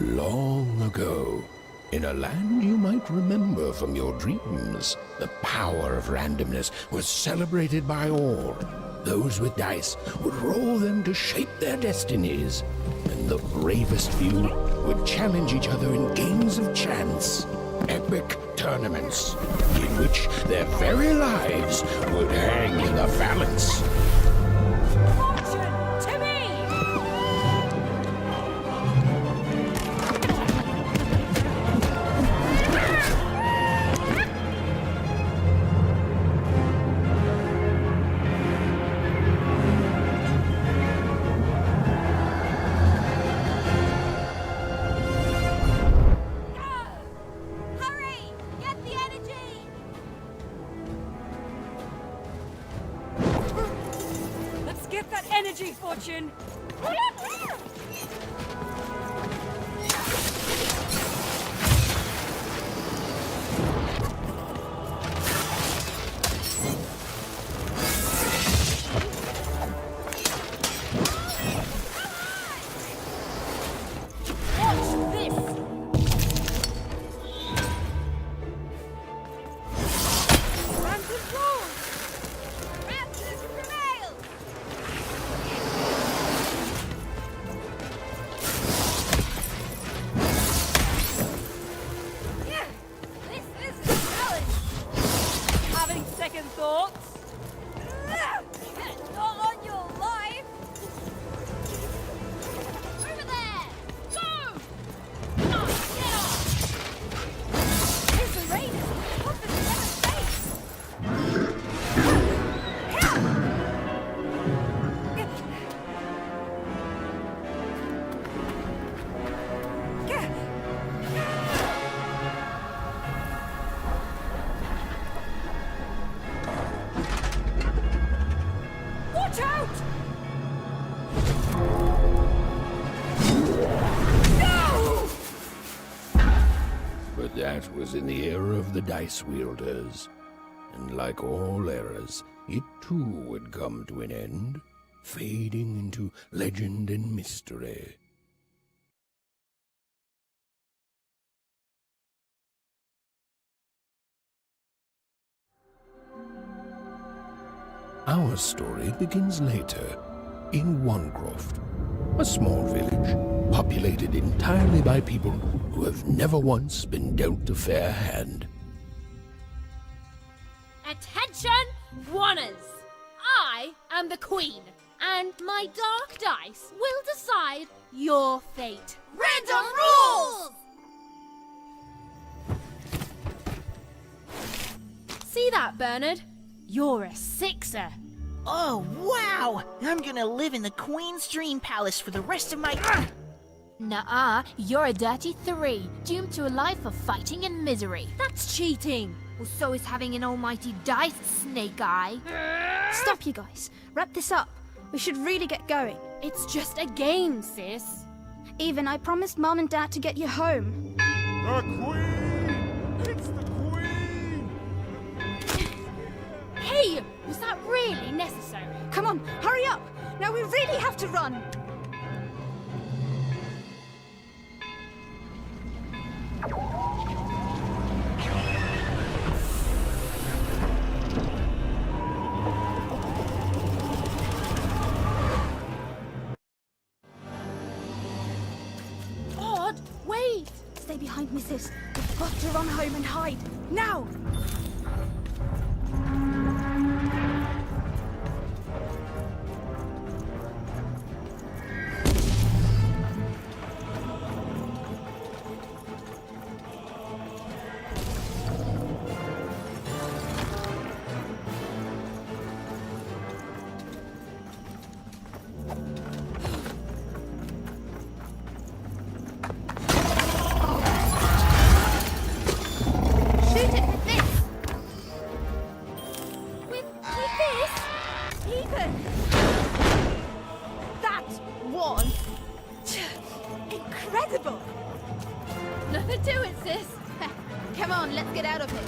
Long ago, in a land you might remember from your dreams, the power of randomness was celebrated by all. Those with dice would roll them to shape their destinies, and the bravest few would challenge each other in games of chance, epic tournaments, in which their very lives would hang in the balance. Fortune to me! Hurry! Get the energy! Let's get that energy, Fortune! Watch this! Random rules! Raptors prevail! Yeah, this is a challenge! Having second thoughts? Not on your life! Over there! Go! Come on, get off! Here's the raiders! What the seven face? Watch out! No! But that was in the era of the dice wielders, and like all eras, it too would come to an end, fading into legend and mystery. Our story begins later, in Onecroft, a small village populated entirely by people who have never once been dealt a fair hand. Attention, Wanners! I am the Queen, and my dark dice will decide your fate. Random rules! See that, Bernard? You're a sixer. Oh, wow! I'm gonna live in the Queen's Dream Palace for the rest of my... Nuh-uh, you're a dirty 3, doomed to a life of fighting and misery. That's cheating. Well, so is having an almighty dice, Snake Eye. Stop, you guys. Wrap this up. We should really get going. It's just a game, sis. Even I promised Mom and Dad to get you home. The Queen! It's the Queen! Hey, was that really necessary? Come on, hurry up! Now we really have to run! Odd, wait! Stay behind me, sis. We've got to run home and hide. Now! Shoot it with this! With this? Ethan! That was incredible! Nothing to it, sis. Come on, let's get out of here.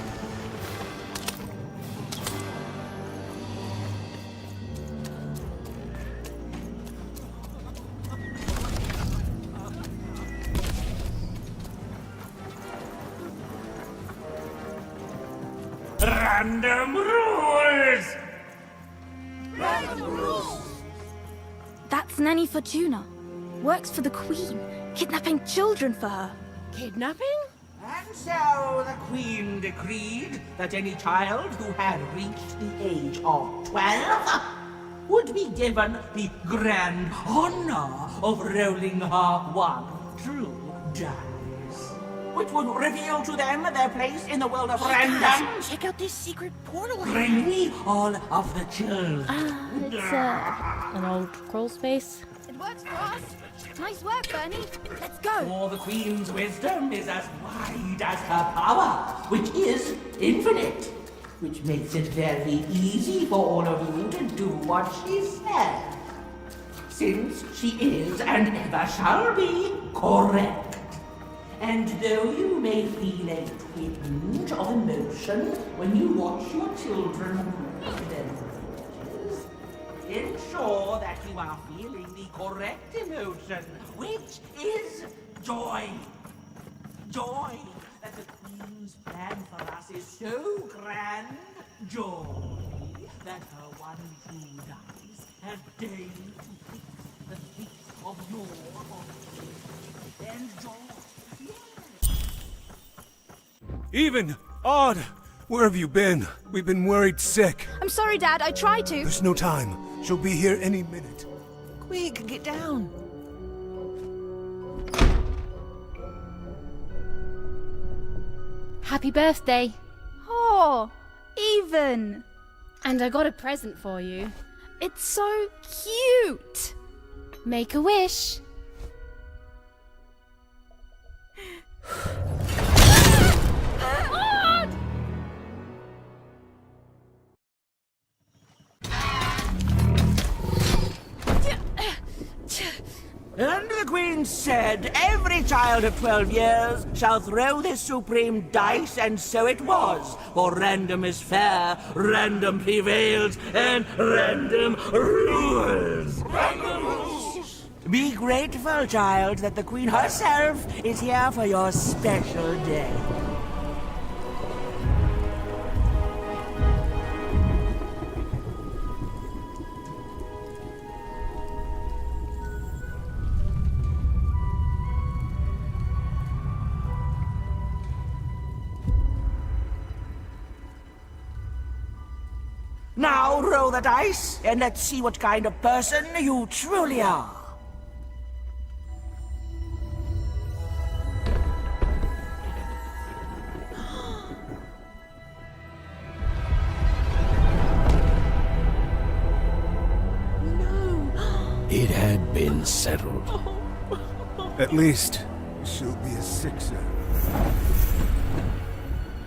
Random rules! That's Nanny Fortuna. Works for the Queen, kidnapping children for her. Kidnapping? And so the Queen decreed that any child who had reached the age of 12 would be given the grand honor of rolling her one true dice, which would reveal to them their place in the world of random. Check out this secret portal. Bring me all of the children. It's an old crawl space. It works for us. Nice work, Bernie. Let's go. For the Queen's wisdom is as wide as her power, which is infinite, which makes it very easy for all of you to do what she says, since she is and ever shall be correct. And though you may feel a twinge of emotion when you watch your children read them pages, ensure that you are feeling the correct emotion, which is joy. Joy that the Queen's plan for us is so grand. Joy that her one true dice has deigned to fix the fate of your heart. And joy. Even! Odd! Where have you been? We've been worried sick. I'm sorry, Dad. I tried to. There's no time. She'll be here any minute. Quick, get down. Happy birthday. Oh, Even. And I got a present for you. It's so cute. Make a wish. And the Queen said, every child of 12 years shall throw this supreme dice, and so it was. For random is fair, random prevails, and random rules. Random rules! Be grateful, child, that the Queen herself is here for your special day. Now roll the dice, and let's see what kind of person you truly are. It had been settled. At least, she'll be a sixer.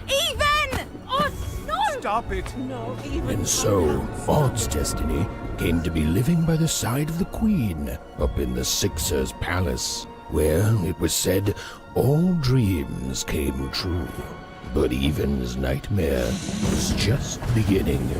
Even! Oh, no! Stop it! And so, Odd's destiny came to be living by the side of the Queen up in the Sixer's palace, where, it was said, all dreams came true. But Even's nightmare was just beginning.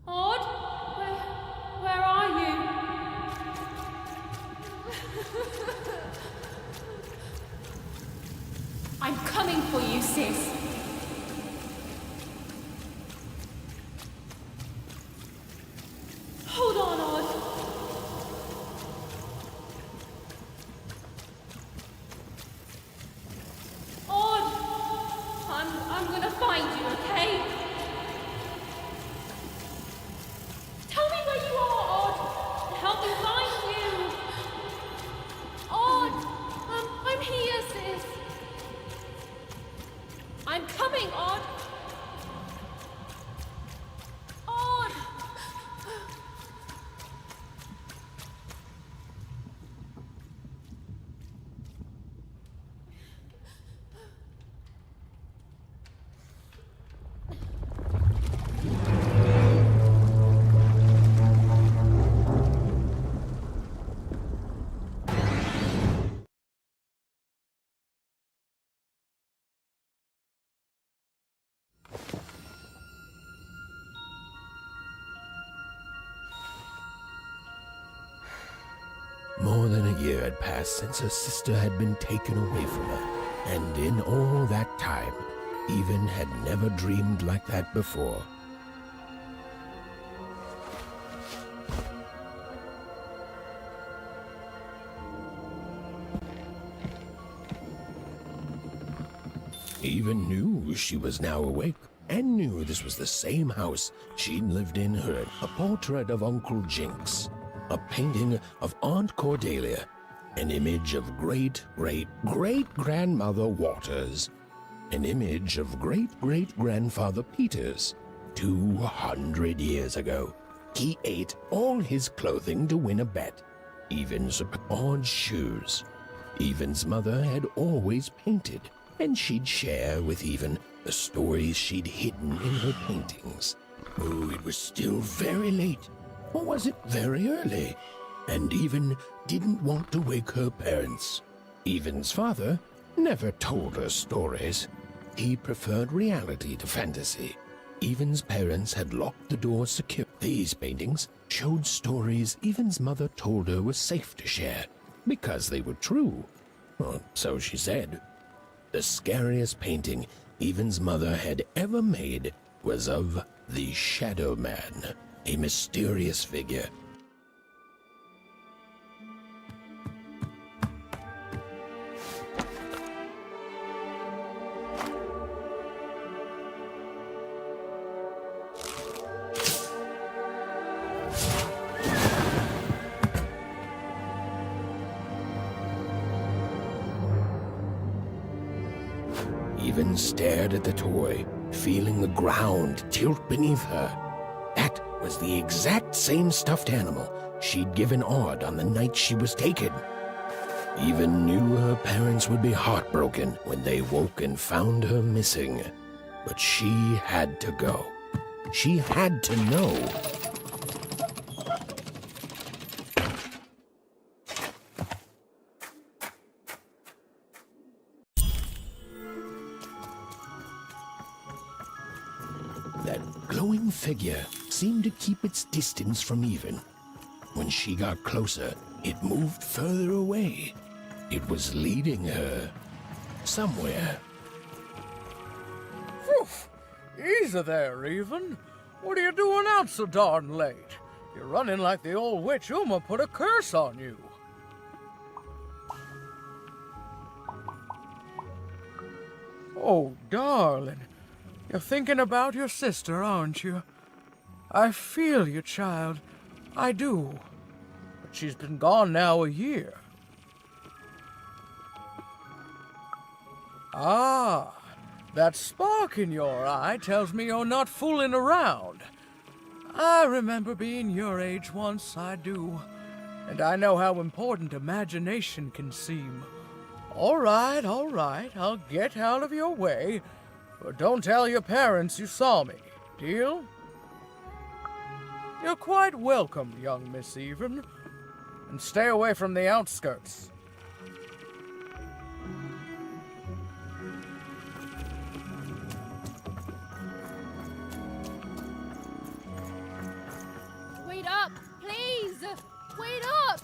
Odd? Where are you? More than a year had passed since her sister had been taken away from her, and in all that time, Even had never dreamed like that before. Even knew she was now awake, and knew this was the same house she'd lived in her. A portrait of Uncle Jinx, a painting of Aunt Cordelia, an image of great-great-great-grandmother Waters, an image of great-great-grandfather Peters. 200 years ago, he ate all his clothing to win a bet. Even's odd shoes. Even's mother had always painted, and she'd share with Even the stories she'd hidden in her paintings. Oh, it was still very late, or was it very early? And Even didn't want to wake her parents. Even's father never told her stories. He preferred reality to fantasy. Even's parents had locked the door secure. These paintings showed stories Even's mother told her were safe to share, because they were true. Or so she said. The scariest painting Even's mother had ever made was of the Shadow Man, a mysterious figure. Even stared at the toy, feeling the ground tilt beneath her. That was the exact same stuffed animal she'd given Odd on the night she was taken. Even knew her parents would be heartbroken when they woke and found her missing. But she had to go. She had to know. That glowing figure seemed to keep its distance from Even. When she got closer, it moved further away. It was leading her somewhere. Oof! Easy there, Even. What are you doing out so darn late? You're running like the old witch Uma put a curse on you. Oh, darling. You're thinking about your sister, aren't you? I feel you, child. I do. But she's been gone now a year. Ah, that spark in your eye tells me you're not fooling around. I remember being your age once, I do. And I know how important imagination can seem. All right, I'll get out of your way. But don't tell your parents you saw me, deal? You're quite welcome, young Miss Even. And stay away from the outskirts. Wait up, please! Wait up!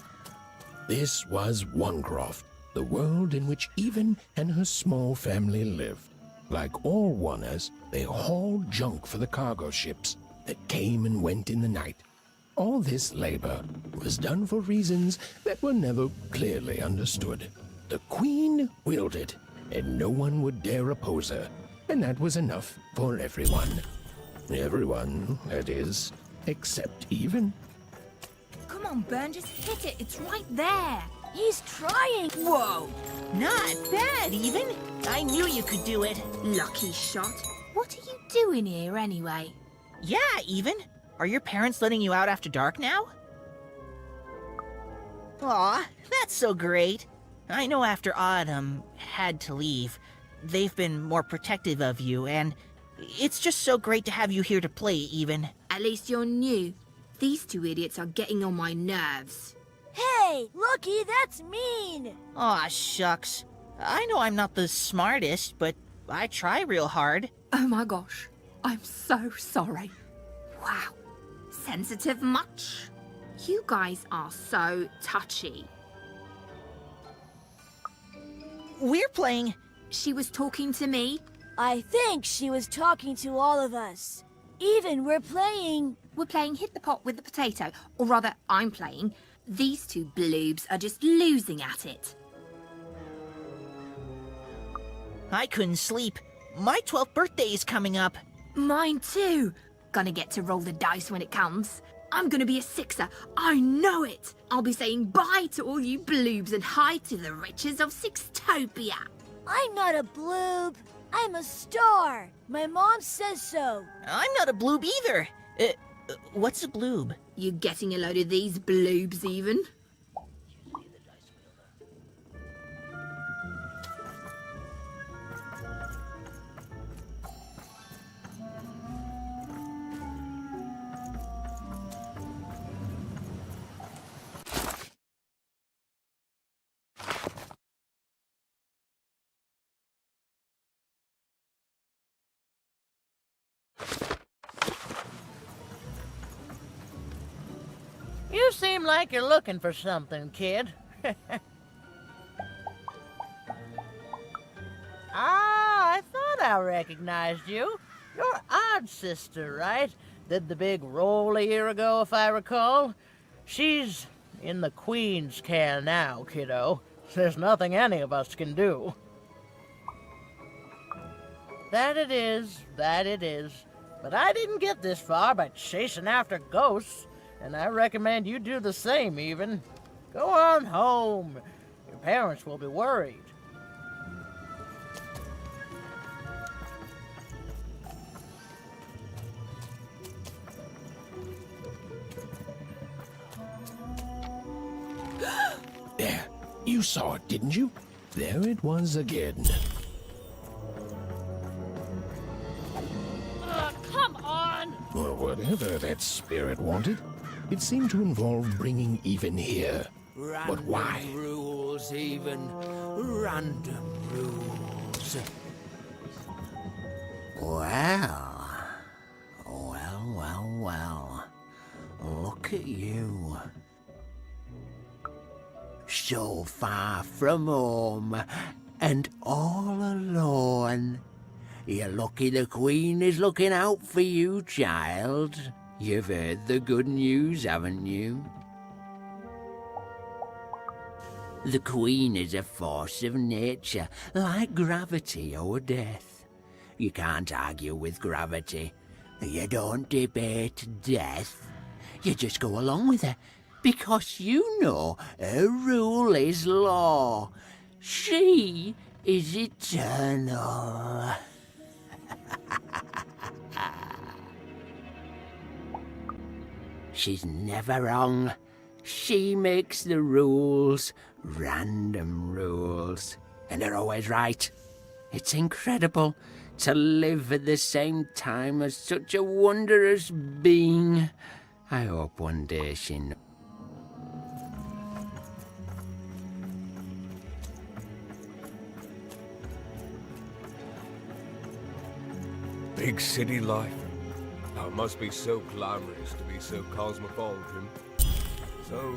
This was Onecroft, the world in which Even and her small family lived. Like all Oners, they hauled junk for the cargo ships that came and went in the night. All this labor was done for reasons that were never clearly understood. The Queen willed it, and no one would dare oppose her, and that was enough for everyone. Everyone, that is, except Even. Come on, Ben, just hit it. It's right there. He's trying. Whoa! Not bad, Even. I knew you could do it. Lucky shot. What are you doing here anyway? Yeah, Even. Are your parents letting you out after dark now? Aw, that's so great. I know after Autumn had to leave, they've been more protective of you, and it's just so great to have you here to play, Even. At least you're new. These two idiots are getting on my nerves. Hey, Lucky, that's mean. Aw, shucks. I know I'm not the smartest, but I try real hard. Oh my gosh. I'm so sorry. Wow. Sensitive much? You guys are so touchy. we're playing. She was talking to me. I think she was talking to all of us. Even we're playing... We're playing Hit the Pot with the Potato. Or rather, I'm playing. These two bloobs are just losing at it. I couldn't sleep. My 12th birthday is coming up. Mine too. Gonna get to roll the dice when it comes. I'm gonna be a sixer. I know it. I'll be saying bye to all you bloobs and hi to the riches of Sixtopia. I'm not a bloob. I'm a star. My mom says so. I'm not a bloob either. What's a bloob? You getting a load of these bloobs even? You seem like you're looking for something, kid. I thought I recognized you. You're Odd's sister, right? Did the big roll a year ago, if I recall. She's in the Queen's care now, kiddo. There's nothing any of us can do. That it is. But I didn't get this far by chasing after ghosts. And I recommend you do the same, even. Go on home. Your parents will be worried. There, you saw it, didn't you? There it was again. Come on! Well, whatever that spirit wanted, it seemed to involve bringing even here. But why? Rules, even random rules. Well. Look at you. So far from home and all alone. You're lucky the Queen is looking out for you, child. You've heard the good news, haven't you? The Queen is a force of nature, like gravity or death. You can't argue with gravity. You don't debate death. You just go along with her, because you know her rule is law. She is eternal. She's never wrong. She makes the rules, random rules, and they're always right. It's incredible to live at the same time as such a wondrous being. I hope one day she knows. Big city life. Oh, it must be so glamorous to be so cosmopolitan. So...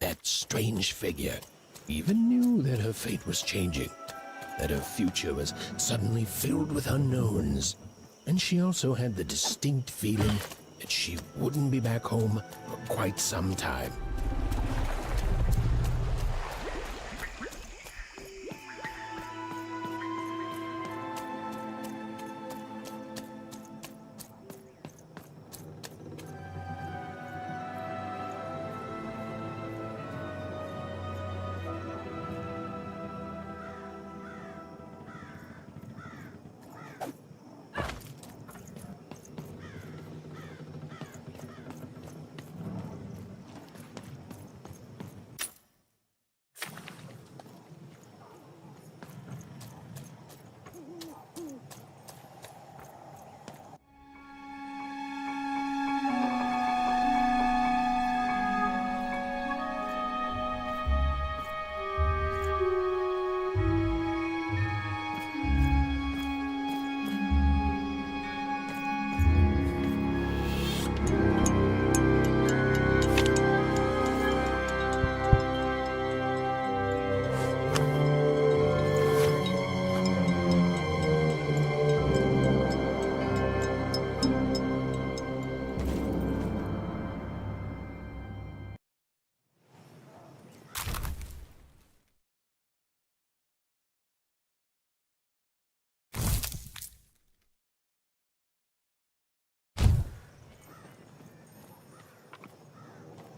That strange figure even knew that her fate was changing, that her future was suddenly filled with unknowns. And she also had the distinct feeling that she wouldn't be back home for quite some time.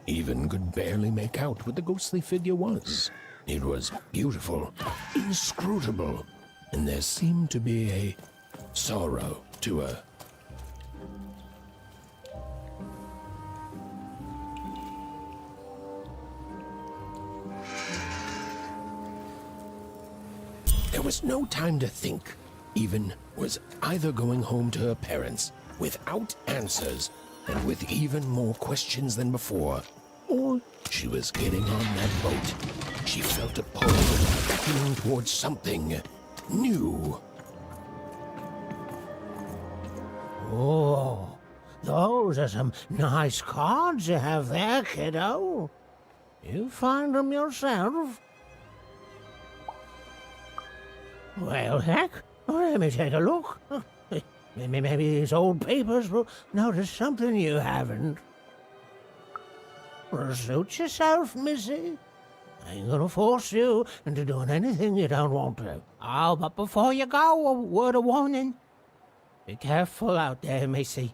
even could barely make out what the ghostly figure was. It was beautiful, inscrutable, and there seemed to be a sorrow to her. There was no time to think. Even was either going home to her parents without answers and with even more questions than before, or she was getting on that boat. She felt a pull beckoning towards something new. Oh, those are some nice cards you have there, kiddo. You find them yourself? Well, heck, let me take a look. Maybe these old papers will notice something you haven't. Well, suit yourself, missy. I ain't gonna force you into doing anything you don't want to. Oh, but before you go, a word of warning. Be careful out there, missy.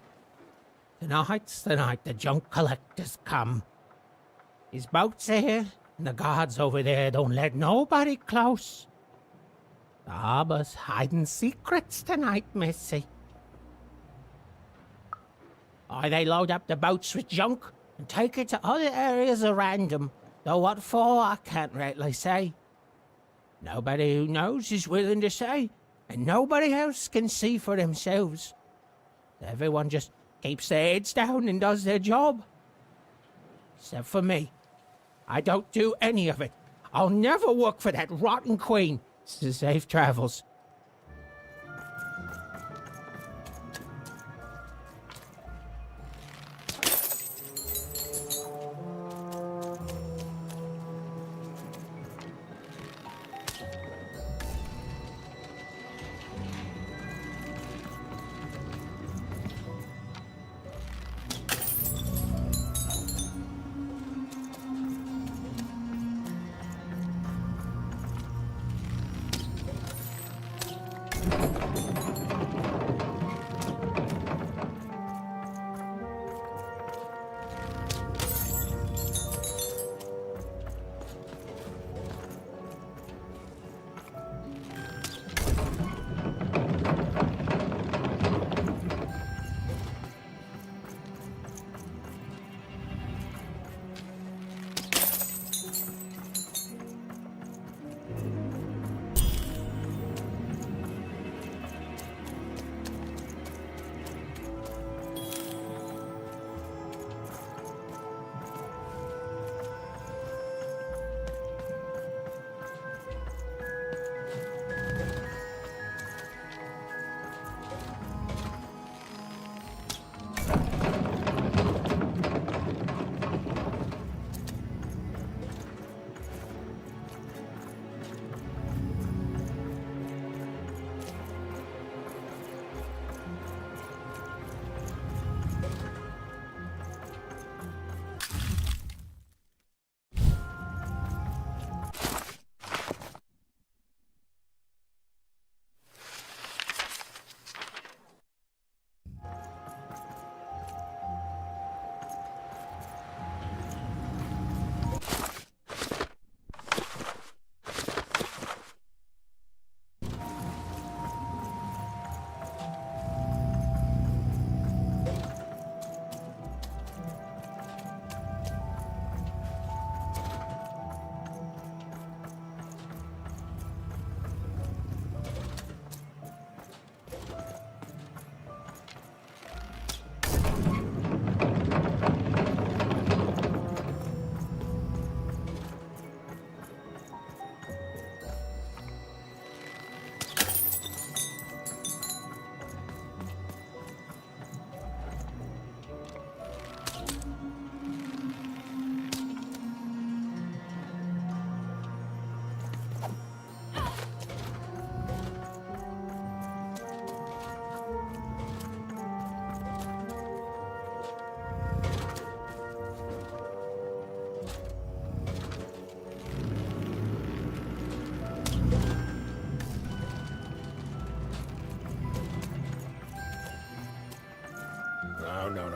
Tonight's the night the junk collectors come. His boat's here, and the guards over there don't let nobody close. The harbor's hiding secrets tonight, missy. Or they load up the boats with junk and take it to other areas at random, though what for I can't rightly say. Nobody who knows is willing to say, and nobody else can see for themselves. Everyone just keeps their heads down and does their job. Except for me. I don't do any of it. I'll never work for that rotten queen. Safe travels.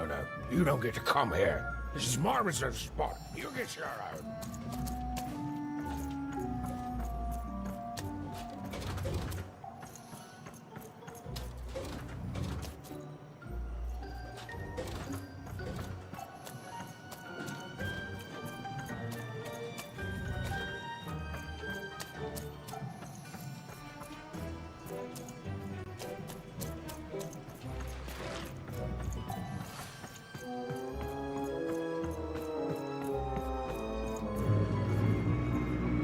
No. You don't get to come here. This is my reserve spot. You get your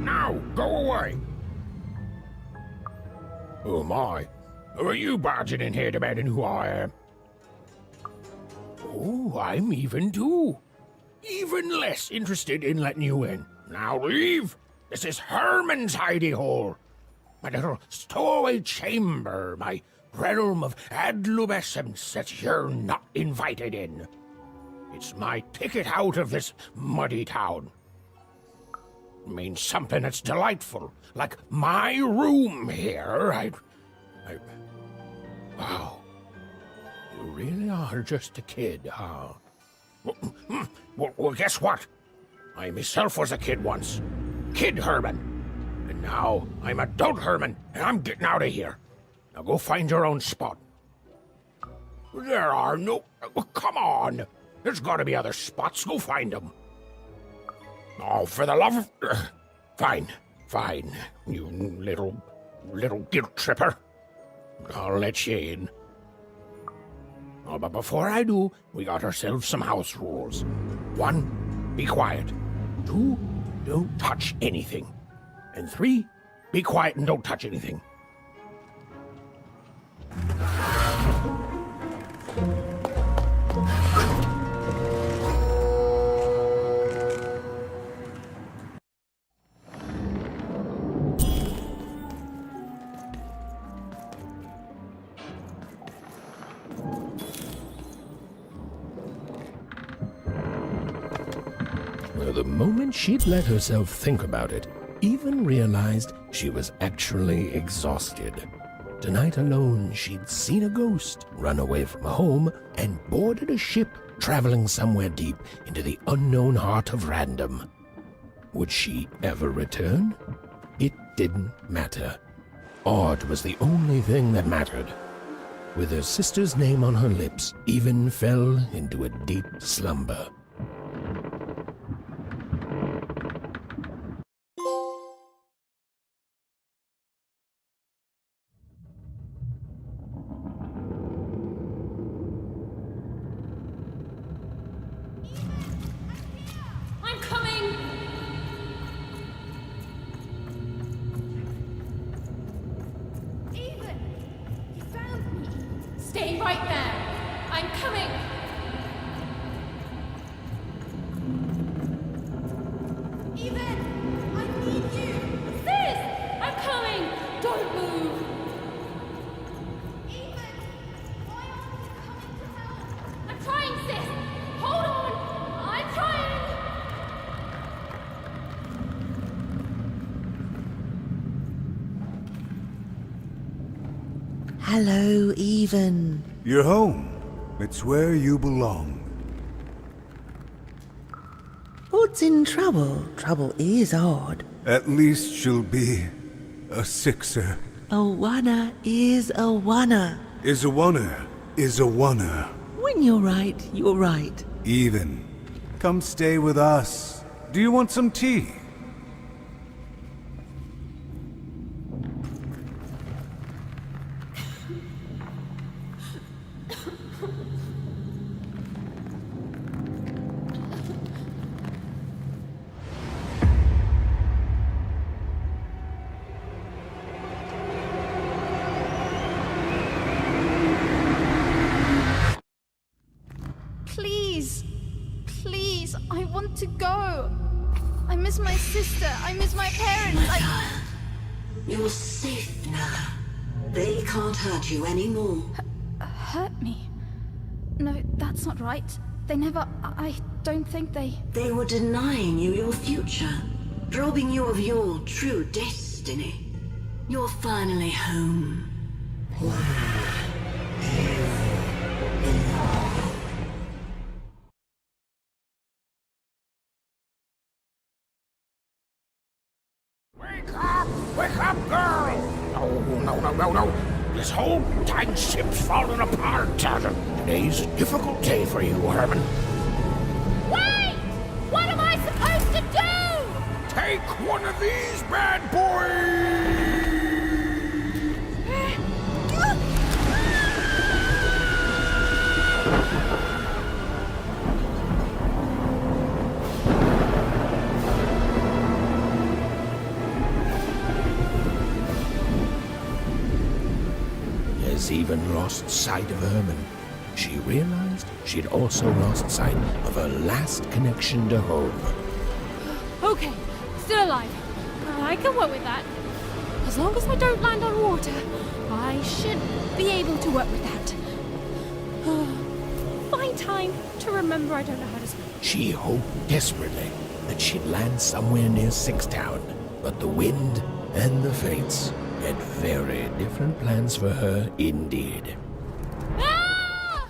Now, go away! Oh my, who are you barging in here demanding who I am? Oh, I'm even too. Even less interested in letting you in. Now leave! This is Herman's hidey hole. My little stowaway chamber, my realm of adolescence that you're not invited in. It's my ticket out of this muddy town. Means something that's delightful, like my room here. Wow. You really are just a kid, huh? Well, guess what? I myself was a kid once. Kid Herman. And now I'm adult Herman, and I'm getting out of here. Now go find your own spot. There are no... Oh, come on. There's gotta be other spots. Go find them. Oh, for the love of... Fine, you little guilt tripper. I'll let you in. Oh, but before I do, we got ourselves some house rules. 1, be quiet. 2, don't touch anything. And 3, be quiet and don't touch anything. Well, the moment she'd let herself think about it, even realized she was actually exhausted. Tonight alone, she'd seen a ghost, run away from home, and boarded a ship traveling somewhere deep into the unknown heart of random. Would she ever return? It didn't matter. Odd was the only thing that mattered. With her sister's name on her lips, Even fell into a deep slumber. I'm coming! Even! You found me! Stay right there! I'm coming! Even! I need you! Sis! I'm coming! Don't move! Even! Why aren't you coming to help? I'm trying, sis! Hold on! I'm trying! Hello, Even. You're home. It's where you belong. Odd's in trouble. Trouble is odd. At least she'll be a sixer. A wanna is a wanna. Is a oneer. Is a oneer. When you're right, you're right. Even. Come stay with us. Do you want some tea? Please. Please, I want to go. I miss my sister. I miss my parents. You're safe now. They can't hurt you anymore. Hurt me? No, that's not right. They never... I don't think they... They were denying you your future, robbing you of your true destiny. You're finally home. Wake up, girl! No. This whole dang ship's falling apart. Today's a difficult day for you, Herman. Wait! What am I supposed to do? Take one of these bad boys! Has even lost sight of Herman. She realized she'd also lost sight of her last connection to home. Okay, still alive. I can work with that. As long as I don't land on water, I should be able to work with that. Find time to remember I don't know how to swim. She hoped desperately that she'd land somewhere near Sixtown, but the wind and the fates had very different plans for her indeed. Ah!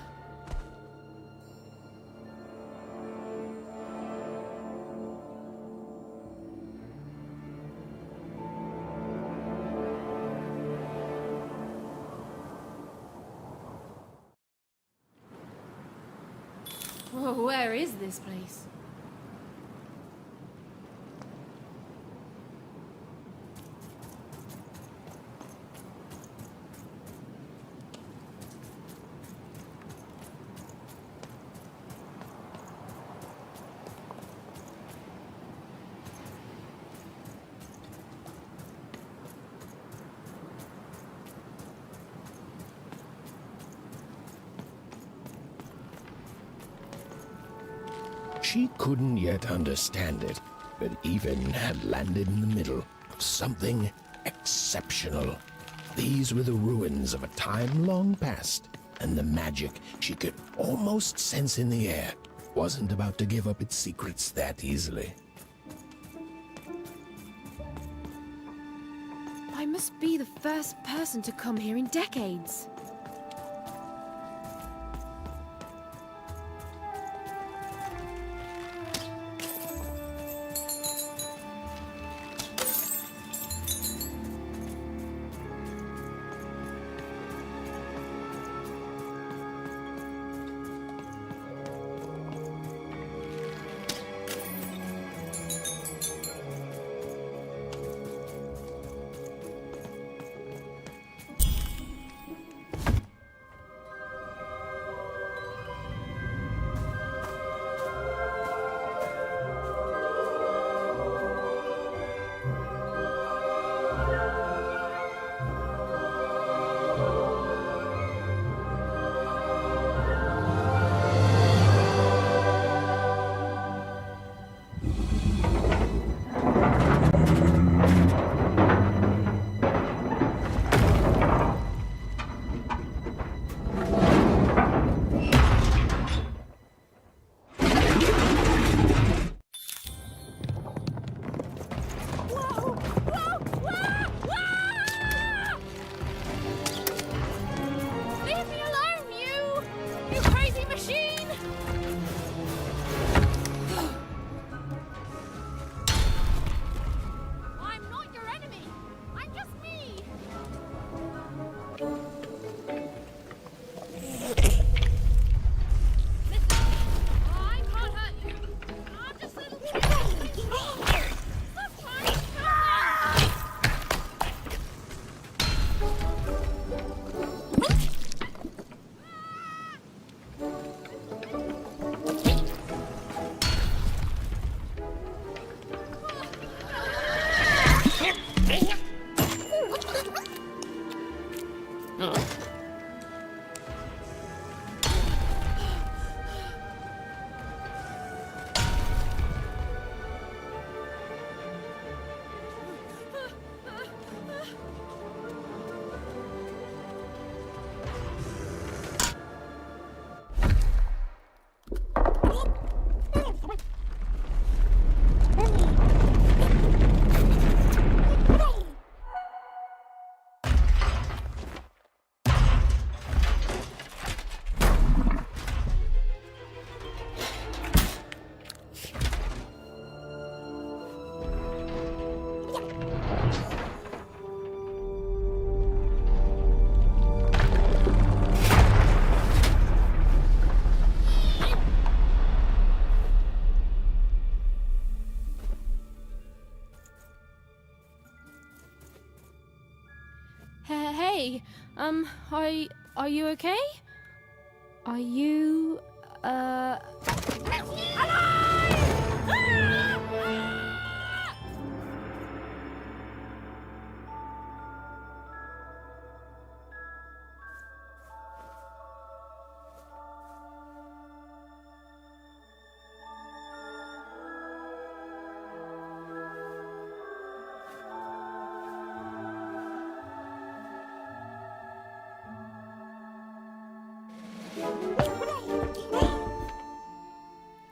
Oh, where is this place? She couldn't yet understand it, but even had landed in the middle of something exceptional. These were the ruins of a time long past, and the magic she could almost sense in the air wasn't about to give up its secrets that easily. I must be the first person to come here in decades. Hey, are you okay? Are you,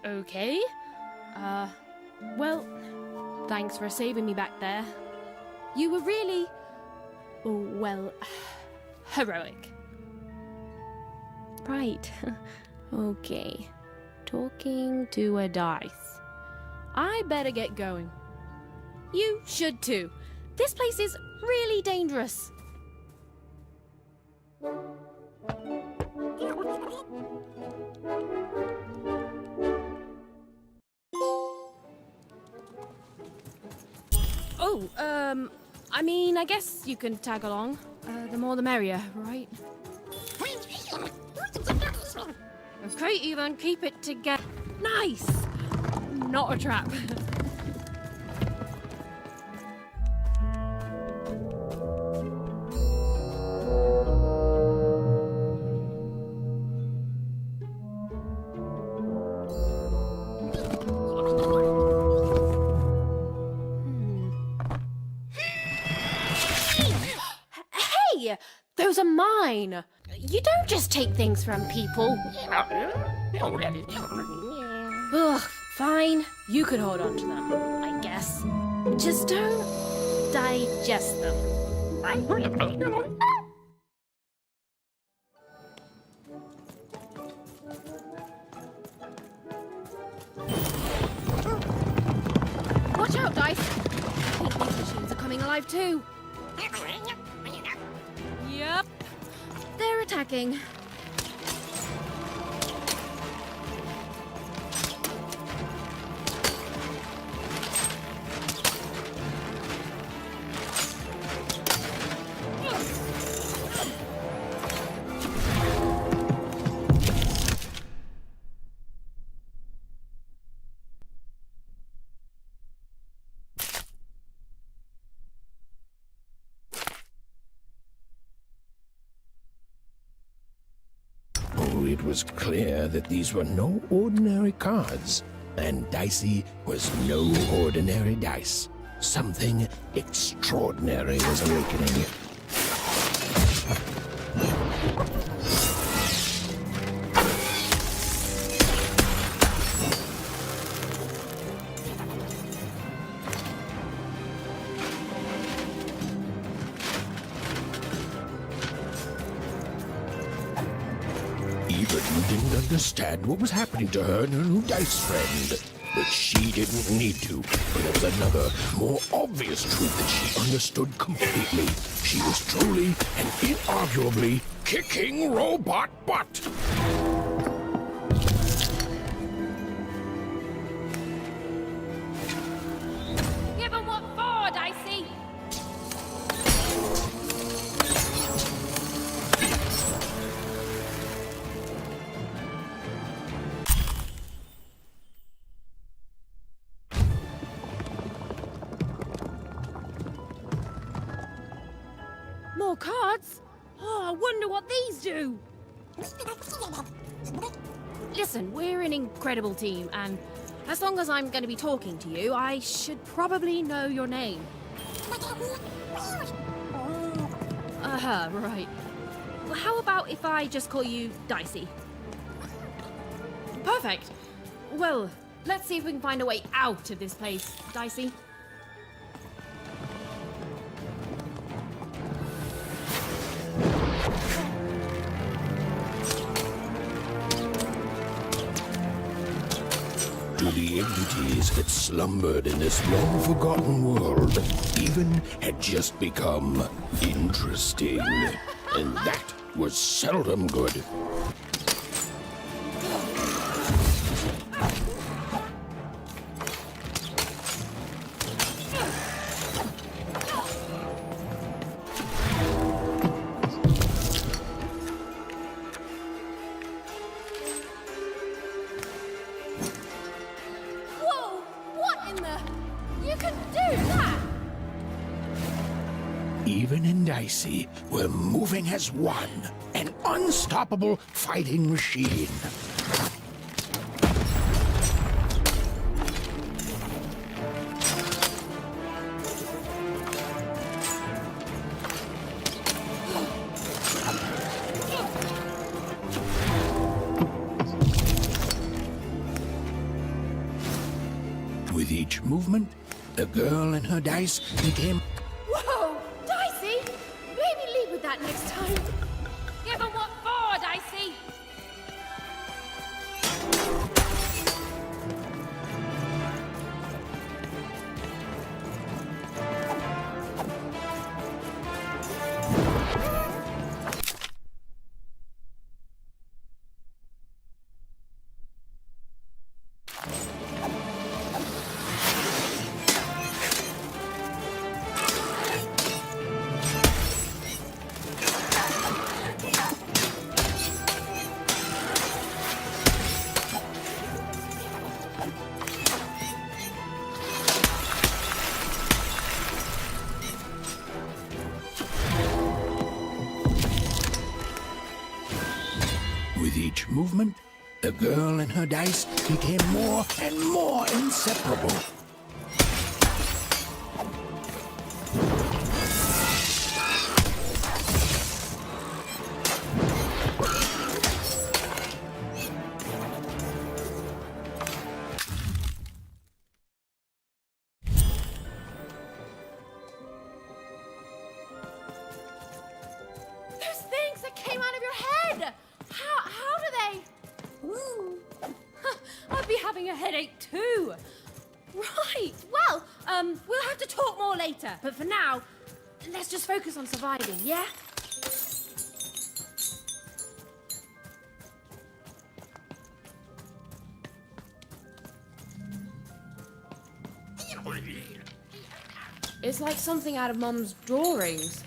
Okay. Well, thanks for saving me back there. You were really, well, heroic. Right. Okay. Talking to a dice. I better get going. You should too. This place is really dangerous. Oh, I mean, I guess you can tag along. The more the merrier, right? Okay, Ethan, keep it together. Nice! Not a trap. Hey! Those are mine! You don't just take things from people. Ugh, fine. You could hold on to them, I guess. Just don't digest them. Watch out, Dice! I think these machines are coming alive too. Yep. They're attacking. It was clear that these were no ordinary cards, and Dicey was no ordinary dice. Something extraordinary was awakening. Didn't understand what was happening to her and her new dice friend. But she didn't need to. But there was another, more obvious truth that she understood completely. She was truly and inarguably kicking robot butt. Give 'em what for, Dicey? More cards? Oh, I wonder what these do. Listen, we're an incredible team, and as long as I'm going to be talking to you, I should probably know your name. Right. Well, how about if I just call you Dicey? Perfect. Well, let's see if we can find a way out of this place, Dicey. To the entities that slumbered in this long-forgotten world, even had just become interesting. And that was seldom good. can do that? Even in Dicey, we're moving as one. An unstoppable fighting machine. With each movement, the girl and her dice became... Whoa! Dicey! Maybe lead with that next time. Give 'em what for, Dicey? With each movement, the girl and her dice became more and more inseparable. Those things that came out of your head! How do they... Ooh. I'd be having a headache too. Right, well, we'll have to talk more later. But for now, let's just focus on surviving, yeah? It's like something out of Mum's drawings.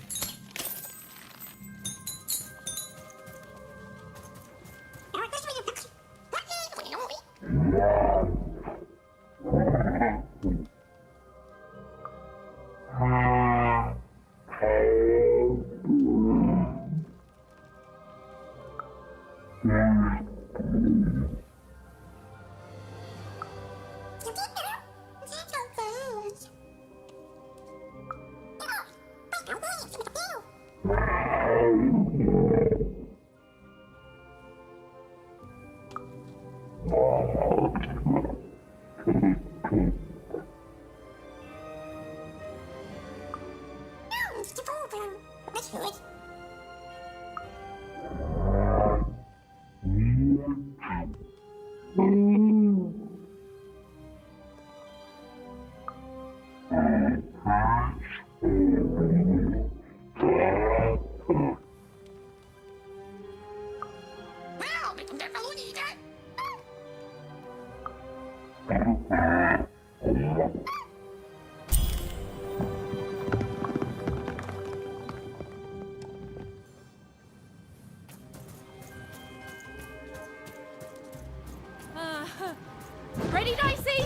Ready, Dicey?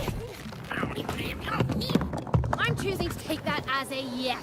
I'm choosing to take that as a yes.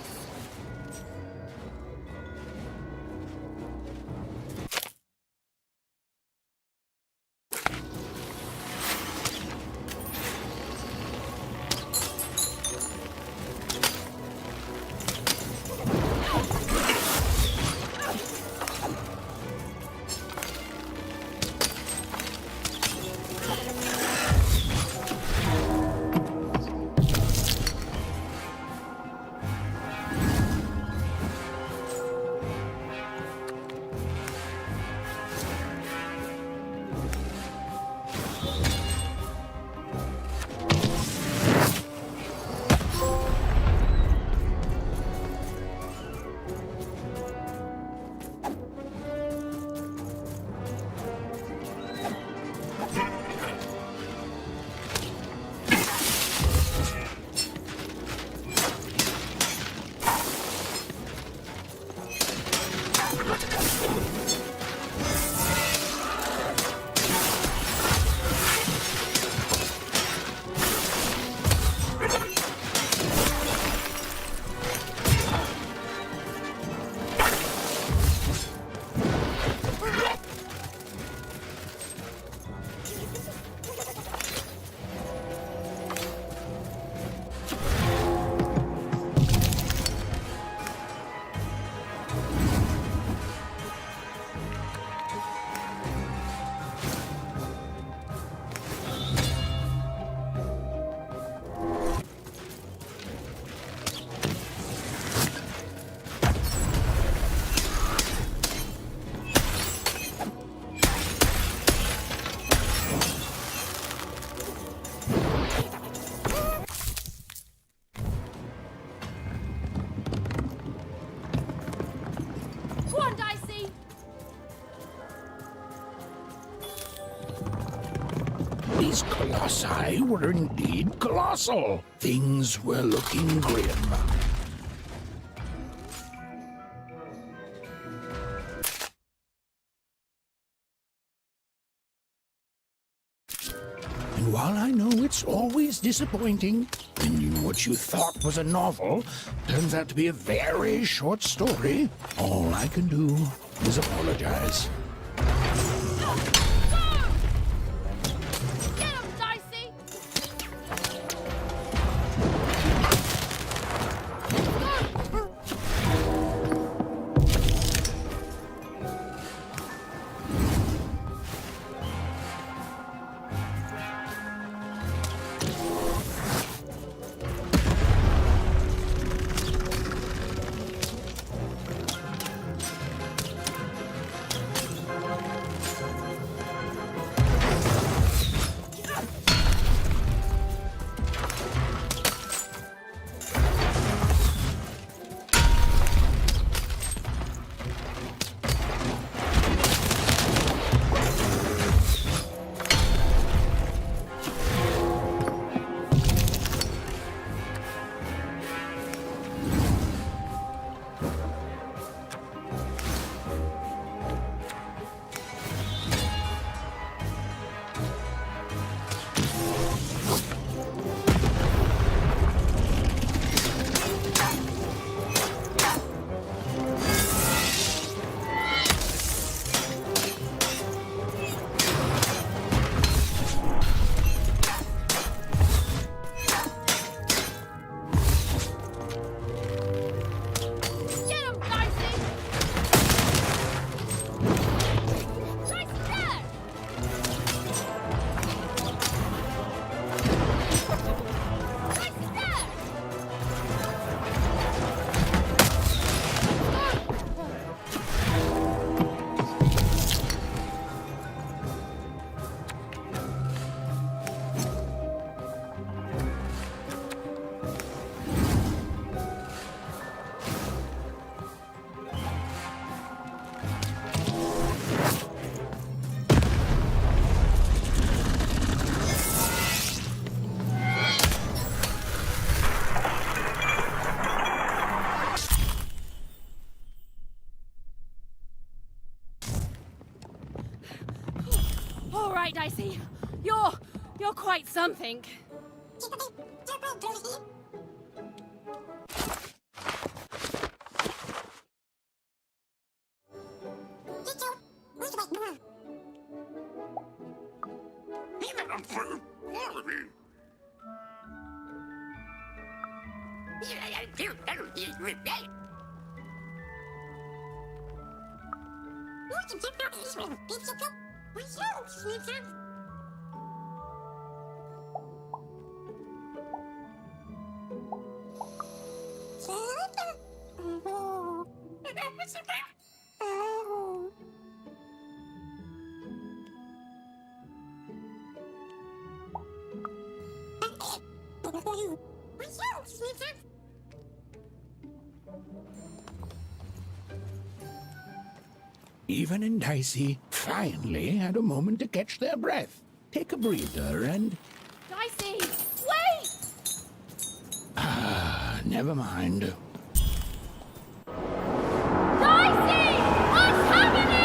Go on, Dicey! These colossi were indeed colossal. Things were looking grim. And while I know it's always disappointing when what you thought was a novel turns out to be a very short story, all I can do is apologize. Get him, Dicey! All right, Dicey. You're quite something. Even and Dicey finally had a moment to catch their breath, take a breather, and... Dicey, wait! never mind. Dicey! What's happening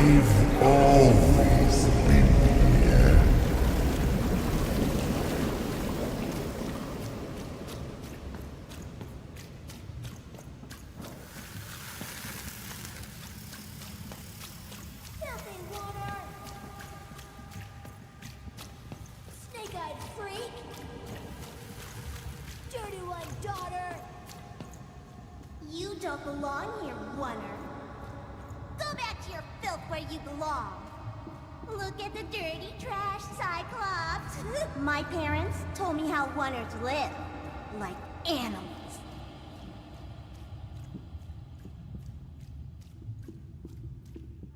We've always been here. Filthy water! Snake-eyed freak! Dirty white daughter! You don't belong here, Oner. Go back to your filth where you belong. Look at the dirty trash, Cyclops. My parents told me how Oners live. Like animals.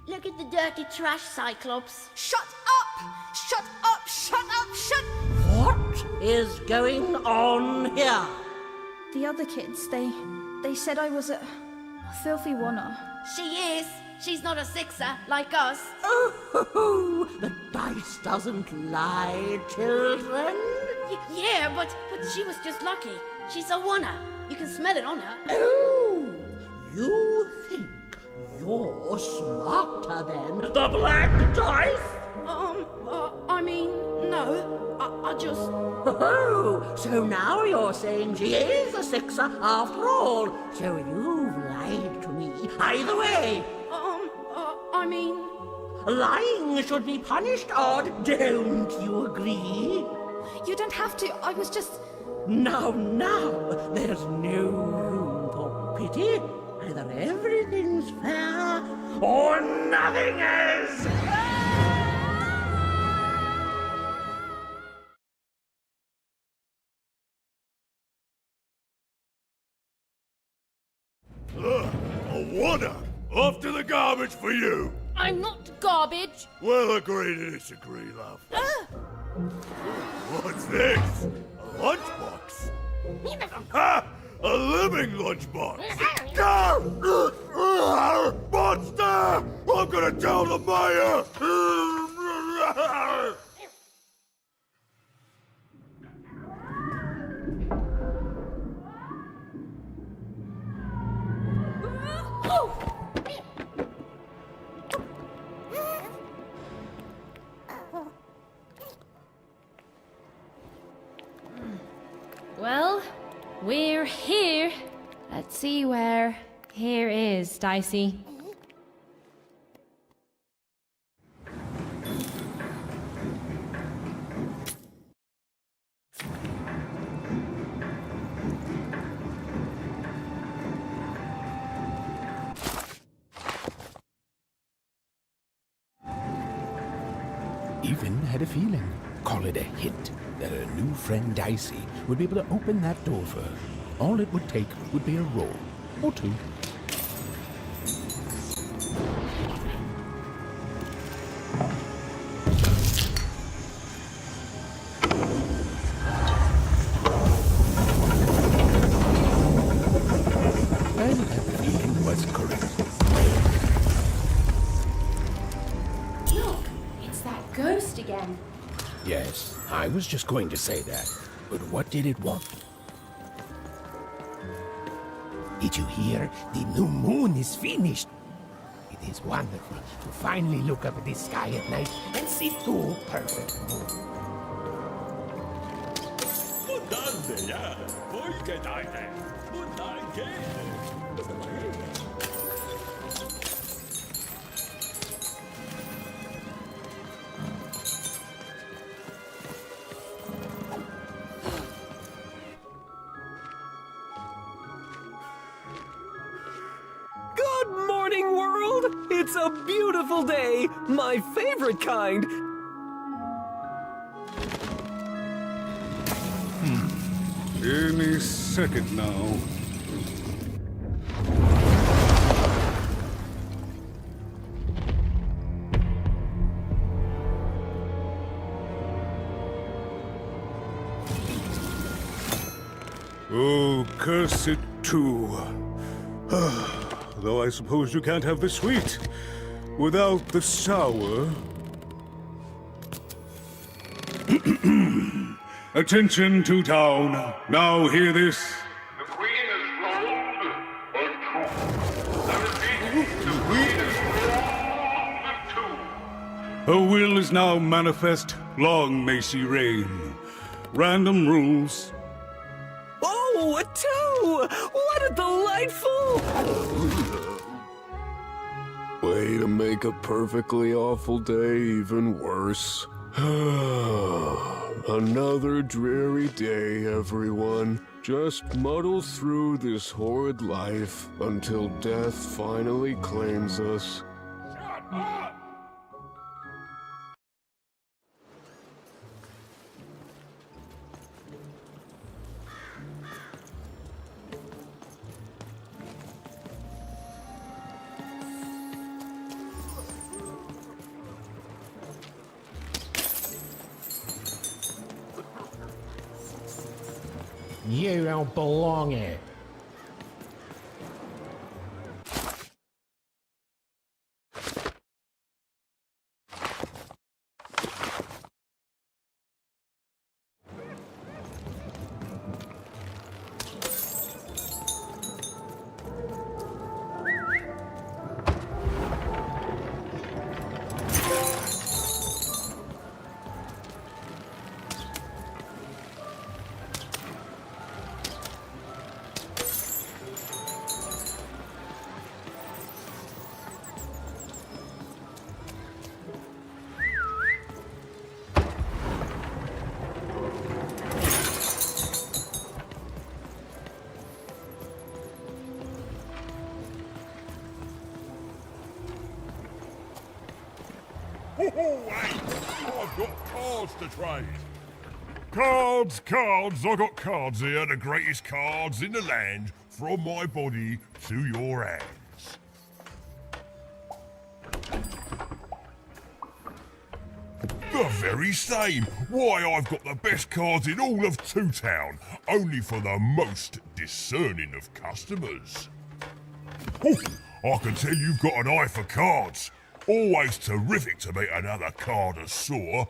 Look at the dirty trash, Cyclops. Shut up! Shut up! Shut up! Shut... What is going on here? The other kids, they said I was a filthy Oner. She is. She's not a sixer like us. Oh, the dice doesn't lie, children. Yeah, but she was just lucky. She's a Oner. You can smell it on her. Oh, you think you're smarter than the black dice? I mean, no. I just... Oh, so now you're saying she is a sixer after all. So you've lied to me. Either way. I mean... Lying should be punished, Odd. Don't you agree? You don't have to. I was just... Now, there's no room for pity. Either everything's fair or nothing is. A Oner! Off to the garbage for you! I'm not garbage. We'll agree to disagree, love. What's this? A lunchbox? Ha! A living lunchbox! Monster! I'm gonna tell the mayor! Well, we're here. Let's see where here is, Dicey. Even had a feeling, call it a hint, that her new friend Dicey would be able to open that door for her. All it would take would be a roll, or two. And that feeling was correct. Look, it's that ghost again. Yes, I was just going to say that. But what did it want? Did you hear? The new moon is finished. It is wonderful to finally look up at the sky at night and see two perfect moons. Good morning, world! It's a beautiful day! My favorite kind! Any second now. Oh, curse it too. Though I suppose you can't have the sweet without the sour. Attention to town. Now hear this. The Queen is rolled. Untrue. I repeat, the Queen is rolled. Her will is now manifest. Long may she reign. Random rules. Oh, a toe! What a delightful... Way to make a perfectly awful day even worse. Another dreary day, everyone. Just muddle through this horrid life until death finally claims us. Shut up! You don't belong here. I've got cards to trade. Cards, cards, I got cards here, the greatest cards in the land, from my body to your hands. The very same. Why, I've got the best cards in all of Two Town, only for the most discerning of customers. Oh, I can tell you've got an eye for cards. Always terrific to meet another connoisseur.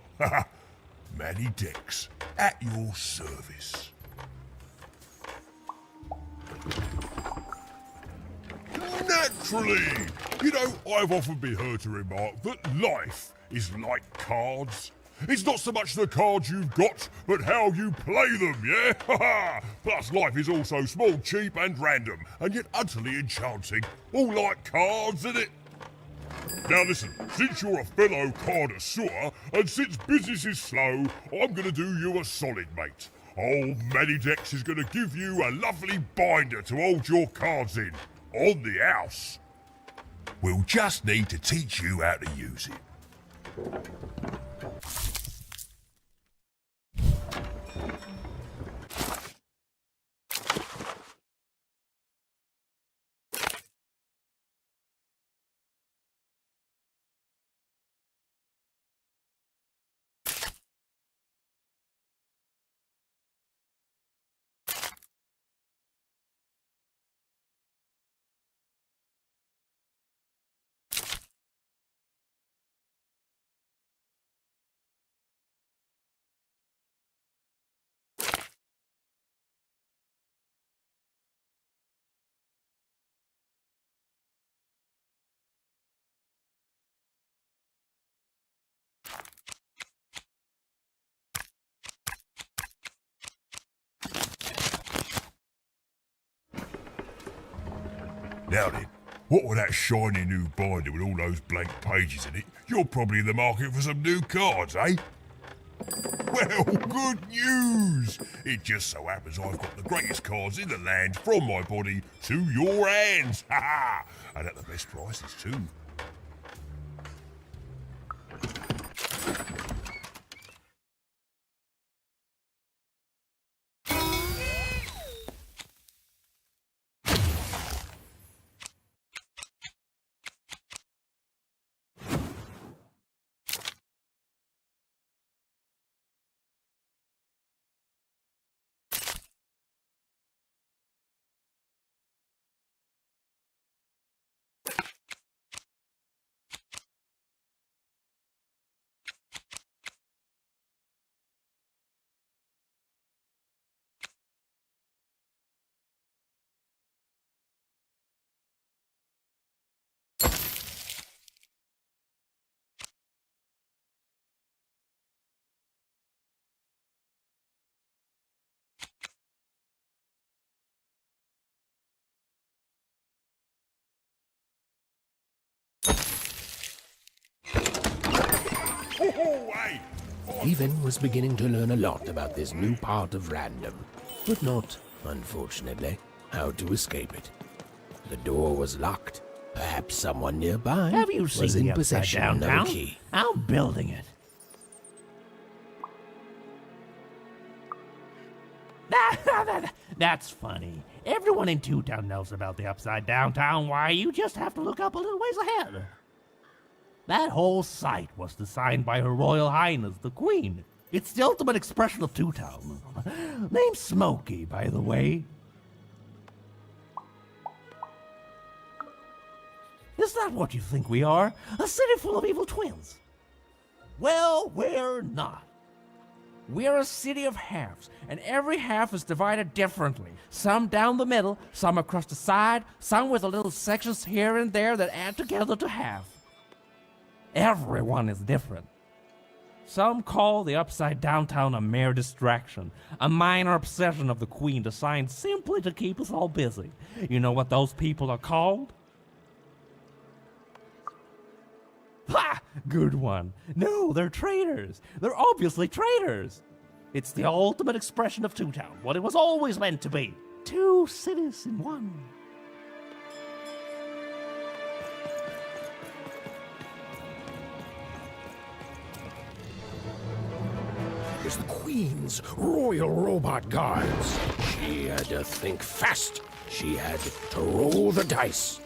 Manny Dex, at your service. Naturally! You know, I've often been heard to remark that life is like cards. It's not so much the cards you've got, but how you play them, yeah? Plus, life is also small, cheap and random, and yet utterly enchanting. All like cards, isn't it? Now listen, since you're a fellow connoisseur, and since business is slow, I'm gonna do you a solid, mate. Old Manny Dex is gonna give you a lovely binder to hold your cards in, on the house. We'll just need to teach you how to use it. Now then, what with that shiny new binder with all those blank pages in it, you're probably in the market for some new cards, eh? Well, good news! It just so happens I've got the greatest cards in the land from my body to your hands, ha ha! And at the best prices too. Hey! Even was beginning to learn a lot about this new part of random, but not, unfortunately, how to escape it. The door was locked. Perhaps someone nearby Have you was seen in the upside possession down of a town? key. I'm building it. That's funny. Everyone in Two Town knows about the upside down town. Why, you just have to look up a little ways ahead. That whole site was designed by Her Royal Highness, the Queen. It's the ultimate expression of Two Town. Named Smokey, by the way. Is that what you think we are? A city full of evil twins? Well, we're not. We're a city of halves, and every half is divided differently. Some down the middle, some across the side, some with little sections here and there that add together to half. Everyone is different. Some call the upside down town a mere distraction, a minor obsession of the Queen designed simply to keep us all busy. You know what those people are called? Ha! Good one. No, they're traitors. They're obviously traitors. It's the ultimate expression of Two Town, what it was always meant to be. Two cities in one. It was the Queen's Royal Robot Guards. She had to think fast. She had to roll the dice.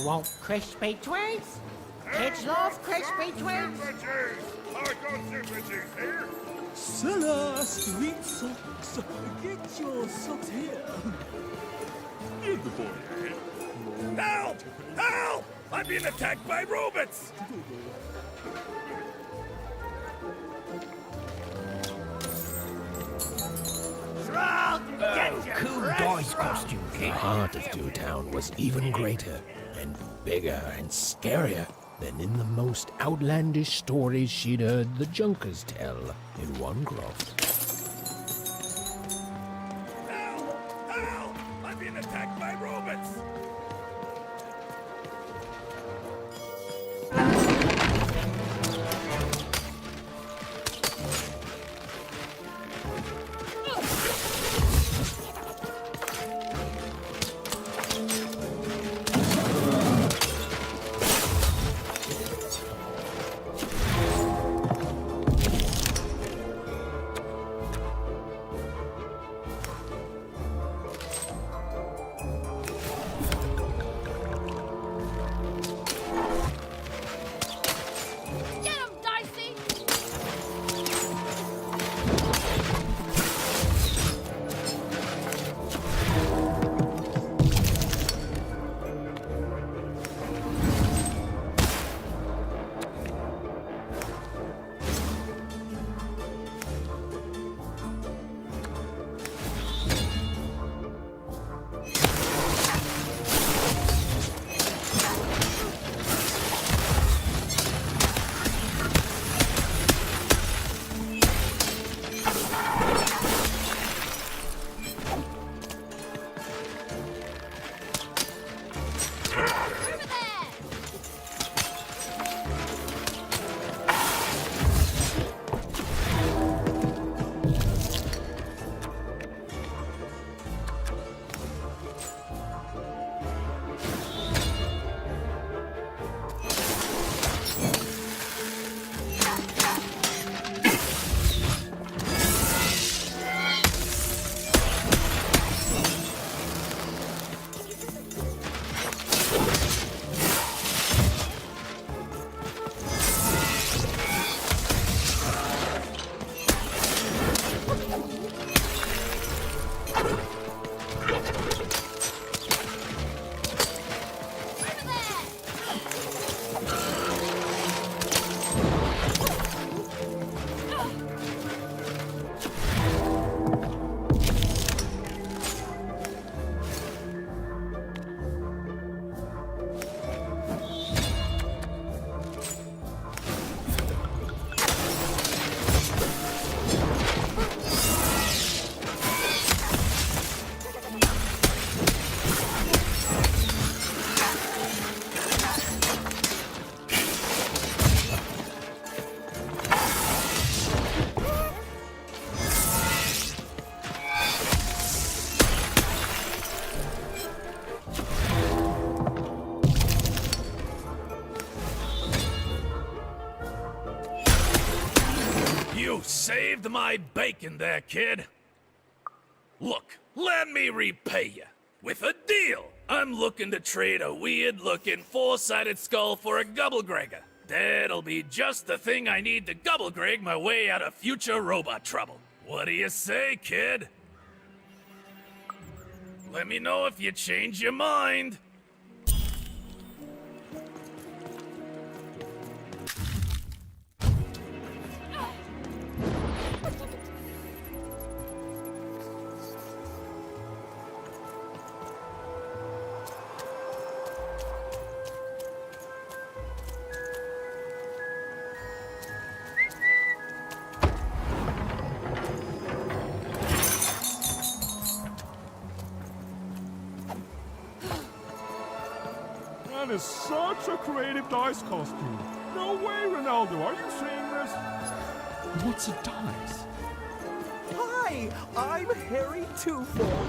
You want crispy twigs? Kids love crispy twigs. I got sympathy here. Seller, sweet socks. Get your socks here. Give the boy a hand. Help! Help! I'm being attacked by robots! Cool dice costume, The kid. heart of Two Town was even greater and bigger and scarier than in the most outlandish stories she'd heard the Junkers tell in Onecroft. Help! Help! I'm being attacked by robots! Get him, Dicey! You saved my bacon there, kid. Look, let me repay you. With a deal. I'm looking to trade a weird-looking four-sided skull for a Gubblegregger. That'll be just the thing I need to Gubblegreg my way out of future robot trouble. What do you say, kid? Let me know if you change your mind. That is such a creative dice costume. No way, Ronaldo. Are you seeing this? What's a dice? Hi, I'm Harry Twofold.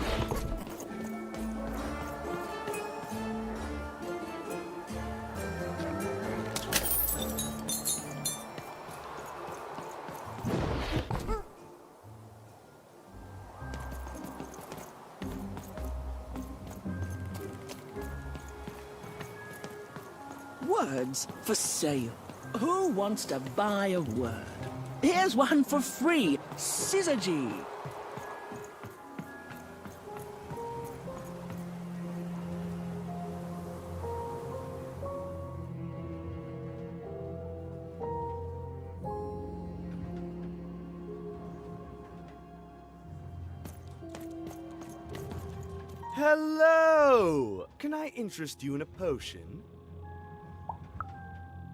words for sale. Who wants to buy a word? Here's one for free. Syzygy. Hello! Can I interest you in a potion?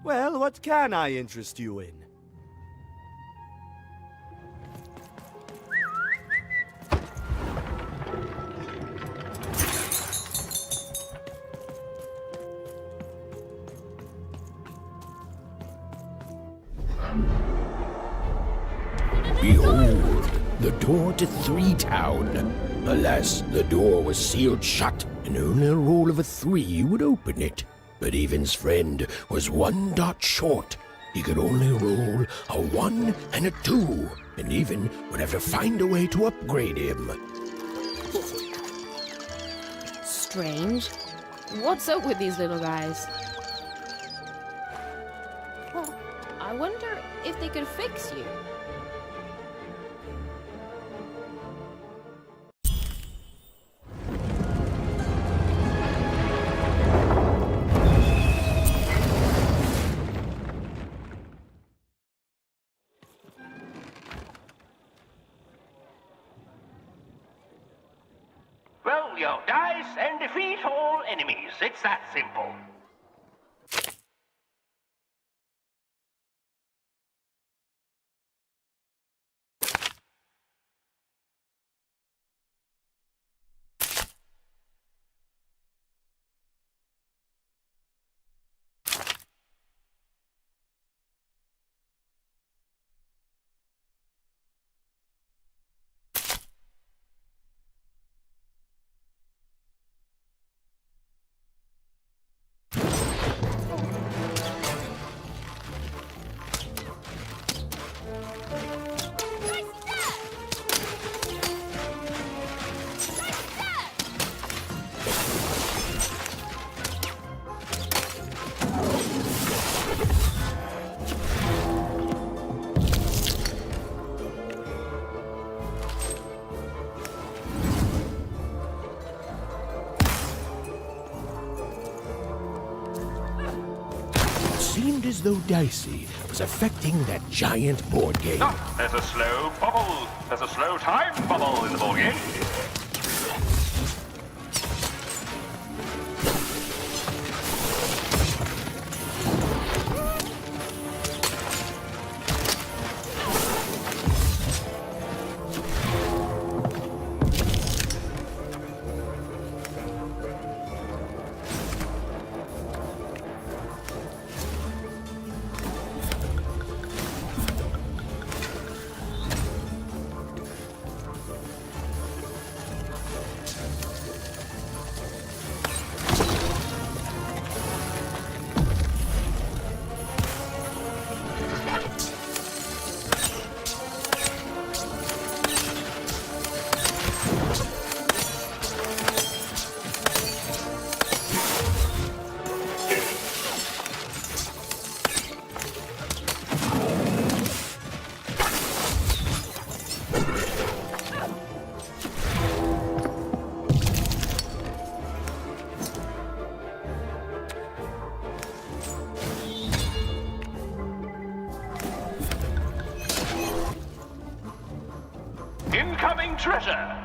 Well, what can I interest you in? Behold, the door to Three Town. Alas, the door was sealed shut, and only a roll of a 3 would open it. But Evan's friend was 1 dot short. He could only roll a 1 and a 2, and Evan would have to find a way to upgrade him. Strange. What's up with these little guys? Well, I wonder if they could fix you. Roll your dice and defeat all enemies. It's that simple. Seemed as though Dicey was affecting that giant board game. Oh, there's a slow bubble. There's a slow time bubble in the board game. Incoming treasure!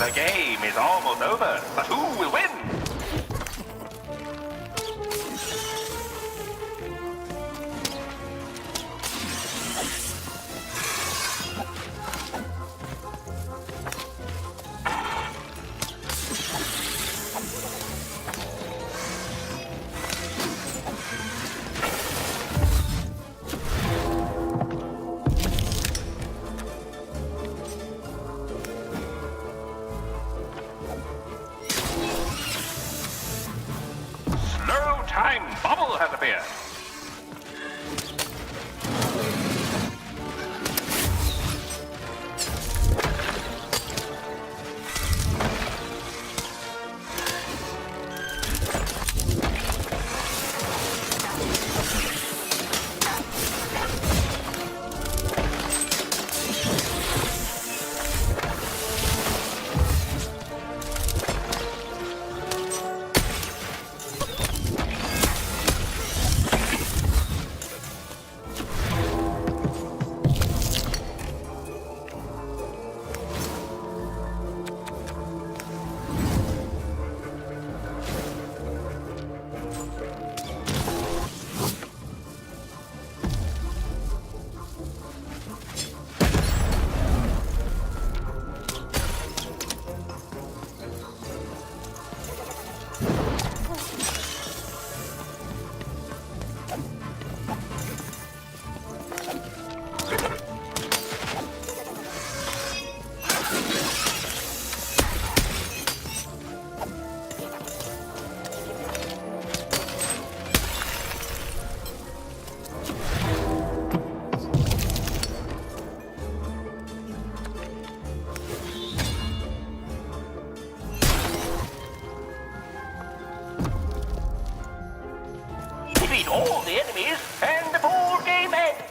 The game is almost over, but who will win? Time bubble has appeared. Defeat all the enemies, and the full game ends.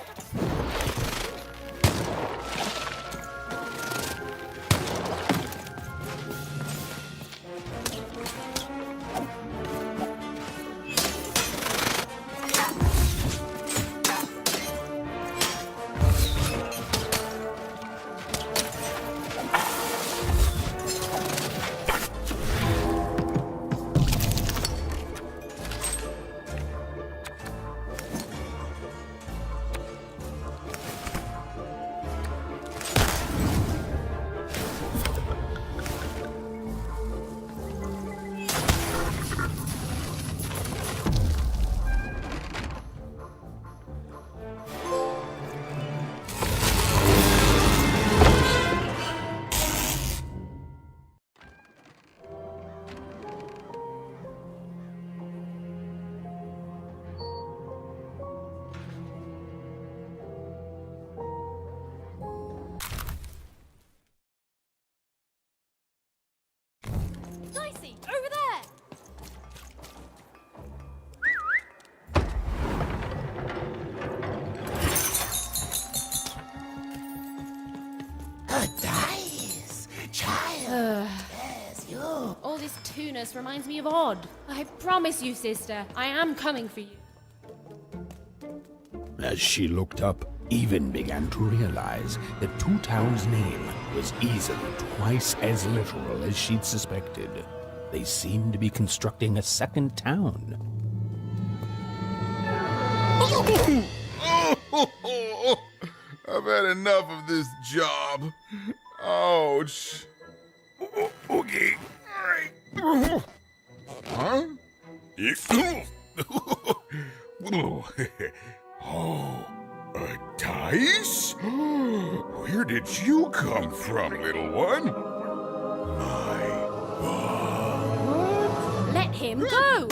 Dicey, over there! A dice, child. Yes, you. All this tunus reminds me of Odd. I promise you, sister, I am coming for you. As she looked up, Even began to realize that Two Town's name was easily twice as literal as she'd suspected. They seemed to be constructing a second town. I've had enough of this job. Ouch. Okay, all right. Huh? Oh, a dice? Where did you come from, little one? Let him go!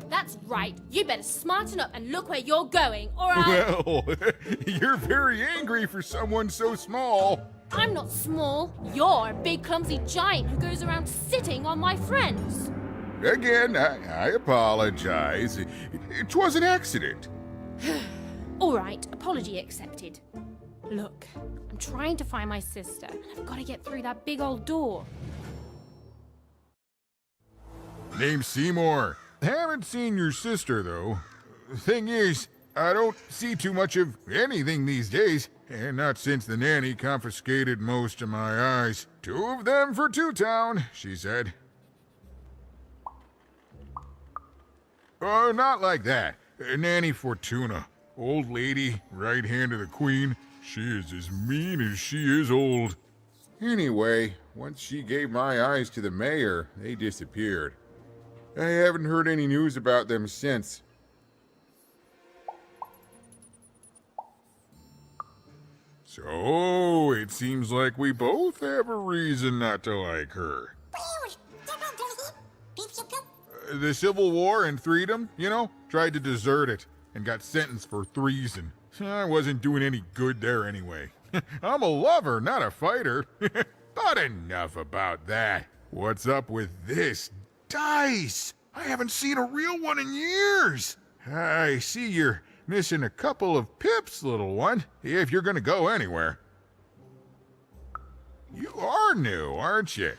That's right. You better smarten up and look where you're going, or I... Well, you're very angry for someone so small. I'm not small. You're a big clumsy giant who goes around sitting on my friends. Again, I apologize. It was an accident. All right, apology accepted. Look, I'm trying to find my sister, and I've got to get through that big old door. Name's Seymour. Haven't seen your sister, though. Thing is, I don't see too much of anything these days, and not since the nanny confiscated most of my eyes. 2 of them for Two Town, she said. Oh, not like that. Nanny Fortuna. Old lady, right hand of the queen. She is as mean as she is old. Anyway, once she gave my eyes to the mayor, they disappeared. I haven't heard any news about them since. So, it seems like we both have a reason not to like her. The Civil War and freedom, you know, tried to desert it and got sentenced for treason. I wasn't doing any good there anyway. I'm a lover, not a fighter. But enough about that. What's up with this dice? I haven't seen a real one in years. I see you're missing a couple of pips, little one, if you're gonna go anywhere. You are new, aren't you?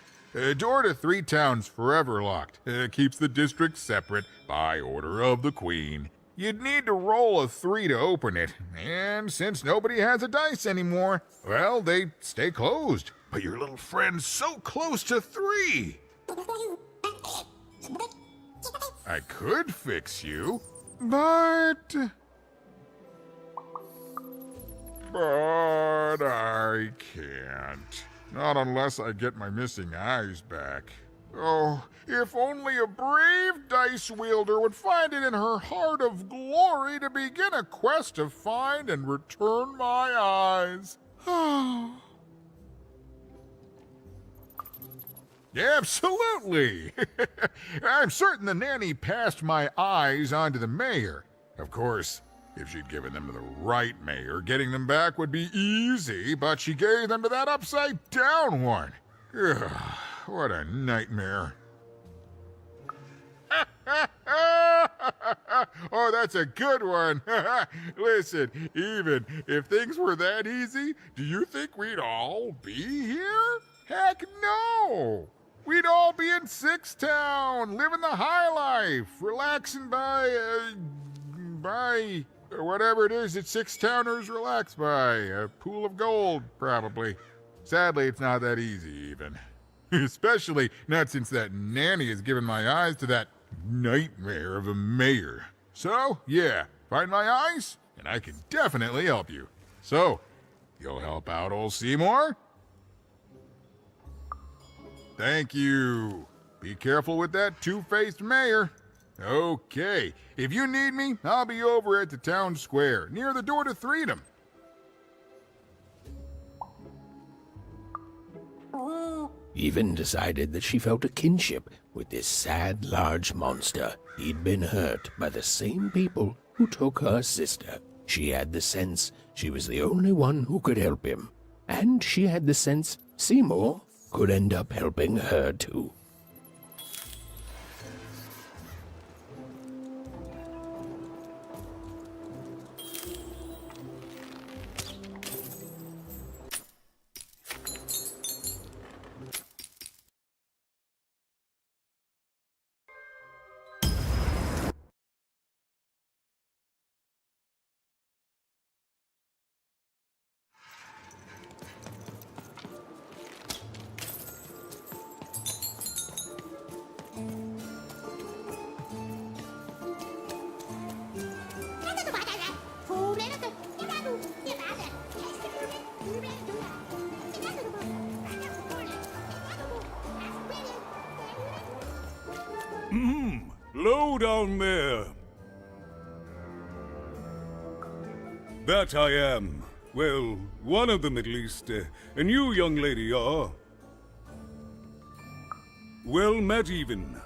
Door to Three Town's forever locked. Keeps the district separate by order of the Queen. You'd need to roll a 3 to open it, and since nobody has a dice anymore, well, they stay closed. But your little friend's so close to 3. I could fix you, but I can't. Not unless I get my missing eyes back. Oh, if only a brave dice wielder would find it in her heart of glory to begin a quest to find and return my eyes. Absolutely! I'm certain the nanny passed my eyes on to the mayor. Of course, if she'd given them to the right mayor, getting them back would be easy, but she gave them to that upside-down one. Ugh, what a nightmare. Oh, that's a good one. Listen, even if things were that easy, do you think we'd all be here? Heck no! We'd all be in Six Town, living the high life, relaxing by whatever it is that Six Towners relax by. A pool of gold, probably. Sadly, it's not that easy, even. Especially not since that nanny has given my eyes to that nightmare of a mayor. So, yeah, find my eyes, and I can definitely help you. So, you'll help out old Seymour? Thank you. Be careful with that two-faced mayor. Okay, if you need me, I'll be over at the town square, near the door to Freedom. Even decided that she felt a kinship with this sad, large monster. He'd been hurt by the same people who took her sister. She had the sense she was the only one who could help him. And she had the sense Seymour could end up helping her too. Low down there. That I am. Well, one of them at least. And you, young lady, are. Well met, Even.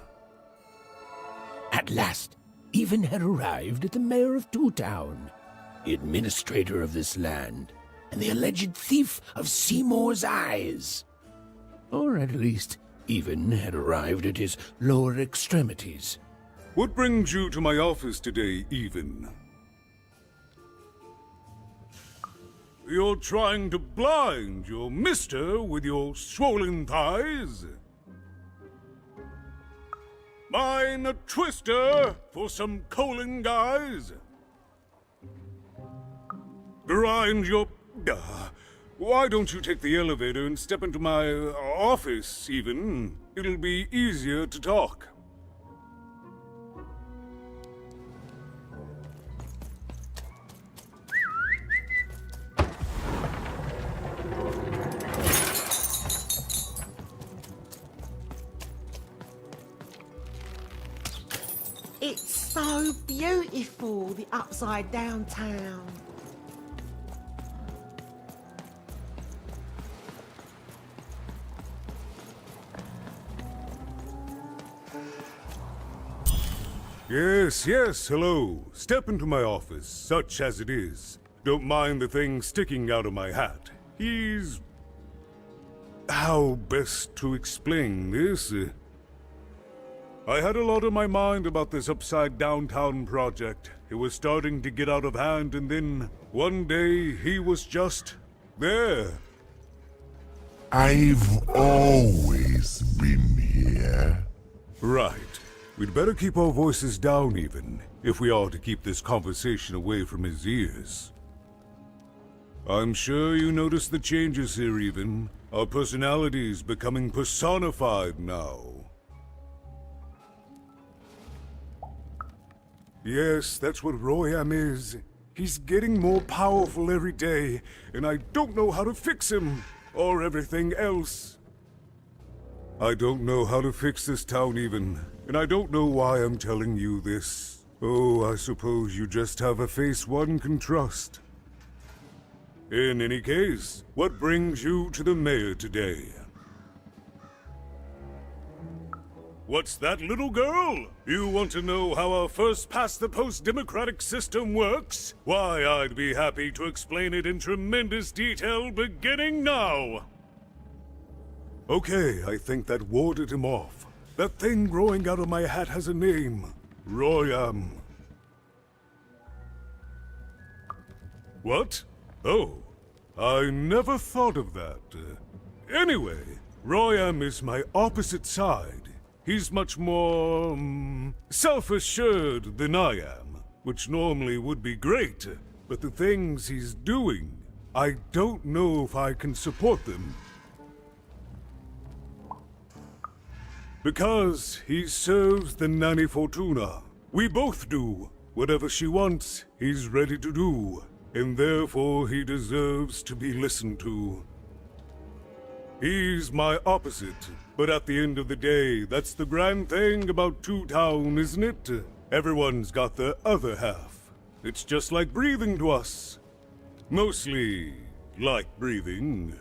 At last, Even had arrived at the mayor of Two Town, the administrator of this land, and the alleged thief of Seymour's eyes. Or at least, Even had arrived at his lower extremities. What brings you to my office today, Even? You're trying to blind your mister with your swollen thighs? Mine a twister for some colon guys? Grind your... why don't you take the elevator and step into my office, even? It'll be easier to talk. It's so beautiful, the upside down town. Yes, hello. Step into my office, such as it is. Don't mind the thing sticking out of my hat. He's... how best to explain this? I had a lot on my mind about this upside downtown project. It was starting to get out of hand, and then one day he was just there. I've always been here. Right. We'd better keep our voices down even, if we are to keep this conversation away from his ears. I'm sure you noticed the changes here even. Our personalities becoming personified now. Yes, that's what Royam is. He's getting more powerful every day, and I don't know how to fix him, or everything else. I don't know how to fix this town even, and I don't know why I'm telling you this. Oh, I suppose you just have a face one can trust. In any case, what brings you to the mayor today? What's that, little girl? You want to know how our first-past-the-post democratic system works? Why, I'd be happy to explain it in tremendous detail beginning now. Okay, I think that warded him off. That thing growing out of my hat has a name. Royam. What? Oh, I never thought of that. Anyway, Royam is my opposite side. He's much more, self-assured than I am, which normally would be great, but the things he's doing, I don't know if I can support them. Because he serves the Nanny Fortuna. We both do. Whatever she wants, he's ready to do, and therefore he deserves to be listened to. He's my opposite, but at the end of the day, that's the grand thing about Two Town, isn't it? Everyone's got their other half. It's just like breathing to us. Mostly like breathing.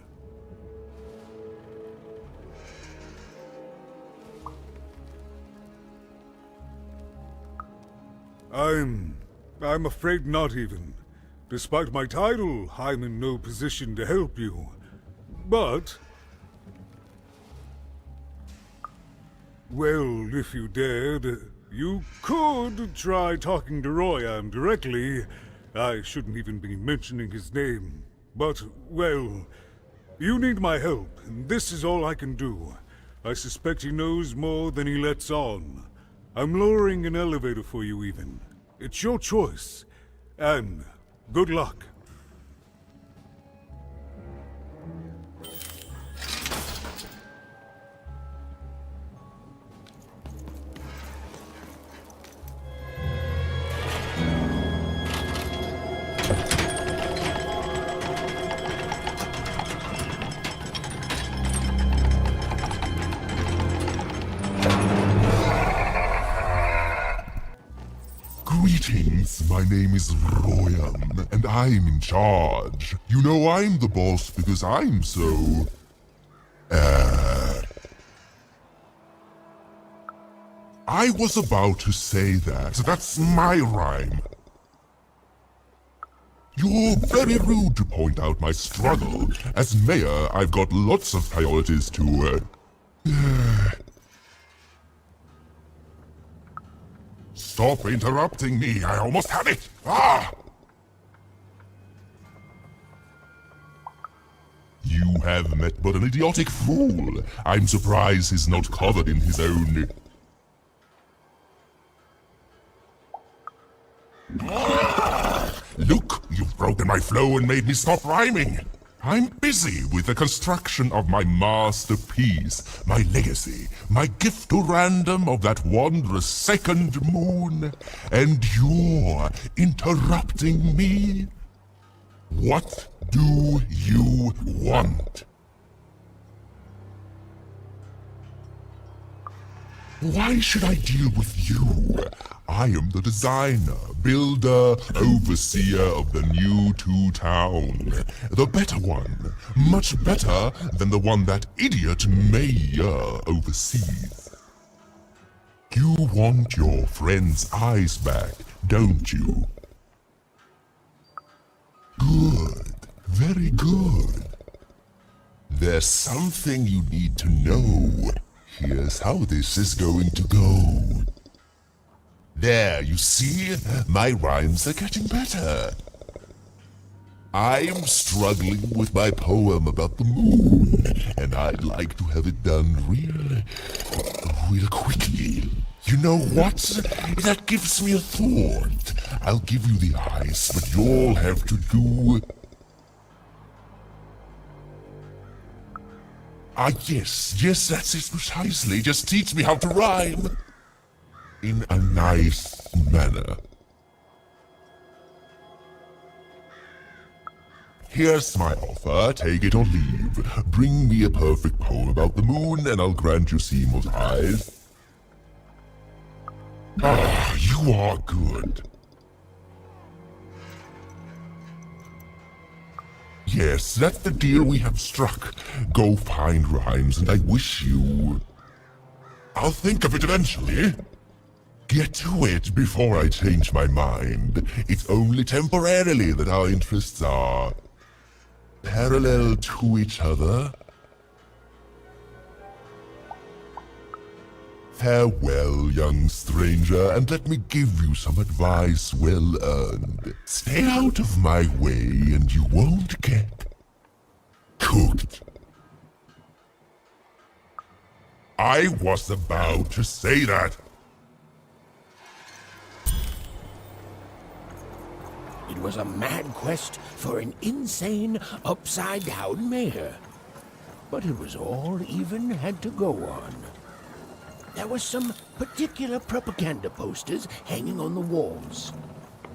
I'm afraid not even. Despite my title, I'm in no position to help you. But... well, if you dared, you could try talking to Royam directly. I shouldn't even be mentioning his name. But, well, you need my help, and this is all I can do. I suspect he knows more than he lets on. I'm lowering an elevator for you even. It's your choice. And good luck. Greetings, my name is Royam, and I'm in charge. You know I'm the boss because I'm so... I was about to say that. That's my rhyme. You're very rude to point out my struggle. As mayor, I've got lots of priorities to, Stop interrupting me, I almost had it! Ah! You have met but an idiotic fool. I'm surprised he's not covered in his own... Look, you've broken my flow and made me stop rhyming. I'm busy with the construction of my masterpiece, my legacy, my gift to random of that wondrous second moon, and you're interrupting me? What do you want? Why should I deal with you? I am the designer, builder, overseer of the new town. The better one. Much better than the one that idiot mayor oversees. You want your friend's eyes back, don't you? Good. Very good. There's something you need to know. Here's how this is going to go. There, you see? My rhymes are getting better. I'm struggling with my poem about the moon, and I'd like to have it done real quickly. You know what? That gives me a thought. I'll give you the ice, but you'll have to do... yes, that's it precisely. Just teach me how to rhyme. In a nice manner. Here's my offer, take it or leave. Bring me a perfect poem about the moon, and I'll grant you Seymour's eyes. Ah, you are good. Yes, that's the deal we have struck. Go find rhymes, and I wish you... I'll think of it eventually. Get to it before I change my mind. It's only temporarily that our interests are... parallel to each other. Farewell, young stranger, and let me give you some advice well earned. Stay out of my way, and you won't get... cooked. I was about to say that. It was a mad quest for an insane, upside-down mayor. But it was all even had to go on. There were some particular propaganda posters hanging on the walls.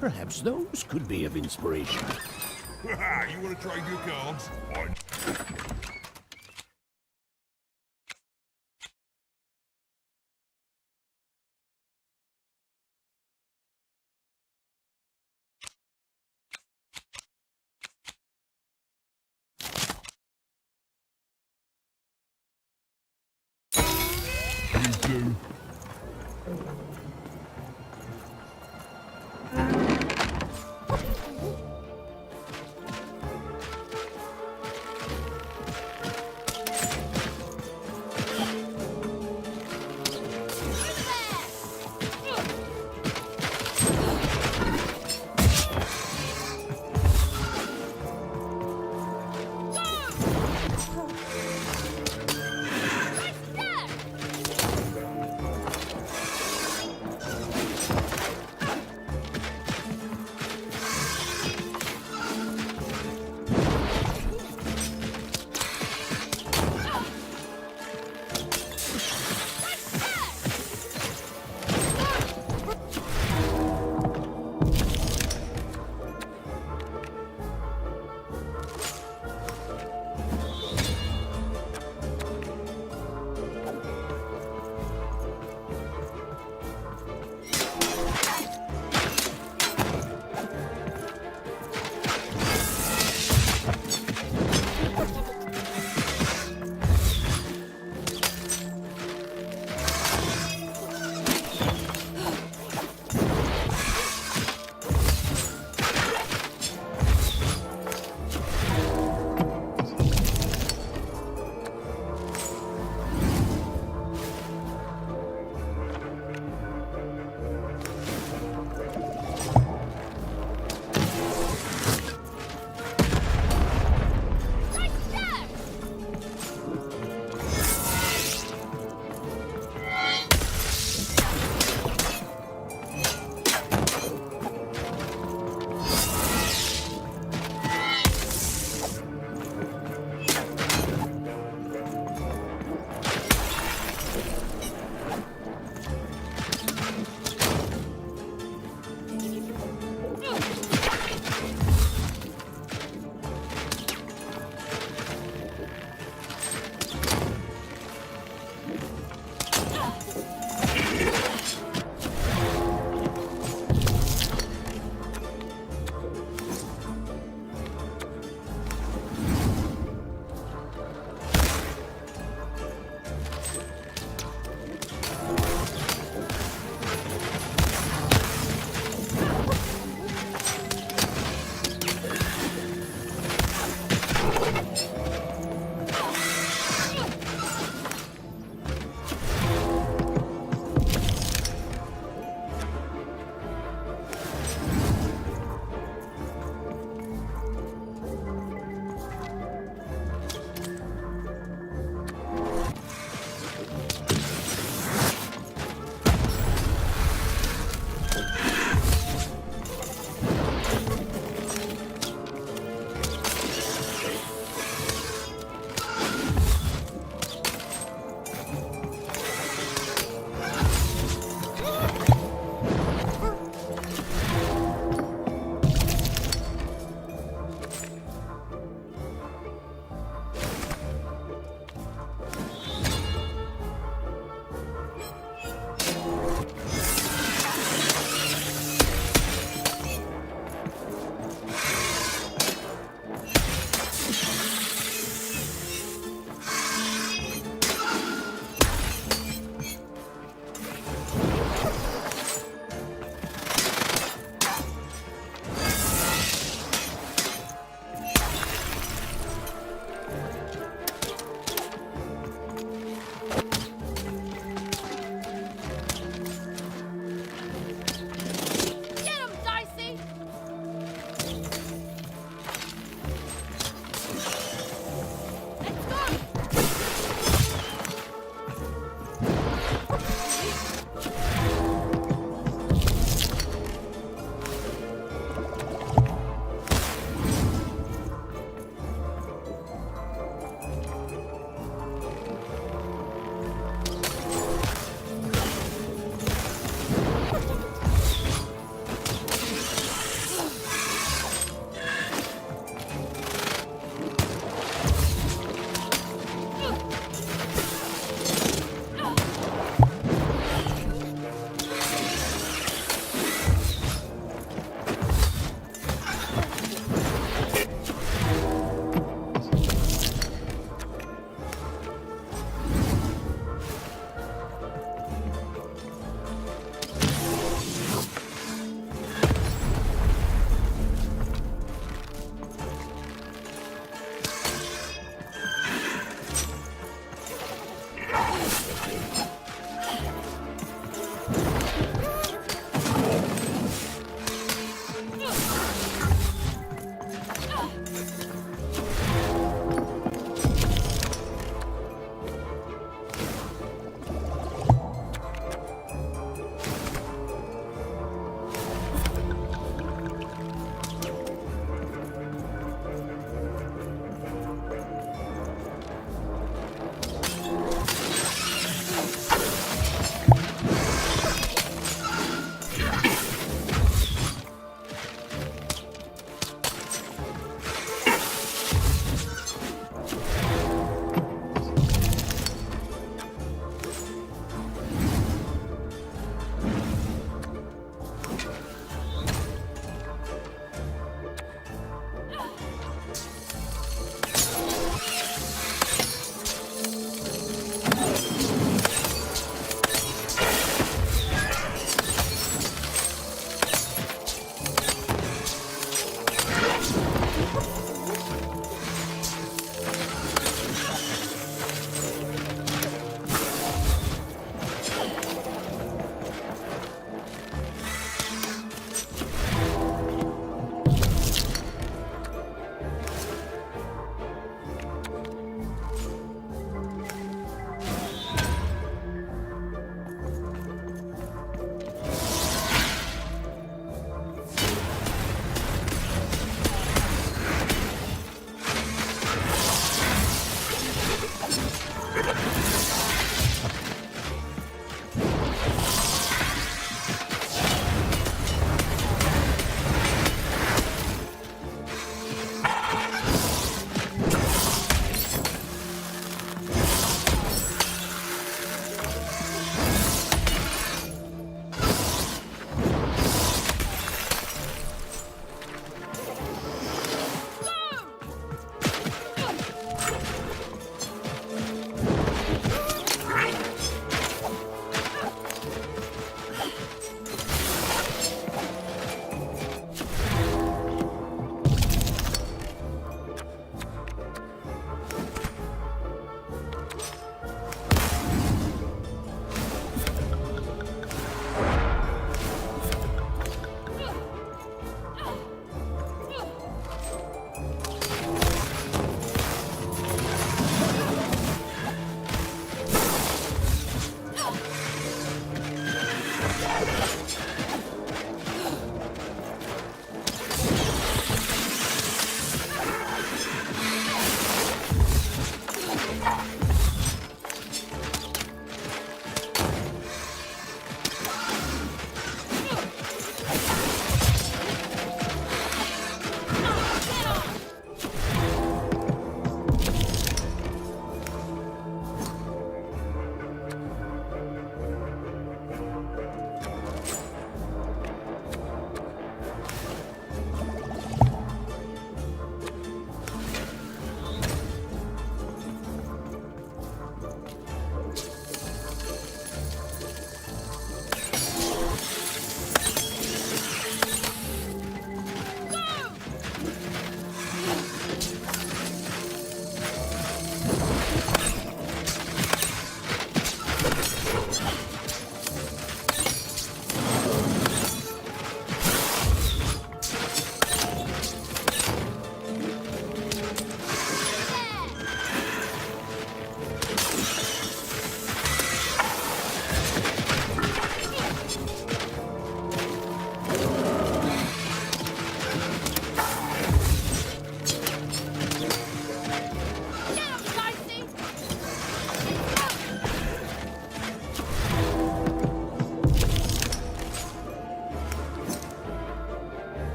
Perhaps those could be of inspiration. You want to try your cards? Fine. You do.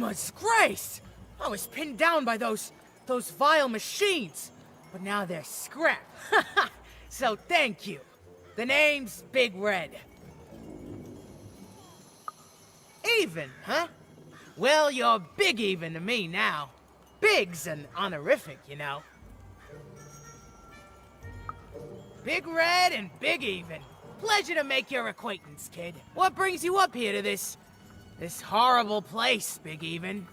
Grandma's grace! I was pinned down by those vile machines, but now they're scrap. So thank you. The name's Big Red. Even, huh? Well, you're Big Even to me now. Big's an honorific, you know. Big Red and Big Even. Pleasure to make your acquaintance, kid. What brings you up here to this horrible place, Big Even?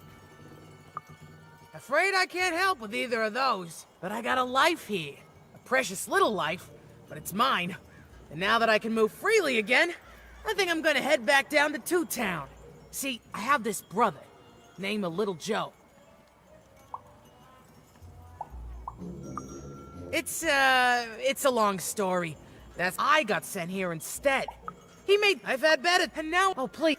Afraid I can't help with either of those, but I got a life here. A precious little life, but it's mine. And now that I can move freely again, I think I'm gonna head back down to Two Town. See, I have this brother, named Little Joe. It's a long story. I got sent here instead. I've had better, and now, oh please.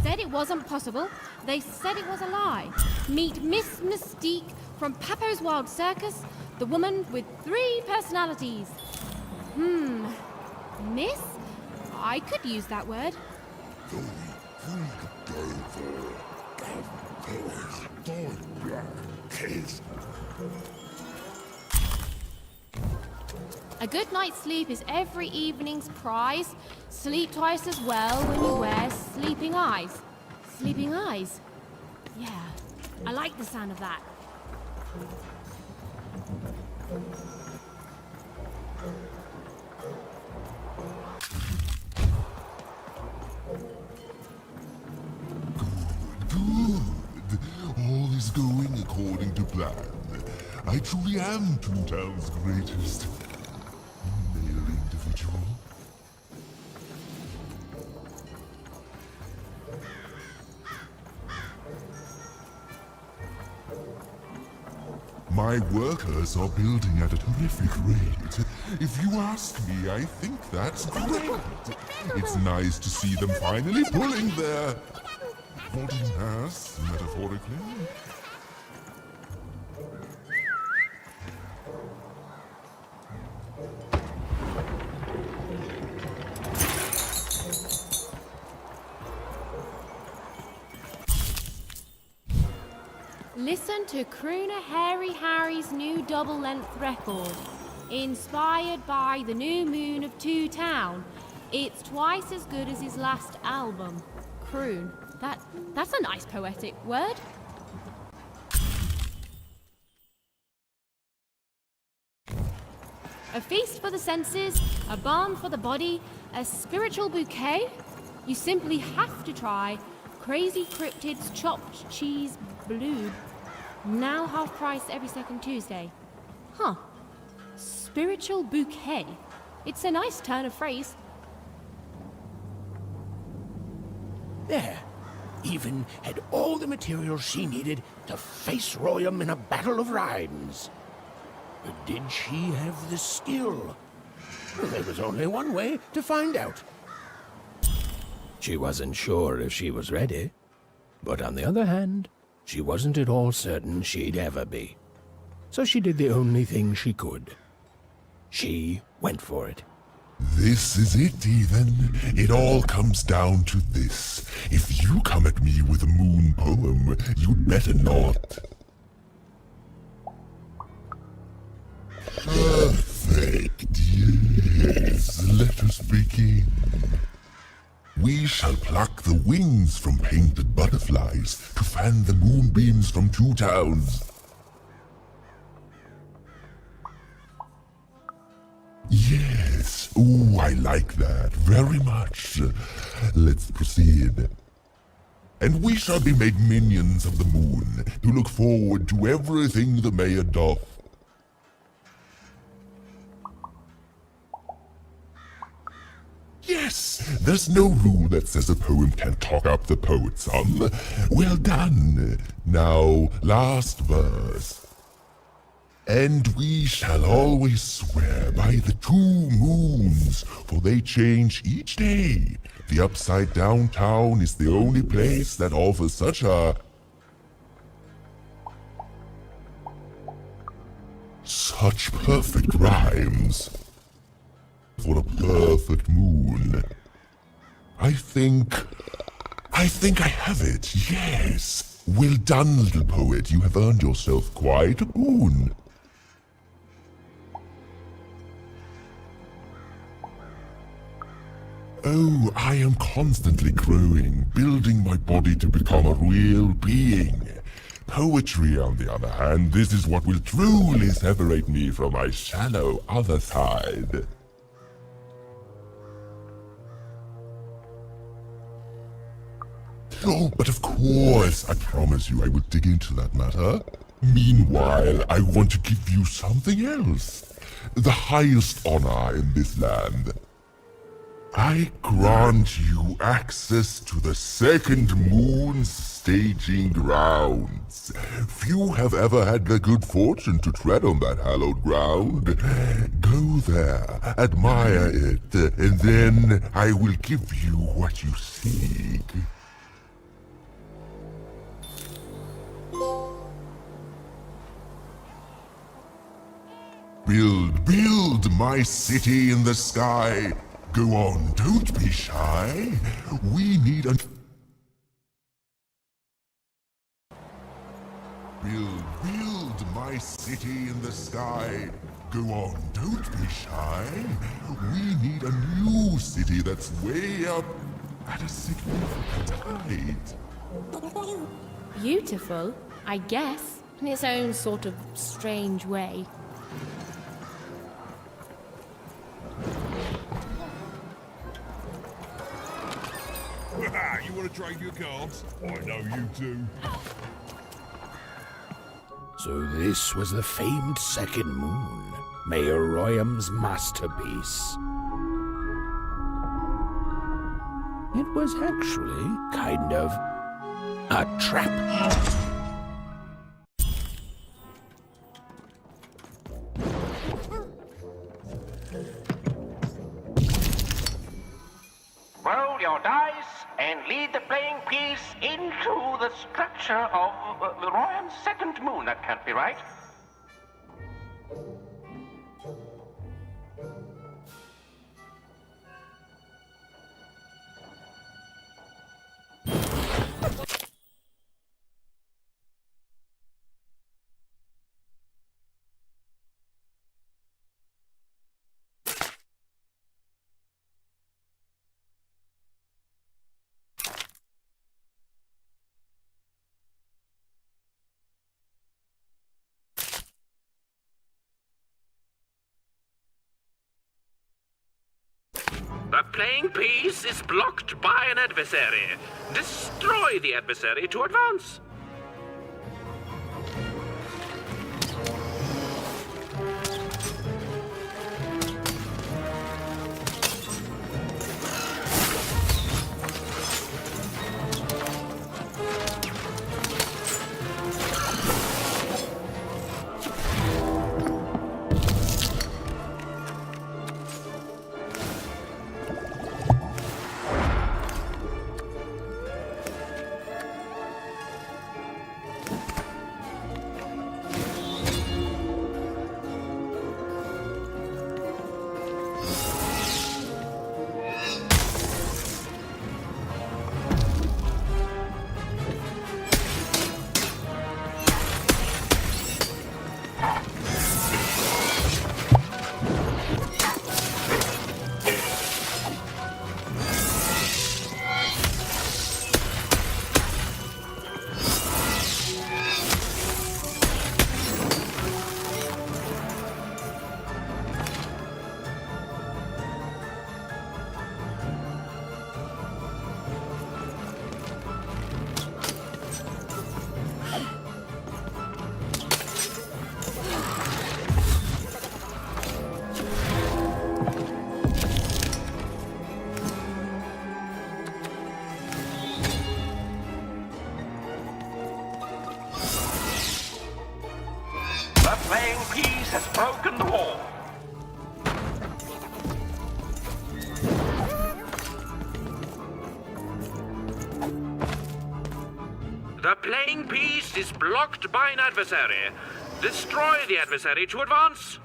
Said it wasn't possible. They said it was a lie. Meet Miss Mystique from Papo's Wild Circus, the woman with 3 personalities. Miss? I could use that word. A good night's sleep is every evening's prize. Sleep twice as well when you wear sleeping eyes. Sleeping eyes? Yeah, I like the sound of that. Good. All is going according to plan. I truly am Toontown's greatest male individual. My workers are building at a terrific rate. If you ask me, I think that's great. It's nice to see them finally pulling their boarding pass, metaphorically. Listen to crooner Hairy Harry's new double-length record. Inspired by the new moon of Two Town. It's twice as good as his last album. Croon. That's a nice poetic word. A feast for the senses, a balm for the body, a spiritual bouquet. You simply have to try Crazy Cryptid's chopped cheese blue. Now half price every second Tuesday. Huh. Spiritual bouquet. It's a nice turn of phrase. There. Even had all the materials she needed to face Royam in a battle of rhymes. But did she have the skill? Well, there was only one way to find out. She wasn't sure if she was ready, but on the other hand, she wasn't at all certain she'd ever be. So she did the only thing she could. She went for it. This is it, Ethan. It all comes down to this. If you come at me with a moon poem, you'd better not. Perfect, yes. Let us begin. We shall pluck the wings from painted butterflies to fan the moonbeams from Two Towns. Yes. Ooh, I like that very much. Let's proceed. And we shall be made minions of the moon to look forward to everything the mayor doth. Yes, there's no rule that says a poem can't talk up the poet some. Well done. Now, last verse. And we shall always swear by the 2 moons, for they change each day. The upside down town is the only place that offers such a such perfect rhymes. For a perfect moon. I think I have it, yes. Well done, little poet. You have earned yourself quite a boon. Oh, I am constantly growing, building my body to become a real being. Poetry, on the other hand, this is what will truly separate me from my shallow other side. Oh, but of course, I promise you I will dig into that matter. Meanwhile, I want to give you something else. The highest honor in this land. I grant you access to the second moon's staging grounds. Few have ever had the good fortune to tread on that hallowed ground. Go there, admire it, and then I will give you what you seek. Build my city in the sky. Go on, don't be shy. We need a... Build my city in the sky. Go on, don't be shy. We need a new city that's way up at a significant height. Beautiful, I guess, in its own sort of strange way. You want to trade your cards? I know you do. So this was the famed second moon, Mayor Royam's masterpiece. It was actually kind of a trap. Roll your dice and lead the playing piece into the structure of Royan's second moon. That can't be right. The playing piece is blocked by an adversary. Destroy the adversary to advance. The playing piece has broken the wall. The playing piece is blocked by an adversary. Destroy the adversary to advance.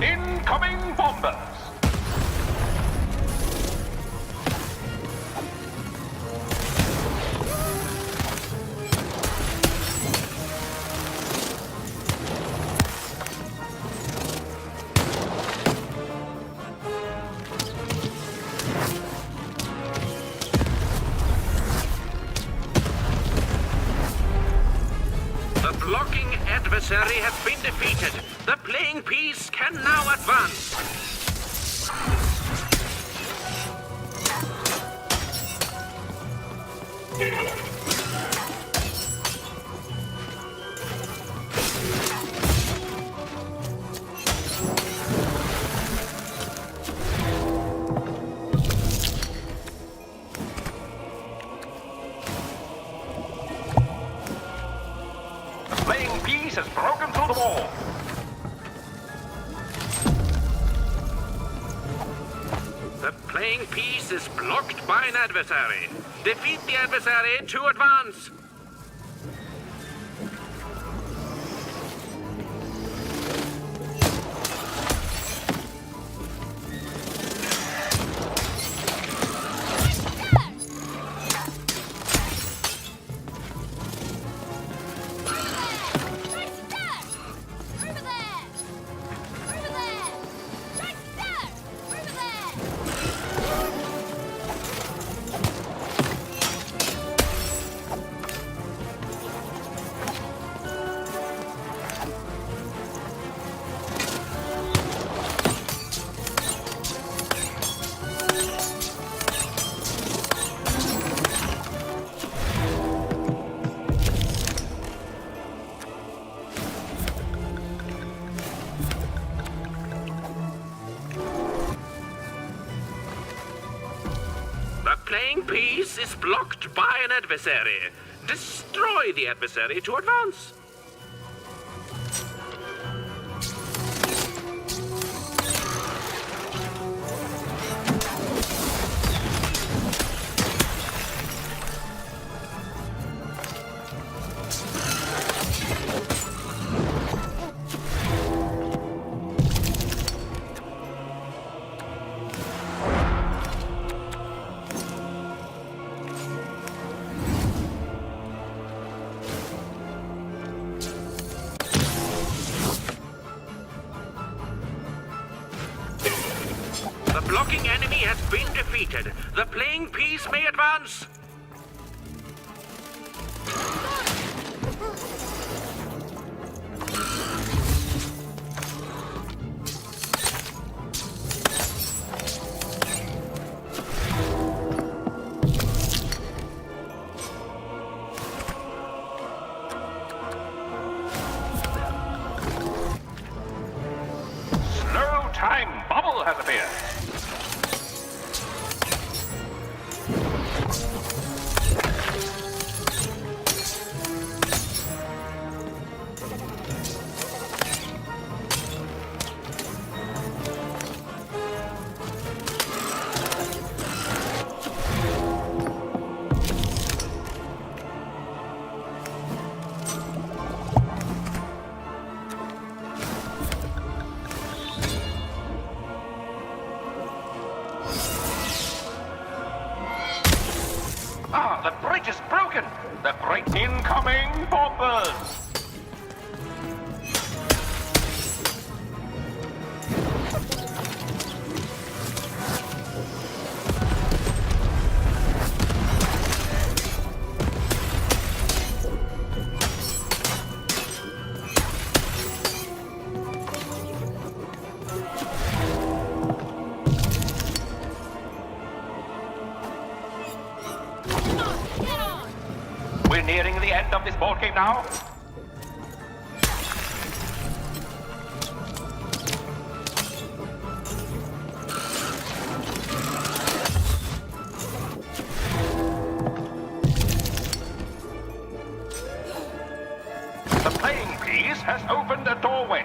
Incoming bombers! The blocking adversary has been defeated. The playing piece can now advance. The playing piece has broken through the wall. The playing piece is blocked by an adversary. Defeat the adversary to advance. The playing piece is blocked by an adversary. Destroy the adversary to advance. The blocking enemy has been defeated. The playing piece may advance. bridge is broken. The great incoming bombers. We're nearing the end of this ball game now. The playing piece has opened a doorway.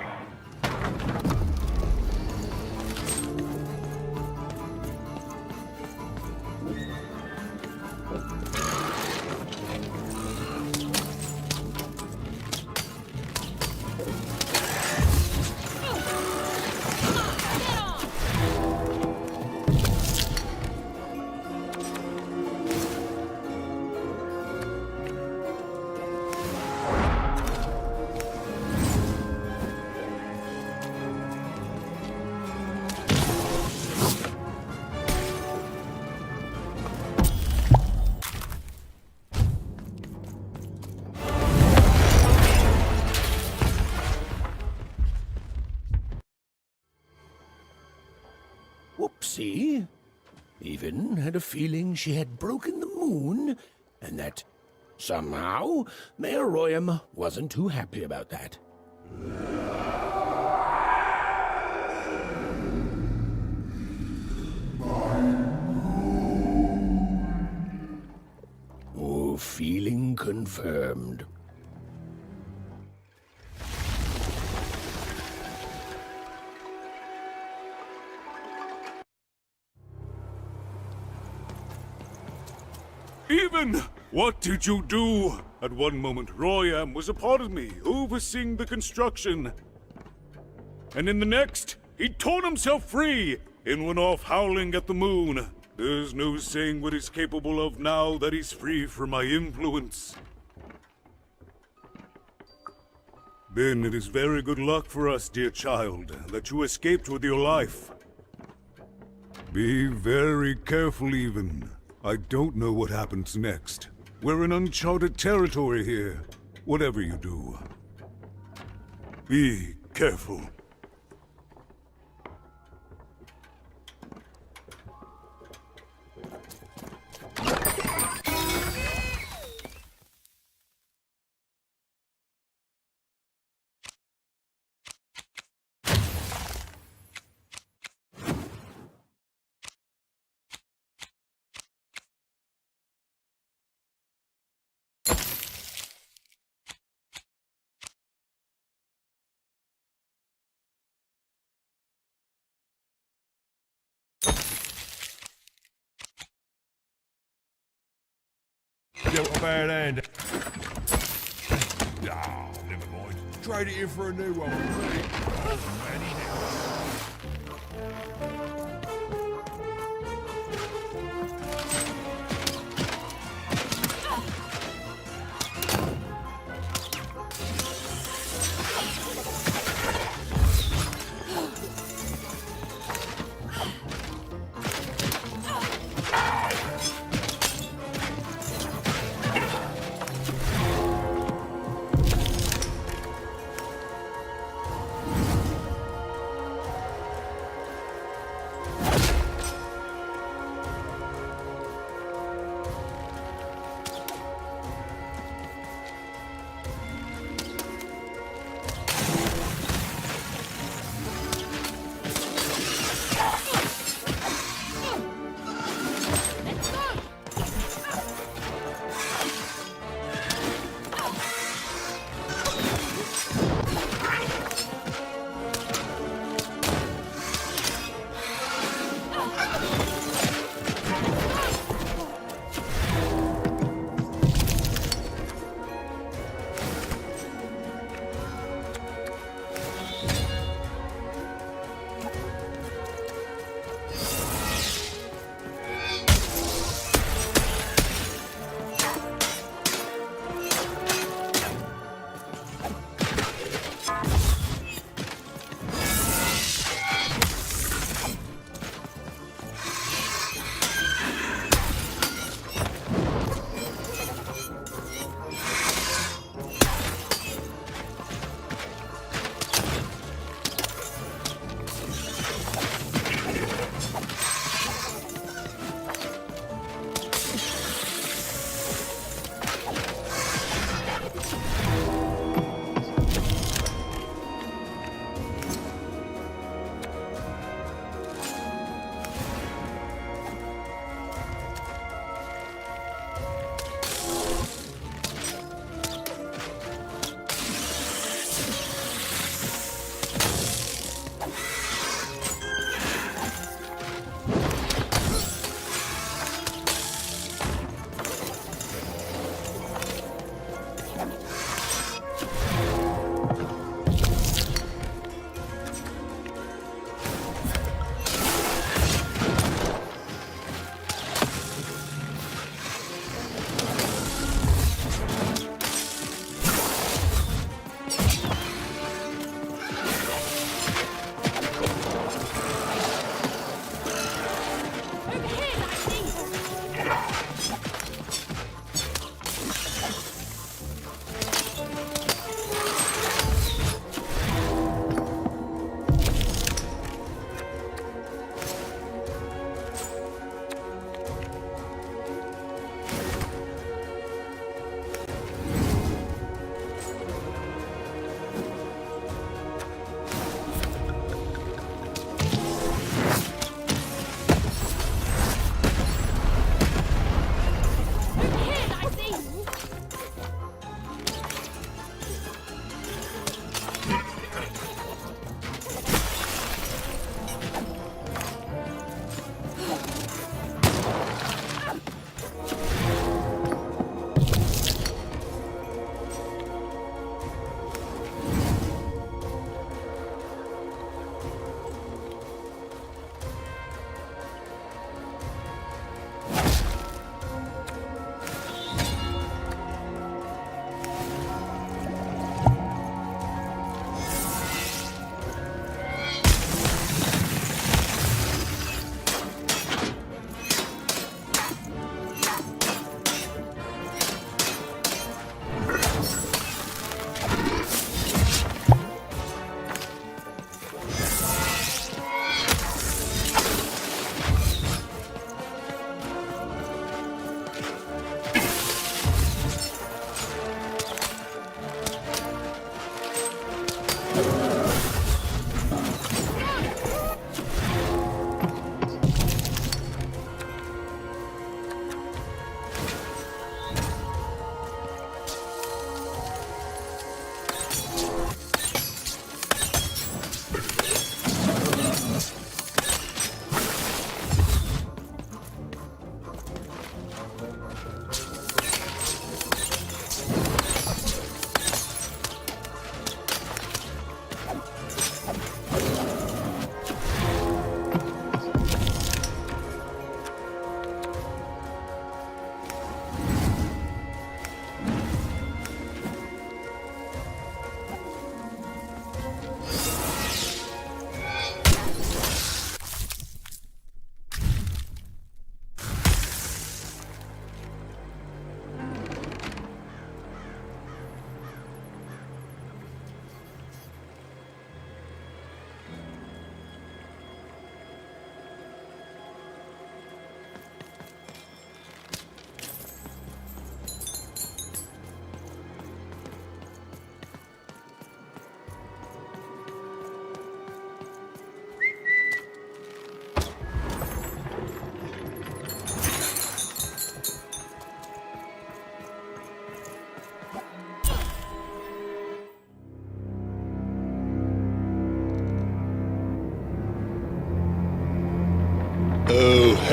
Whoopsie. Even had a feeling she had broken the moon, and that somehow Mayor Royam wasn't too happy about that. Oh, feeling confirmed. Even! What did you do? At one moment, Royam was a part of me, overseeing the construction. And in the next, he'd torn himself free and went off howling at the moon. There's no saying what he's capable of now that he's free from my influence. Then it is very good luck for us, dear child, that you escaped with your life. Be very careful, Even. I don't know what happens next. We're in uncharted territory here. Whatever you do, be careful. Dealt a bad hand. Ah, never mind. Trade it in for a new one. Oh, man, he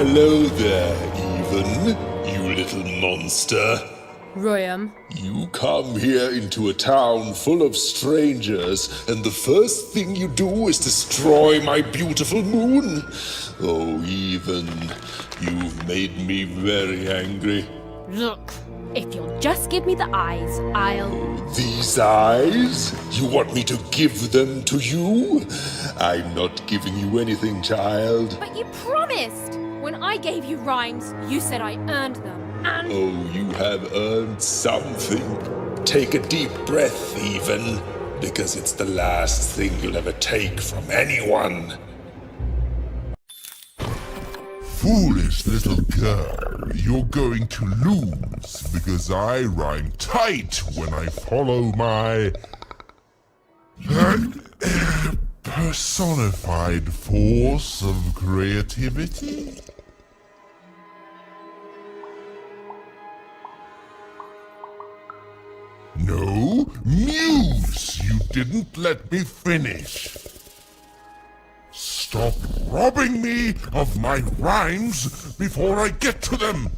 Hello there, Even, you little monster. Royam. You come here into a town full of strangers, and the first thing you do is destroy my beautiful moon. Oh, Even, you've made me very angry. Look, if you'll just give me the eyes, I'll... These eyes? You want me to give them to you? I'm not giving you anything, child. But you promised! When I gave you rhymes, you said I earned them, and... Oh, you have earned something. Take a deep breath, Even, because it's the last thing you'll ever take from anyone. Foolish little girl, you're going to lose because I rhyme tight when I follow my personified force of creativity. No, Muse, you didn't let me finish. Stop robbing me of my rhymes before I get to them.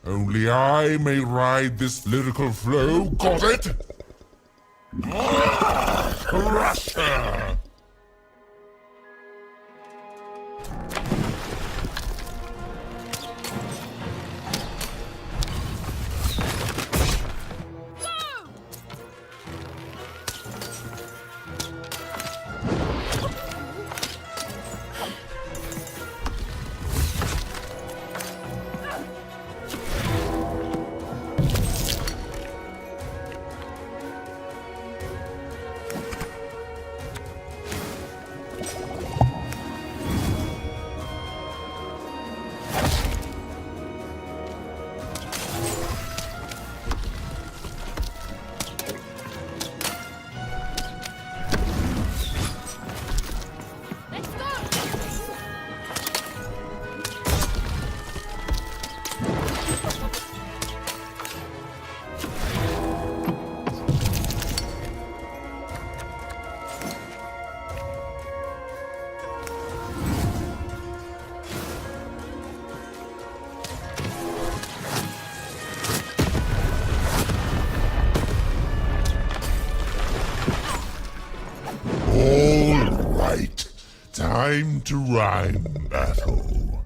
Only I may ride this lyrical flow, got it? Crusher! Time to rhyme battle.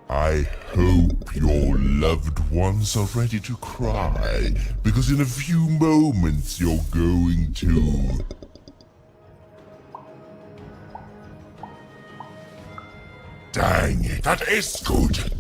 I hope your loved ones are ready to cry, because in a few moments you're going to... Dang it, that is good!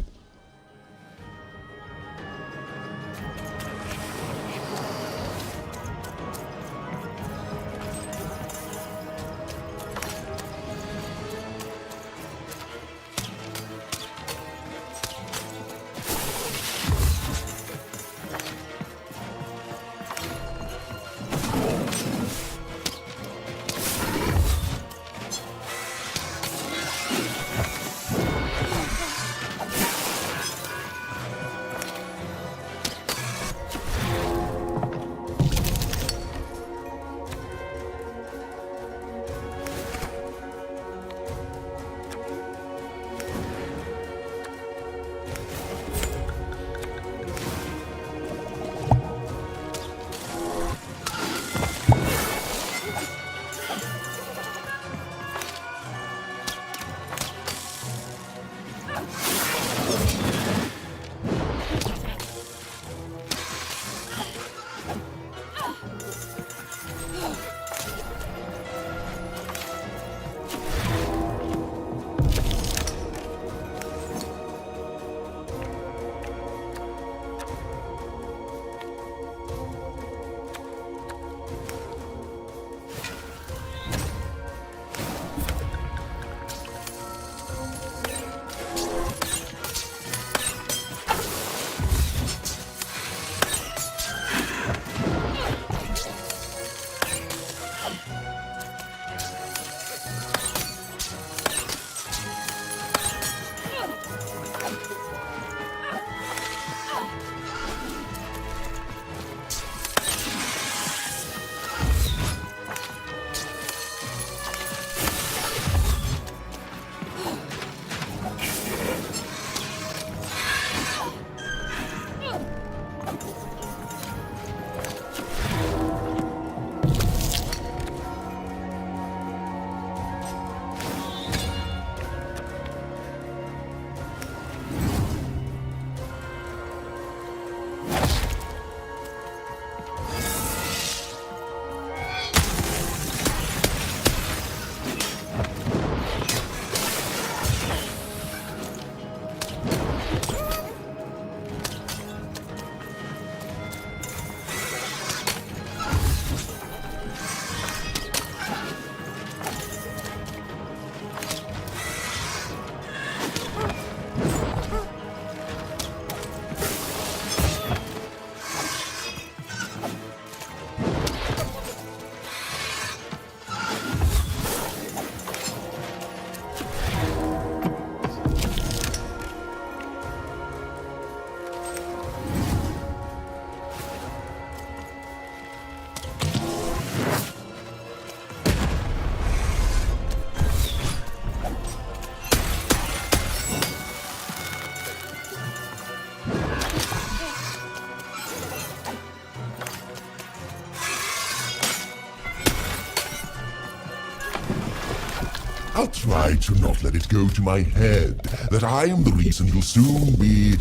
I'll try to not let it go to my head that I am the reason you'll soon be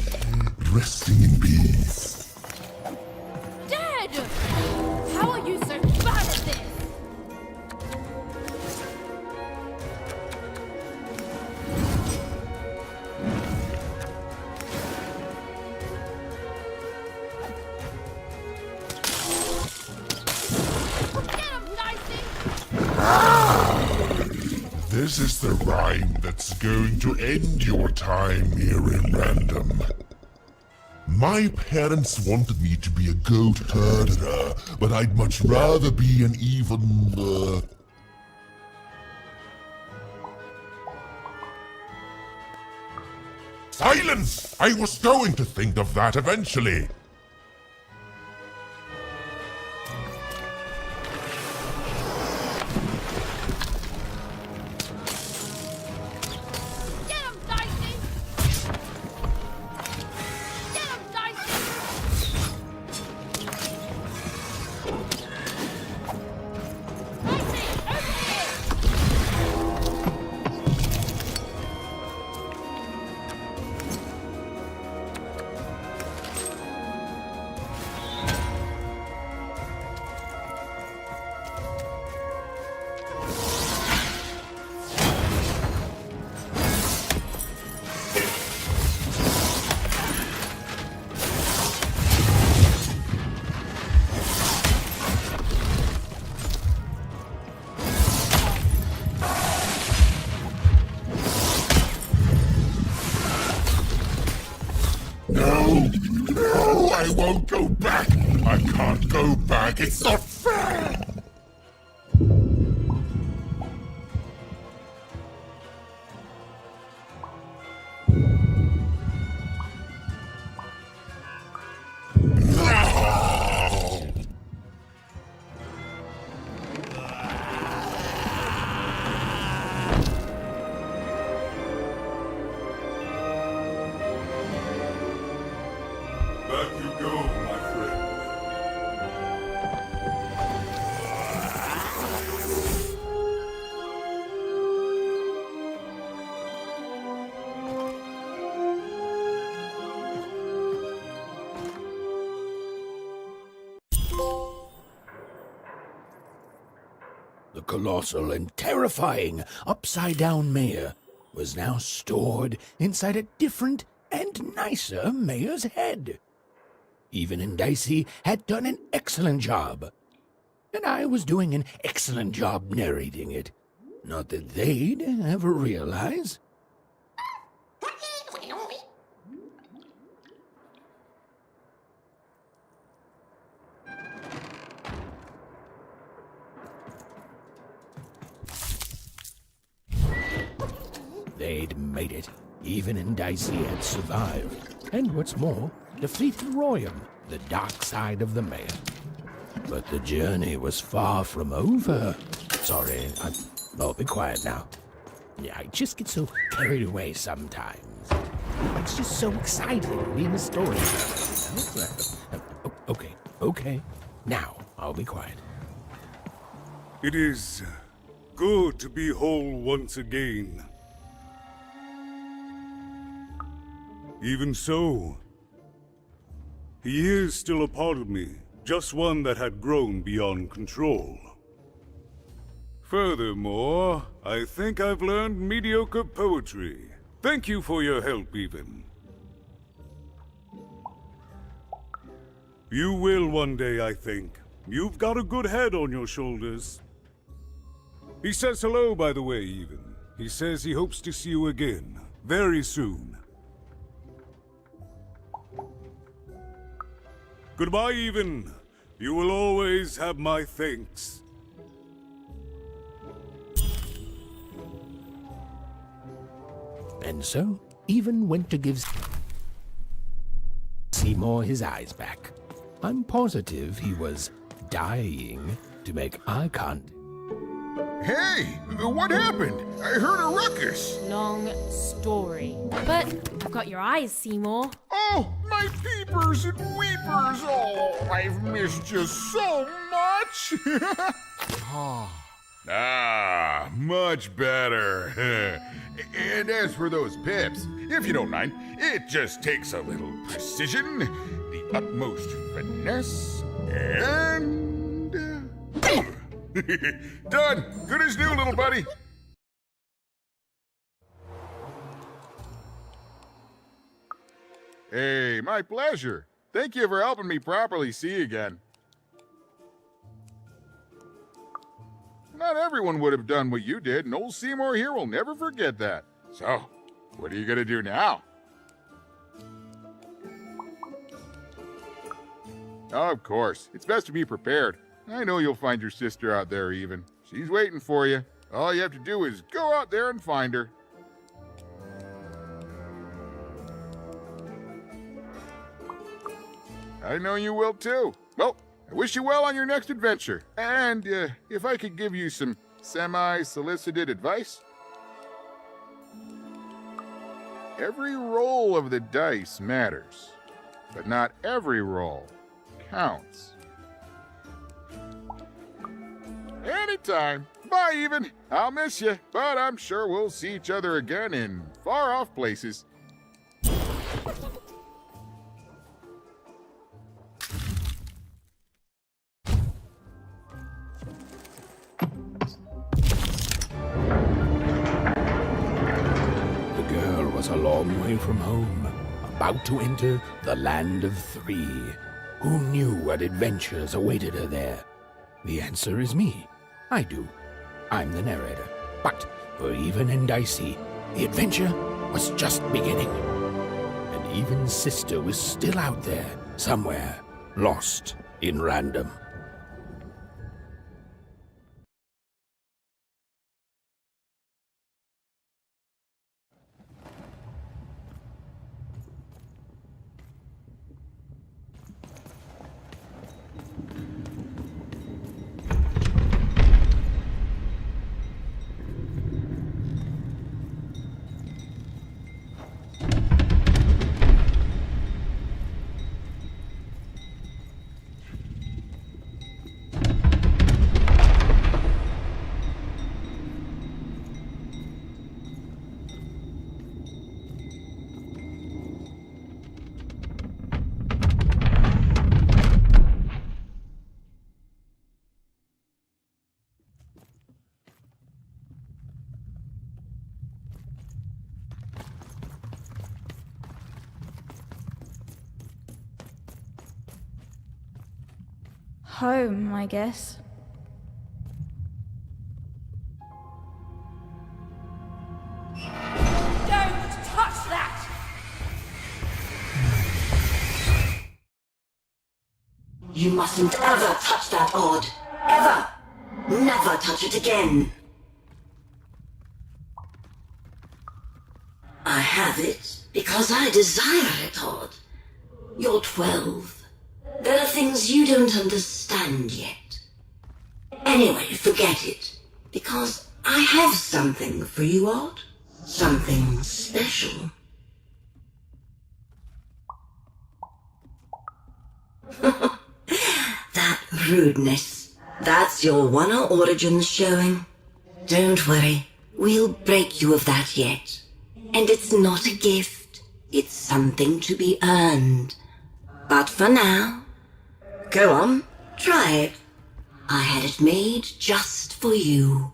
resting in peace. Dad! How are you so bad at this? This is the rhyme that's going to end your time here in Random. My parents wanted me to be a goat herder, but I'd much rather be an even, Silence! I was going to think of that eventually. No, I won't go back. I can't go back. It's not fair. Back you go, my friend. The colossal and terrifying upside-down mayor was now stored inside a different and nicer mayor's head. Even and Dicey had done an excellent job, and I was doing an excellent job narrating it. Not that they'd ever realize. They'd made it. Even and Dicey had survived, and what's more, defeated Royam, the dark side of the mayor. But the journey was far from over. Sorry, I'll be quiet now. Yeah, I just get so carried away sometimes. It's just so exciting being a storyteller. Okay. Now, I'll be quiet. It is good to be whole once again. Even so, he is still a part of me, just one that had grown beyond control. Furthermore, I think I've learned mediocre poetry. Thank you for your help, Even. You will one day, I think. You've got a good head on your shoulders. He says hello, by the way, Even. He says he hopes to see you again, very soon. Goodbye, Even. You will always have my thanks. And so, Even went to give Seymour his eyes back. I'm positive he was dying to make eye contact. Hey, what happened? I heard a ruckus. Long story. But I've got your eyes, Seymour. Oh, my peepers and weepers. Oh, I've missed you so much. Ah, much better. And as for those pips, if you don't mind, it just takes a little precision, the utmost finesse, and... Done! Good as new, little buddy! Hey, my pleasure. Thank you for helping me properly see again. Not everyone would have done what you did, and old Seymour here will never forget that. So, what are you gonna do now? Oh, of course. It's best to be prepared. I know you'll find your sister out there even. She's waiting for you. All you have to do is go out there and find her. I know you will too. Well, I wish you well on your next adventure. And if I could give you some semi-solicited advice. Every roll of the dice matters, but not every roll counts. Anytime. Bye, even. I'll miss you, but I'm sure we'll see each other again in far-off places. Was a long way from home, about to enter the land of three. Who knew what adventures awaited her there? The answer is me. I do. I'm the narrator. But for Even and Dicey, the adventure was just beginning. And Even's sister was still out there, somewhere, lost in random. Home, I guess. Don't touch that! You mustn't ever touch that odd. Ever! Never touch it again. I have it because I desire it, Odd. You're 12. There are things you don't understand yet. Anyway, forget it. Because I have something for you, Odd. Something special. That rudeness. That's your Wonder Origins showing. Don't worry. We'll break you of that yet. And it's not a gift. It's something to be earned. But for now, go on, try it. I had it made just for you.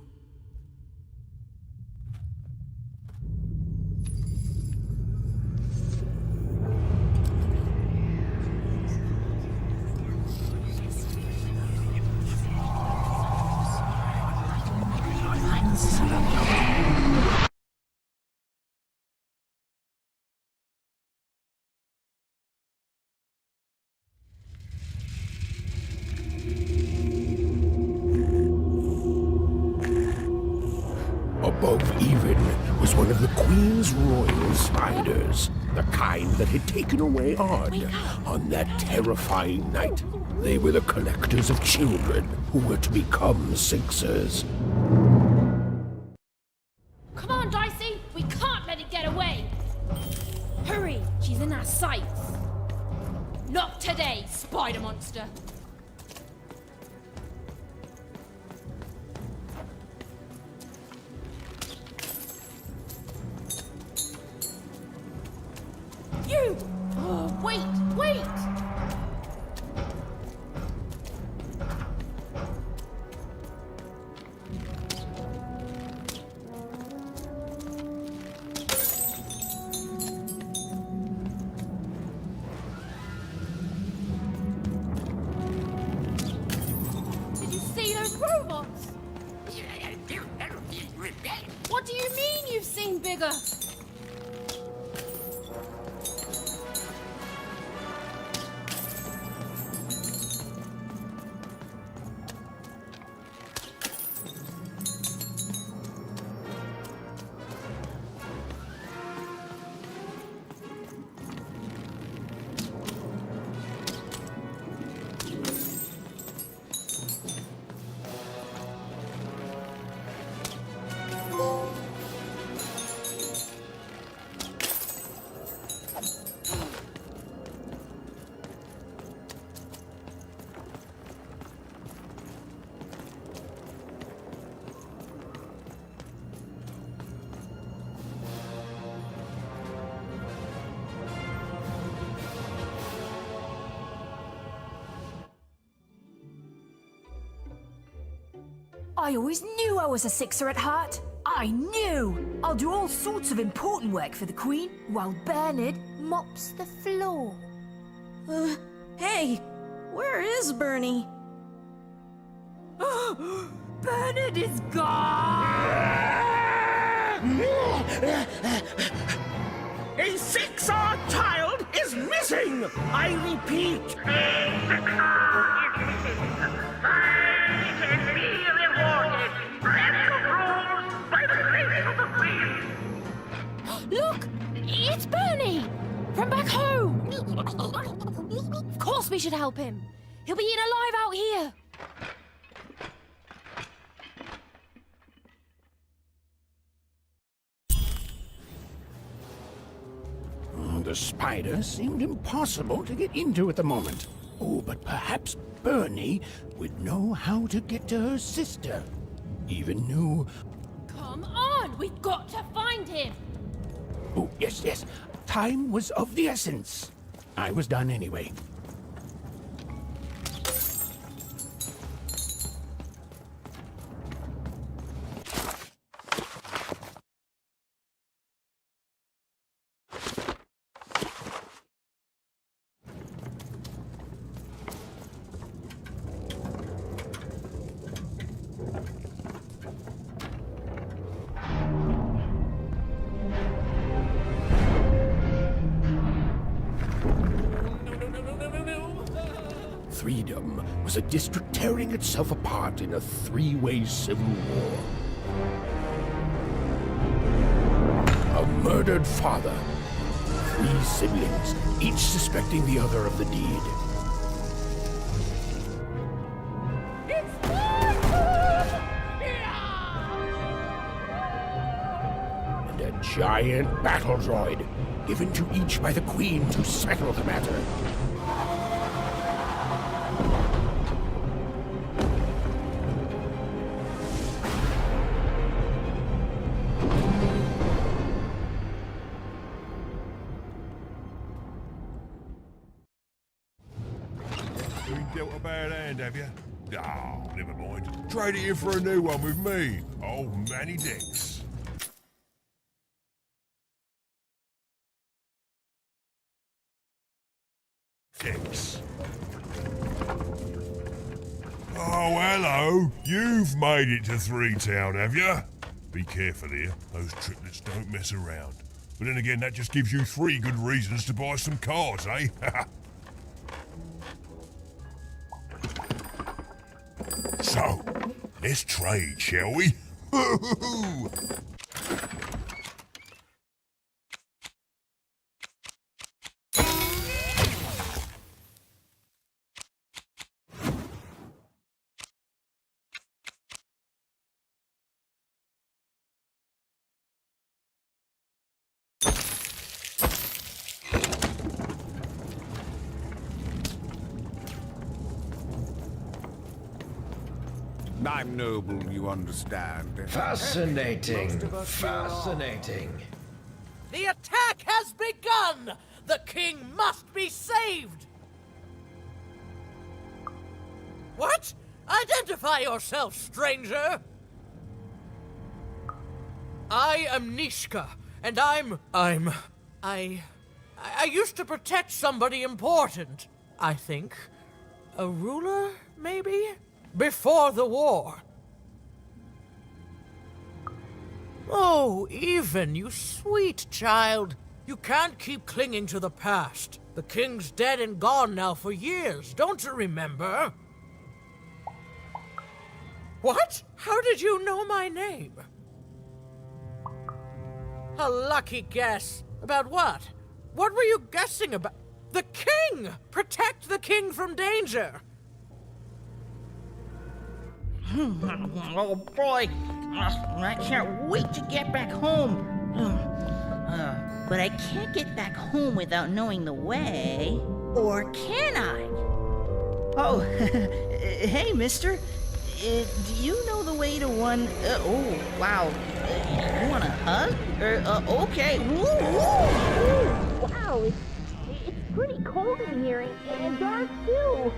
Above Even was one of the Queen's royal spiders, the kind that had taken away Odd on that terrifying night. They were the collectors of children who were to become Sixers. Come on, Dicey! We can't let it get away! Hurry! She's in our sights! Not today, spider monster! Wait! Did you see those robots? What do you mean you've seen bigger? I always knew I was a sixer at heart. I knew! I'll do all sorts of important work for the Queen, while Bernard mops the floor. Hey, where is Bernie? Bernard is gone! A six-odd child is missing! I repeat, a six-odd is missing. I can be rewarded. Special rules by the grace of the Queen. Look! It's Bernie! From back home! Of course we should help him. He'll be eaten alive out here. The spider seemed impossible to get into at the moment. Oh, but perhaps Bernie would know how to get to her sister. Even knew... Come on! We've got to find him! Oh, yes, yes. Time was of the essence. I was done anyway. Freedom was a district tearing itself apart in a three-way civil war. A murdered father, 3 siblings, each suspecting the other of the deed. And a giant battle droid, given to each by the Queen to settle the matter. Dealt a bad hand, have you? Oh, never mind. Trade it in for a new one with me, old Manny Dex. Dex. Oh, hello. You've made it to Three Town, have you? Be careful here. Those triplets don't mess around. But then again, that just gives you 3 good reasons to buy some cards, eh? So, let's trade, shall we? I'm noble, you understand. Fascinating. Fascinating. The attack has begun! The king must be saved! What? Identify yourself, stranger! I am Nishka, and I used to protect somebody important, I think. A ruler, maybe? Before the war. Oh, Even, you sweet child. You can't keep clinging to the past. The king's dead and gone now for years, don't you remember? What? How did you know my name? A lucky guess. About what? What were you guessing about? The king! Protect the king from danger! Oh boy, I can't wait to get back home. But I can't get back home without knowing the way. Or can I? Oh, hey, mister. Do you know the way to one... oh, wow. You want a hug? Okay. Wow, it's pretty cold in here and dark too.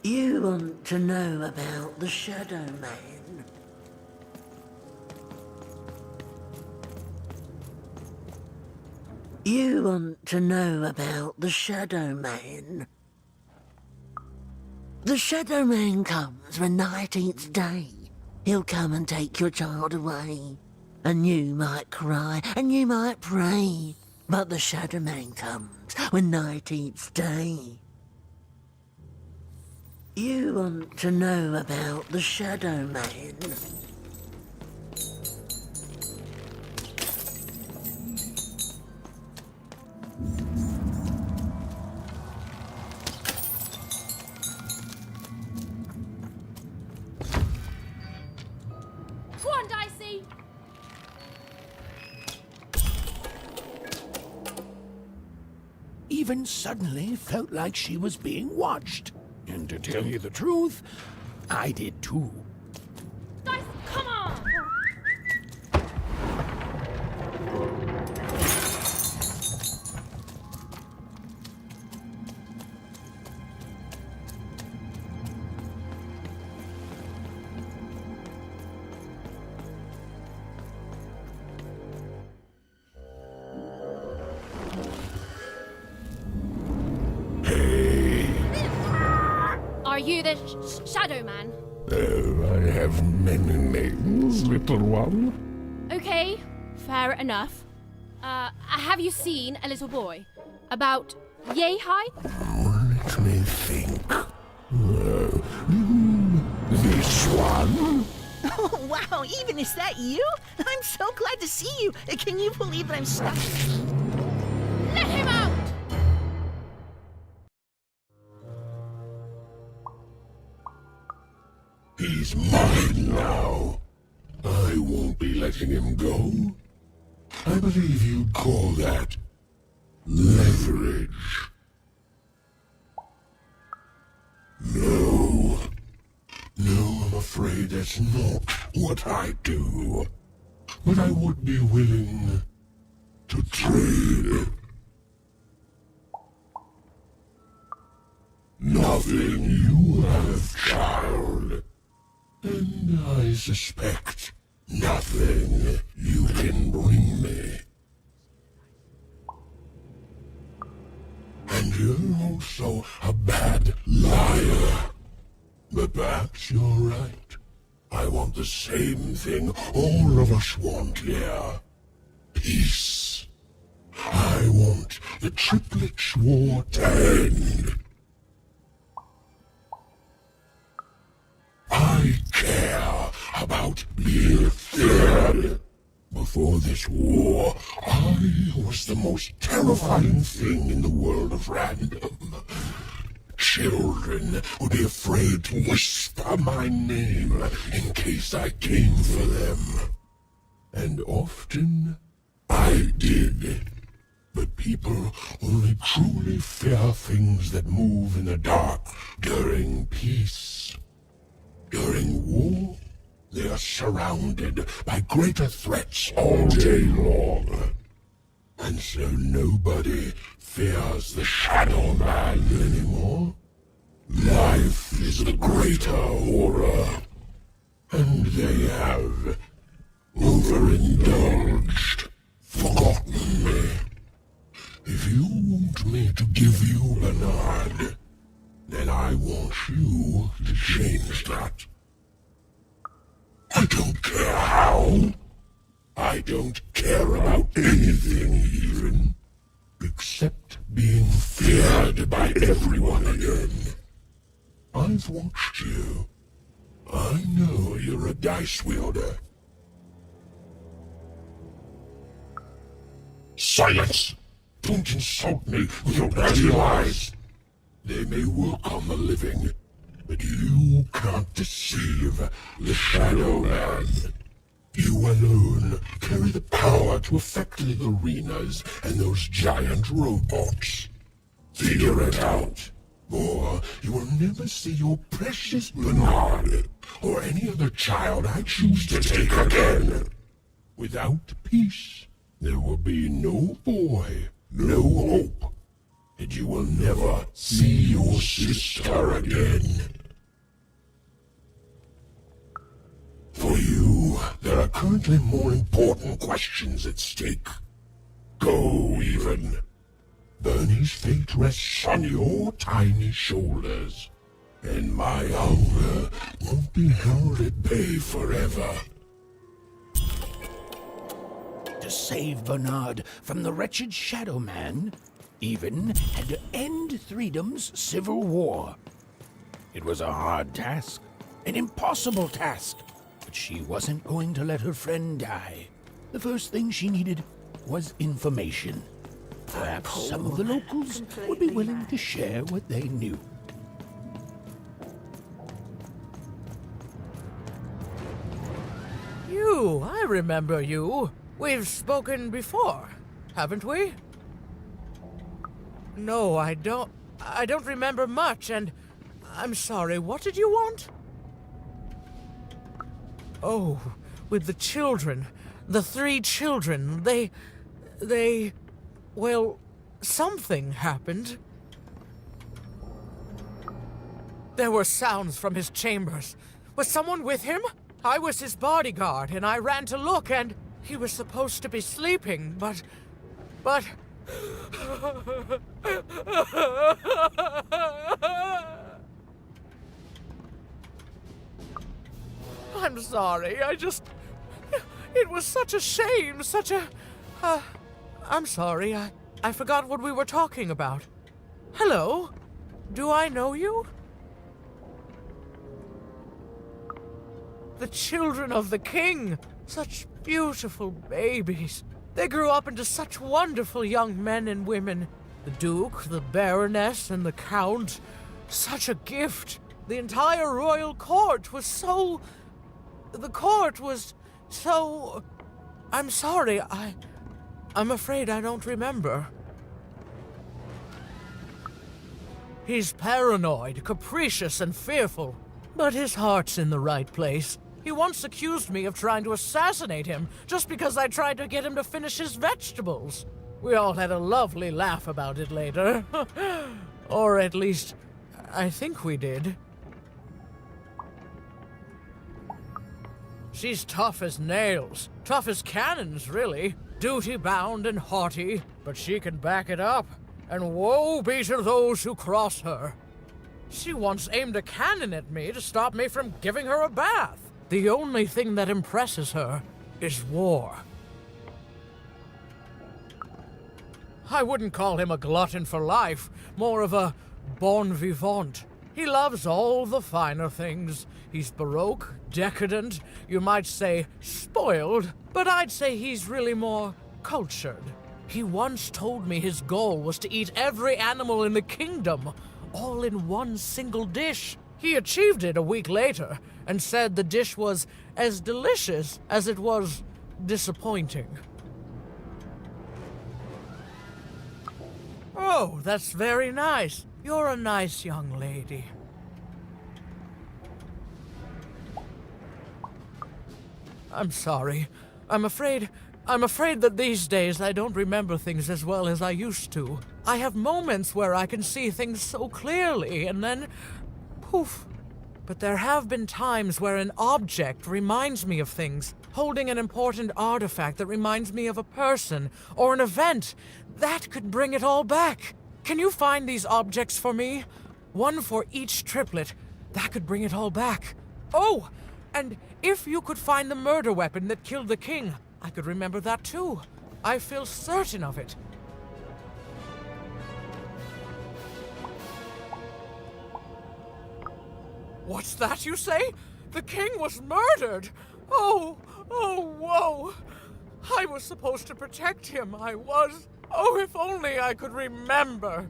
You want to know about the Shadow Man? You want to know about the Shadow Man? The Shadow Man comes when night eats day. He'll come and take your child away. And you might cry, and you might pray. But the Shadow Man comes when night eats day. You want to know about the Shadow Man? Go on, Dicey! Even suddenly felt like she was being watched. And to tell you the truth, I did too. Dice, come on! Are you the Shadow Man? Oh, I have many names, little one. Okay, fair enough. Have you seen a little boy? About yay high? Let me think. This one? Oh, wow, Even, is that you? I'm so glad to see you. Can you believe that I'm stuck? Let him out! He's mine now. I won't be letting him go. I believe you'd call that leverage. No. No, I'm afraid that's not what I do. But I would be willing to trade. Nothing you have, child. And I suspect nothing you can bring me. And you're also a bad liar. But perhaps you're right. I want the same thing all of us want here. Peace. I want the Triplets' War to end. I about being feared. Before this war, I was the most terrifying thing in the world of random. Children would be afraid to whisper my name in case I came for them. And often, I did. But people only truly fear things that move in the dark during peace. During war, they are surrounded by greater threats all day long. And so nobody fears the Shadow Man anymore. Life is the greater horror. And they have overindulged, forgotten me. If you want me to give you Bernard, then I want you to change that. I don't care how. I don't care about anything even, except being feared by everyone again. I've watched you. I know you're a dice wielder. Silence! Don't insult me with your bloody lies. They may work on the living, but you can't deceive the Shadow Man. You alone carry the power to affect the arenas and those giant robots. Figure it out, or you will never see your precious Bernard or any other child I choose to take again. Without peace, there will be no boy, no hope, and you will never see your sister again. For you, there are currently more important questions at stake. Go, even. Bernie's fate rests on your tiny shoulders, and my hunger won't be held at bay forever. To save Bernard from the wretched Shadow Man, Even had to end Threedom's civil war. It was a hard task, an impossible task, but she wasn't going to let her friend die. The first thing she needed was information. Perhaps some of the locals would be willing to share what they knew. You, I remember you. We've spoken before, haven't we? No, I don't remember much, and I'm sorry, what did you want? Oh, with the children. The 3 children. Well, something happened. There were sounds from his chambers. Was someone with him? I was his bodyguard, and I ran to look, and he was supposed to be sleeping, but... I'm sorry, it was such a shame, I'm sorry, I forgot what we were talking about. Hello? Do I know you? The children of the king! Such beautiful babies. They grew up into such wonderful young men and women. The Duke, the Baroness, and the Count. Such a gift. The entire royal court was so... The court was so... I'm sorry, I'm afraid I don't remember. He's paranoid, capricious, and fearful. But his heart's in the right place. He once accused me of trying to assassinate him just because I tried to get him to finish his vegetables. We all had a lovely laugh about it later. Or at least, I think we did. She's tough as nails. Tough as cannons, really. Duty-bound and haughty, but she can back it up. And woe be to those who cross her. She once aimed a cannon at me to stop me from giving her a bath. The only thing that impresses her is war. I wouldn't call him a glutton for life, more of a bon vivant. He loves all the finer things. He's baroque, decadent, you might say spoiled, but I'd say he's really more cultured. He once told me his goal was to eat every animal in the kingdom, all in one single dish. He achieved it a week later and said the dish was as delicious as it was disappointing. Oh, that's very nice. You're a nice young lady. I'm sorry. I'm afraid that these days I don't remember things as well as I used to. I have moments where I can see things so clearly, and then poof. But there have been times where an object reminds me of things, holding an important artifact that reminds me of a person or an event. That could bring it all back. Can you find these objects for me? One for each triplet. That could bring it all back. Oh, and if you could find the murder weapon that killed the king, I could remember that too. I feel certain of it. What's that you say? The king was murdered! Oh, whoa! I was supposed to protect him, I was. Oh, if only I could remember.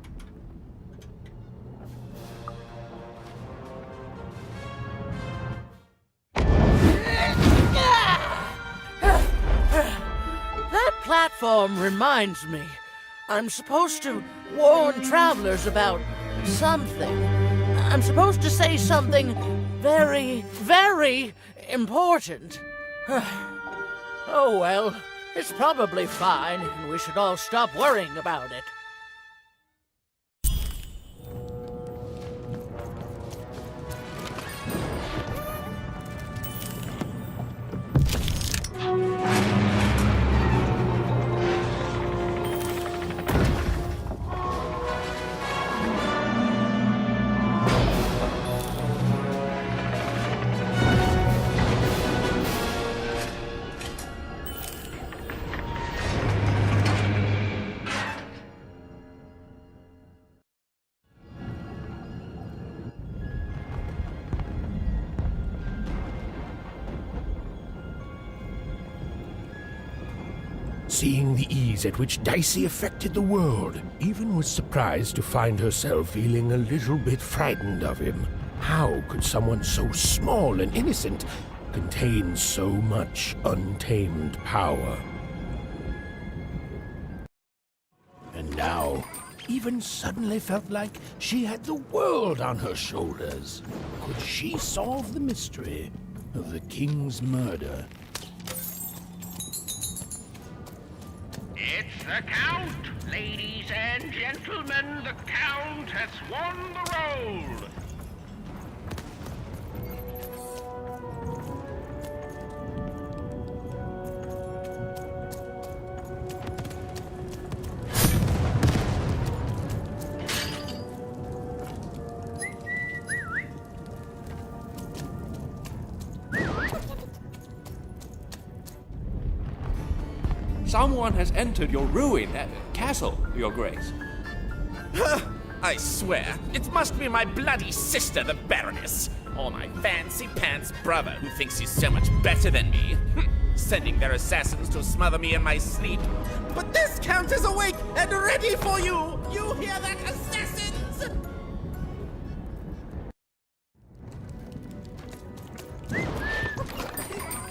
That platform reminds me. I'm supposed to warn travelers about something. I'm supposed to say something very, very important. Oh well, it's probably fine, and we should all stop worrying about it. Seeing the ease at which Dicey affected the world, Even was surprised to find herself feeling a little bit frightened of him. How could someone so small and innocent contain so much untamed power? And now, Even suddenly felt like she had the world on her shoulders. Could she solve the mystery of the king's murder? It's the Count! Ladies and gentlemen, the Count has won the role! Someone has entered your ruined castle, Your Grace. I swear, it must be my bloody sister, the Baroness, or my fancy-pants brother who thinks he's so much better than me, sending their assassins to smother me in my sleep. But this Count is awake and ready for you! You hear that, assassins?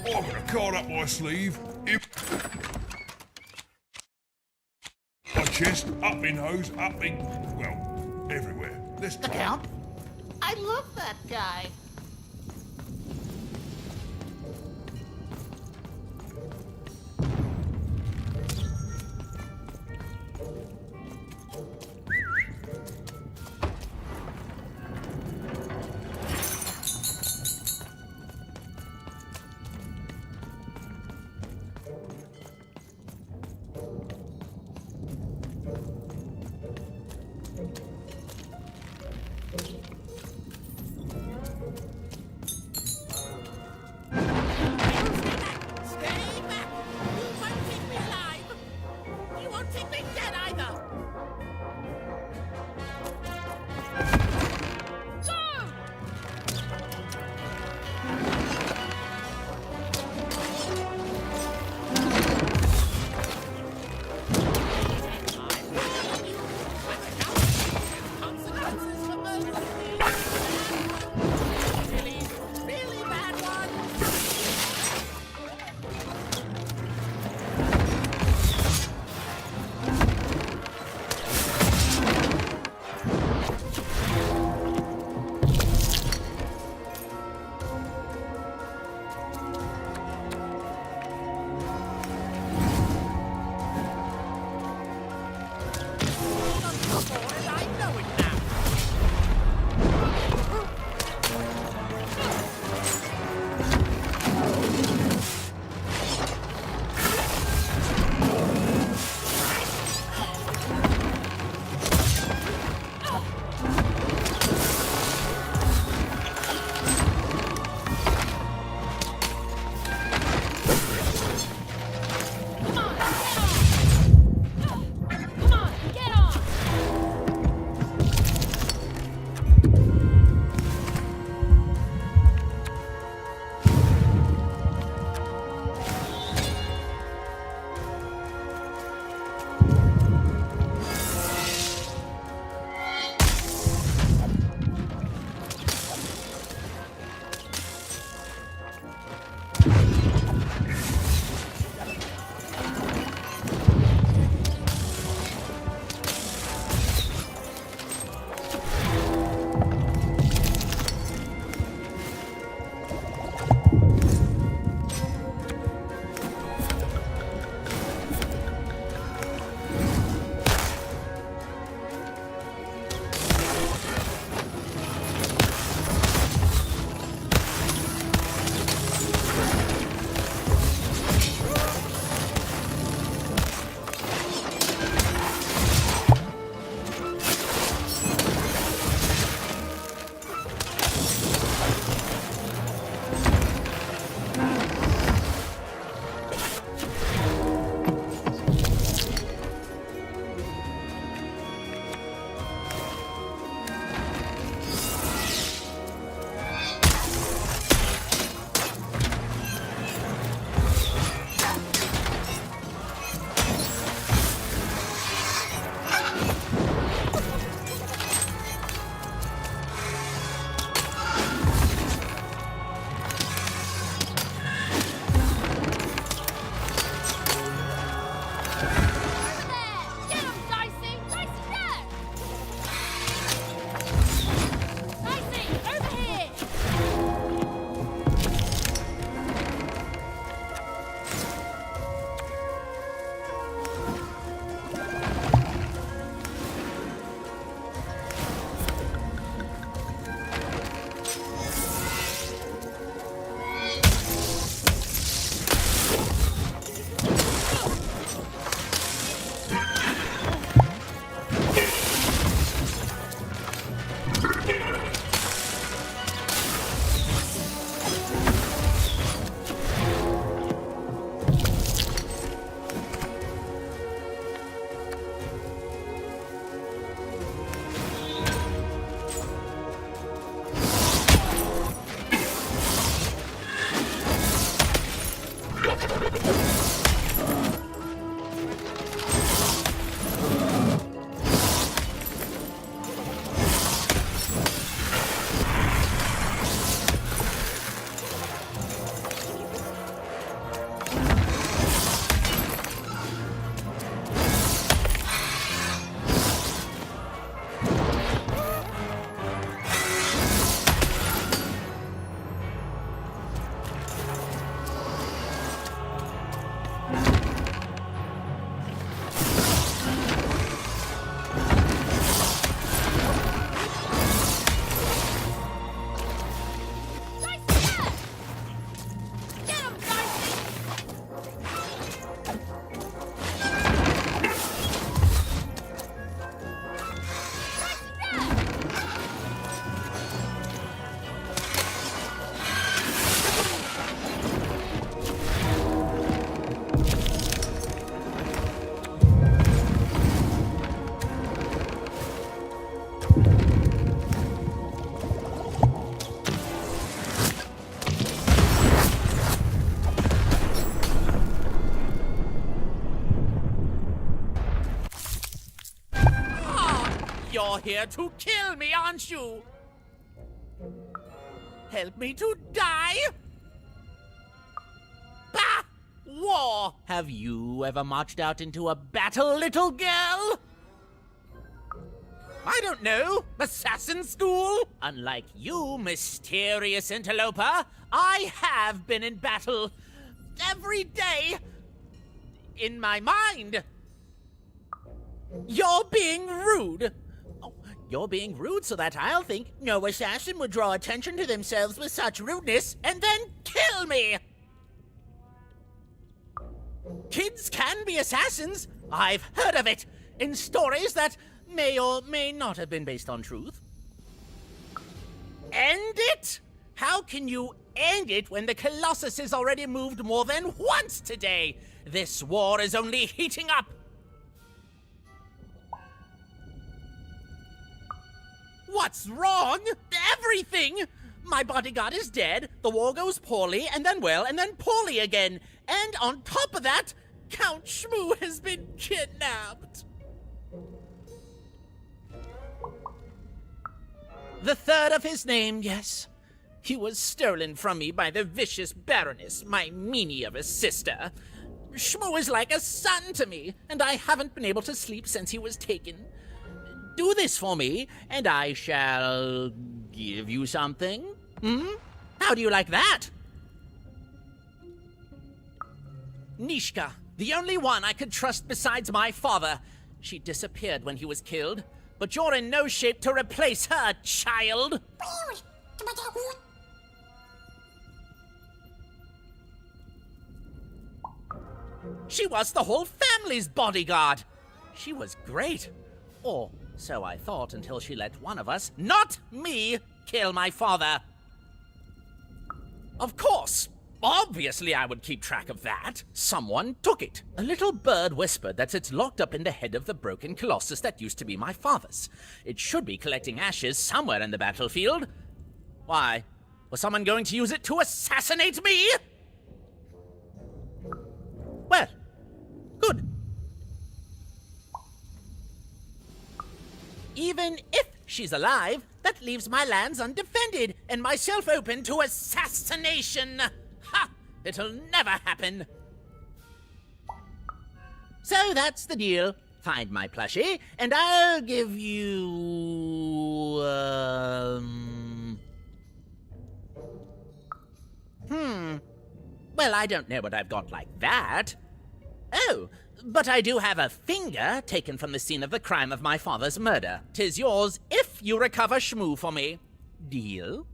I've got a card up my sleeve. My chest, up in hose, up in... well, everywhere. Let's try. The Count? I love that guy. You're here to kill me, aren't you? Help me to die? Bah! War! Have you ever marched out into a battle, little girl? I don't know. Assassin school? Unlike you, mysterious interloper, I have been in battle every day in my mind. You're being rude. Oh, you're being rude so that I'll think no assassin would draw attention to themselves with such rudeness and then kill me. Kids can be assassins. I've heard of it in stories that may or may not have been based on truth. End it? How can you end it when the Colossus has already moved more than once today? This war is only heating up. What's wrong? Everything! My bodyguard is dead, the war goes poorly, and then well, and then poorly again. And on top of that, Count Shmoo has been kidnapped. The third of his name, yes. He was stolen from me by the vicious Baroness, my meanie of a sister. Shmoo is like a son to me, and I haven't been able to sleep since he was taken. Do this for me, and I shall give you something. How do you like that? Nishka, the only one I could trust besides my father. She disappeared when he was killed, but you're in no shape to replace her, child. She was the whole family's bodyguard. She was great. Or so I thought until she let one of us, not me, kill my father. Of course. Obviously I would keep track of that. Someone took it. A little bird whispered that it's locked up in the head of the broken colossus that used to be my father's. It should be collecting ashes somewhere in the battlefield. Why? Was someone going to use it to assassinate me? Well, good. Even if she's alive, that leaves my lands undefended and myself open to assassination. Ha! It'll never happen. So that's the deal. Find my plushie, and I'll give you... Well, I don't know what I've got like that. Oh, but I do have a finger taken from the scene of the crime of my father's murder. 'Tis yours if you recover Shmoo for me. Deal?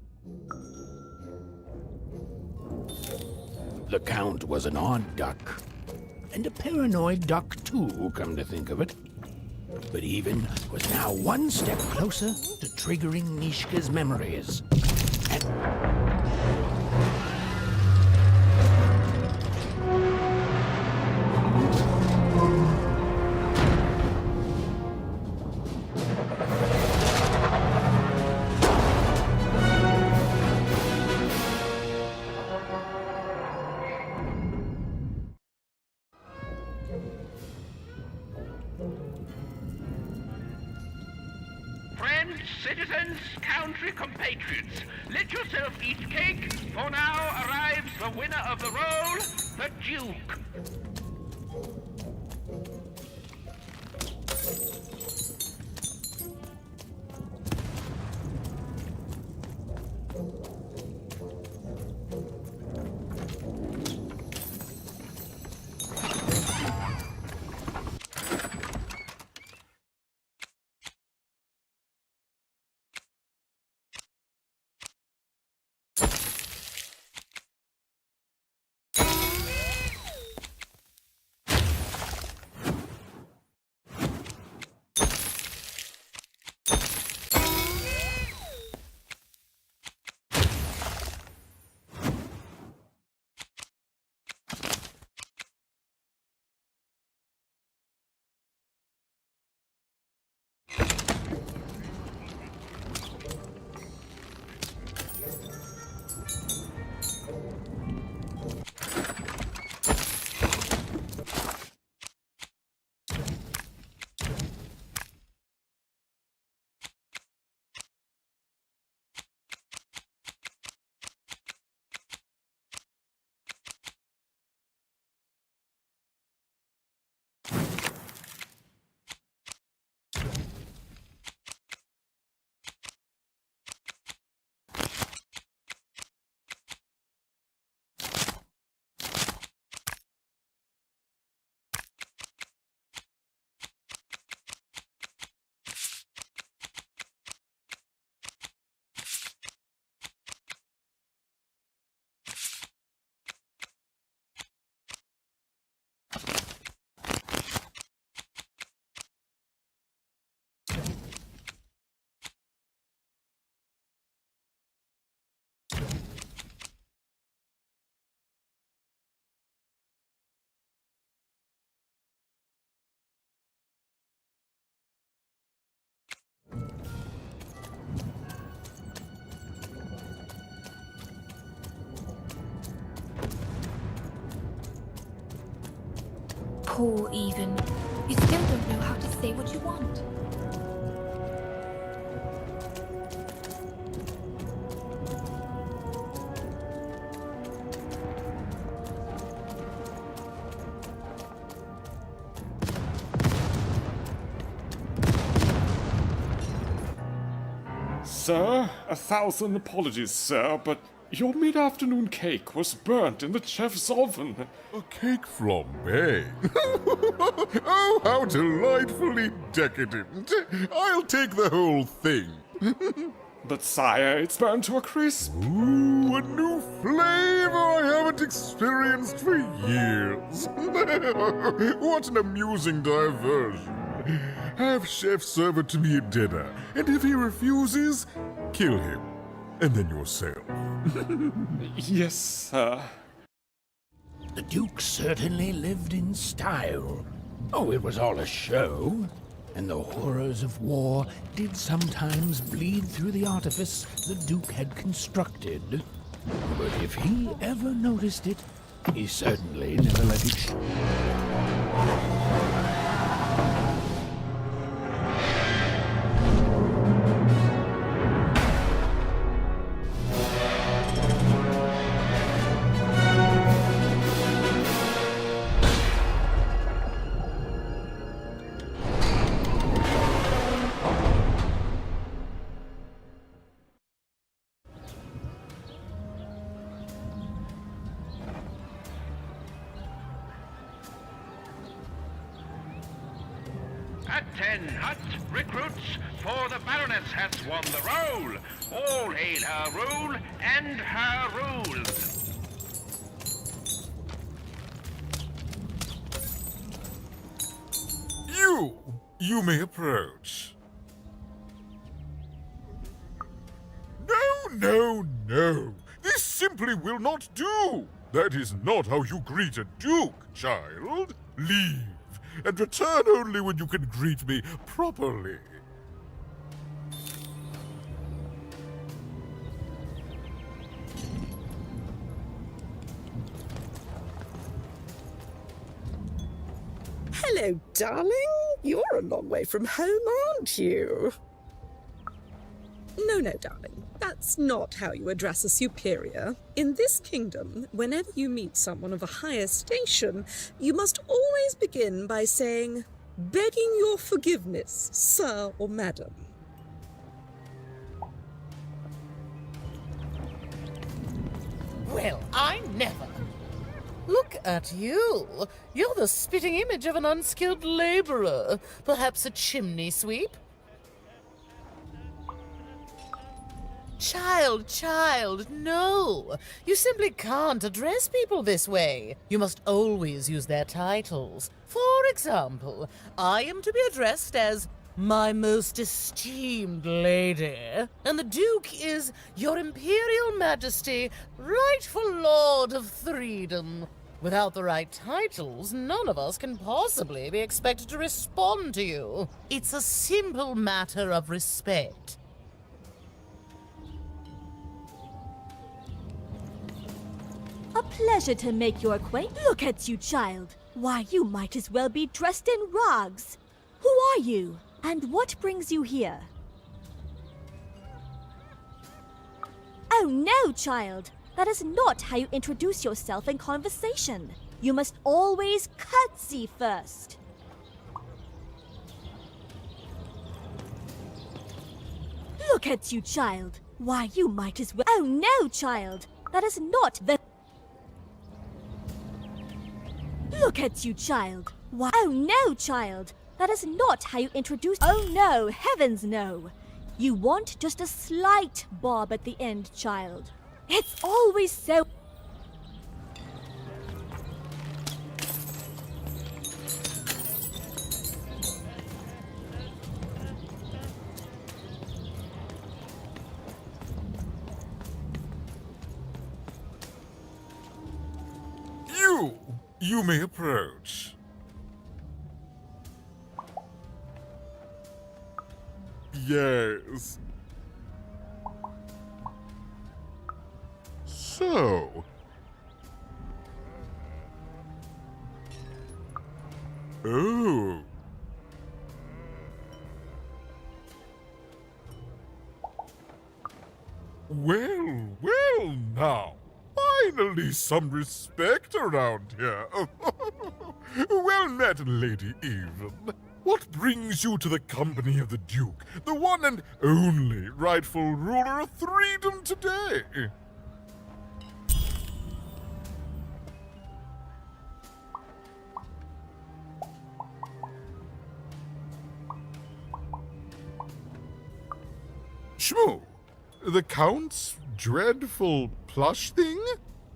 The Count was an odd duck. And a paranoid duck, too, come to think of it. But Even was now one step closer to triggering Nishka's memories. And... Friends, citizens, country compatriots, let yourself eat cake, for now arrives the winner of the role, the Duke. Poor Even. You still don't know how to say what you want. Sir, 1,000 apologies, sir, but your mid-afternoon cake was burnt in the chef's oven. A cake flambe? Oh, how delightfully decadent. I'll take the whole thing. But sire, it's burned to a crisp. Ooh, a new flavor I haven't experienced for years. What an amusing diversion. Have Chef serve it to me at dinner, and if he refuses, kill him. And then yourself. Yes, sir. The Duke certainly lived in style. Oh, it was all a show, and the horrors of war did sometimes bleed through the artifice the Duke had constructed. But if he ever noticed it, he certainly never let it show. At 10 hut recruits, for the Baroness has won the roll. All hail her rule and her rules. You may approach. No. This simply will not do. That is not how you greet a duke, child. Leave, and return only when you can greet me properly. Hello, darling. You're a long way from home, aren't you? No, darling. That's not how you address a superior. In this kingdom, whenever you meet someone of a higher station, you must always begin by saying, "Begging your forgiveness, sir or madam." Well, I never. Look at you. You're the spitting image of an unskilled laborer. Perhaps a chimney sweep? Child, no. You simply can't address people this way. You must always use their titles. For example, I am to be addressed as my most esteemed lady, and the Duke is Your Imperial Majesty, rightful Lord of Freedom. Without the right titles, none of us can possibly be expected to respond to you. It's a simple matter of respect. A pleasure to make your acquaintance. Look at you, child. Why, you might as well be dressed in rags. Who are you? And what brings you here? Oh no, child. That is not how you introduce yourself in conversation. You must always curtsy first. Look at you, child. Why, you might as well. Oh no, child. That is not the. Look at you, child. Why? Oh no, child. That is not how you introduce. Oh no, heavens no. You want just a slight bob at the end, child. It's always so. You may approach. Yes. So. Oh. Well now. Finally some respect around here. Well met, Lady Even. What brings you to the company of the Duke, the one and only rightful ruler of Threedom today? Shmoo, the Count's dreadful plush thing?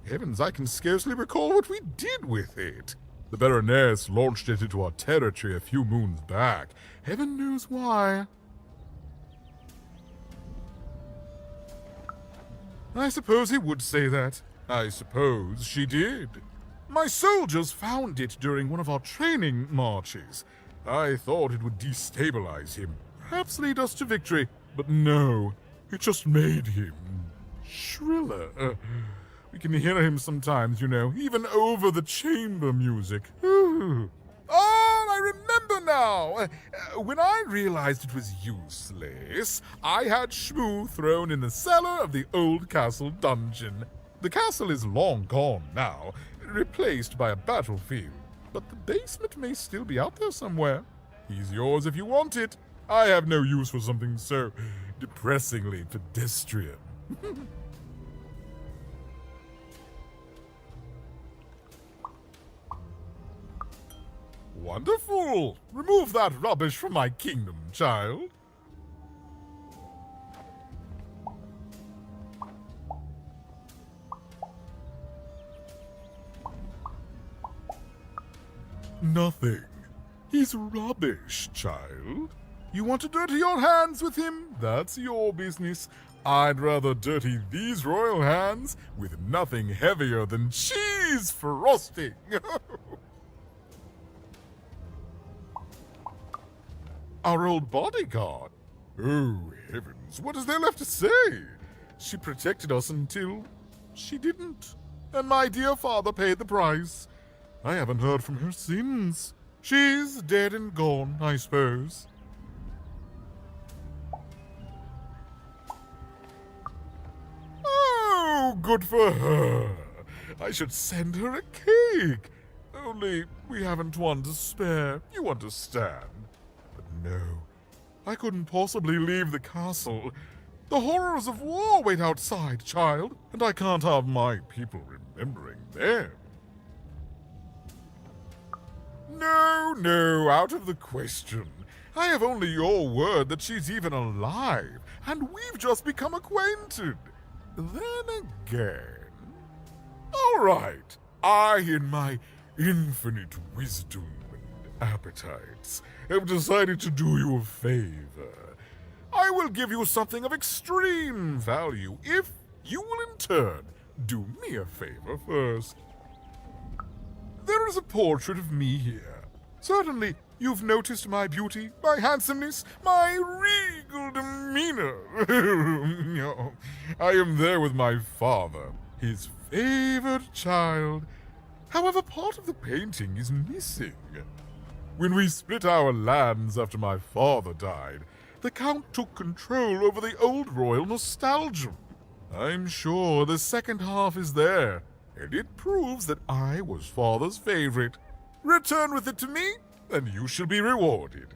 Heavens, I can scarcely recall what we did with it. The Baroness launched it into our territory a few moons back. Heaven knows why. I suppose he would say that. I suppose she did. My soldiers found it during one of our training marches. I thought it would destabilize him, perhaps lead us to victory. But no, it just made him shriller. We can hear him sometimes, you know, even over the chamber music. Oh, I remember now! When I realized it was useless, I had Shmoo thrown in the cellar of the old castle dungeon. The castle is long gone now, replaced by a battlefield, but the basement may still be out there somewhere. He's yours if you want it. I have no use for something so depressingly pedestrian. Wonderful! Remove that rubbish from my kingdom, child. Nothing. He's rubbish, child. You want to dirty your hands with him? That's your business. I'd rather dirty these royal hands with nothing heavier than cheese frosting. Our old bodyguard. Oh, heavens, what is there left to say? She protected us until she didn't. And my dear father paid the price. I haven't heard from her since. She's dead and gone, I suppose. Oh, good for her. I should send her a cake. Only we haven't one to spare, you understand. But no, I couldn't possibly leave the castle. The horrors of war wait outside, child, and I can't have my people remembering them. No, out of the question. I have only your word that she's even alive, and we've just become acquainted. Then again... All right, I, in my infinite wisdom and appetites, have decided to do you a favor. I will give you something of extreme value if you will in turn do me a favor first. There is a portrait of me here. Certainly, you've noticed my beauty, my handsomeness, my regal demeanor. No, I am there with my father, his favored child. However, part of the painting is missing. When we split our lands after my father died, the Count took control over the old royal nostalgia. I'm sure the second half is there, and it proves that I was father's favorite. Return with it to me, and you shall be rewarded.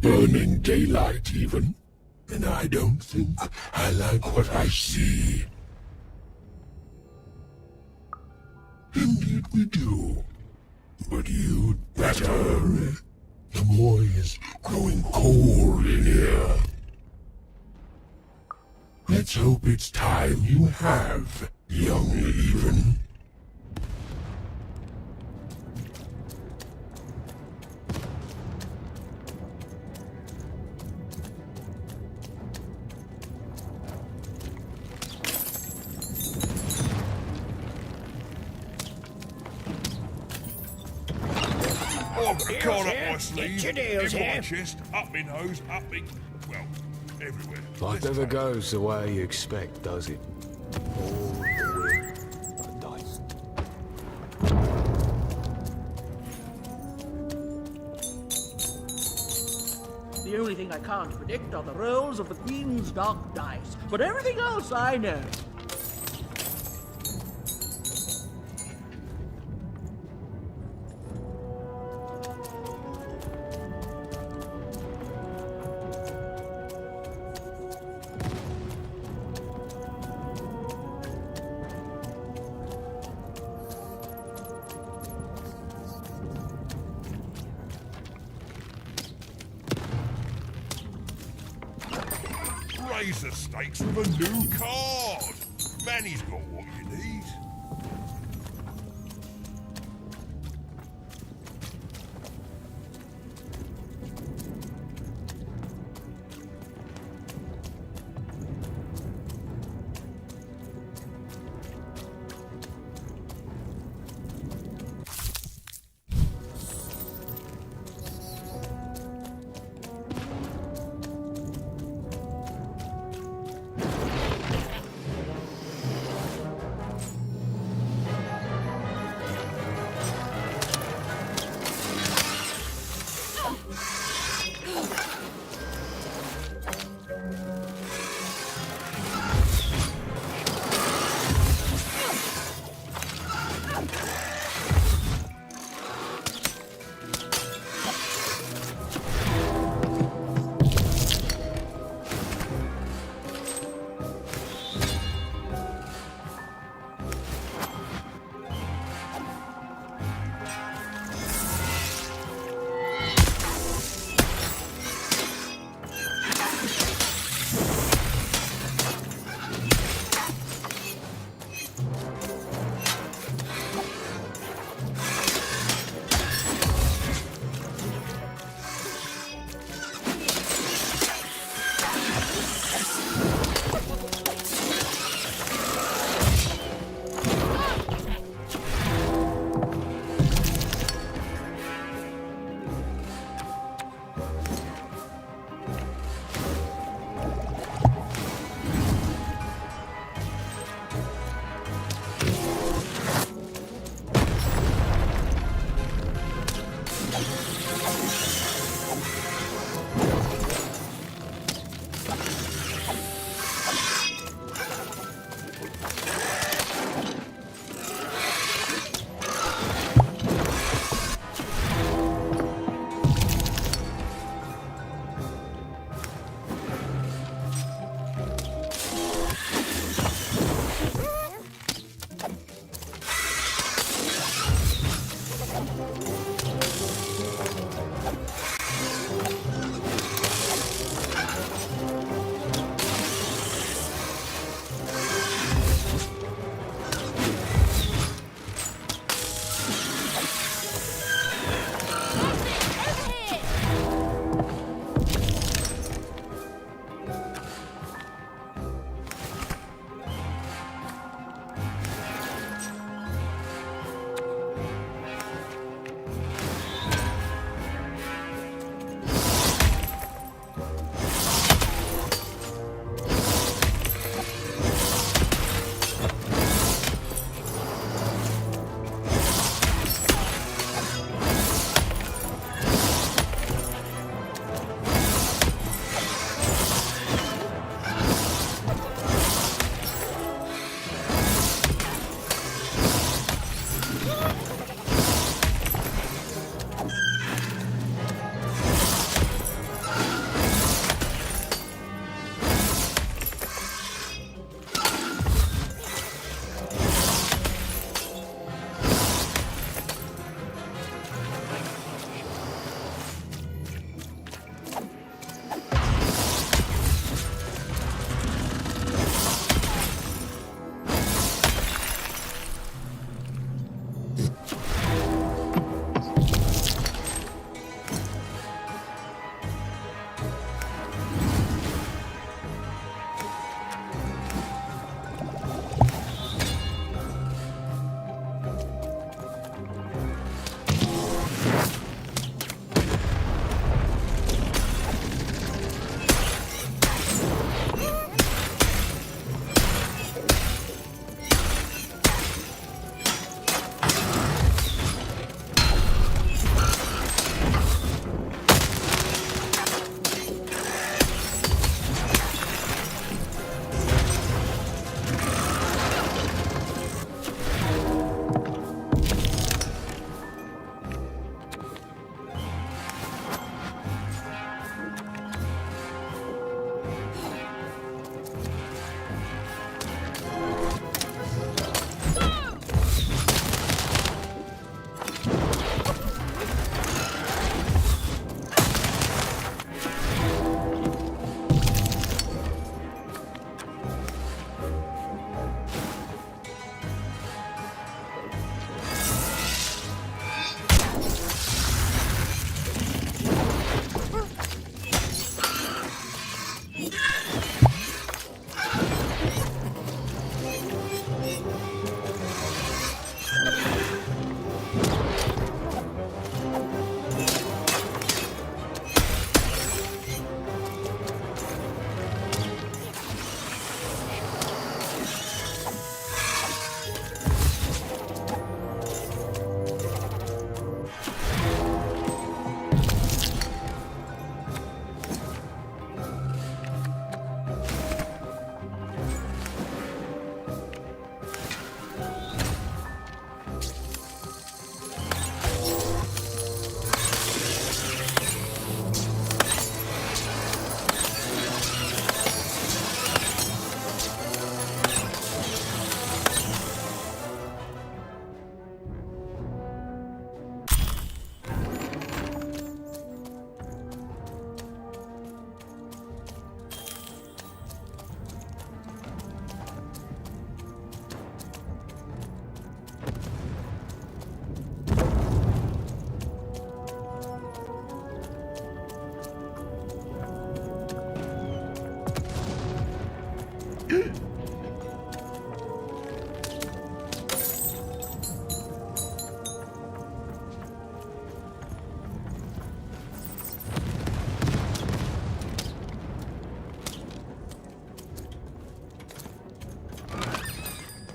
burning daylight, even. And I don't think I like what I see. Indeed we do. But you'd better. The boy is growing cold in here. Let's hope it's time you have, young even. I've a card up my sleeve, Get your deals in my here. chest, up my nose, up me... well, everywhere. Life never goes the way you expect, does it? The only thing I can't predict are the rolls of the Queen's dark dice, but everything else I know. Raise the stakes with a new card. Manny's got what you need.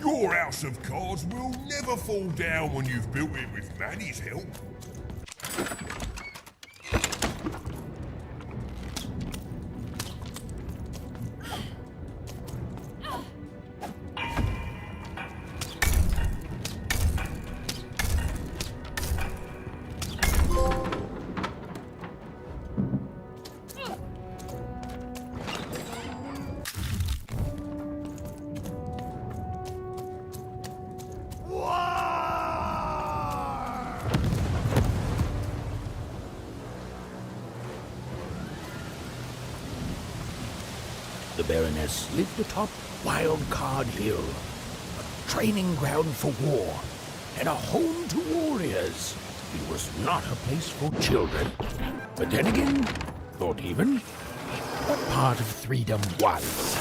Your house of cards will never fall down when you've built it with Manny's help. The Baroness lived atop Wild Card Hill, a training ground for war, and a home to warriors. It was not a place for children. But then again, thought even, what part of freedom was?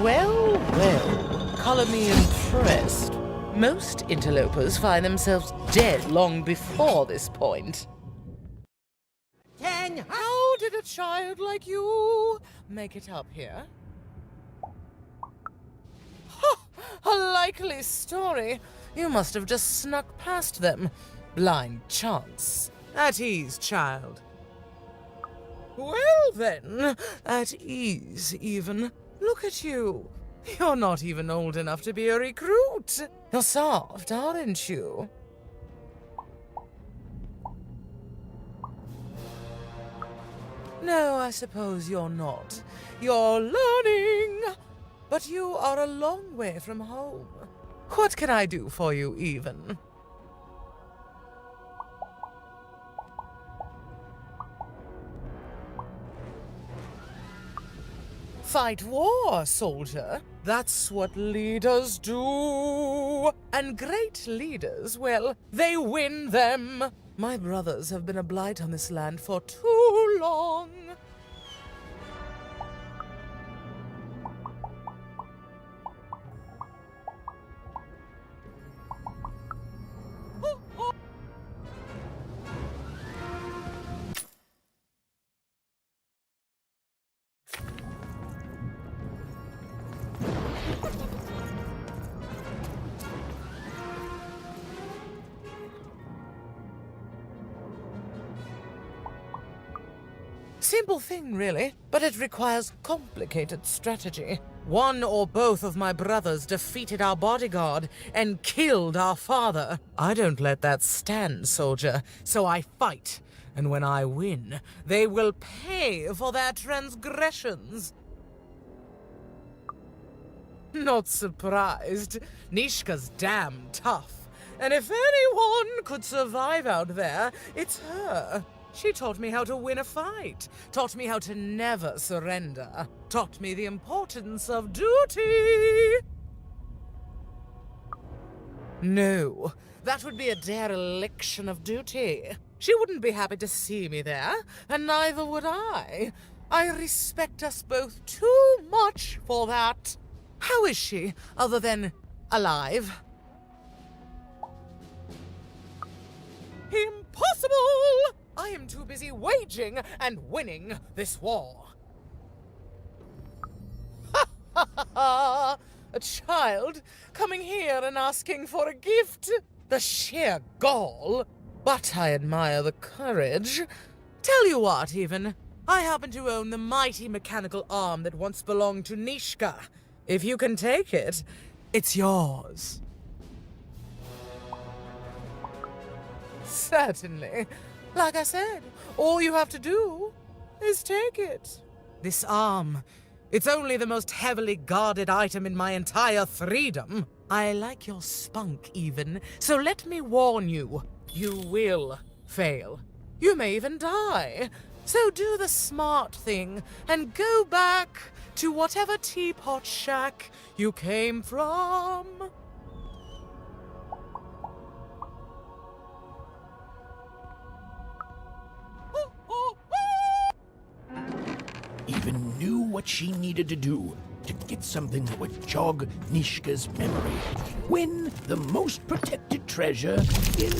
Well, well, color me impressed. Most interlopers find themselves dead long before this point. How did a child like you make it up here? A likely story. You must have just snuck past them. Blind chance. At ease, child. Well then, at ease even. Look at you. You're not even old enough to be a recruit. You're soft, aren't you? No, I suppose you're not. You're learning. But you are a long way from home. What can I do for you, even? Fight war, soldier. That's what leaders do. And great leaders, well, they win them. My brothers have been a blight on this land for too long. Simple thing, really, but it requires complicated strategy. One or both of my brothers defeated our bodyguard and killed our father. I don't let that stand, soldier, so I fight. And when I win, they will pay for their transgressions. Not surprised. Nishka's damn tough. And if anyone could survive out there, it's her. She taught me how to win a fight, taught me how to never surrender, taught me the importance of duty. No, that would be a dereliction of duty. She wouldn't be happy to see me there, and neither would I. I respect us both too much for that. How is she, other than alive? Impossible! I am too busy waging and winning this war. Ha ha ha ha! A child coming here and asking for a gift? The sheer gall. But I admire the courage. Tell you what, even. I happen to own the mighty mechanical arm that once belonged to Nishka. If you can take it, it's yours. Certainly. Like I said, all you have to do is take it. This arm, it's only the most heavily guarded item in my entire freedom. I like your spunk, even, so let me warn you. You will fail. You may even die. So do the smart thing and go back to whatever teapot shack you came from. Even knew what she needed to do to get something that would jog Nishka's memory. Win the most protected treasure in...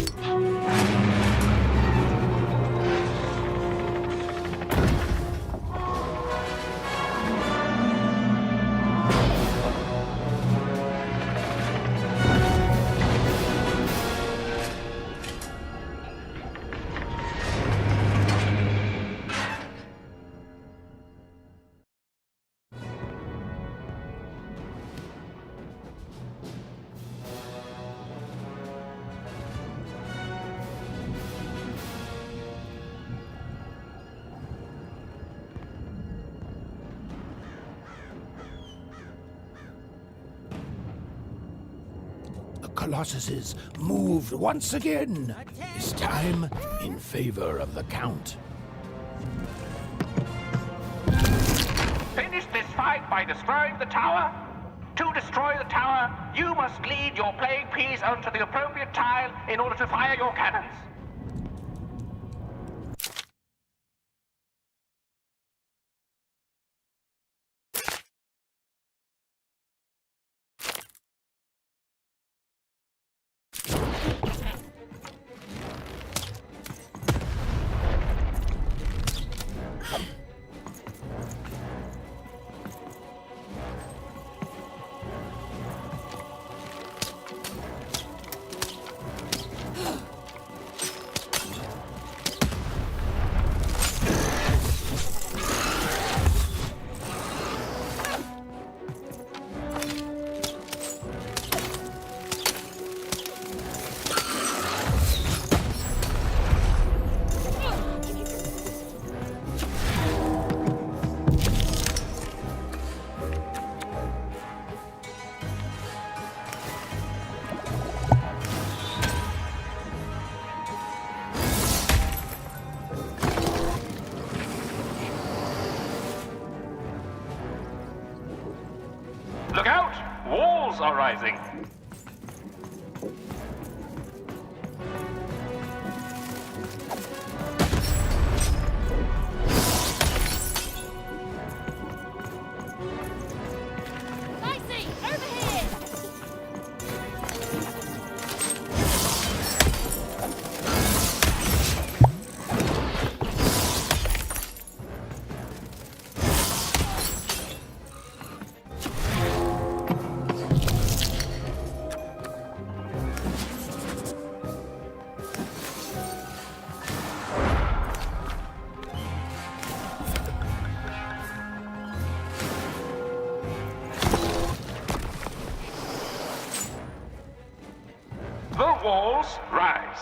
Colossuses moved once again, this time in favor of the Count. Finish this fight by destroying the tower. To destroy the tower, you must lead your playing piece onto the appropriate tile in order to fire your cannons. walls are rising. Dicey, over here! The walls rise.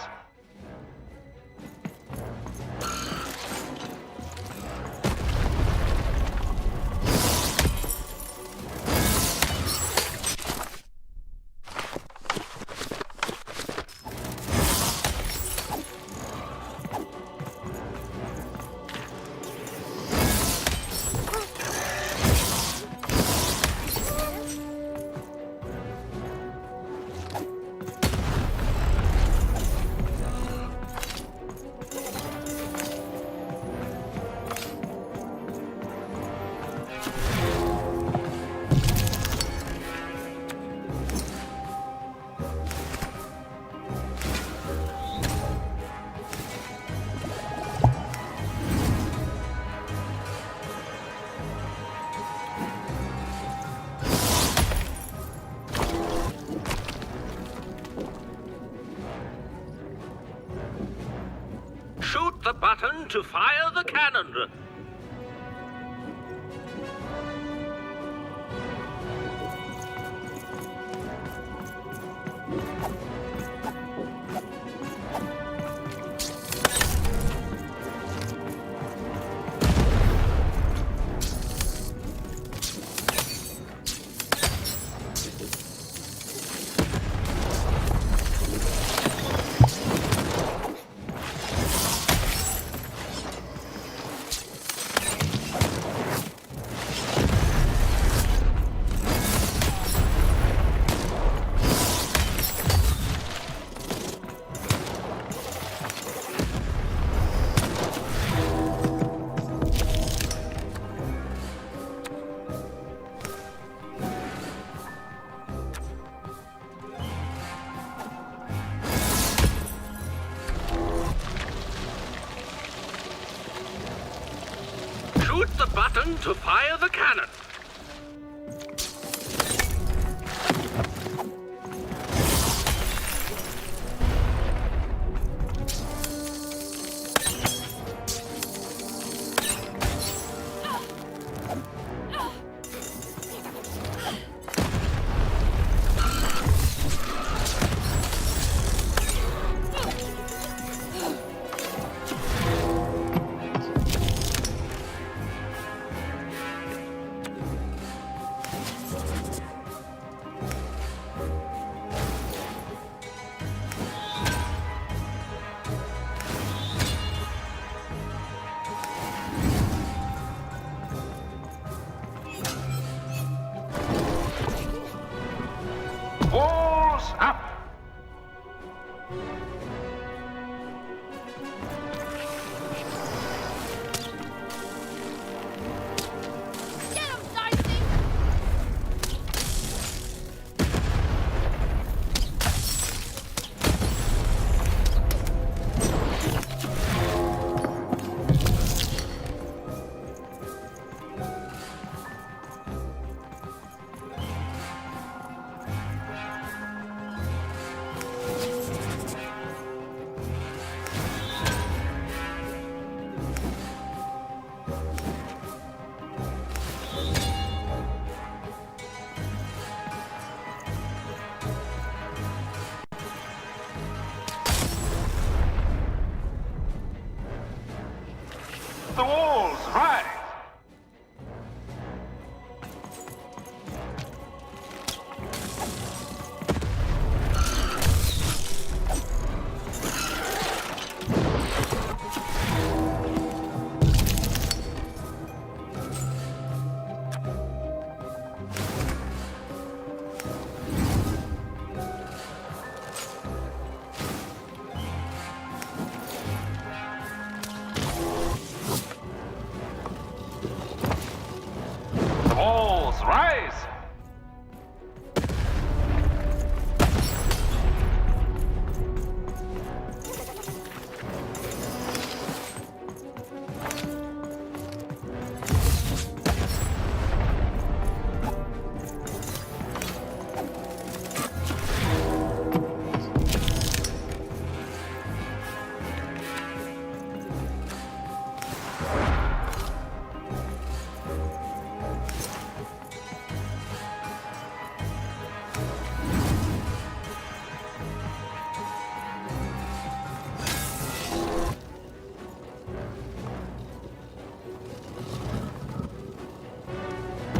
Shoot the button to fire the cannon. Shoot the button to fire the cannon. Walls up. The walls rise.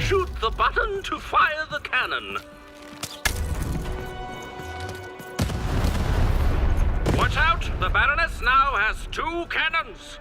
Shoot the button to fire the cannon. Watch out! The Baroness now has 2 cannons.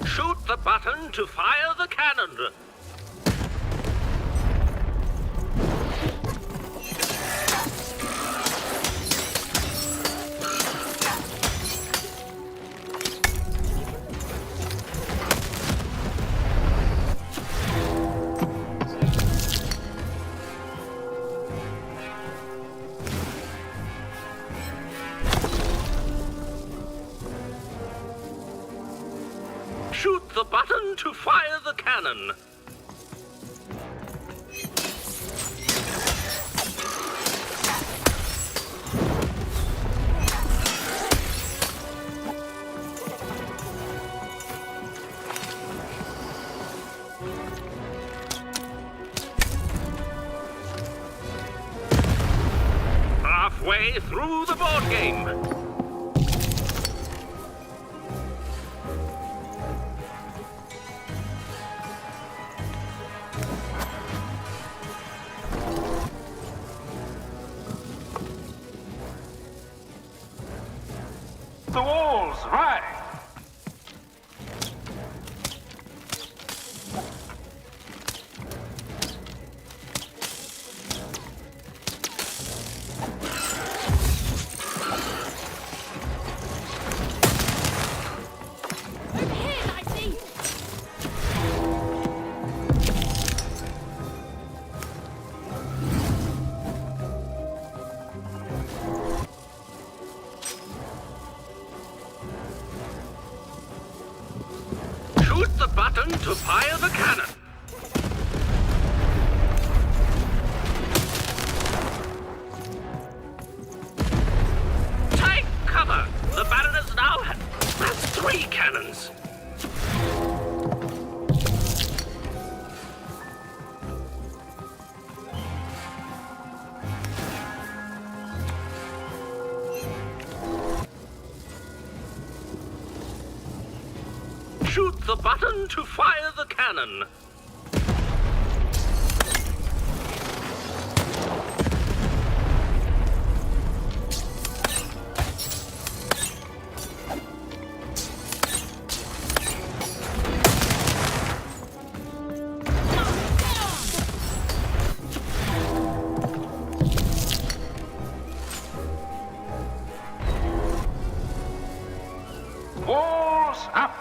Shoot the button to fire the cannon. Shoot the button to fire the cannon. Halfway through the board game. The walls, right. Shoot the button to fire the cannon. Take cover! The Baroness now has 3 cannons. Shoot the button to fire the cannon. Walls up!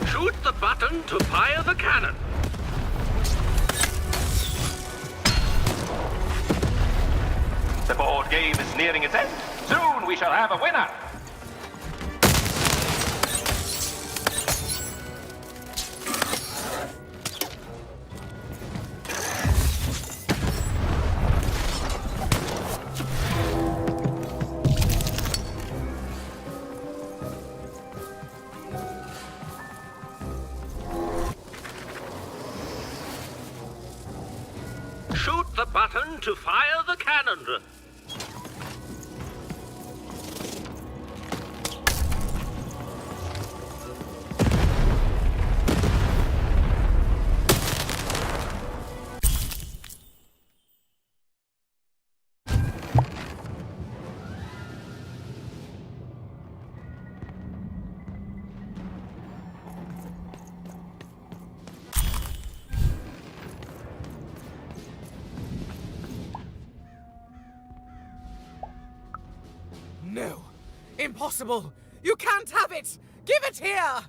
Shoot the button to fire the cannon. The board game is nearing its end. Soon we shall have a winner. Shoot the button to fire the cannon. No. Impossible. You can't have it. Give it here.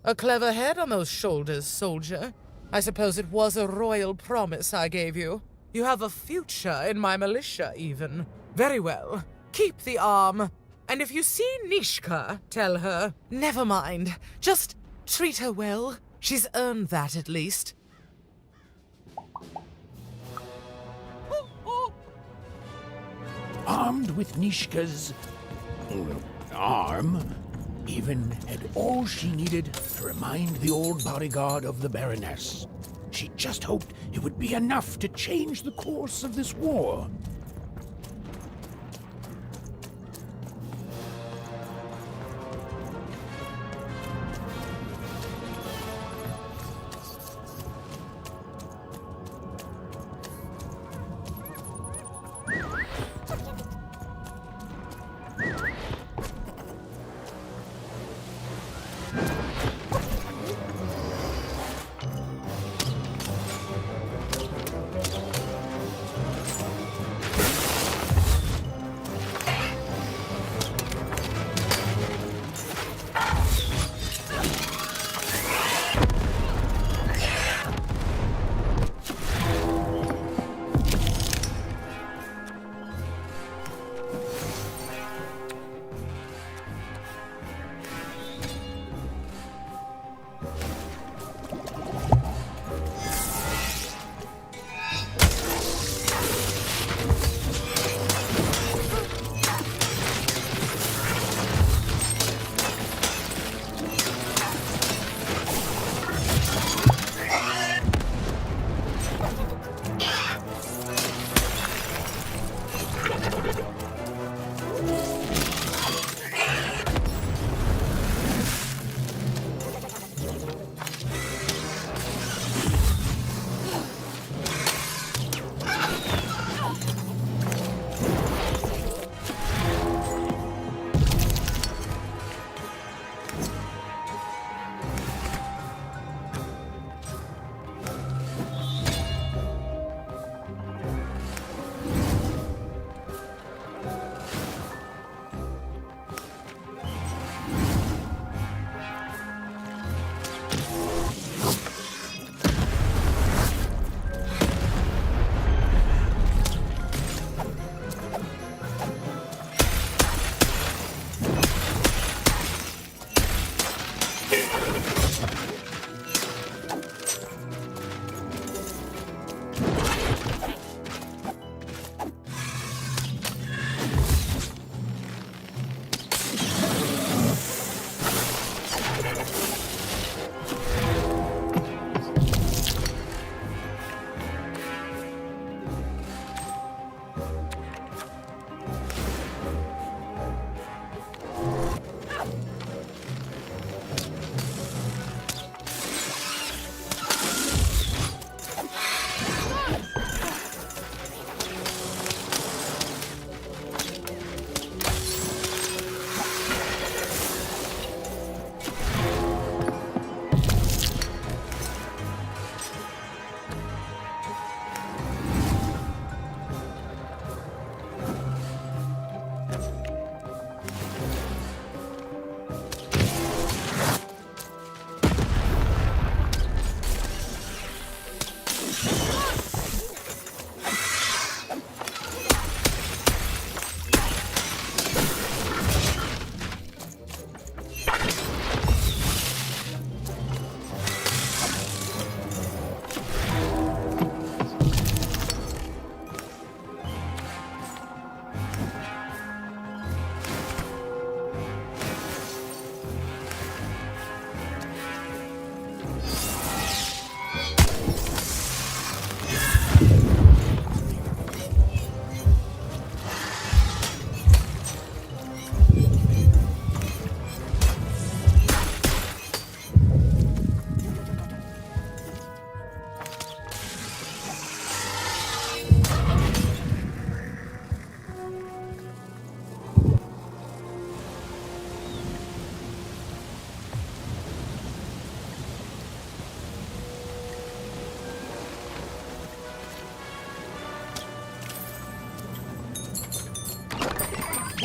A clever head on those shoulders, soldier. I suppose it was a royal promise I gave you. You have a future in my militia, even. Very well. Keep the arm. And if you see Nishka, tell her, never mind. Just treat her well. She's earned that, at least. Armed with Nishka's arm, Even had all she needed to remind the old bodyguard of the Baroness. She just hoped it would be enough to change the course of this war.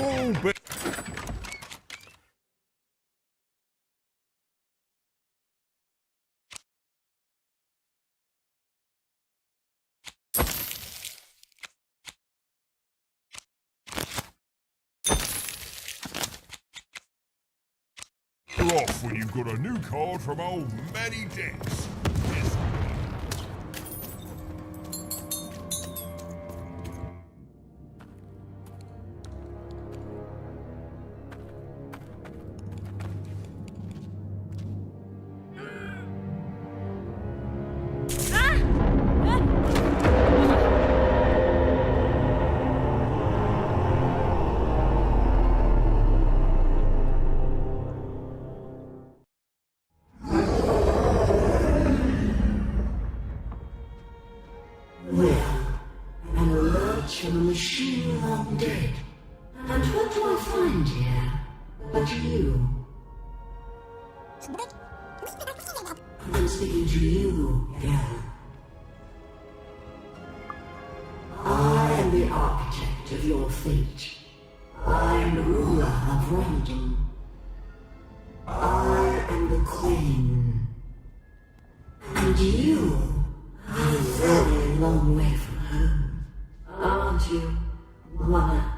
Oh, but... You're off when you've got a new card from old Matty Dex. An alert from a machine long dead. And what do I find here but you? I'm speaking to you, girl. I am the architect of your fate. I am the ruler of random. I am the queen. And you are a very long way from home. Aren't you, Wanna?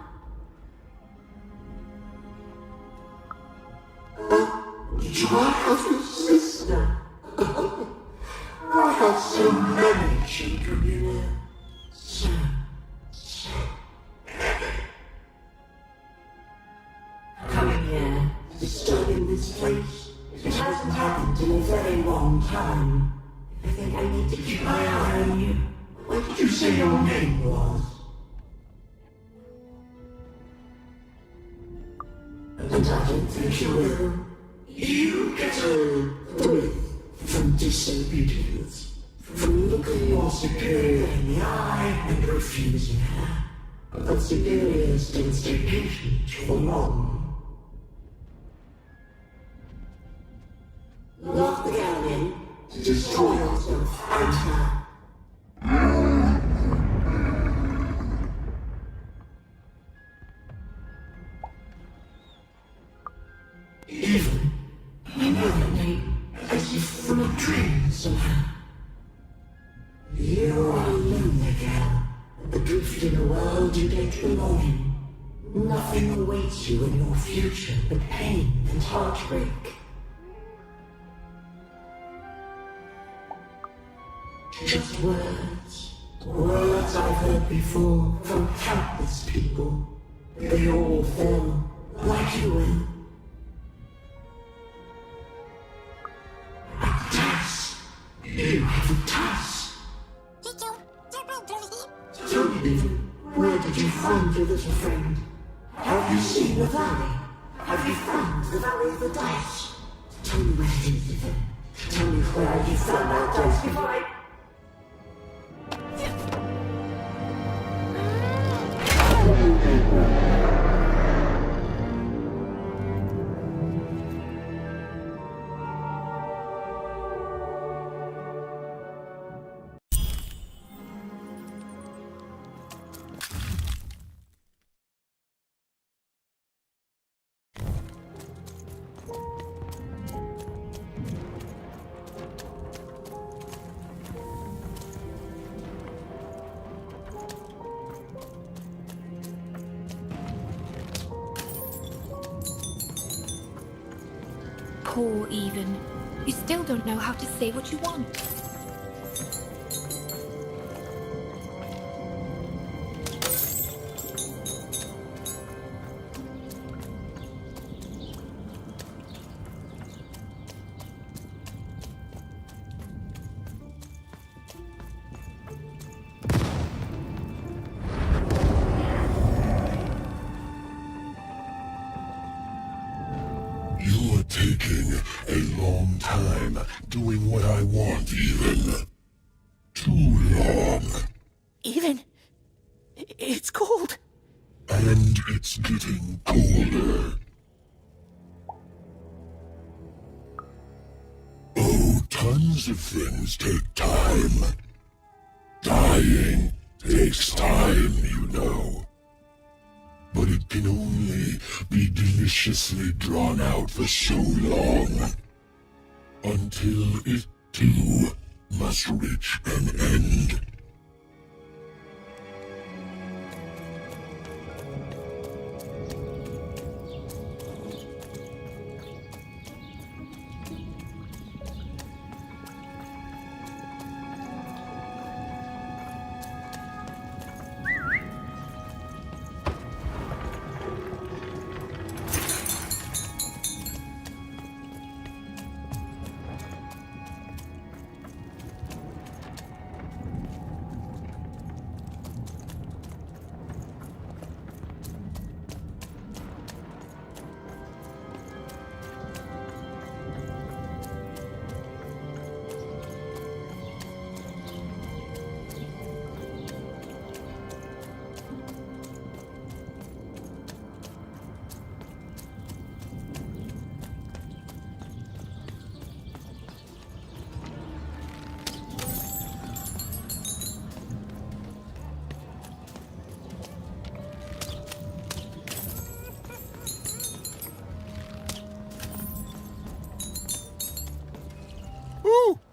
You have a sister. I have so many children, you know. So many. Coming here, disturbing this place. It hasn't happened in a very long time. I think I need to keep my eye on you. What did you say your name was? And I don't think you will. You get a thrill from disobedience, from looking your superior in the eye and refusing her. But superiors don't stay patient for long. Lock the girl in, destroy yourself and her. Even, you know your name, as if from a dream somehow. You are lonely, girl, adrift in a world you don't belong in. Nothing awaits you in your future but pain and heartbreak. Just words, words I've heard before from countless people. They all fell, like you will. You have a task. Tell me, where did you find your little friend? Have you seen the valley? Have you found the valley of the dice? Tell me where it is, Ethan. Tell me where you found that dice before I... Poor Even. You still don't know how to say what you want. You're taking a long time doing what I want, Even. Too long. Even, it's cold. And it's getting colder. Oh, tons of things take time. Dying takes time, you know. But it can only be deliciously drawn out for so long, until it too must reach an end.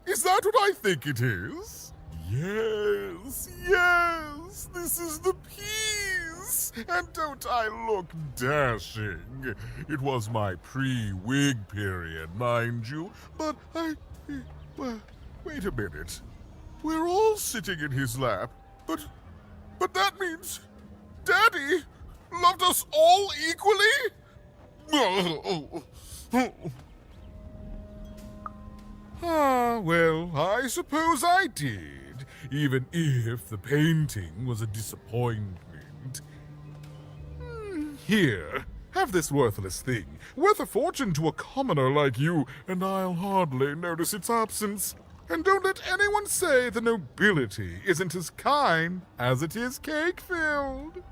Is that what I think it is? Yes, yes, this is the piece! And don't I look dashing? It was my pre-wig period, mind you, but well, wait a minute. We're all sitting in his lap, but that means Daddy loved us all equally? Ah, well, I suppose I did, even if the painting was a disappointment. Here, have this worthless thing, worth a fortune to a commoner like you, and I'll hardly notice its absence. And don't let anyone say the nobility isn't as kind as it is cake-filled.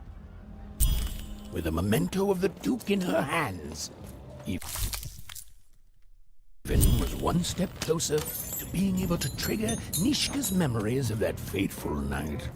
With a memento of the Duke in her hands, Even was one step closer to being able to trigger Nishka's memories of that fateful night.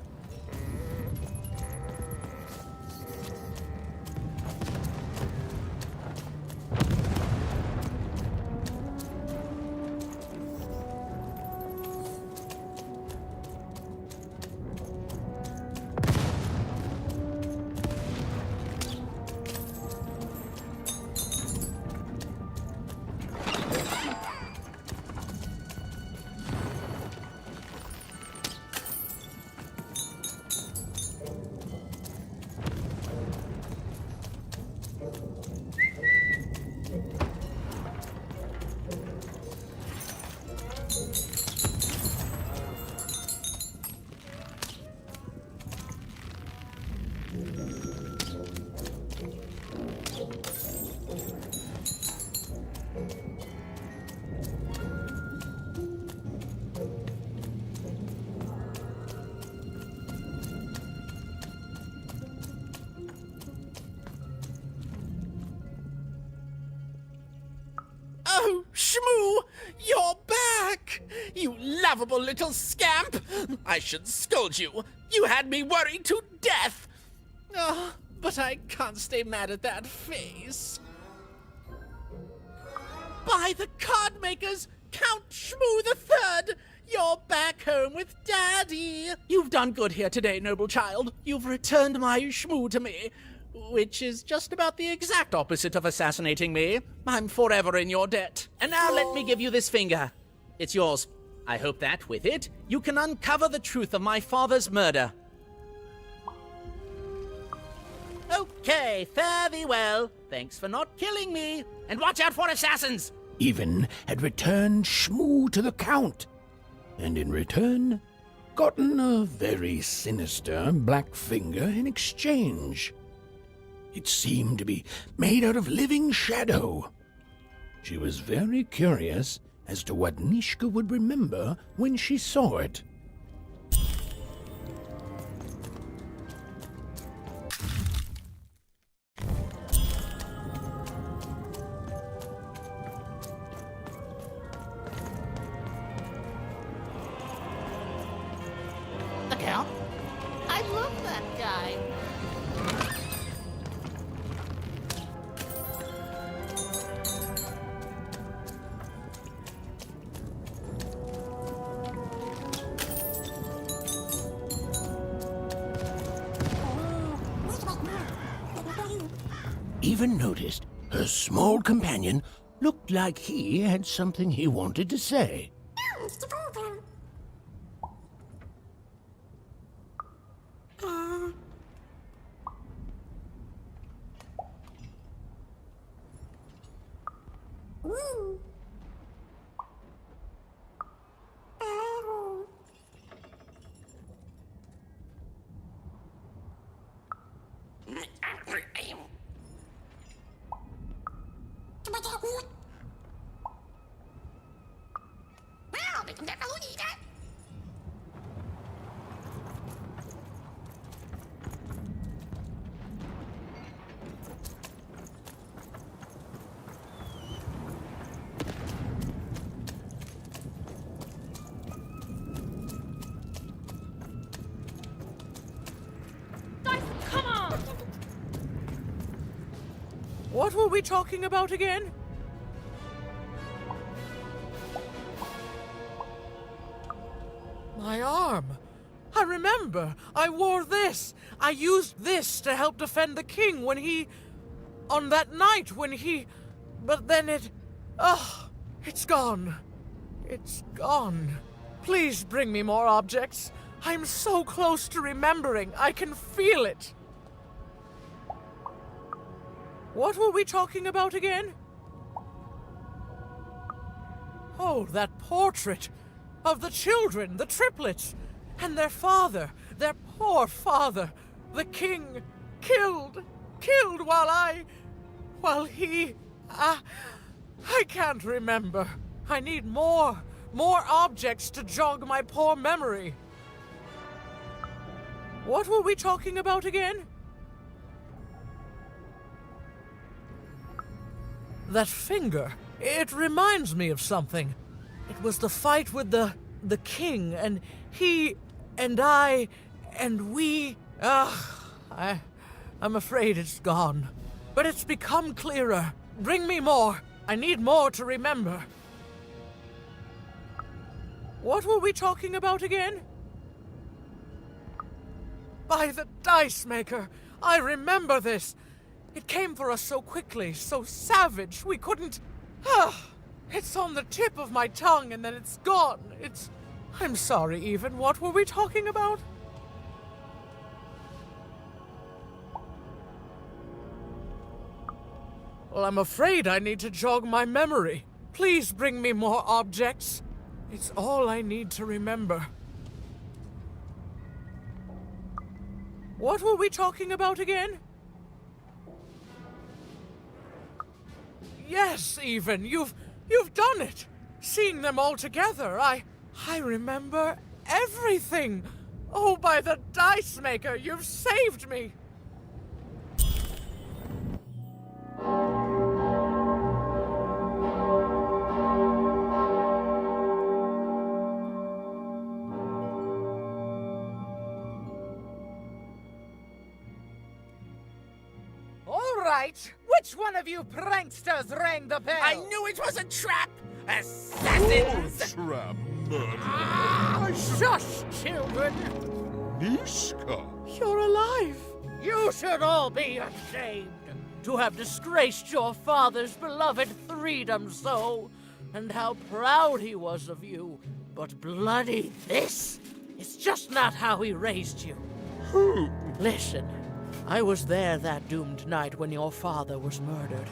Oh, Shmoo! You're back! You lovable little scamp! I should scold you. You had me worried to death! Oh, but I can't stay mad at that face. By the card makers, Count Shmoo III! You're back home with Daddy! You've done good here today, noble child. You've returned my Shmoo to me. Which is just about the exact opposite of assassinating me. I'm forever in your debt. And now let me give you this finger. It's yours. I hope that, with it, you can uncover the truth of my father's murder. Okay, fare thee well. Thanks for not killing me. And watch out for assassins! Even had returned Shmoo to the Count, and in return, gotten a very sinister black finger in exchange. It seemed to be made out of living shadow. She was very curious as to what Nishka would remember when she saw it. The Count? I love that guy. even noticed her small companion looked like he had something he wanted to say. Come on! What were we talking about again? My arm. I remember. I wore this. I used this to help defend the king when he... on that night when he... But then it... Oh, it's gone. It's gone. Please bring me more objects. I'm so close to remembering. I can feel it. What were we talking about again? Oh, that portrait of the children, the triplets, and their father, their poor father, the king, killed while he... I can't remember. I need more objects to jog my poor memory. What were we talking about again? That finger, it reminds me of something. It was the fight with the king, and he, and I, and we... I'm afraid it's gone. But it's become clearer. Bring me more. I need more to remember. What were we talking about again? By the dice maker! I remember this! It came for us so quickly, so savage, we couldn't... It's on the tip of my tongue and then it's gone. I'm sorry, Even. What were we talking about? Well, I'm afraid I need to jog my memory. Please bring me more objects. It's all I need to remember. What were we talking about again? Yes, Even, you've done it. Seeing them all together, I remember everything. Oh, by the dice maker, you've saved me. Which one of you pranksters rang the bell? I knew it was a trap! Assassins! Trap, murderer. Shush, children! Nishka! You're alive! You should all be ashamed to have disgraced your father's beloved freedom so, and how proud he was of you. But bloody this is just not how he raised you. Listen. I was there that doomed night when your father was murdered.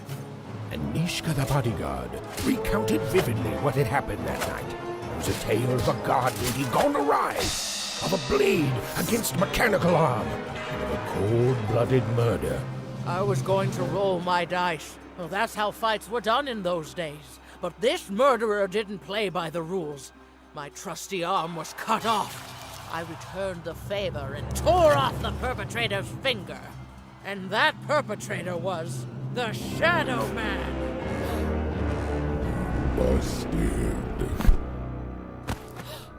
And Nishka the bodyguard recounted vividly what had happened that night. It was a tale of a god lady gone awry, of a blade against mechanical arm, and of a cold-blooded murder. I was going to roll my dice. Well, that's how fights were done in those days. But this murderer didn't play by the rules. My trusty arm was cut off. I returned the favor and tore off the perpetrator's finger. And that perpetrator was the Shadow Man. Busted.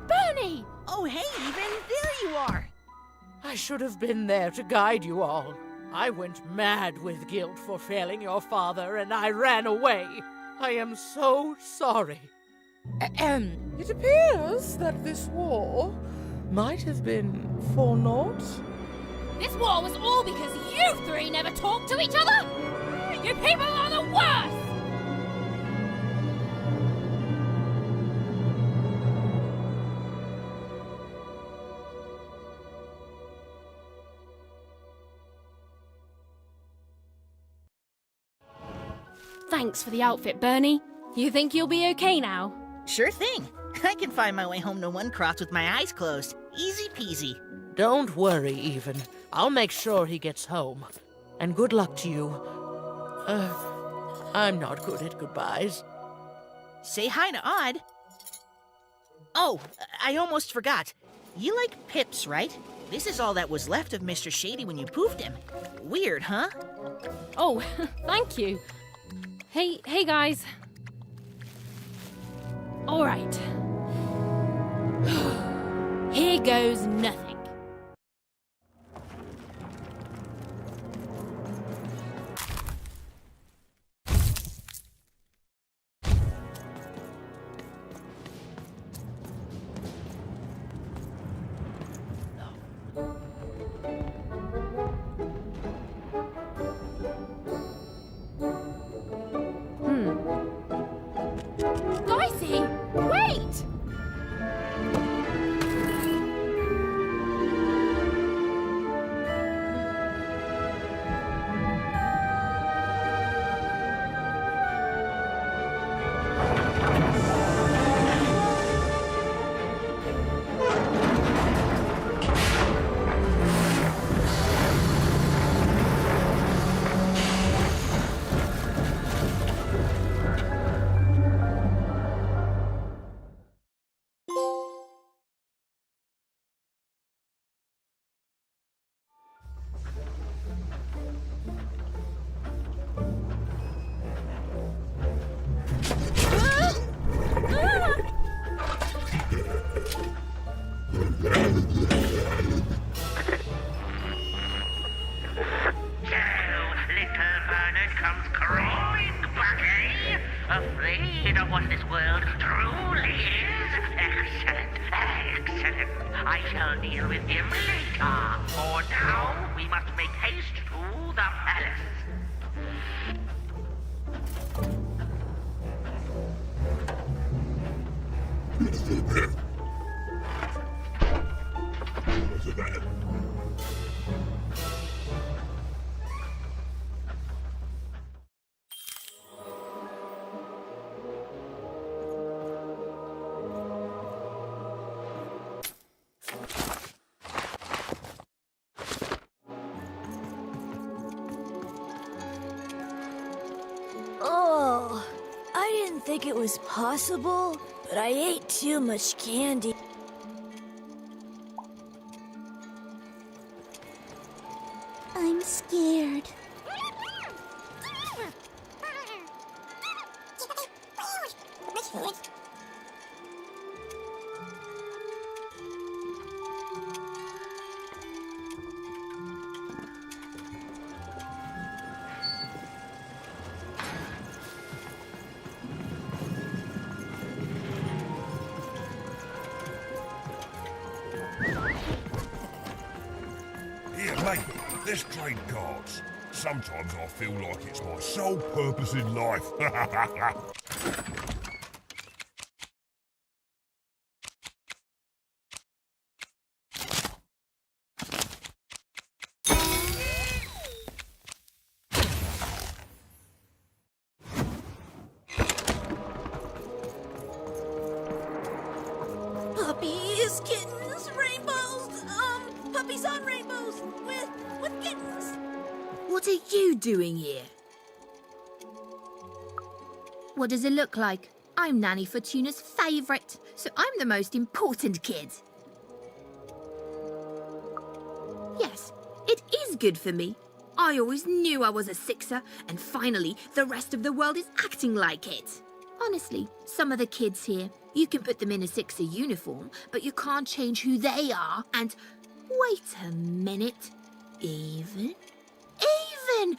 Bernie! Oh, hey, Even, there you are. I should have been there to guide you all. I went mad with guilt for failing your father, and I ran away. I am so sorry. It appears that this war might have been for naught. This war was all because you three never talked to each other? You people are the worst! Thanks for the outfit, Bernie. You think you'll be okay now? Sure thing. I can find my way home to Onecroft with my eyes closed. Easy peasy. Don't worry, Even. I'll make sure he gets home. And good luck to you. I'm not good at goodbyes. Say hi to Odd. Oh, I almost forgot. You like pips, right? This is all that was left of Mr. Shady when you poofed him. Weird, huh? Oh, thank you. Hey guys. All right. Here goes nothing. Dicey, wait! Afraid of what this world truly is? Excellent, excellent. I shall deal with him later. For now, we must make haste to the palace. Oh, I didn't think it was possible, but I ate too much candy. I'm scared. Here, mate, let's trade cards. Sometimes I feel like it's my sole purpose in life. Puppies, kittens, rainbows, puppies on rainbows with kittens. What are you doing here? What does it look like? I'm Nanny Fortuna's favourite, so I'm the most important kid. Yes, it is good for me. I always knew I was a sixer, and finally, the rest of the world is acting like it. Honestly, some of the kids here, you can put them in a sixer uniform, but you can't change who they are, and... Wait a minute. Even? Even!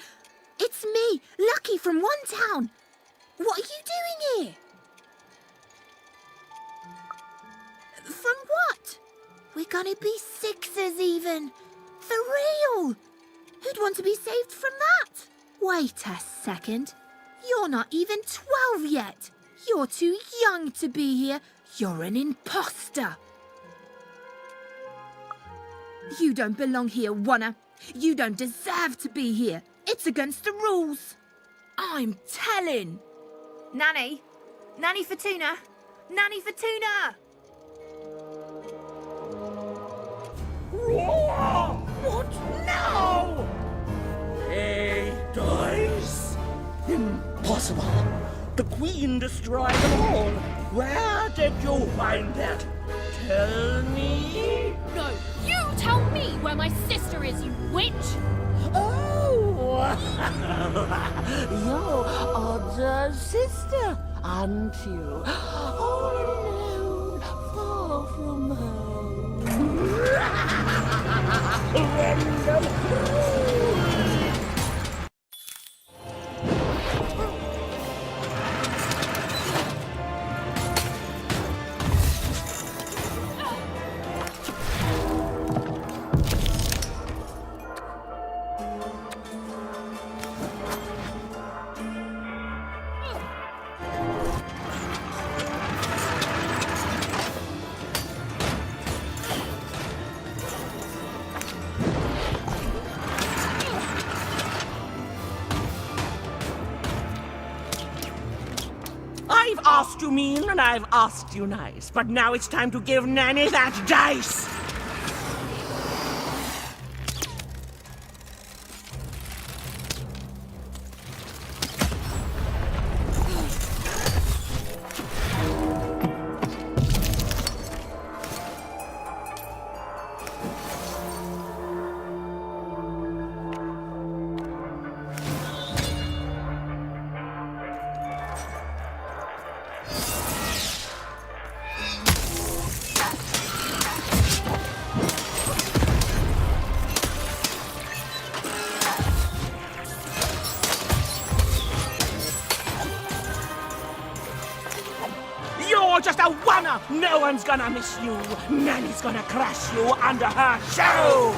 It's me, Lucky from One Town. What are you doing here? From what? We're gonna be sixers, Even. For real. Who'd want to be saved from that? Wait a second. You're not even 12 yet. You're too young to be here. You're an imposter. You don't belong here, Wanna. You don't deserve to be here. It's against the rules. I'm telling. Nanny! Nanny Fortuna! Nanny Fortuna! What now? A dice? Impossible. The Queen destroyed them all. Where did you find that? Tell me. No, you tell me where my sister is, you witch! Oh! Your other sister, aren't you? All alone, far from home. Random I've asked you mean and I've asked you nice, but now it's time to give Nanny that dice! You're just a wanna! No one's gonna miss you! Nanny's gonna crush you under her show!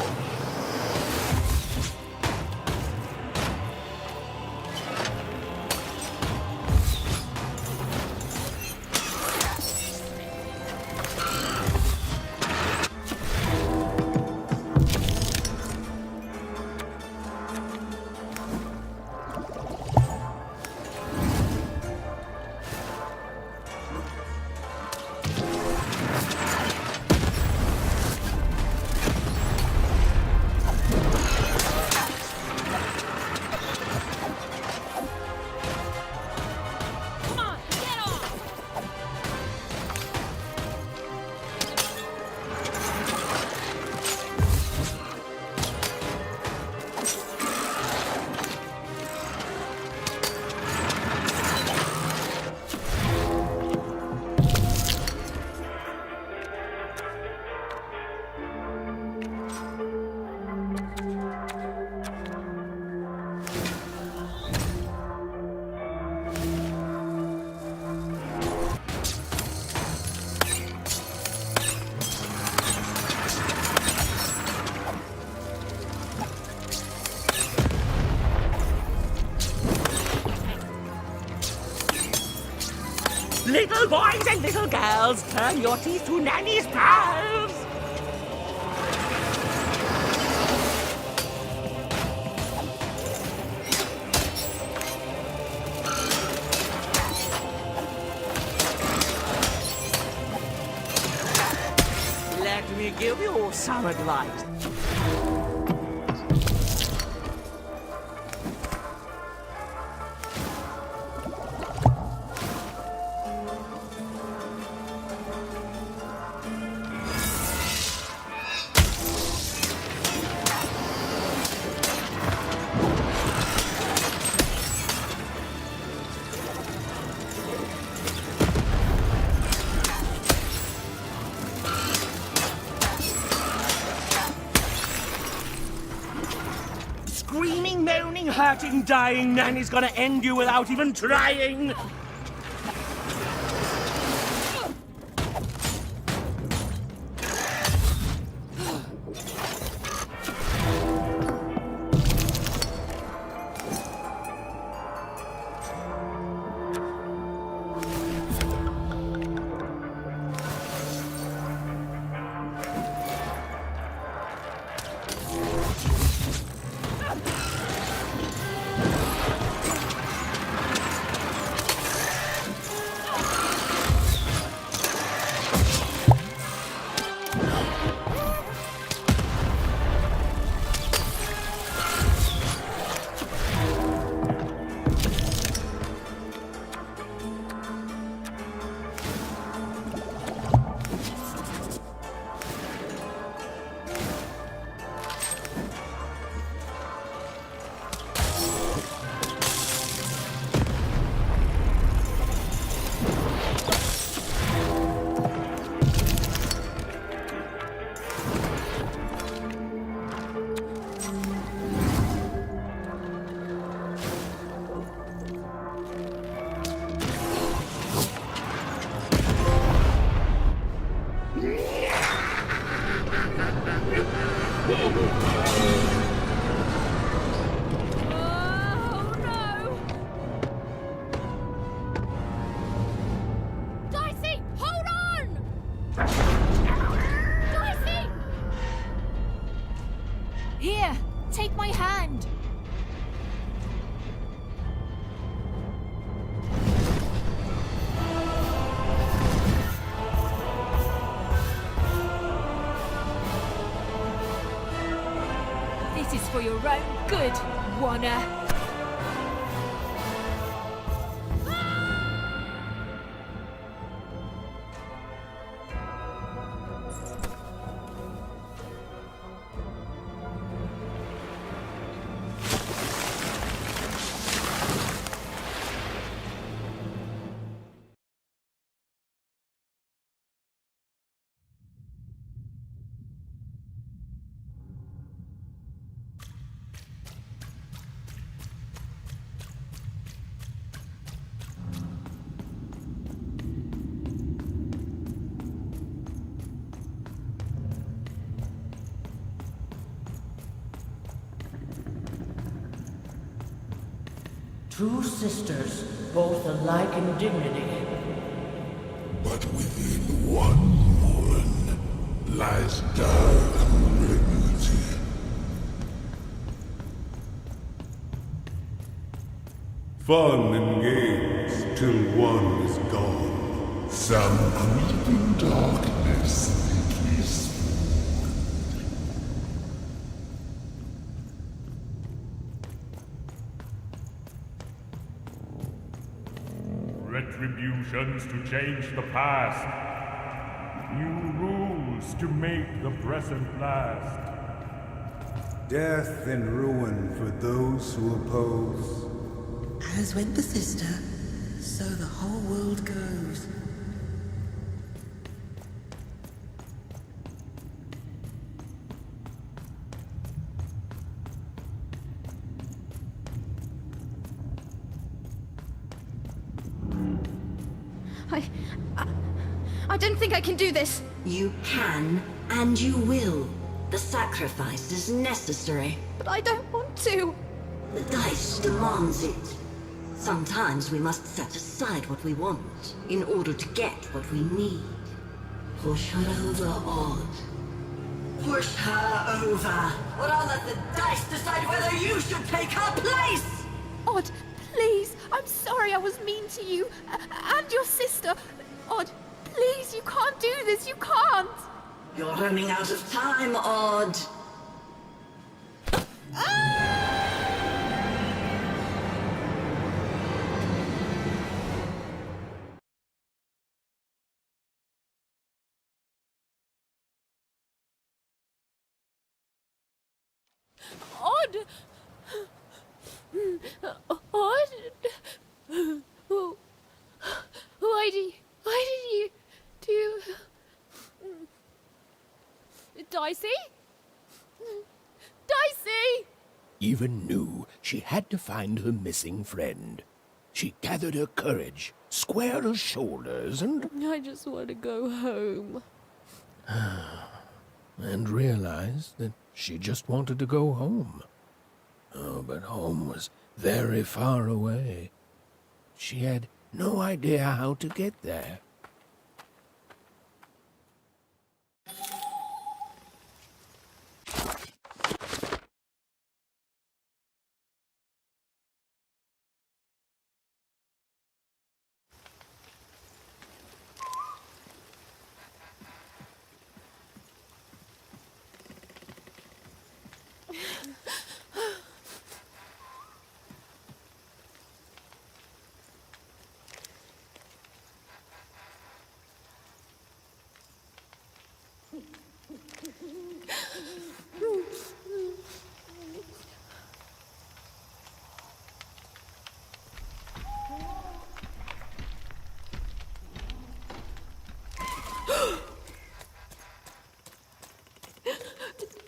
Little boys and little girls, turn your teeth to Nanny's pearls! Let me give you some advice. Screaming, moaning, hurting, dying, Nanny's gonna end you without even trying! Take my hand. This is for your own good, Warner. Two sisters, both alike in dignity. But within one woman lies dark malignity. Fun and games till one is gone. Some creeping darkness is Retributions to change the past. New rules to make the present last. Death and ruin for those who oppose. As went the sister, so the whole world goes. I don't think I can do this. You can, and you will. The sacrifice is necessary. But I don't want to. The dice demands it. Sometimes we must set aside what we want in order to get what we need. Push her over, Odd. Push her over, or I'll let the dice decide whether you should take her place! Odd, please. I'm sorry I was mean to you. And your sister. Odd, please, you can't do this. You can't. You're running out of time, Odd. Odd. Odd. Why did you do... Dicey? Dicey! Even knew she had to find her missing friend. She gathered her courage, squared her shoulders, and I just want to go home. and realized that she just wanted to go home. Oh, but home was very far away. She had no idea how to get there.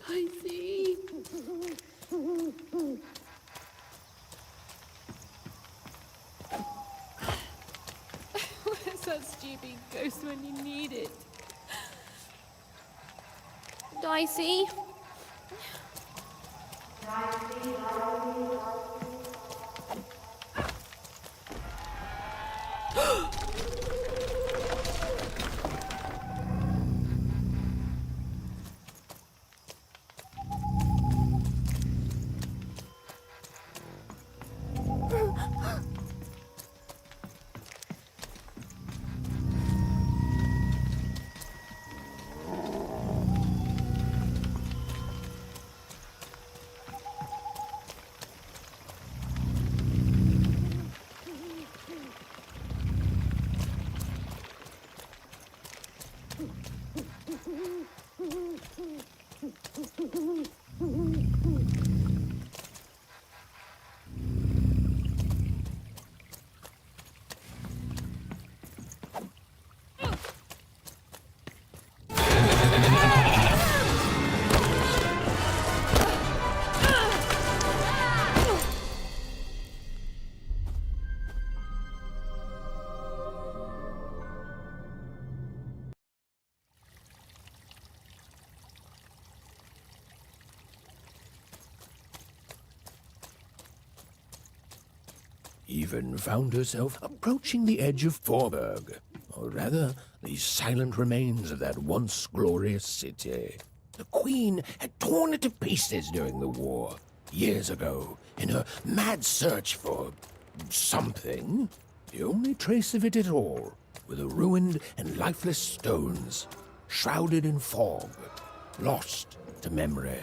I see. Where's that stupid ghost when you need it? Dicey? even found herself approaching the edge of Forberg, or rather, the silent remains of that once glorious city. The Queen had torn it to pieces during the war, years ago, in her mad search for something. The only trace of it at all were the ruined and lifeless stones, shrouded in fog, lost to memory.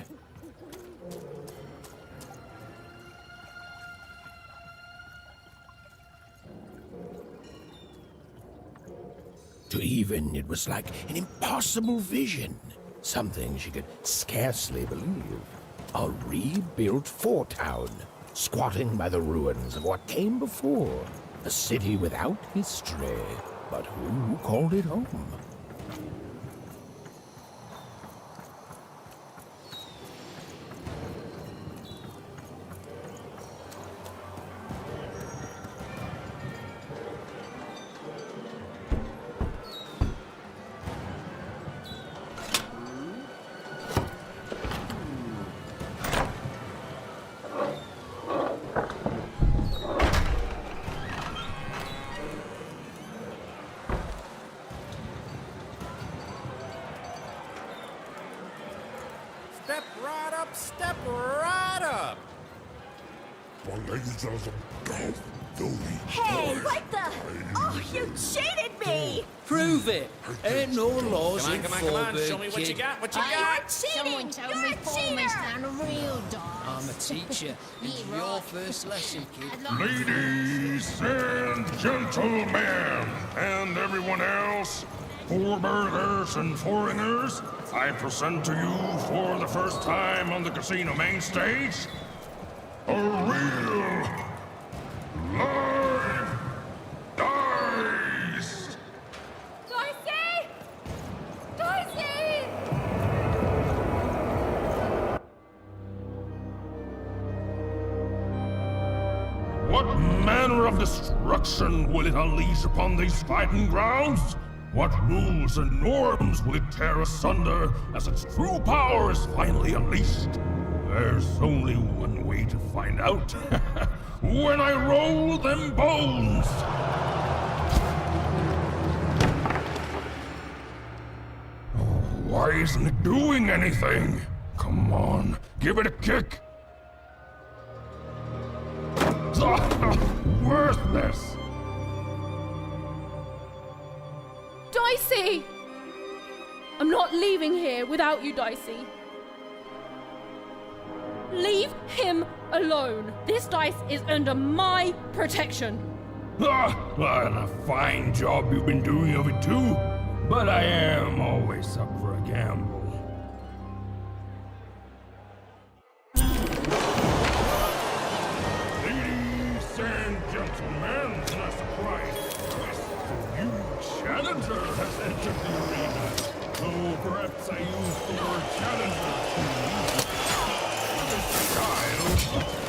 To Even, it was like an impossible vision, something she could scarcely believe. A rebuilt fort town, squatting by the ruins of what came before, a city without history, but who called it home? Step right up! My ladies and gentlemen, Hey, what the? Oh, you cheated me! Prove it! Ain't no laws in Come on, show me what you got, what you got! Cheating! Told You're me a Paul cheater! missed out a real dog. I'm a teacher. It's your first lesson, kid. Ladies and gentlemen, and everyone else, foreburgers and foreigners, I present to you for the first time on the casino main stage, a real live dice! Dicey! Dicey! What manner of destruction will it unleash upon these fighting grounds? What rules and norms will it tear asunder as its true power is finally unleashed? There's only one way to find out. When I roll them bones! Oh, why isn't it doing anything? Come on, give it a kick! Worthless! Dicey! I'm not leaving here without you, Dicey. Leave him alone. This dice is under my protection. And a fine job you've been doing of it too. But I am always up for a gamble. Ladies and gentlemen, a surprise twist. A new challenger has entered the arena. So perhaps I use the word challenger to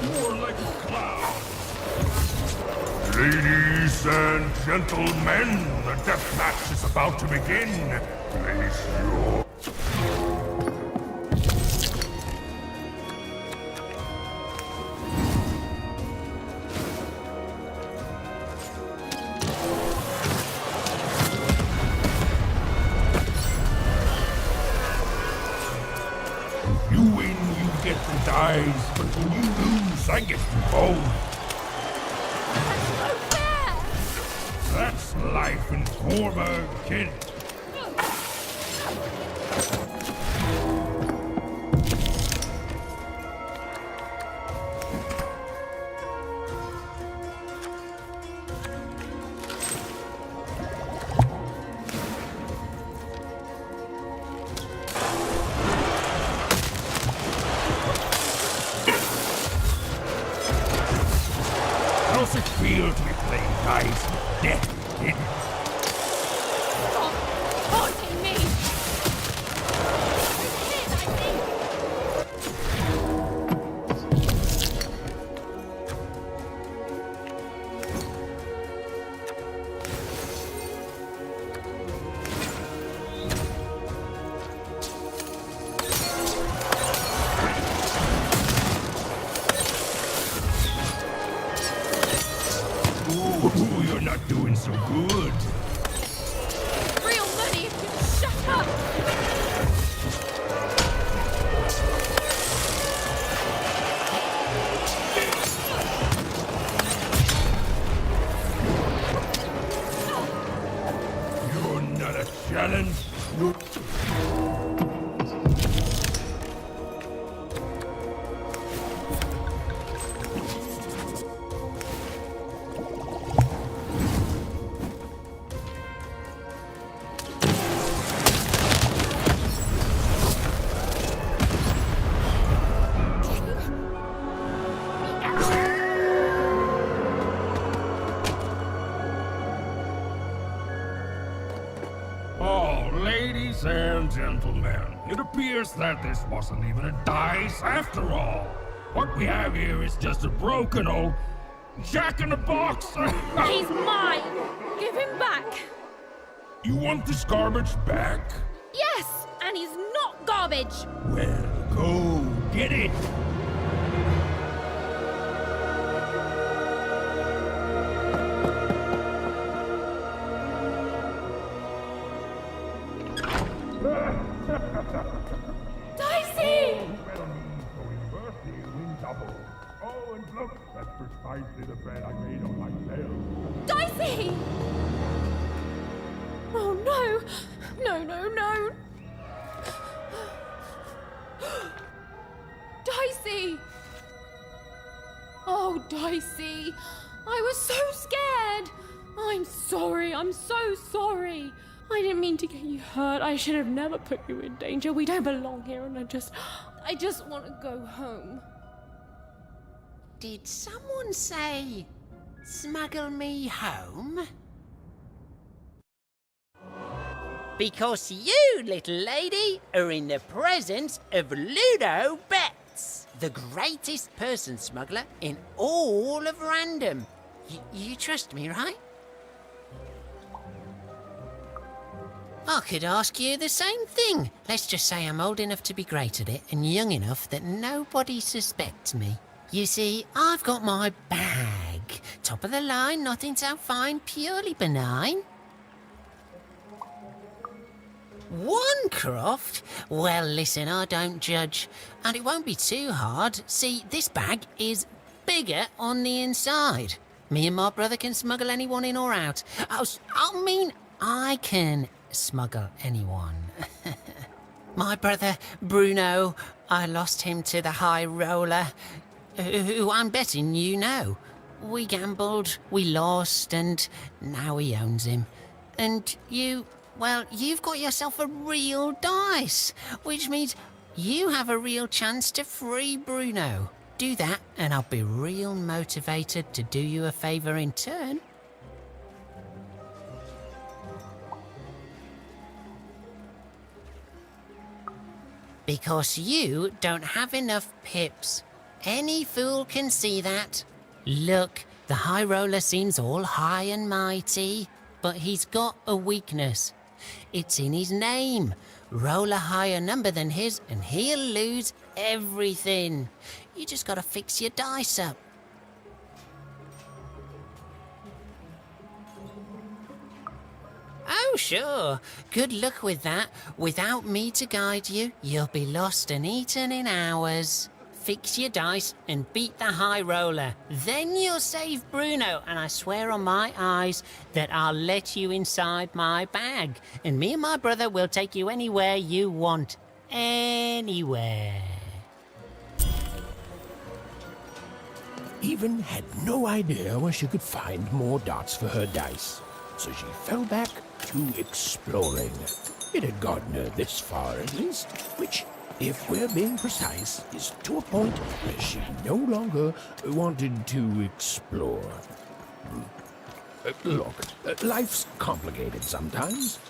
more like a clown. Ladies and gentlemen, the death match is about to begin. Place your... If you win, you get the dice, but when you lose, I get them both. That's life in Forberg, kid. How's it feel to be playing dice with death, kid? Stop haunting me! not doing so good. Real money if you shut up! You're not a challenge. Oh, ladies and gentlemen, it appears that this wasn't even a dice after all. What we have here is just a broken old jack-in-the-box. He's mine! Give him back! You want this garbage back? Yes! And he's not garbage! Well, go get it. Dicey! Oh, and look, that's precisely the bed I made on myself. Dicey! Oh no! No, no, no! Dicey! Oh, Dicey! I was so scared! I'm sorry, I'm so sorry! I didn't mean to get you hurt. I should have never put you in danger. We don't belong here, and I just want to go home. Did someone say, smuggle me home? Because you, little lady, are in the presence of Ludo Betts, the greatest person smuggler in all of Random. You trust me, right? I could ask you the same thing. Let's just say I'm old enough to be great at it and young enough that nobody suspects me. You see, I've got my bag. Top of the line, nothing so fine, purely benign. Onecroft? Well, listen, I don't judge. And it won't be too hard. See, this bag is bigger on the inside. Me and my brother can smuggle anyone in or out. I can smuggle anyone. My brother, Bruno, I lost him to the High Roller, who I'm betting you know. We gambled, we lost, and now he owns him. And you, well, you've got yourself a real dice, which means you have a real chance to free Bruno. Do that, and I'll be real motivated to do you a favour in turn. Because you don't have enough pips. Any fool can see that. Look, the High Roller seems all high and mighty, but he's got a weakness. It's in his name. Roll a higher number than his and he'll lose everything. You just gotta fix your dice up. Oh, sure. Good luck with that. Without me to guide you, you'll be lost and eaten in hours. Fix your dice and beat the High Roller. Then you'll save Bruno, and I swear on my eyes that I'll let you inside my bag. And me and my brother will take you anywhere you want. Anywhere. Even had no idea where she could find more dots for her dice, so she fell back to exploring. It had gotten her this far at least, which, if we're being precise, is to a point where she no longer wanted to explore. Look, life's complicated sometimes.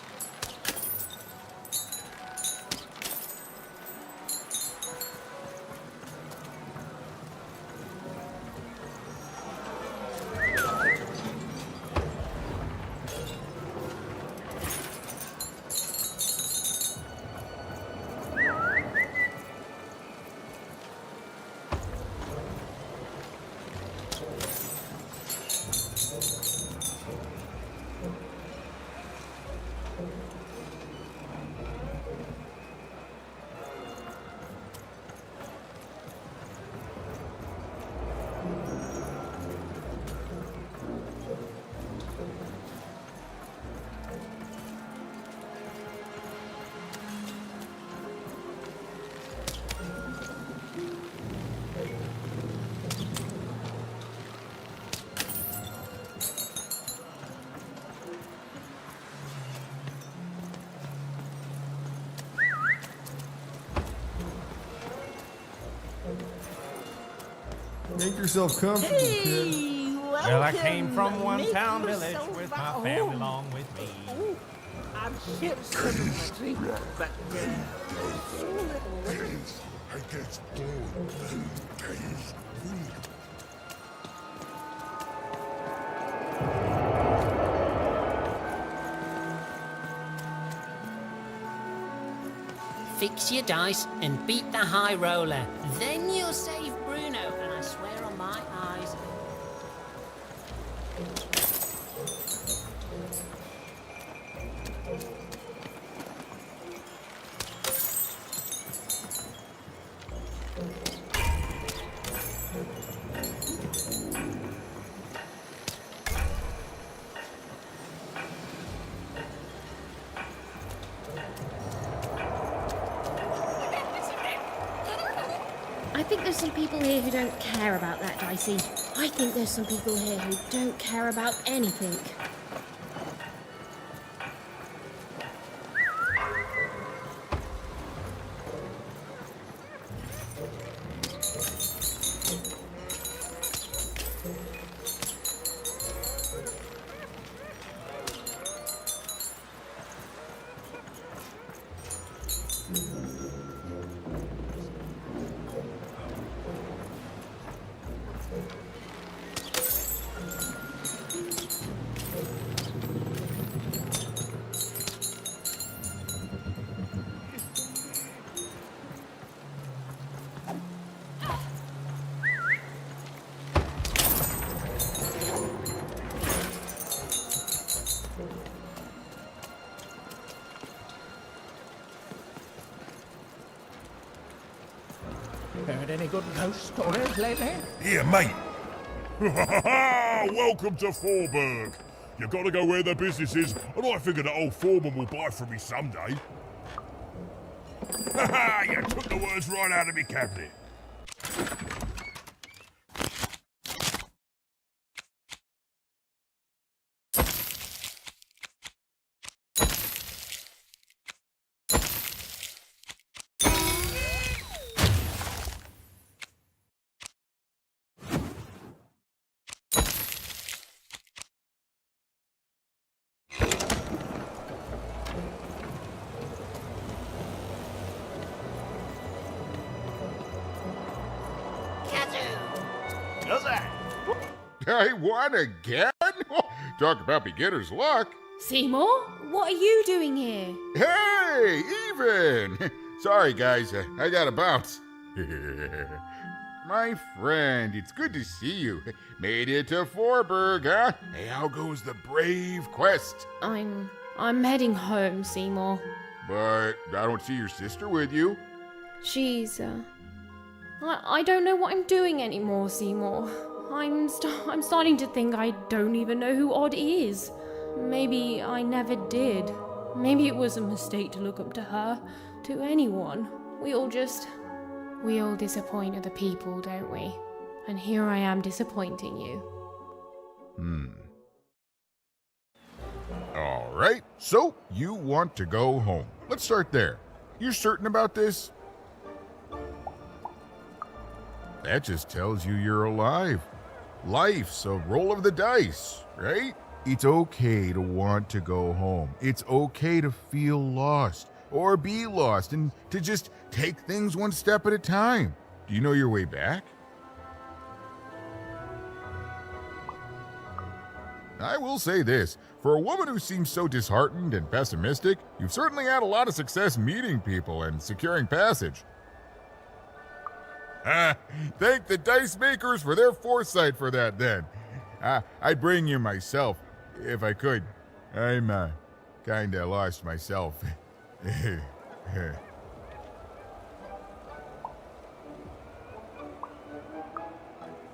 Make yourself comfortable, kid. Well, I came from one town village with my family along with me. I'm here to set you straight, but I get bored and days weak. Fix your dice and beat the high roller. Then you'll save Bruno, and I swear on my eyes. I think there's some people here who don't care about that, Dicey. I think there's some people here who don't care about anything. Heard any good ghost stories lately? Here, mate. Welcome to Forburg. You gotta go where the business is, and I figure that old foreman will buy from me someday. You took the words right out of me cabinet. I won again? Talk about beginner's luck. Seymour, what are you doing here? Hey, even! Sorry, guys, I gotta bounce. My friend, it's good to see you. Made it to Forburg, huh? Hey, how goes the brave quest? I'm heading home, Seymour. But I don't see your sister with you. She's, I don't know what I'm doing anymore, Seymour. I'm starting to think I don't even know who Odd is. Maybe I never did. Maybe it was a mistake to look up to her, to anyone. We all disappoint other people, don't we? And here I am disappointing you. All right, so you want to go home. Let's start there. You're certain about this? That just tells you you're alive. Life's a roll of the dice, right? It's okay to want to go home. It's okay to feel lost or be lost and to just take things one step at a time. Do you know your way back? I will say this, for a woman who seems so disheartened and pessimistic, you've certainly had a lot of success meeting people and securing passage. Thank the dice makers for their foresight for that, then. I'd bring you myself, if I could. I'm, kinda lost myself.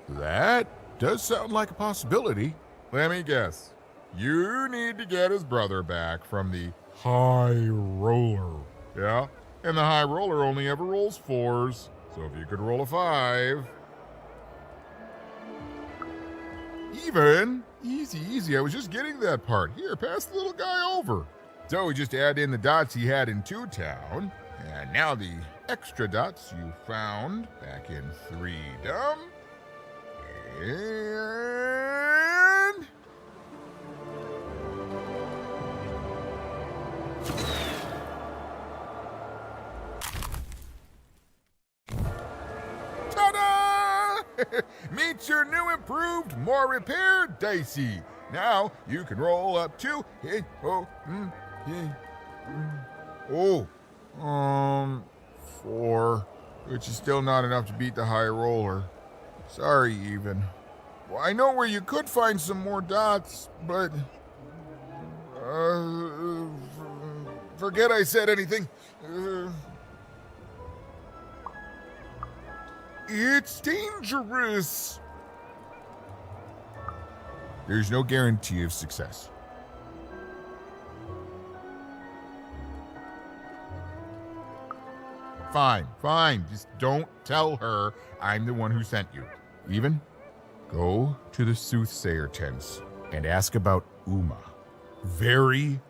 That does sound like a possibility. Let me guess. You need to get his brother back from the High Roller. Yeah? And the High Roller only ever rolls 4s. So if you could roll a 5. Even. Easy. I was just getting that part. Here, pass the little guy over. So we just add in the dots he had in 2-Town. And now the extra dots you found back in 3-Dom. Meet your new improved, more repaired Dicey. Now you can roll up to 4, which is still not enough to beat the high roller. Sorry, even. Well, I know where you could find some more dots, but forget I said anything. It's dangerous. There's no guarantee of success. Fine. Just don't tell her I'm the one who sent you. Even, go to the soothsayer tents and ask about Uma. Very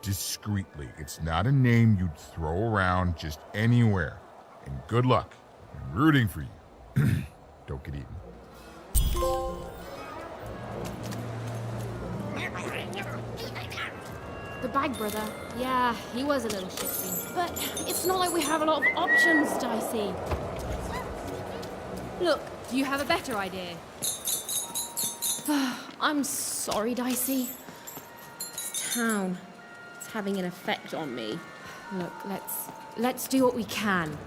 discreetly. It's not a name you'd throw around just anywhere. And good luck. I'm rooting for you. Don't get eaten. The bag brother. Yeah, he was a little shifty. But it's not like we have a lot of options, Dicey. Look, do you have a better idea? I'm sorry, Dicey. This town, it's having an effect on me. Look, let's do what we can.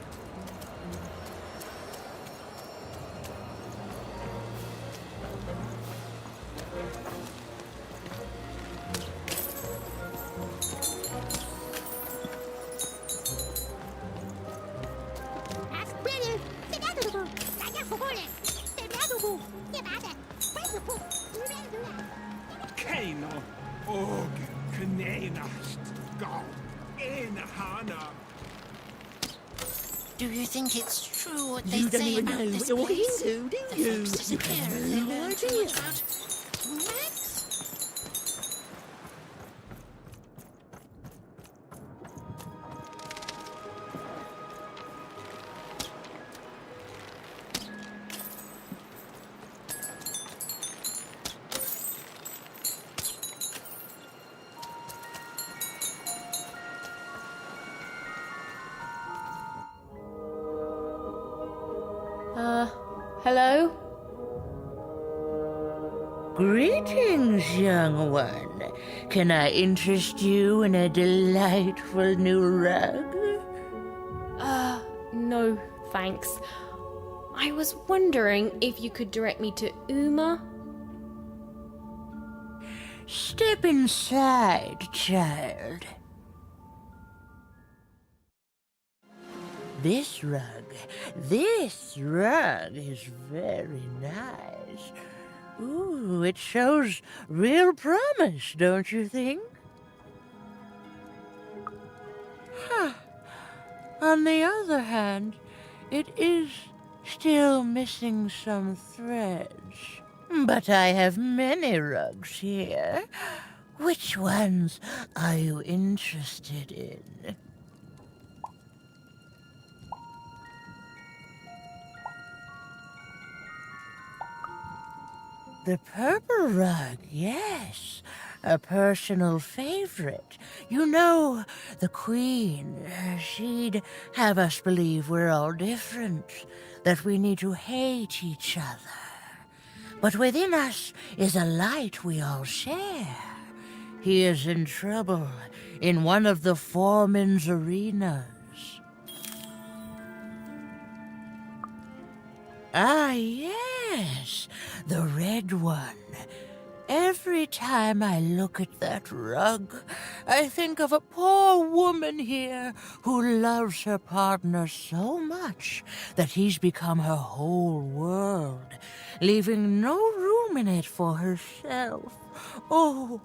Do you think it's true what they say about this place? The folks disappear if they learn too much about Max? Hello? Greetings, young one. Can I interest you in a delightful new rug? No, thanks. I was wondering if you could direct me to Uma? Step inside, child. This rug is very nice. Ooh, it shows real promise, don't you think? Huh. On the other hand, it is still missing some threads. But I have many rugs here. Which ones are you interested in? The purple rug, yes. A personal favorite. You know, the Queen, she'd have us believe we're all different, that we need to hate each other. But within us is a light we all share. He is in trouble in one of the foreman's arenas. Ah, yes, the red one. Every time I look at that rug, I think of a poor woman here who loves her partner so much that he's become her whole world, leaving no room in it for herself. Oh,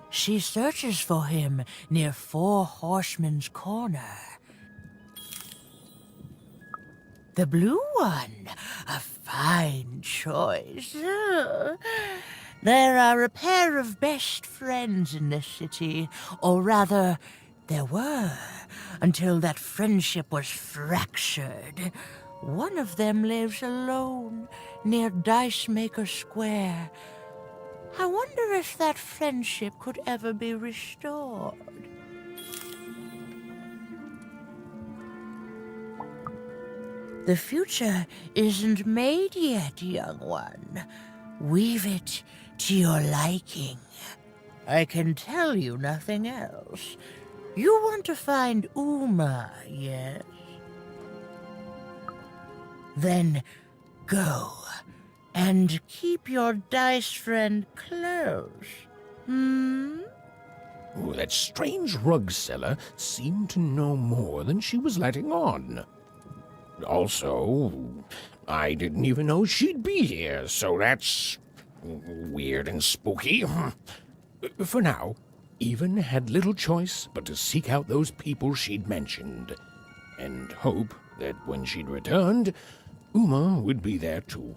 she searches for him near Four Horsemen's Corner. The blue one, a fine choice. There are a pair of best friends in this city, or rather, there were, until that friendship was fractured. One of them lives alone near Dice Maker Square. I wonder if that friendship could ever be restored. The future isn't made yet, young one. Weave it to your liking. I can tell you nothing else. You want to find Uma, yes? Then go and keep your dice friend close. Oh, that strange rug seller seemed to know more than she was letting on. Also, I didn't even know she'd be here, so that's weird and spooky. For now, Even had little choice but to seek out those people she'd mentioned, and hope that when she'd returned, Uma would be there too.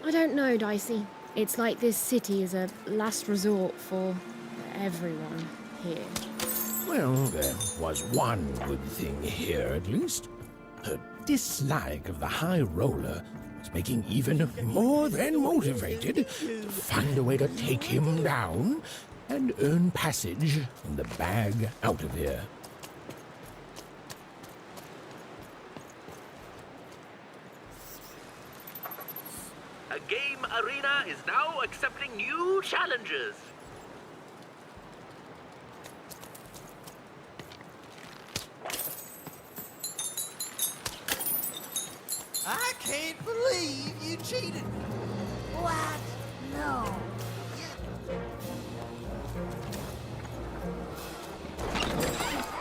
I don't know, Dicey. It's like this city is a last resort for everyone here. Well, there was one good thing here, at least. Her dislike of the High Roller was making Even more than motivated to find a way to take him down and earn passage in the bag out of here. A game arena is now accepting new challenges. I can't believe you cheated me. What? No.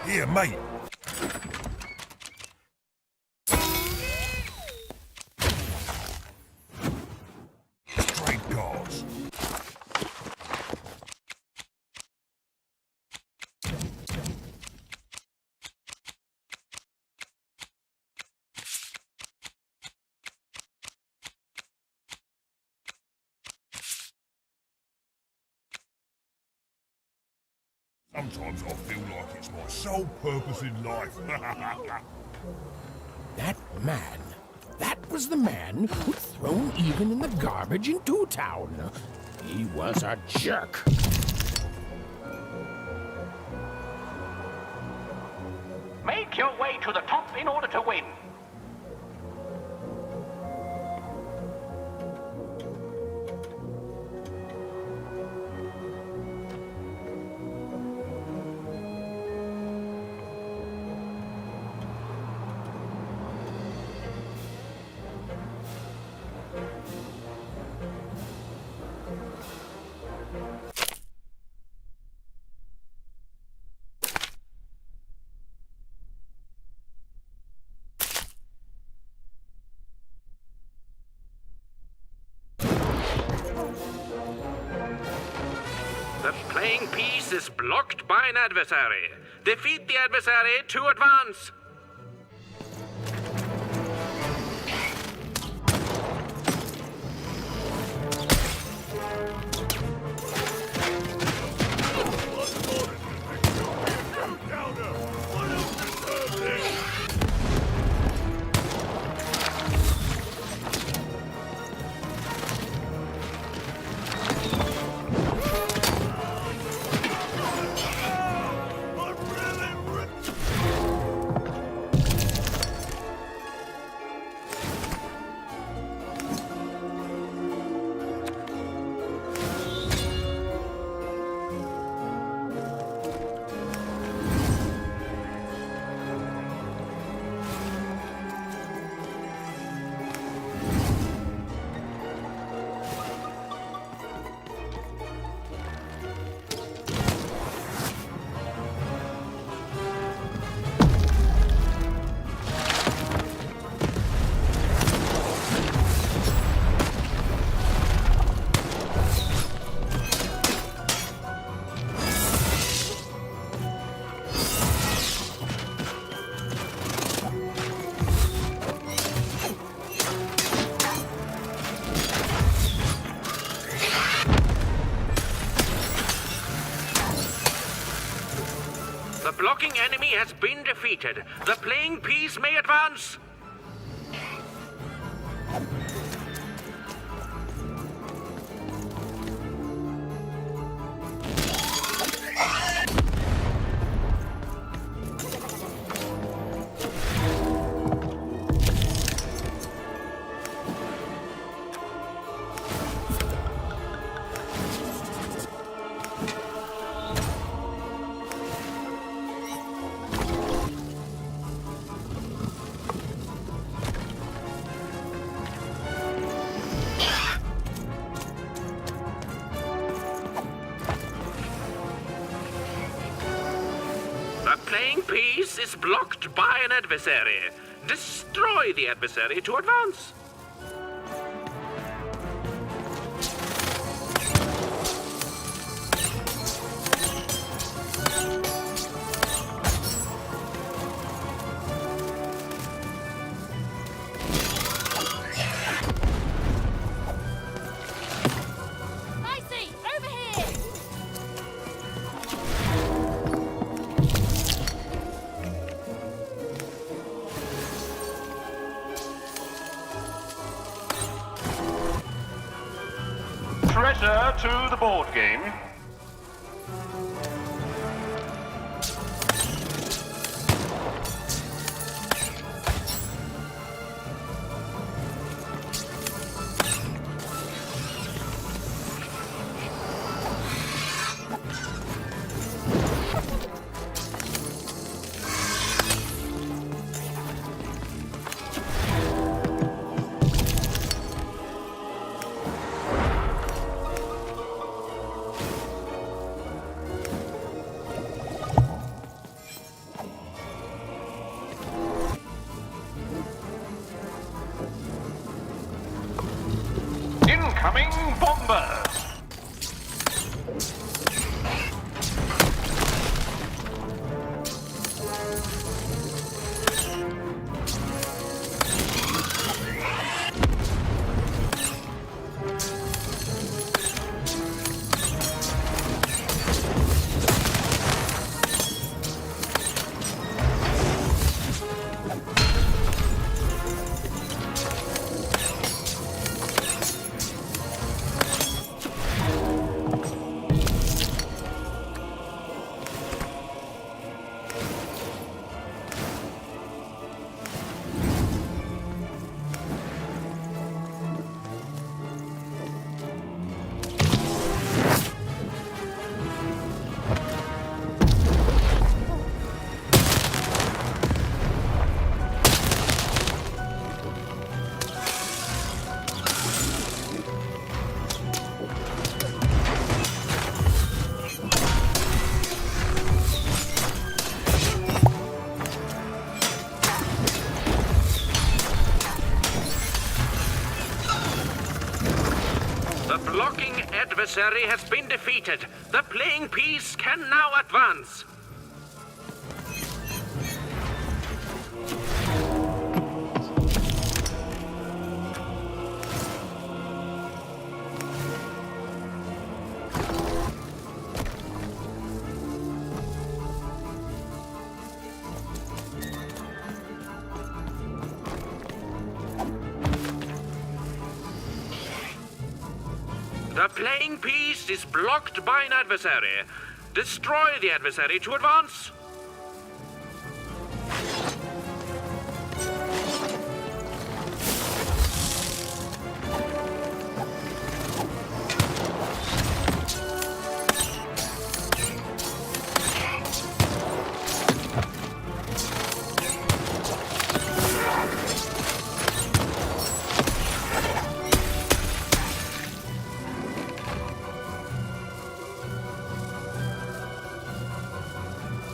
Here, mate. Trade cards. Sometimes I feel like it's my sole purpose in life. That was the man who'd thrown Even in the garbage in Two Town. He was a jerk. Make your way to the top in order to win. The playing piece is blocked by an adversary. Defeat the adversary to advance. The blocking enemy has been defeated. The playing piece may advance. playing piece is blocked by an adversary. Destroy the adversary to advance. Treasure to the board game. Incoming bombers! The blocking adversary has been defeated. The playing piece can now advance. The playing piece is blocked by an adversary. Destroy the adversary to advance.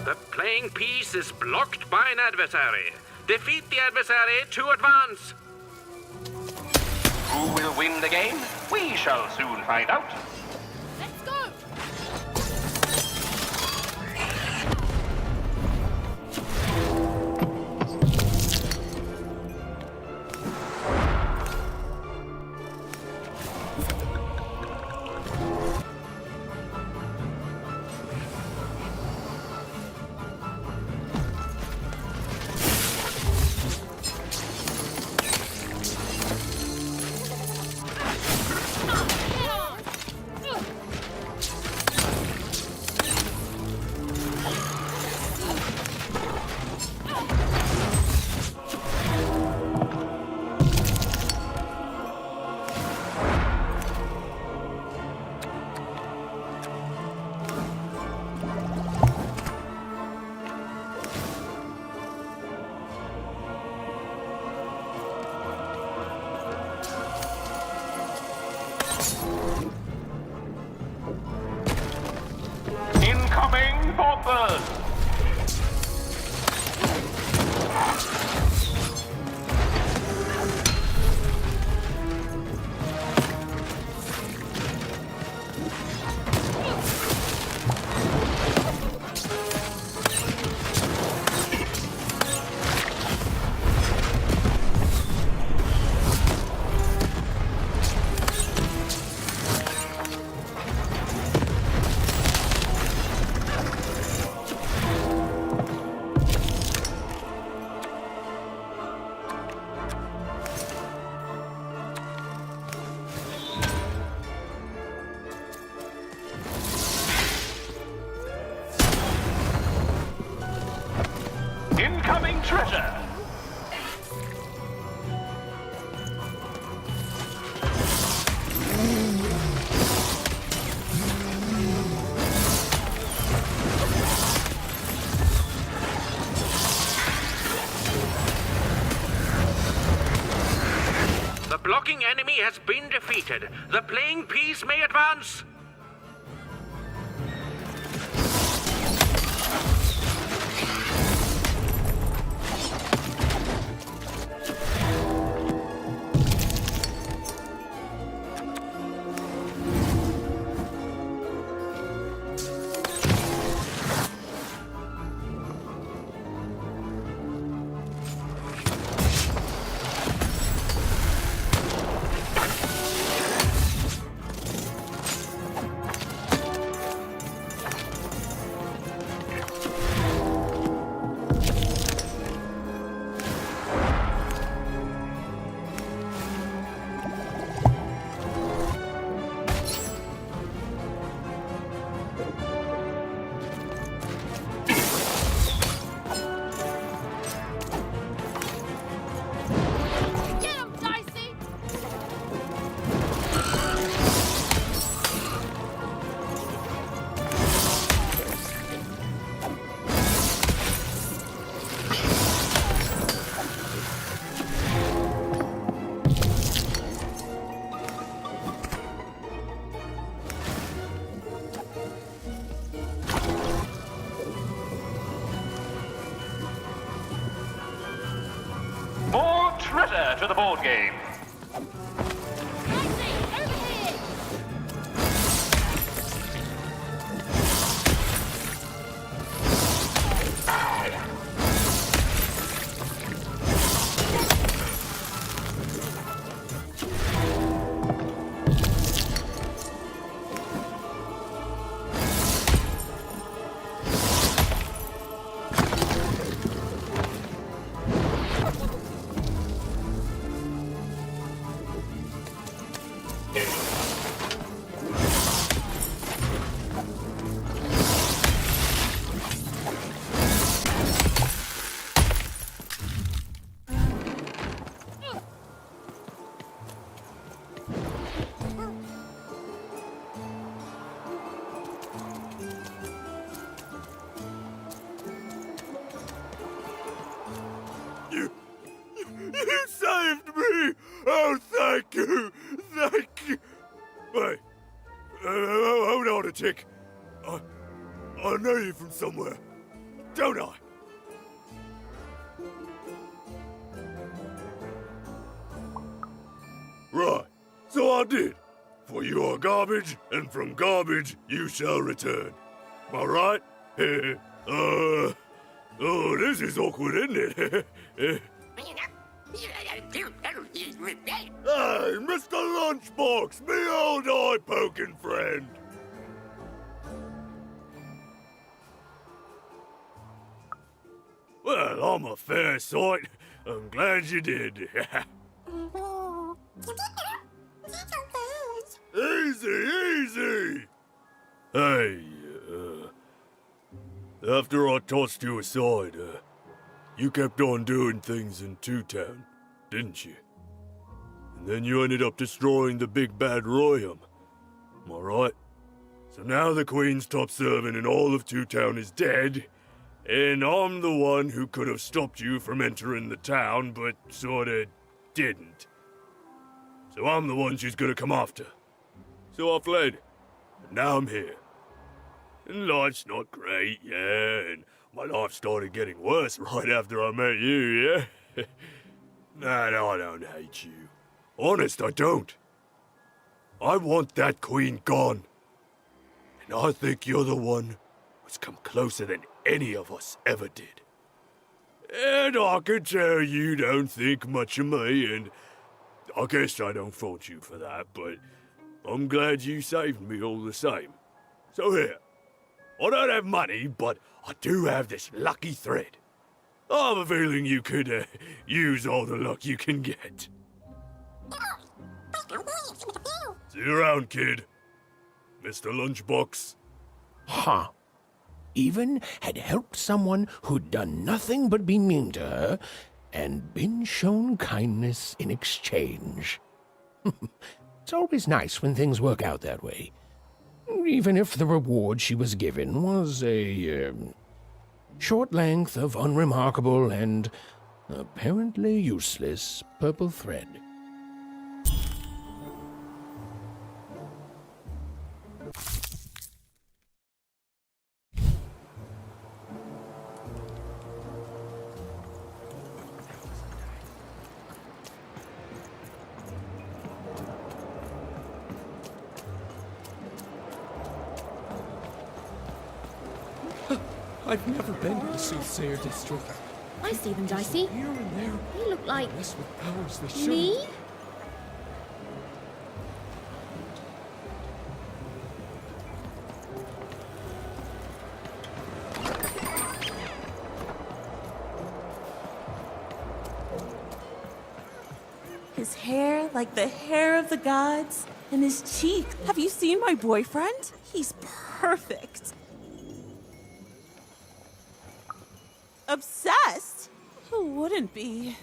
The playing piece is blocked by an adversary. Defeat the adversary to advance. Who will win the game? We shall soon find out. Let's go! Incoming bombers! incoming treasure. The blocking enemy has been defeated. The playing piece may advance. More treasure to the board game. You saved me! Oh, thank you! Thank you! Wait. Hold on a tick. I know you from somewhere. Don't I? Right. So I did. For you are garbage, and from garbage you shall return. Am I right? Oh, this is awkward, isn't it? Hey, Mr. Lunchbox, me old eye-poking friend. Well, I'm a fair sight. I'm glad you did. Easy, easy! Hey, after I tossed you aside, you kept on doing things in Two Town, didn't you? And then you ended up destroying the big bad Royum. Am I right? So now the Queen's top servant in all of Two Town is dead, and I'm the one who could have stopped you from entering the town, but sorta didn't. So I'm the one she's gonna come after. So I fled, and now I'm here. And life's not great, yeah, and my life started getting worse right after I met you, yeah? Nah, no, I don't hate you. Honest, I don't. I want that queen gone. And I think you're the one who's come closer than any of us ever did. And I can tell you don't think much of me, and I guess I don't fault you for that, but I'm glad you saved me all the same. So here, I don't have money, but I do have this lucky thread. I have a feeling you could use all the luck you can get. See you around, kid. Mr. Lunchbox. Huh. even had helped someone who'd done nothing but be mean to her and been shown kindness in exchange. It's always nice when things work out that way, even if the reward she was given was a short length of unremarkable and apparently useless purple thread. I've never been to the Soothsayer District. I see them, Dicey. Here and there. They look like Mess with powers they shouldn't. me. His hair like the hair of the gods, and his cheek. Have you seen my boyfriend? He's perfect. Obsessed? Who wouldn't be?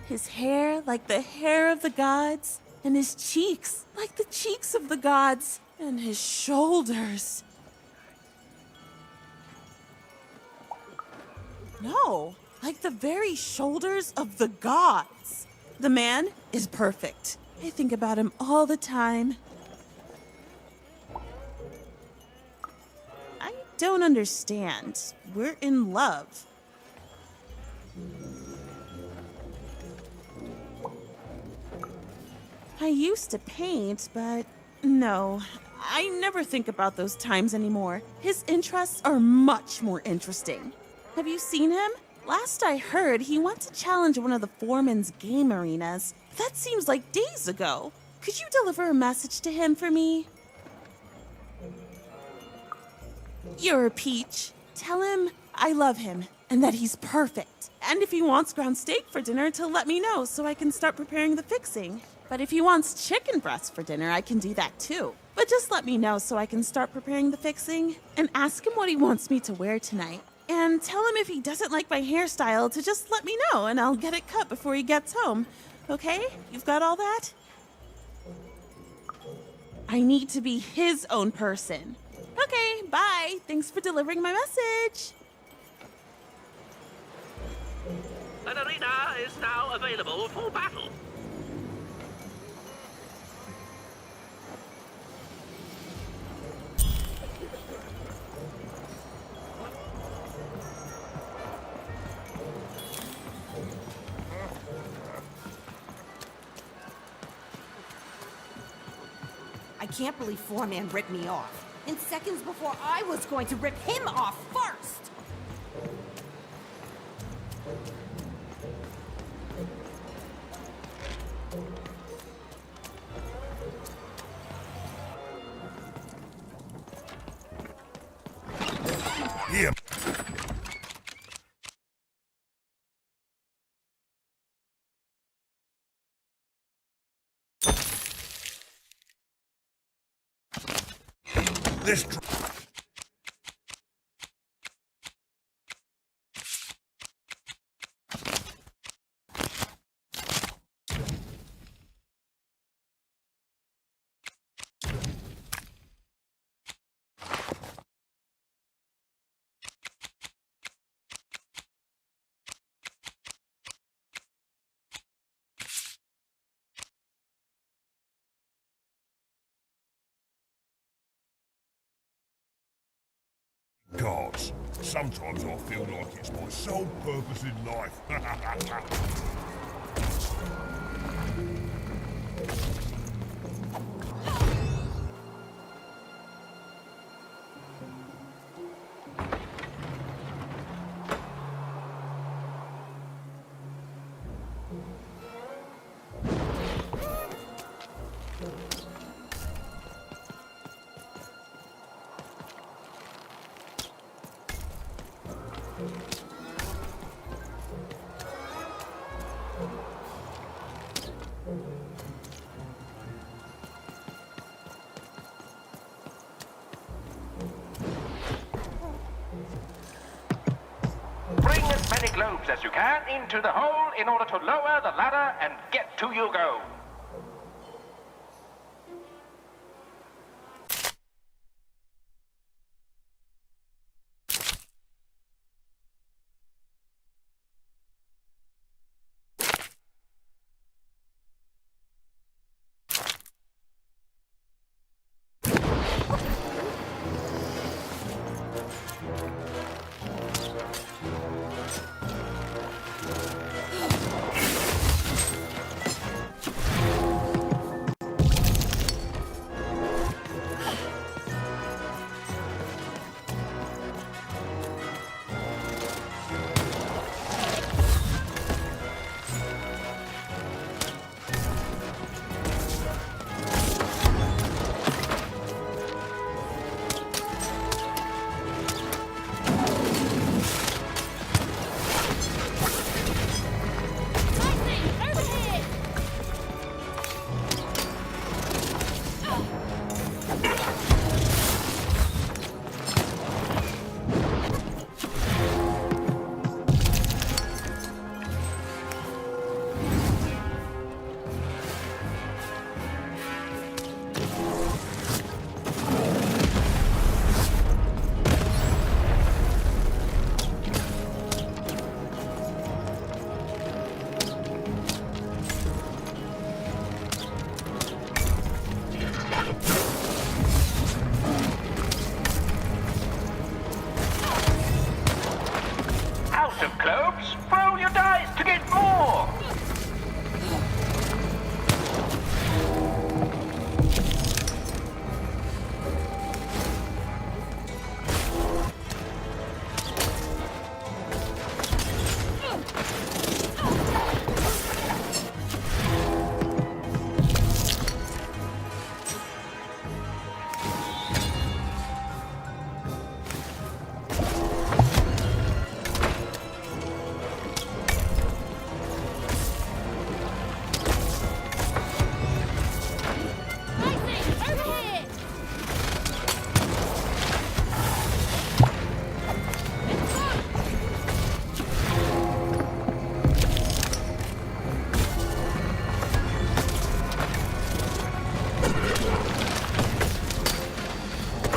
His hair like the hair of the gods, and his cheeks like the cheeks of the gods, and his shoulders. No, like the very shoulders of the gods. The man is perfect. I think about him all the time. I don't understand. We're in love. I used to paint, but no, I never think about those times anymore. His interests are much more interesting. Have you seen him? Last I heard, he went to challenge one of the foreman's game arenas. That seems like days ago. Could you deliver a message to him for me? You're a peach. Tell him I love him and that he's perfect. And if he wants ground steak for dinner, to let me know so I can start preparing the fixing. But if he wants chicken breast for dinner, I can do that too. But just let me know so I can start preparing the fixing. And ask him what he wants me to wear tonight. And tell him if he doesn't like my hairstyle to just let me know and I'll get it cut before he gets home. Okay? You've got all that? I need to be his own person. Okay, bye. Thanks for delivering my message. An arena is now available for battle. I can't believe Foreman ripped me off. In seconds before I was going to rip him off first! Yeah. This cards. Sometimes I feel like it's my sole purpose in life. many globes as you can into the hole in order to lower the ladder and get to your goal. Out of globes, roll your dice to get more!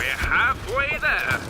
Halfway there.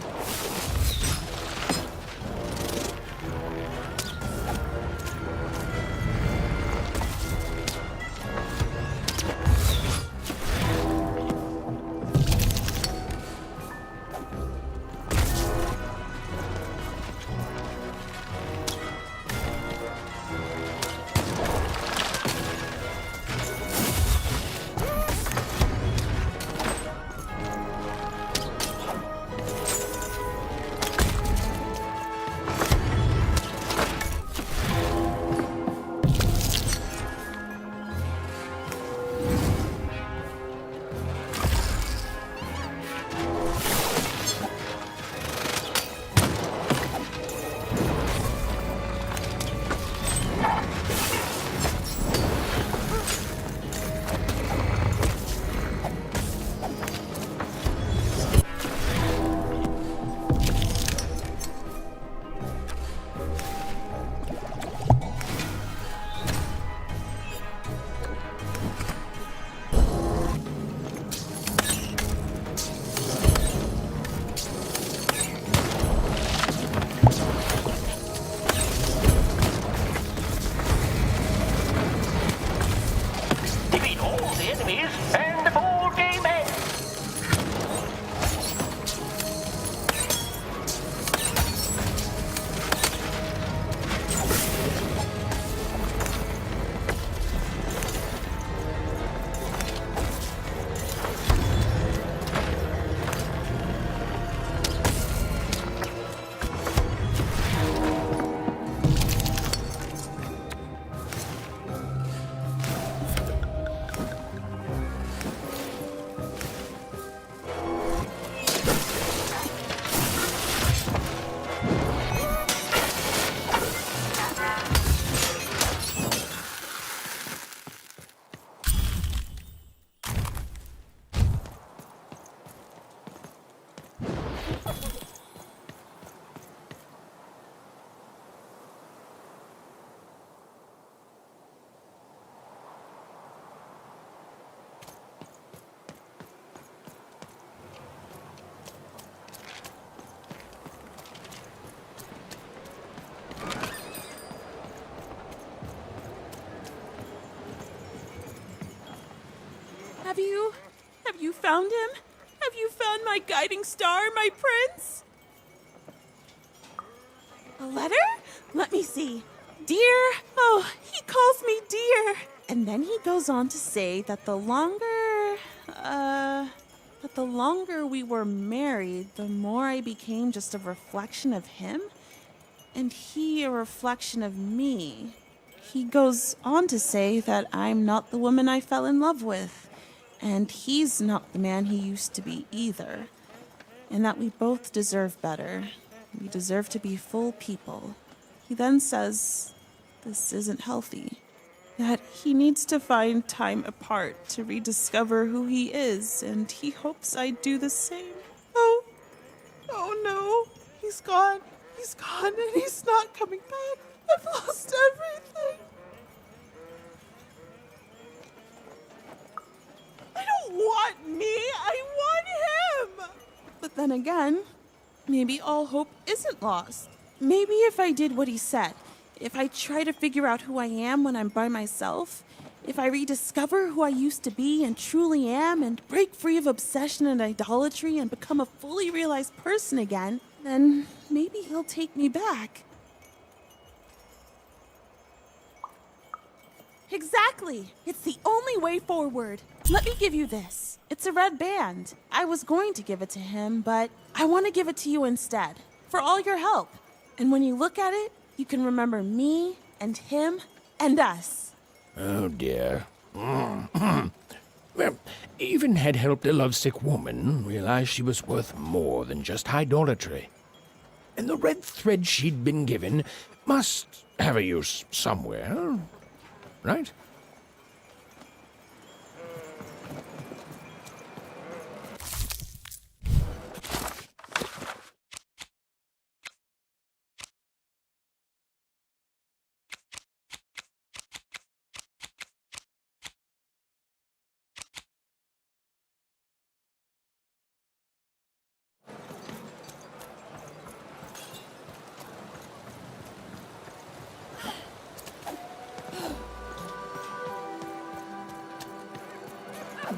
Have you found him? Have you found my guiding star, my prince? A letter? Let me see. Dear, oh, he calls me dear. And then he goes on to say that the longer we were married, the more I became just a reflection of him, and he a reflection of me. He goes on to say that I'm not the woman I fell in love with, and he's not the man he used to be either, and that we both deserve better. We deserve to be full people. He then says this isn't healthy, that he needs to find time apart to rediscover who he is, and he hopes I do the same. Oh no, he's gone, and he's not coming back. I've lost everything. I don't want me, I want him! But then again, maybe all hope isn't lost. Maybe if I did what he said, if I try to figure out who I am when I'm by myself, if I rediscover who I used to be and truly am and break free of obsession and idolatry and become a fully realized person again, then maybe he'll take me back. Exactly! It's the only way forward. Let me give you this. It's a red band. I was going to give it to him, but I want to give it to you instead, for all your help. And when you look at it, you can remember me and him and us. Oh, dear. Well, even had helped a lovesick woman realize she was worth more than just idolatry. And the red thread she'd been given must have a use somewhere, right?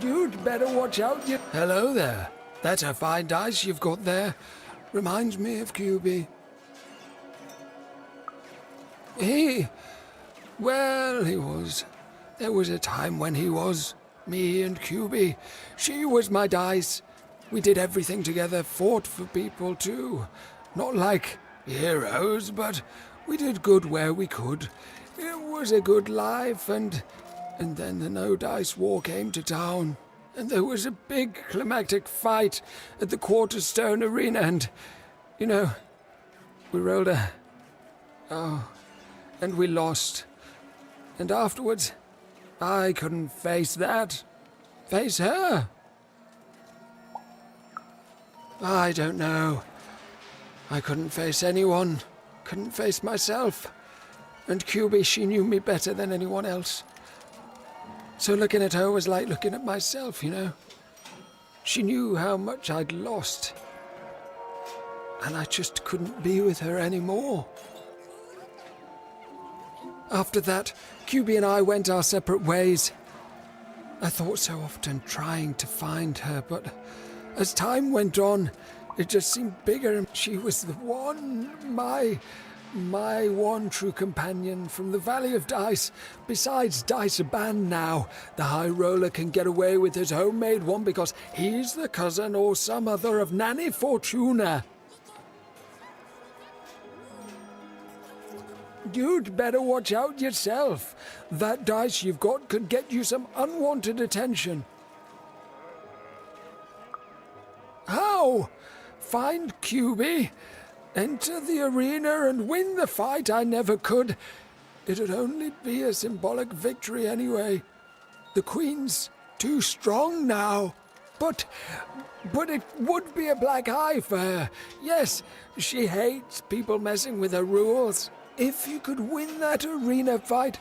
You'd better watch out, you... Hello there. That's a fine dice you've got there. Reminds me of QB. There was a time when he was. Me and QB. She was my dice. We did everything together, fought for people too. Not like heroes, but we did good where we could. It was a good life, and then the No Dice War came to town, and there was a big climactic fight at the Quarterstone Arena, and, we rolled and we lost. And afterwards, I couldn't face that. Face her. I don't know. I couldn't face anyone. Couldn't face myself. And QB, she knew me better than anyone else. So looking at her was like looking at myself, She knew how much I'd lost. And I just couldn't be with her anymore. After that, QB and I went our separate ways. I thought so often trying to find her, but as time went on, it just seemed bigger, and she was the one, my one true companion from the Valley of Dice. Besides, Dice are banned now. The High Roller can get away with his homemade one because he's the cousin or some other of Nanny Fortuna. You'd better watch out yourself. That dice you've got could get you some unwanted attention. How? Find QB, enter the arena and win the fight I never could. It'd only be a symbolic victory anyway. The Queen's too strong now. But it would be a black eye for her. Yes, she hates people messing with her rules. If you could win that arena fight,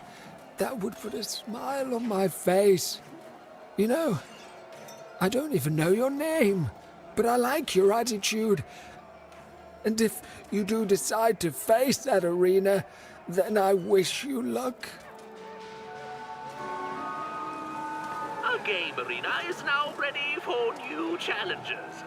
that would put a smile on my face. I don't even know your name, but I like your attitude. And if you do decide to face that arena, then I wish you luck. A game arena is now ready for new challenges.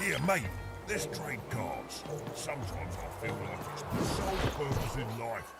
Here, mate, let's trade cards. Sometimes I feel like it's my sole purpose in life.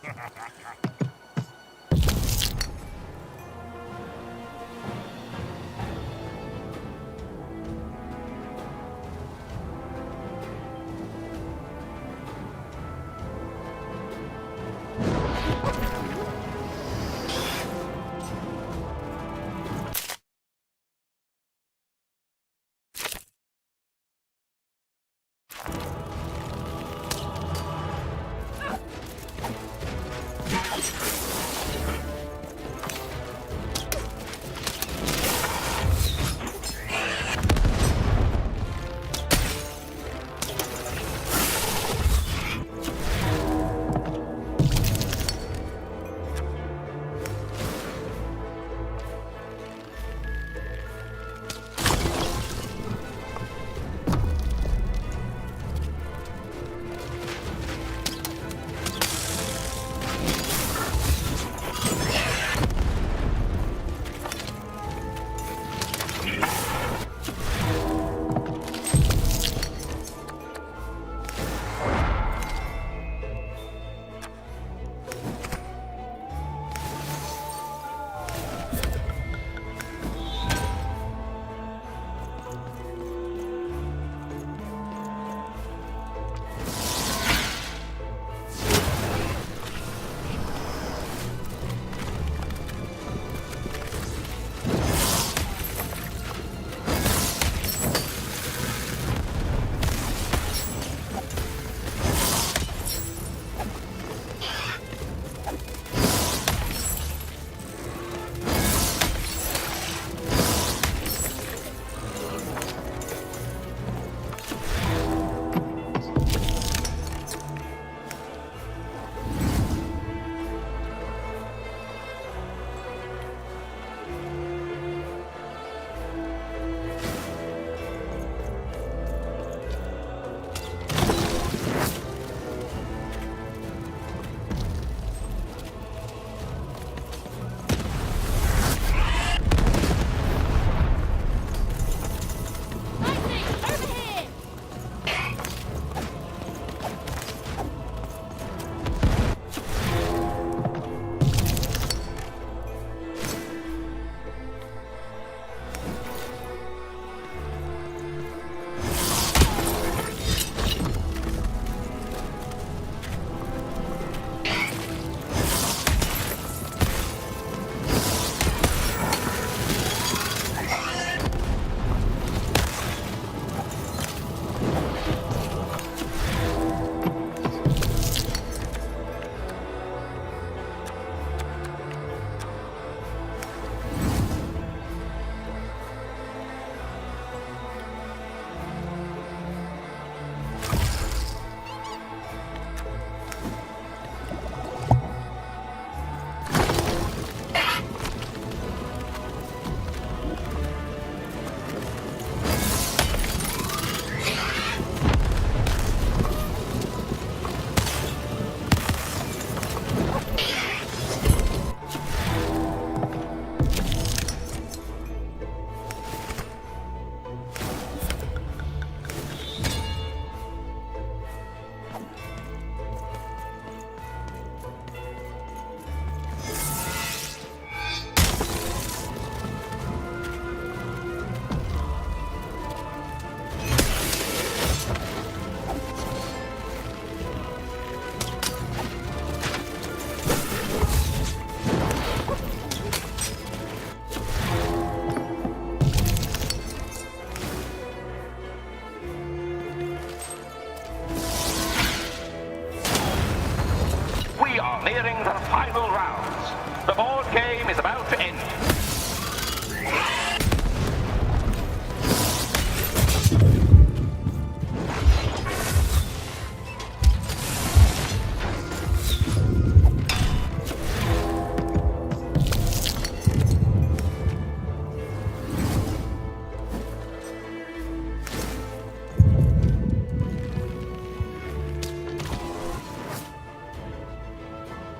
nearing the final rounds. The board game is about to end.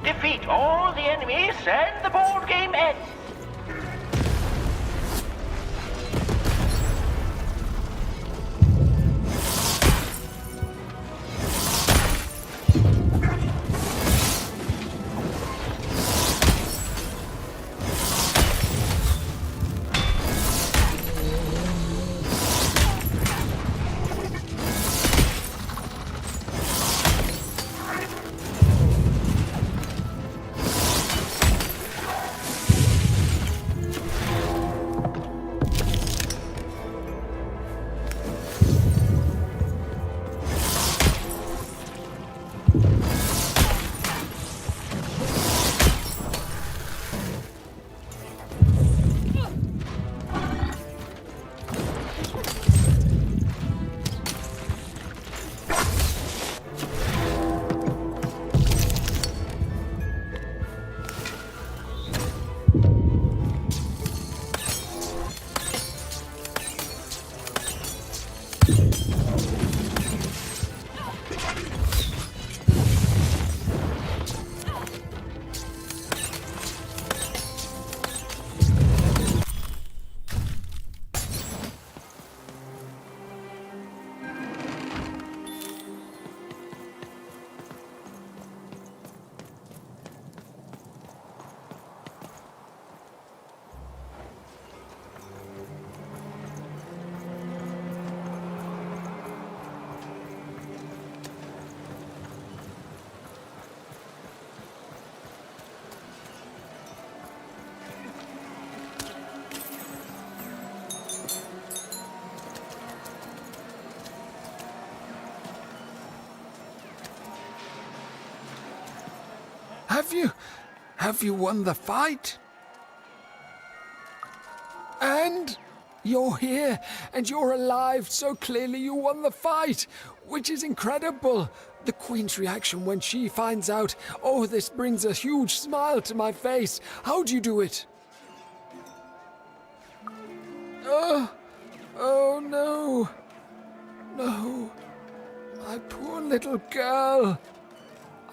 Defeat all the enemies and the board game ends. Have you won the fight? And you're here, and you're alive, so clearly you won the fight, which is incredible. The Queen's reaction when she finds out, oh, this brings a huge smile to my face. How'd you do it? Oh no. No. My poor little girl.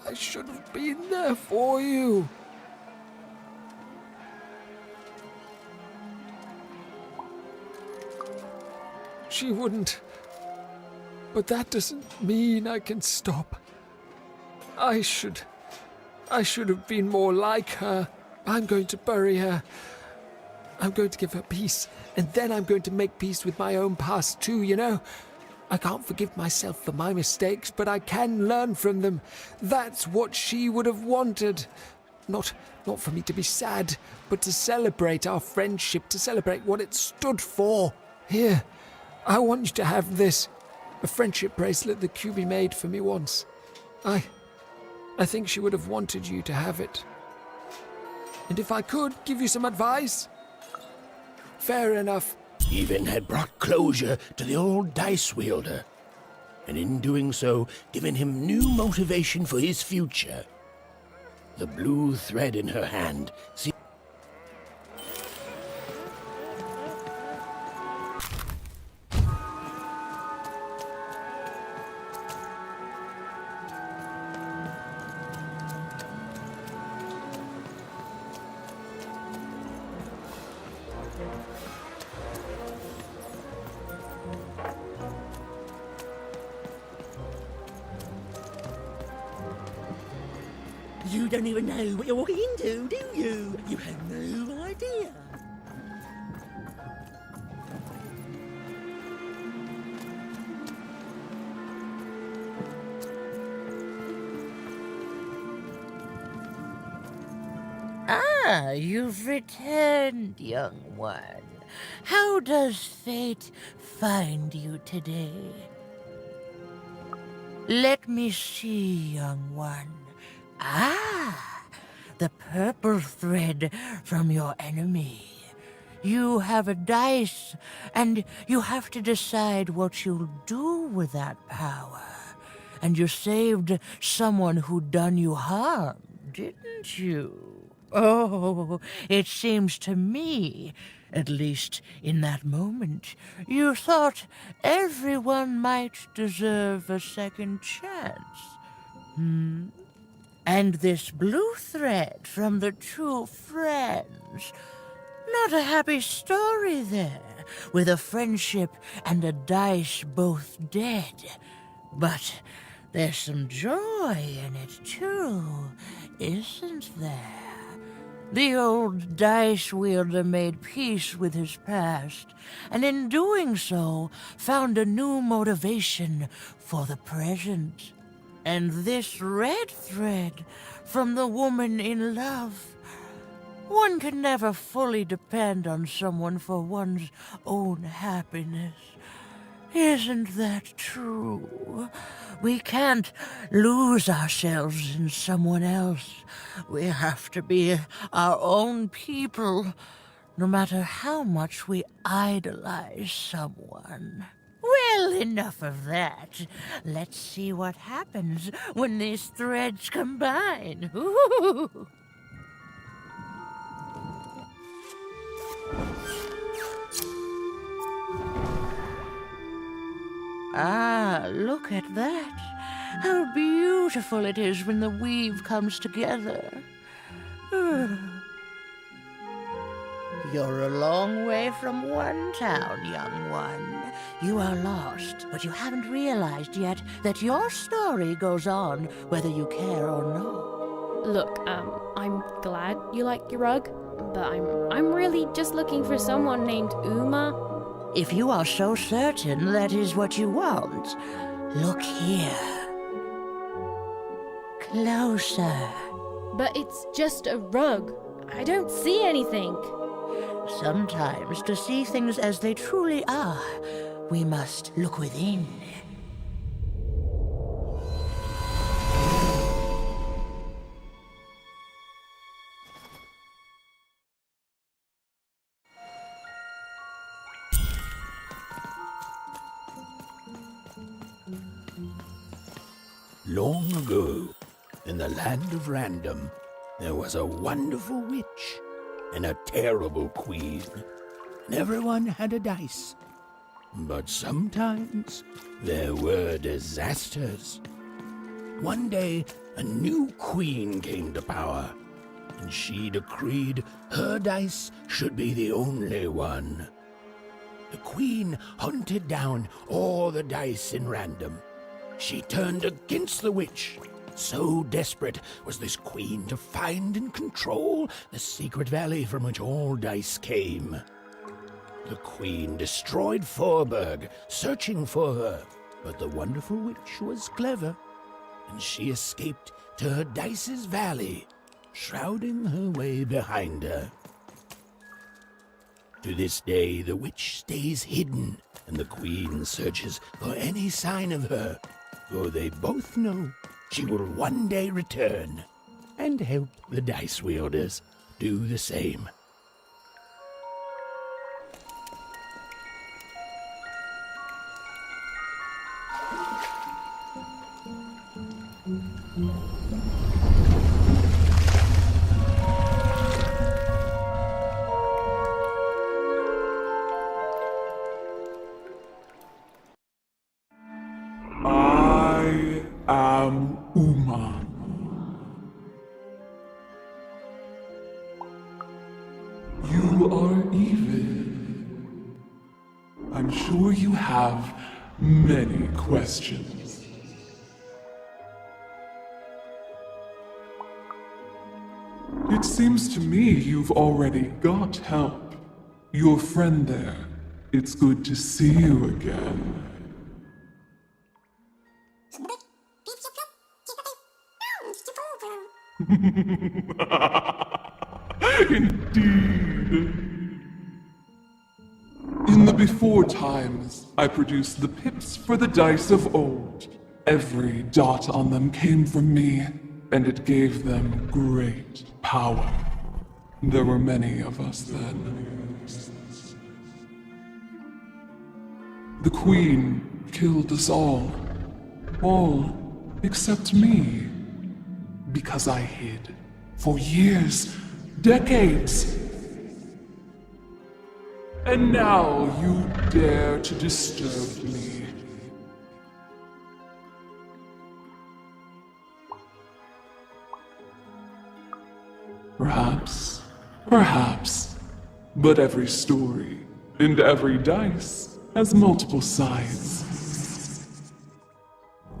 I should have been there for you. She wouldn't. But that doesn't mean I can stop. I should have been more like her. I'm going to bury her. I'm going to give her peace, and then I'm going to make peace with my own past too, you know? I can't forgive myself for my mistakes, but I can learn from them. That's what she would have wanted. Not for me to be sad, but to celebrate our friendship, to celebrate what it stood for. Here, I want you to have this. A friendship bracelet that QB made for me once. I think she would have wanted you to have it. And if I could give you some advice, fair enough. Even had brought closure to the old dice wielder, and in doing so, given him new motivation for his future. The blue thread in her hand seemed You don't even know what you're walking into, do you? You have no idea. Ah, you've returned, young one. How does fate find you today? Let me see, young one. Ah, the purple thread from your enemy. You have a dice, and you have to decide what you'll do with that power. And you saved someone who'd done you harm, didn't you? Oh, it seems to me, at least in that moment, you thought everyone might deserve a second chance. And this blue thread from the two friends. Not a happy story there, with a friendship and a dice both dead. But there's some joy in it, too, isn't there? The old dice wielder made peace with his past, and in doing so, found a new motivation for the present. And this red thread from the woman in love. One can never fully depend on someone for one's own happiness. Isn't that true? We can't lose ourselves in someone else. We have to be our own people, no matter how much we idolize someone. Well, enough of that. Let's see what happens when these threads combine. Ooh. Ah, look at that. How beautiful it is when the weave comes together. You're a long way from one town, young one. You are lost, but you haven't realized yet that your story goes on whether you care or not. Look, I'm glad you like your rug, but I'm really just looking for someone named Uma. If you are so certain that is what you want, look here. Closer. But it's just a rug. I don't see anything. Sometimes, to see things as they truly are, we must look within. Long ago, in the land of Random, there was a wonderful witch and a terrible queen, and everyone had a dice. But sometimes there were disasters. One day, a new queen came to power, and she decreed her dice should be the only one. The queen hunted down all the dice in Random. She turned against the witch. So desperate was this queen to find and control the secret valley from which all dice came. The queen destroyed Forberg, searching for her, but the wonderful witch was clever, and she escaped to her dice's valley, shrouding her way behind her. To this day, the witch stays hidden, and the queen searches for any sign of her, for they both know she will one day return and help the dice wielders do the same. I am Uma. You are evil. I'm sure you have many questions. It seems to me you've already got help. Your friend there. It's good to see you again. Indeed. In the before times, I produced the pips for the dice of old. Every dot on them came from me. and it gave them great power. There were many of us then. The Queen killed us all except me, because I hid for years, decades. And now you dare to disturb me. Perhaps, but every story and every dice has multiple sides.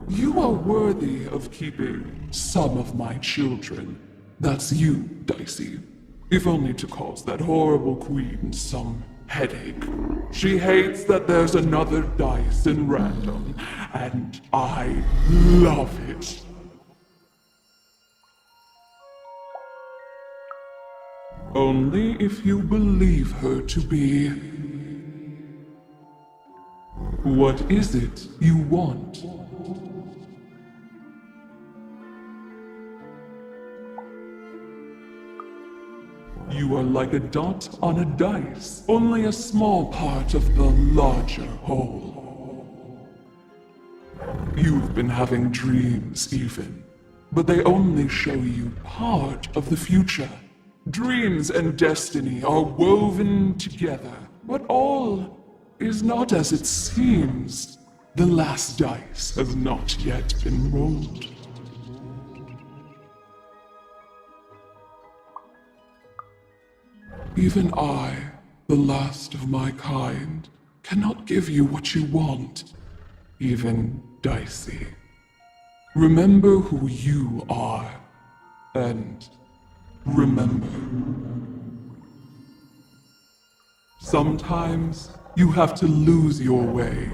You are worthy of keeping some of my children. That's you, Dicey. If only to cause that horrible queen some headache. She hates that there's another dice in random, and I love it. Only if you believe her to be. What is it you want? You are like a dot on a dice, only a small part of the larger whole. You've been having dreams even, but they only show you part of the future. Dreams and destiny are woven together, but all is not as it seems. The last dice has not yet been rolled. Even I, the last of my kind, cannot give you what you want, even Dicey. Remember who you are, and remember. Sometimes you have to lose your way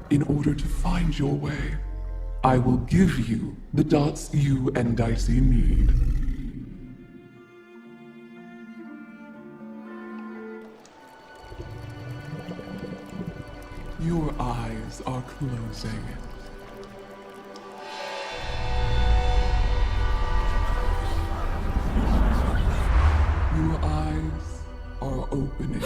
in order to find your way. I will give you the dots you and Dicey need. Your eyes are closing. Your eyes are opening.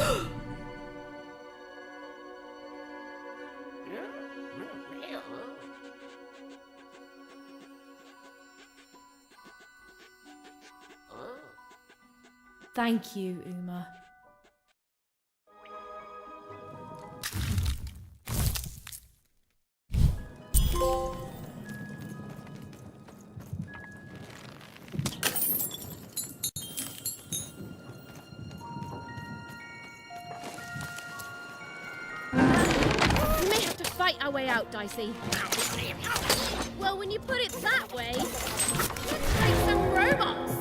Thank you, Uma. Fight our way out, Dicey. Well, when you put it that way, let's take some robots.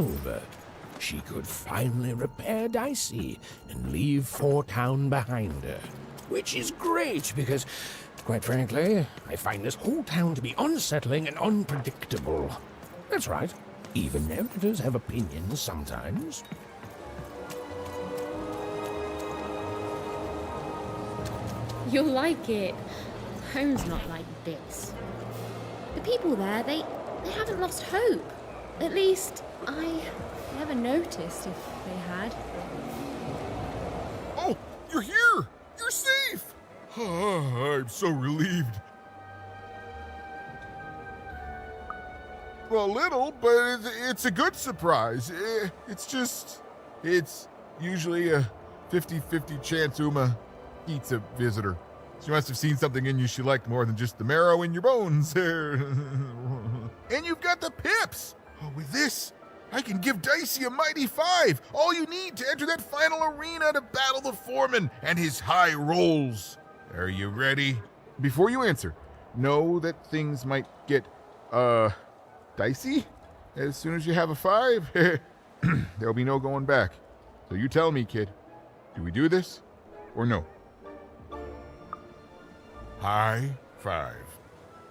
over, she could finally repair Dicey and leave Four Town behind her. Which is great because, quite frankly, I find this whole town to be unsettling and unpredictable. That's right. Even narrators have opinions sometimes. You'll like it. Home's not like this. The people there, they haven't lost hope. At least, I never noticed if they had. Oh, you're here! You're safe! I'm so relieved. Well, a little, but it's a good surprise. It's usually a 50-50 chance Uma eats a visitor. She must have seen something in you she liked more than just the marrow in your bones. And you've got the pips! Oh, with this, I can give Dicey a mighty 5. All you need to enter that final arena to battle the foreman and his high rolls. Are you ready? Before you answer, know that things might get, dicey as soon as you have a 5. There'll be no going back. So you tell me, kid. Do we do this or no? High 5.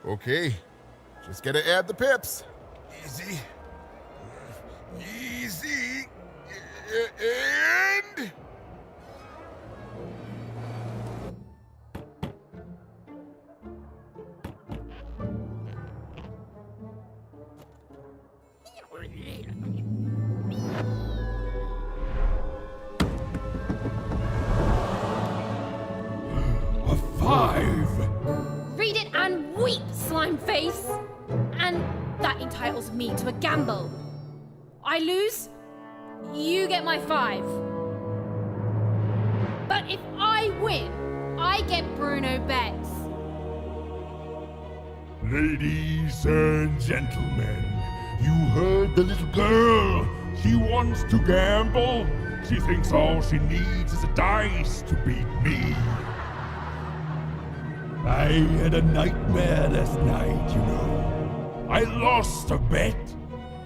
Okay. Just gotta add the pips. Easy. Easy. And... A 5! Read it and weep, slime face! And that entitles me to a gamble. I lose, you get my 5. But if I win, I get Bruno Betts. Ladies and gentlemen, you heard the little girl. She wants to gamble. She thinks all she needs is a dice to beat me. I had a nightmare last night, you know. I lost a bet,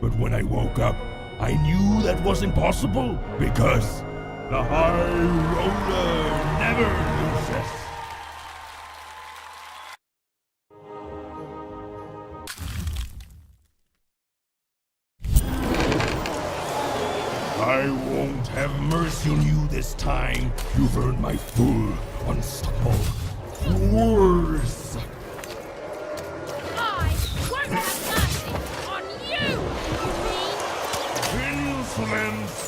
but when I woke up, I knew that wasn't possible because the high roller never loses. I won't have mercy on you this time. You've earned my full, unstoppable force. I won't have mercy on you, you mean? Insolence!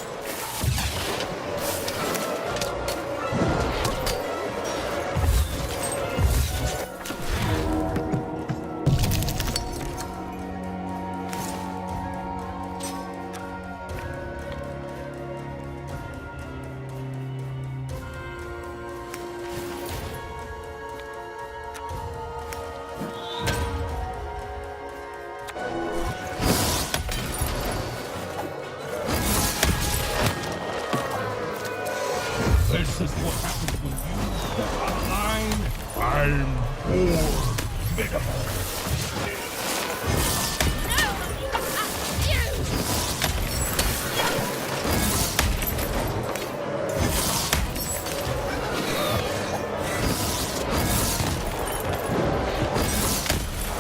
This is what happens when you step on the line. I'm formidable.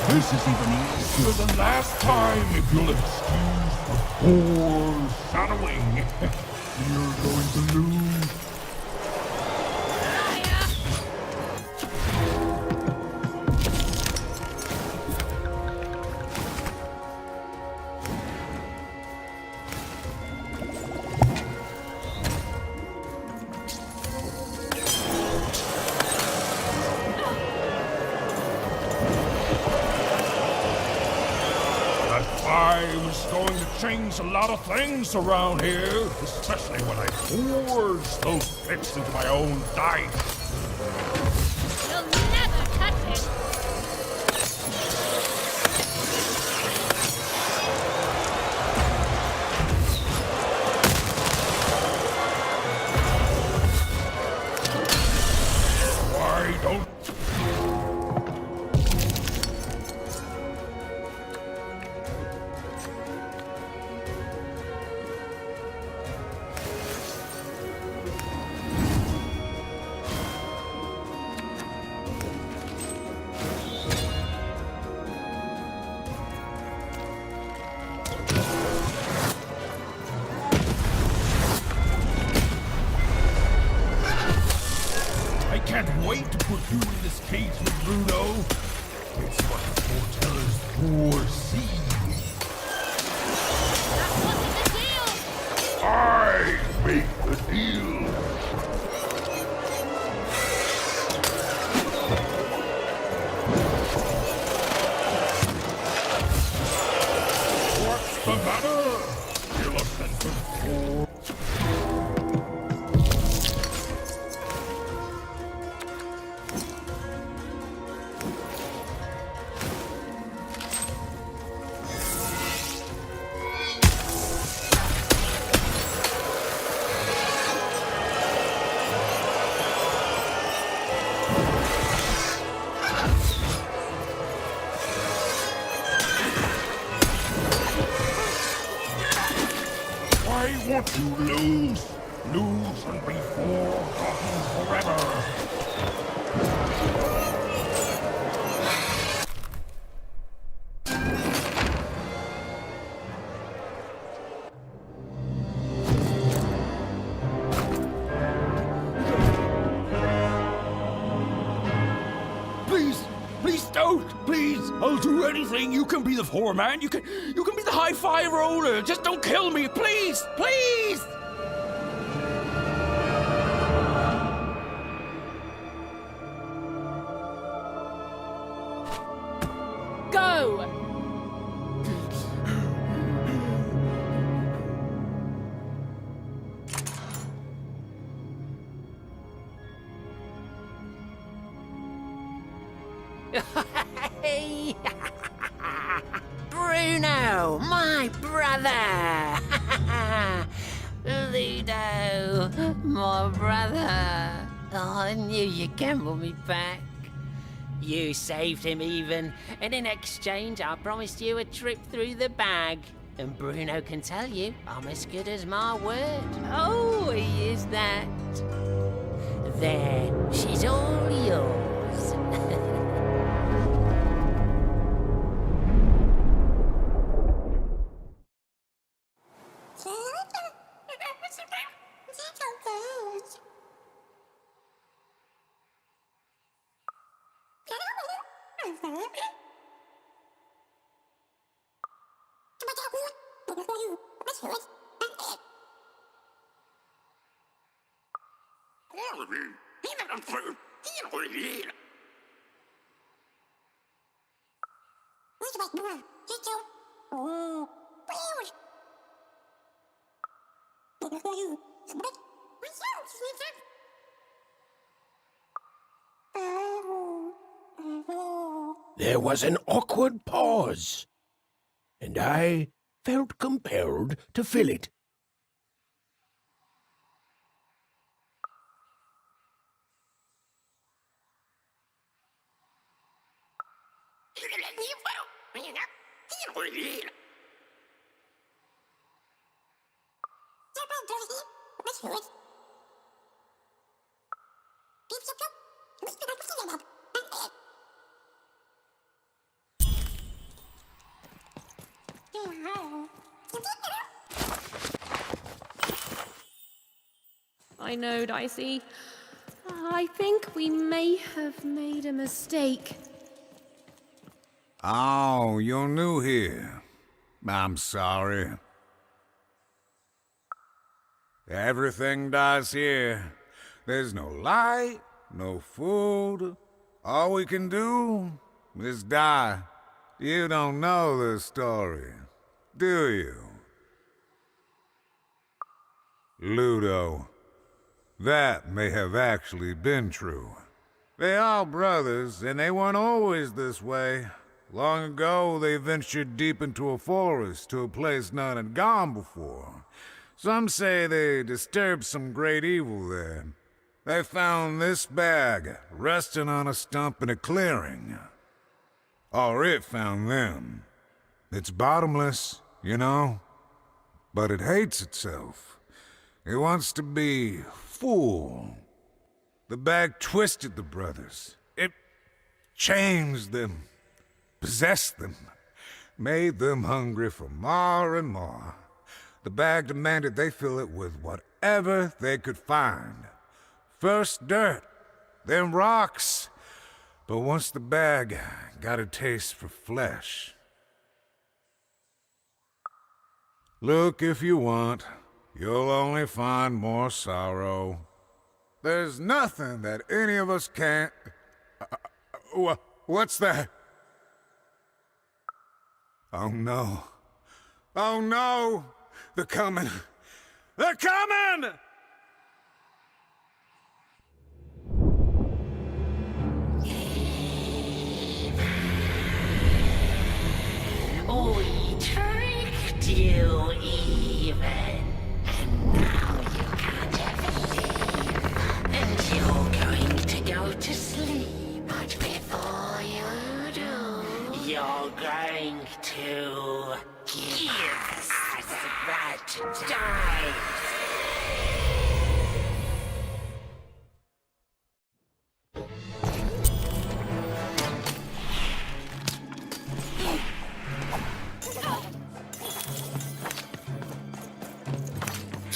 This is even easier than last time, if you'll excuse the foreshadowing. You're going to lose. Five's going to change a lot of things around here, especially when I forge those bits into my own dice. You'll never touch it. Why don't... can't wait to put you in this cage with Bruno. It's what the foretellers foresee. I make the deal. What's the matter? You'll have been before. I want to lose. Lose and be forgotten forever. Please don't! Please! I'll do anything! You can be the foreman! You can be the high-fi roller! Just don't kill me! Please! Please! Go! Hey! Bruno, my brother! Ludo, my brother! Oh, I knew you'd gamble me back. You saved him even, and in exchange I promised you a trip through the bag. And Bruno can tell you I'm as good as my word. Oh, he is that. There, she's all yours. There was an awkward pause, and I felt compelled to fill it. I know, Dicey. I think we may have made a mistake. Oh, you're new here. I'm sorry. Everything dies here. There's no light, no food. All we can do is die. You don't know the story, do you? Ludo. That may have actually been true. They are brothers, and they weren't always this way. Long ago, they ventured deep into a forest to a place none had gone before. Some say they disturbed some great evil there. They found this bag resting on a stump in a clearing. Or it found them. It's bottomless, you know, but it hates itself. It wants to be full. The bag twisted the brothers. It changed them, possessed them, made them hungry for more and more. The bag demanded they fill it with whatever they could find. First dirt, them rocks. But once the bag got a taste for flesh. Look if you want, you'll only find more sorrow. There's nothing that any of us can't... what's that? Oh no. Oh no! They're coming! They're coming! We tricked you even, and now you can't ever leave. And you're going to go to sleep, but before you do, you're going to give us that dice.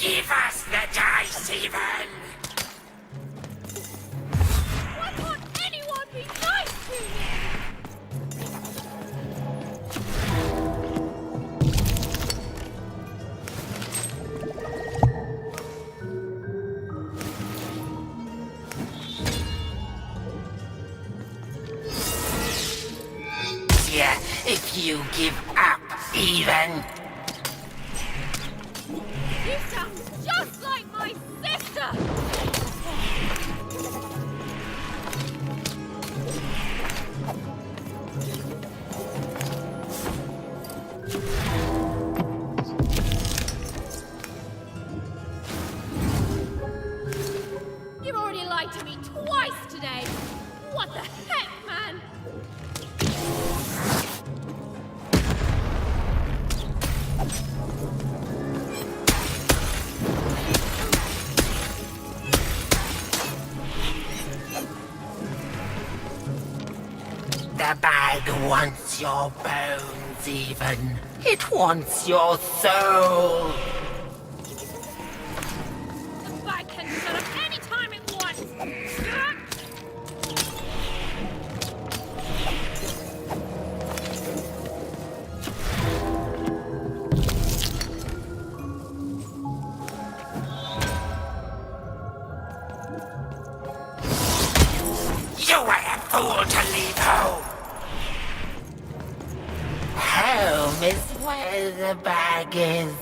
Give us the dice, even! Why can't anyone be nice to me? Yeah, if you give up, even. You sound just like my sister! You've already lied to me twice today! What the heck, man? The bag wants your bones, even. It wants your soul. The bag can shut up any time it wants! You were a fool to leave home. Home is where the bag is.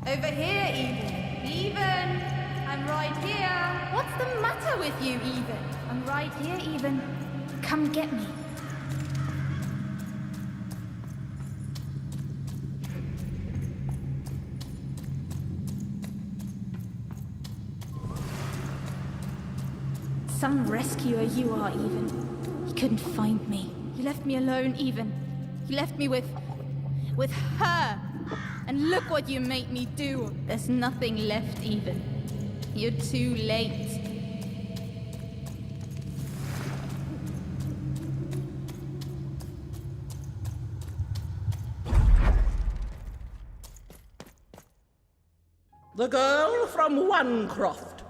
Over here, Even. Even! I'm right here. What's the matter with you, Even? I'm right here, Even. Come get me. Some rescuer you are, Even. You couldn't find me. You left me alone, Even. You left me with her. And look what you made me do. There's nothing left, Even. You're too late. The girl from Onecroft.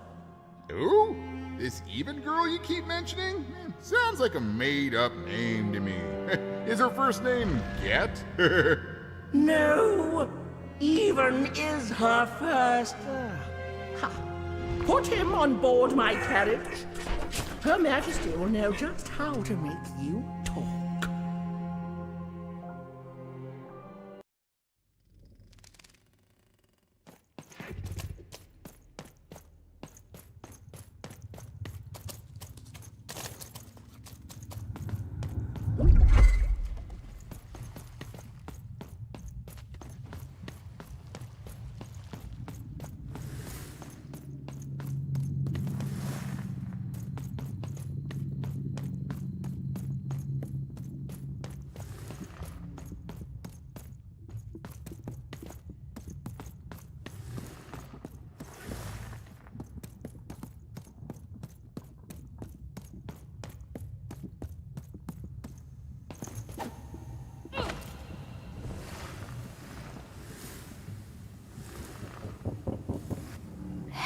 Who? This Even girl you keep mentioning? Sounds like a made-up name to me. Is her first name Get? No, Even is her first. Put him on board my carriage. Her Majesty will know just how to make you talk.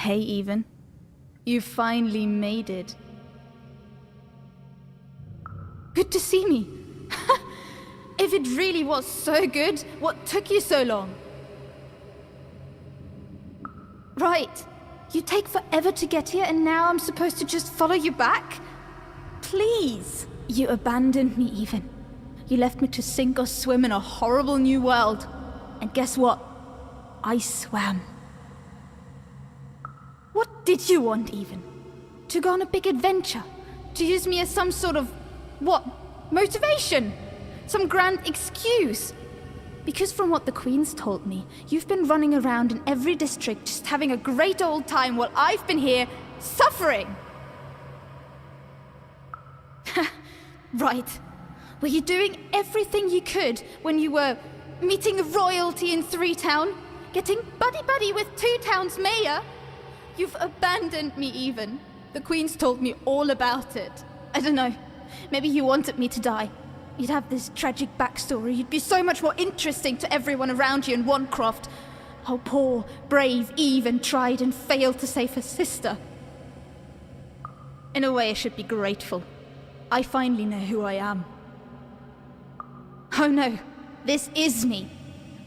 Hey, Even. You finally made it. Good to see me. If it really was so good, what took you so long? Right. You take forever to get here and now I'm supposed to just follow you back? Please. You abandoned me, Even. You left me to sink or swim in a horrible new world. And guess what? I swam. What did you want, Even? To go on a big adventure? To use me as some sort of, motivation? Some grand excuse? Because from what the Queen's told me, you've been running around in every district just having a great old time while I've been here, suffering! Right. Were you doing everything you could when you were meeting royalty in 3-Town? Getting buddy-buddy with 2-Town's mayor? You've abandoned me, Even. The Queen's told me all about it. I don't know. Maybe you wanted me to die. You'd have this tragic backstory. You'd be so much more interesting to everyone around you in Onecroft. How poor, brave Even tried and failed to save her sister. In a way, I should be grateful. I finally know who I am. Oh no, this is me.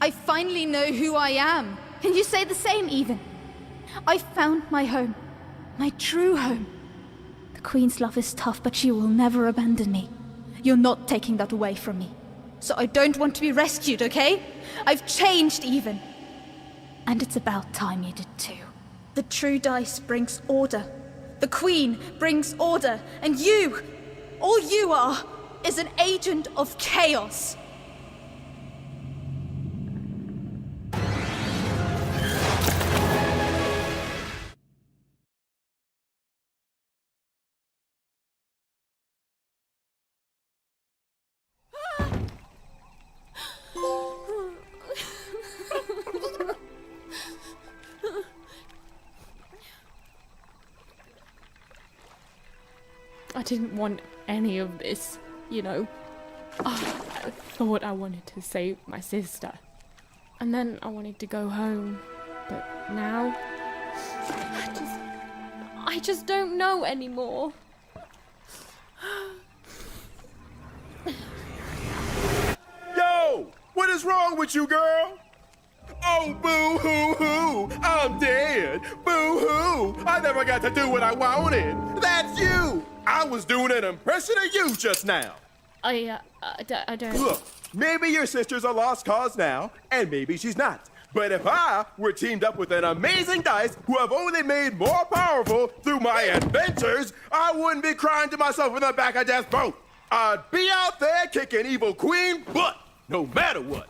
I finally know who I am. Can you say the same, Even? I found my home. My true home. The Queen's love is tough, but she will never abandon me. You're not taking that away from me. So I don't want to be rescued, okay? I've changed, Even. And it's about time you did too. The true dice brings order. The Queen brings order. And you, all you are, is an agent of chaos. I didn't want any of this, you know. I thought I wanted to save my sister. And then I wanted to go home. But now, I just don't know anymore. Yo! What is wrong with you, girl? Oh, boo-hoo-hoo! I'm dead! Boo-hoo! I never got to do what I wanted! That's you! I was doing an impression of you just now! I don't... Look, maybe your sister's a lost cause now, and maybe she's not. But if I were teamed up with an amazing dice who have only made more powerful through my adventures, I wouldn't be crying to myself in the back of death's boat. I'd be out there kicking evil queen butt, no matter what.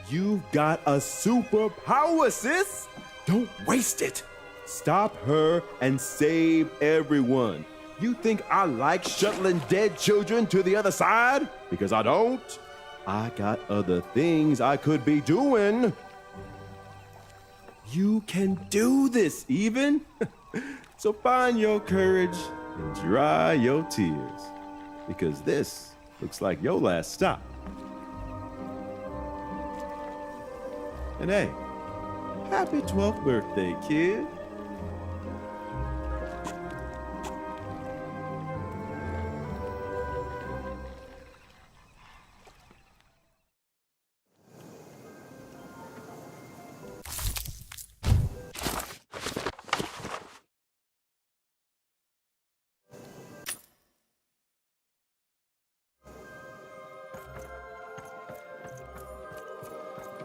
You've got a superpower, sis. Don't waste it. Stop her and save everyone. You think I like shuttling dead children to the other side? Because I don't. I got other things I could be doing. You can do this, even. So find your courage and dry your tears. Because this looks like your last stop. And hey, happy 12th birthday, kid.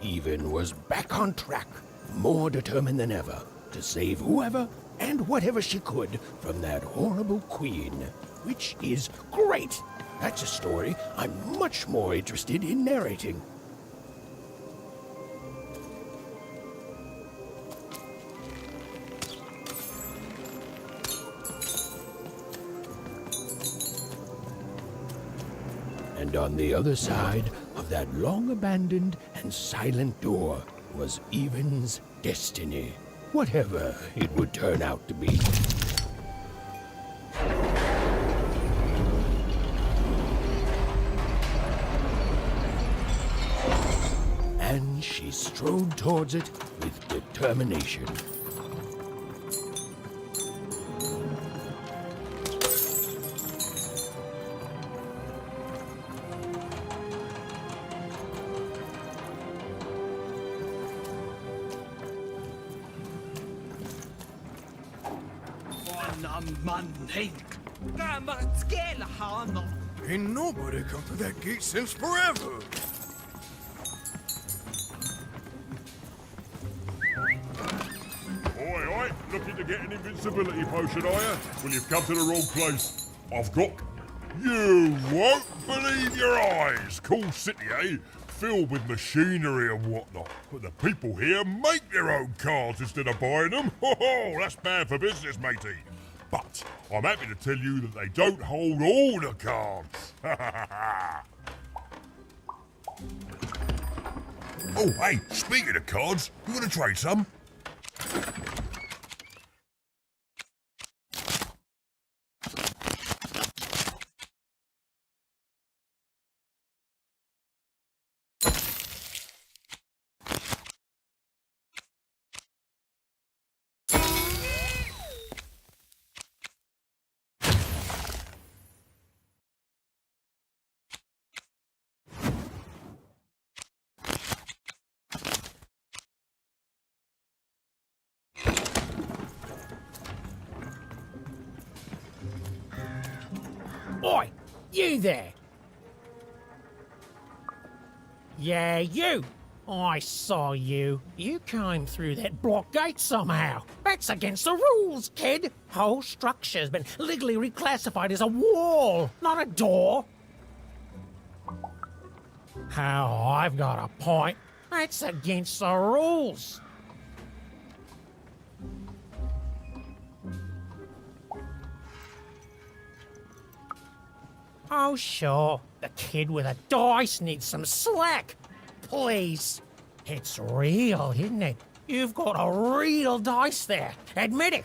Even was back on track, more determined than ever to save whoever and whatever she could from that horrible queen, which is great. That's a story I'm much more interested in narrating. And on the other side of that long-abandoned and silent door was Even's destiny, whatever it would turn out to be. And she strode towards it with determination. Ain't nobody come to that gate since forever. Oi, looking to get an invincibility potion, are you? Well, you've come to the wrong place. I've got... You won't believe your eyes. Cool city, eh? Filled with machinery and whatnot. But the people here make their own cards instead of buying them. Oh, that's bad for business, matey. But I'm happy to tell you that they don't hold all the cards. Oh, hey, speaking of cards, you want to trade some? Oi, you there! Yeah, you! I saw you. You came through that block gate somehow. That's against the rules, kid. Whole structure's been legally reclassified as a wall, not a door. How I've got a point. That's against the rules. Oh, sure. The kid with a dice needs some slack. Please. It's real, isn't it? You've got a real dice there. Admit it.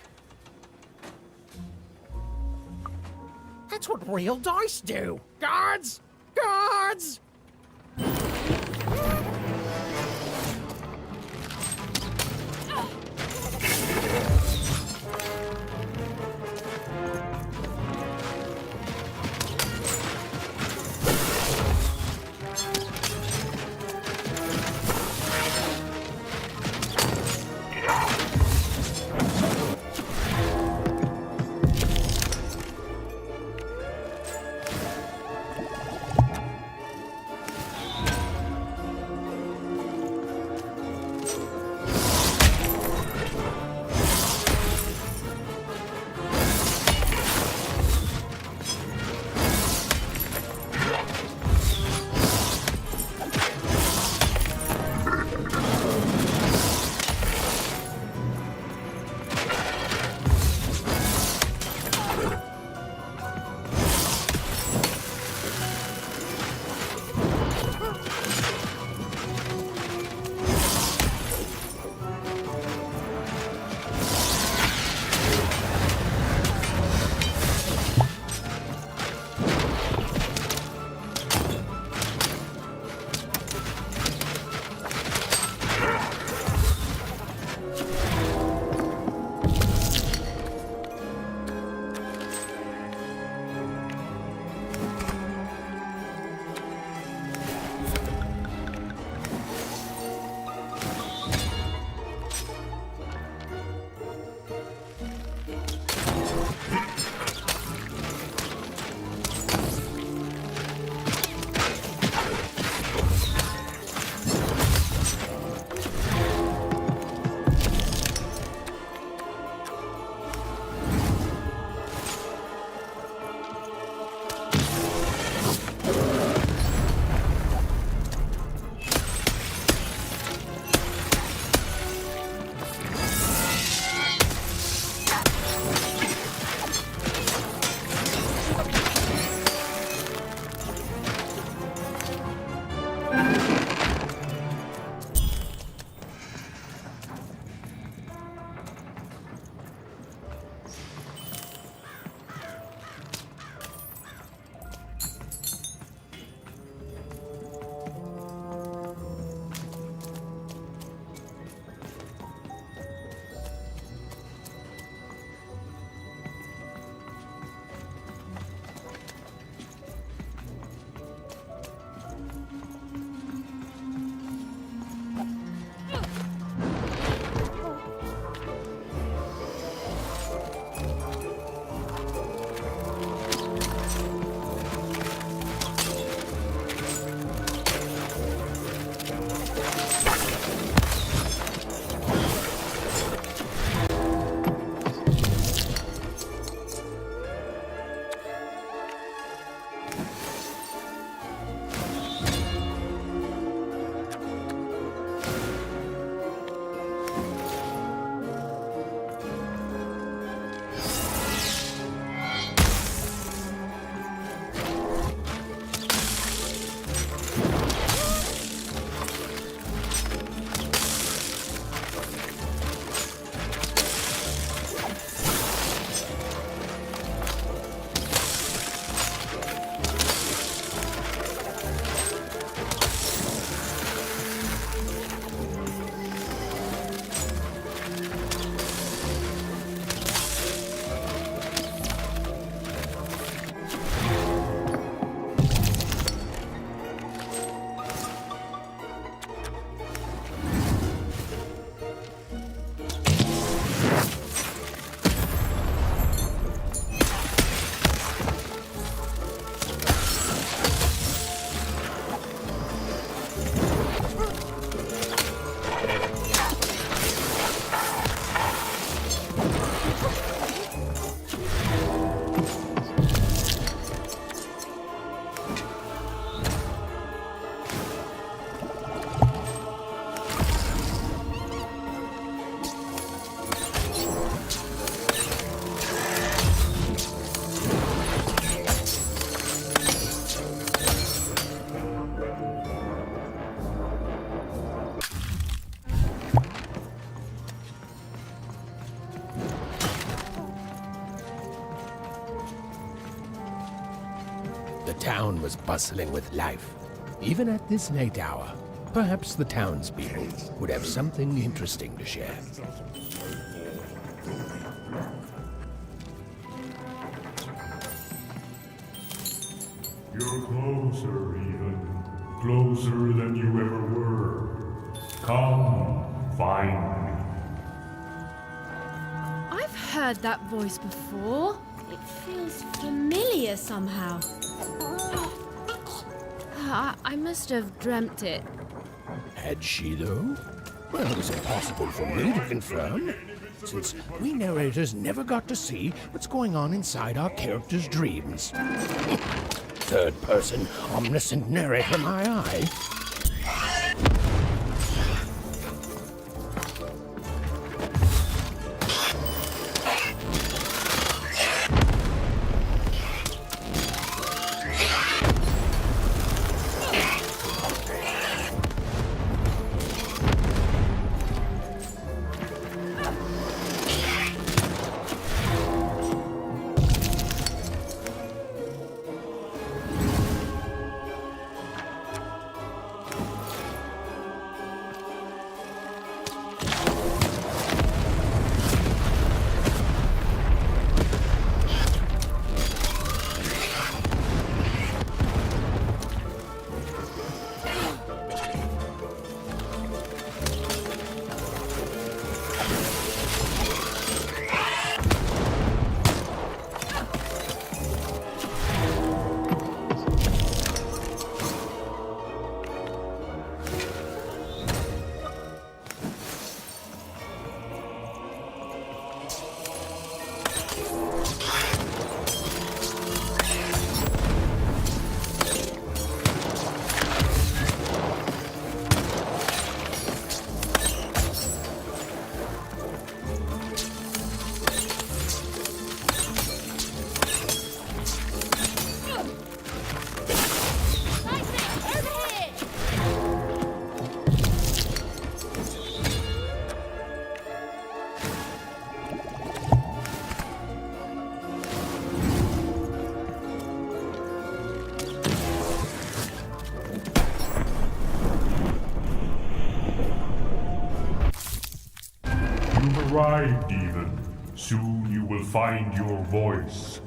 That's what real dice do. Guards! Guards! town was bustling with life. Even at this late hour, perhaps the townspeople would have something interesting to share. You're closer, even. Closer than you ever were. Come, find me. I've heard that voice before. It feels familiar somehow. I must have dreamt it. Had she, though? Well, it's impossible for me to confirm, since we narrators never got to see what's going on inside our characters' dreams. Third-person, omniscient narrator, my eye. Arrived, even. Soon you will find your voice.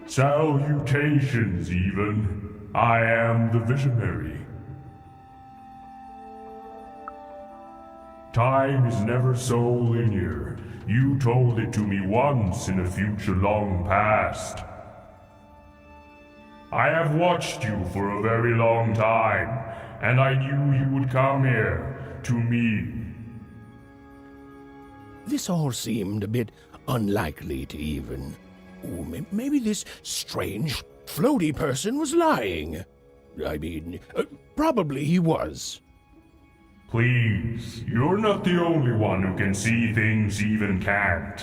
Salutations, even. I am the Visionary. Time is never so linear. You told it to me once in a future long past. I have watched you for a very long time, and I knew you would come here, to me. This all seemed a bit unlikely to even. Ooh, maybe this strange, floaty person was lying. I mean, probably he was. Please, you're not the only one who can see things even can't.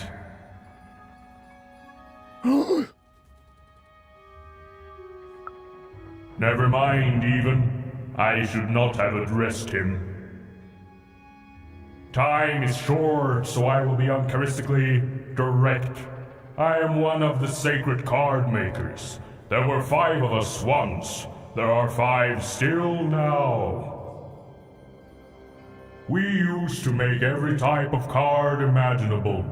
Never mind, even. I should not have addressed him. Time is short, so I will be uncharacteristically direct. I am one of the sacred card makers. There were 5 of us once. There are 5 still now. We used to make every type of card imaginable.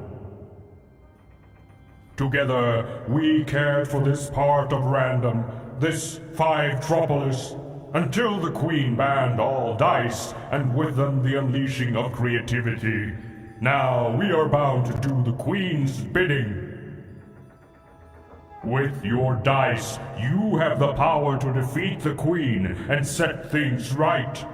Together, we cared for this part of random, this 5-tropolis, until the Queen banned all dice, and with them the unleashing of creativity. Now we are bound to do the Queen's bidding. With your dice, you have the power to defeat the Queen and set things right.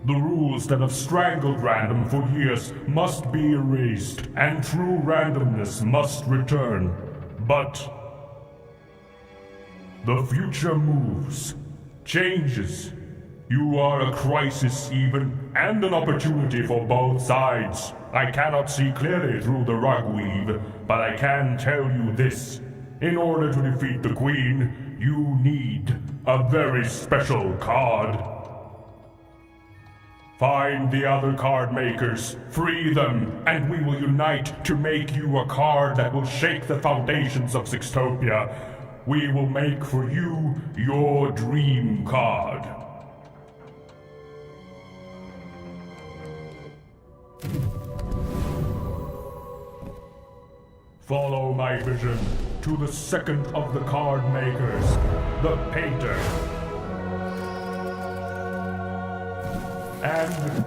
The rules that have strangled random for years must be erased, and true randomness must return. But the future moves, changes. You are a crisis even, and an opportunity for both sides. I cannot see clearly through the rugweave, but I can tell you this. In order to defeat the Queen, you need a very special card. Find the other card makers, free them, and we will unite to make you a card that will shake the foundations of Sixtopia. We will make for you your dream card. Follow my vision to the second of the card makers, the painter. And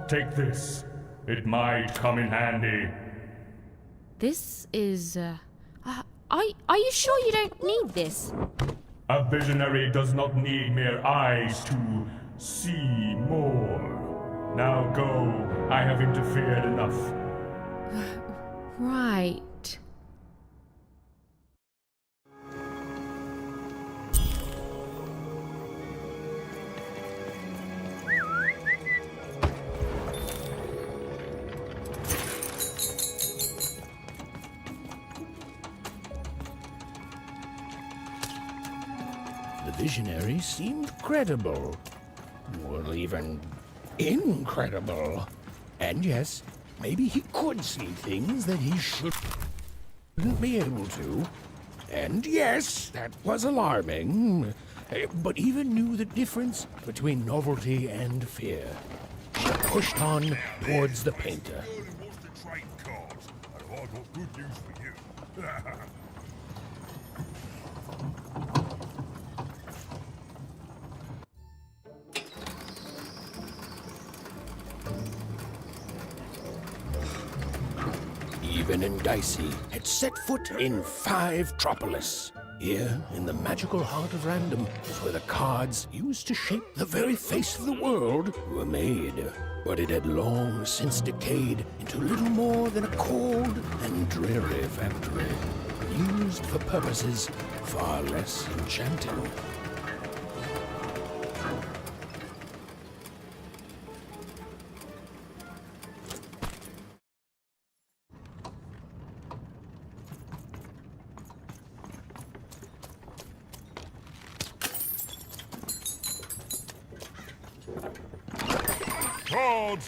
take this. It might come in handy. This is, are you sure you don't need this? A visionary does not need mere eyes to see more. Now go. I have interfered enough. Right. The visionary seemed credible. Well, even incredible. And yes, maybe he could see things that he shouldn't be able to. And yes, that was alarming. But even knew the difference between novelty and fear. She pushed on towards the painter. I've got good news for you. Even and Dicey had set foot in Five-Tropolis. Here, in the magical heart of random, was where the cards used to shape the very face of the world were made. But it had long since decayed into little more than a cold and dreary factory, used for purposes far less enchanting.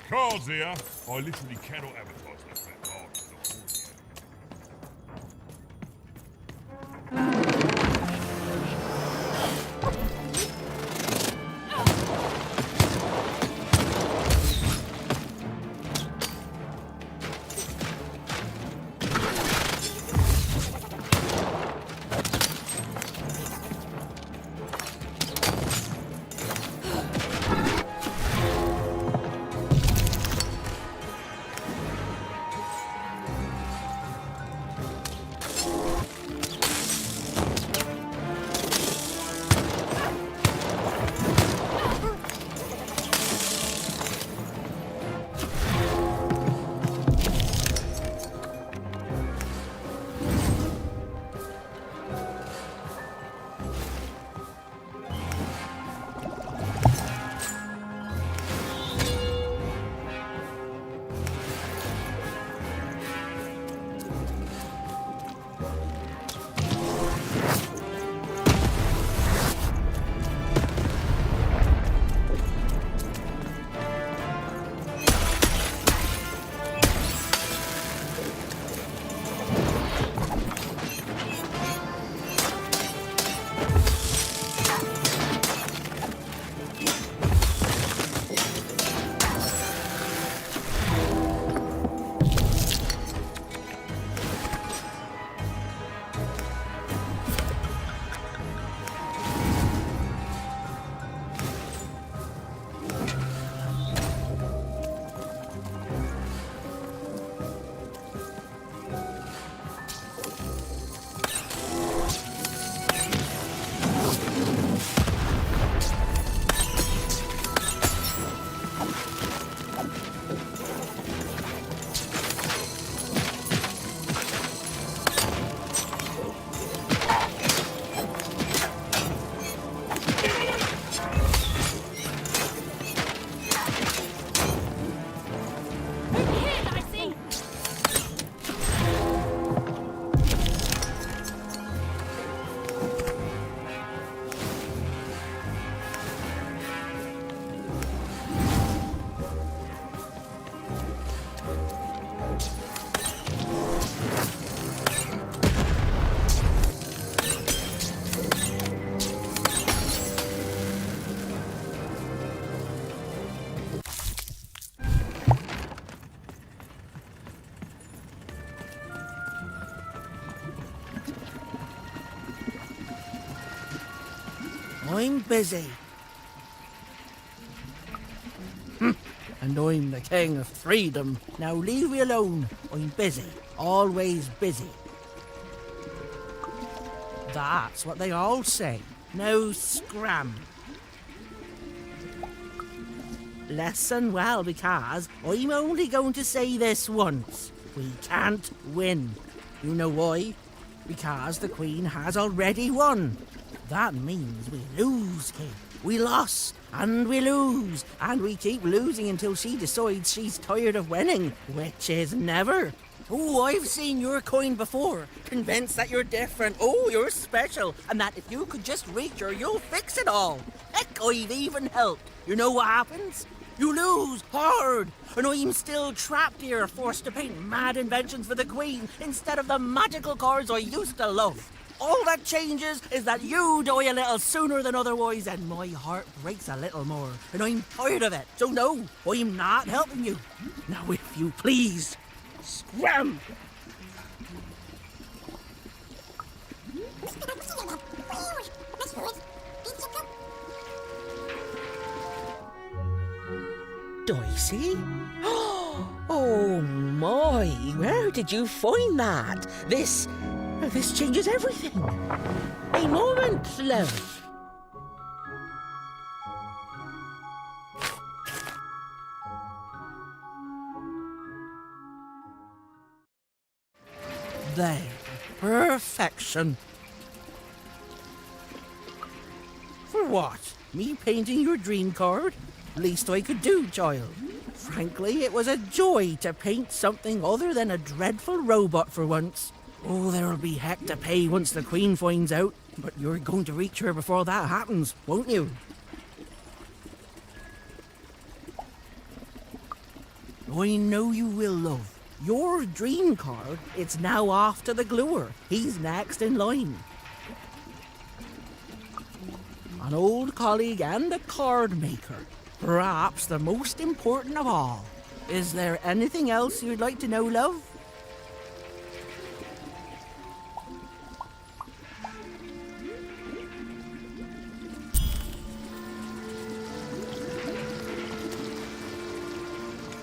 Cards here. I literally cannot advertise that fat card. I'm busy. And I'm the king of freedom. Now leave me alone. I'm busy. Always busy. That's what they all say. No scram. Listen well, because I'm only going to say this once. We can't win. You know why? Because the Queen has already won. That means we lose, kid. We lost, and we lose, and we keep losing until she decides she's tired of winning, which is never. Oh, I've seen your coin before, convinced that you're different, oh, you're special, and that if you could just reach her, you'll fix it all. Heck, I've even helped. You know what happens? You lose hard, and I'm still trapped here, forced to paint mad inventions for the Queen instead of the magical cards I used to love. All that changes is that you die a little sooner than otherwise, and my heart breaks a little more, and I'm tired of it. So no, I'm not helping you. Now, if you please, scram! Dicey? Oh my, where did you find that? This changes everything. A moment, love. There, perfection. For what? Me painting your dream card? Least I could do, child. Frankly, it was a joy to paint something other than a dreadful robot for once. Oh, there'll be heck to pay once the Queen finds out, but you're going to reach her before that happens, won't you? I know you will, love. Your dream card, it's now off to the gluer. He's next in line. An old colleague and a card maker. Perhaps the most important of all. Is there anything else you'd like to know, love?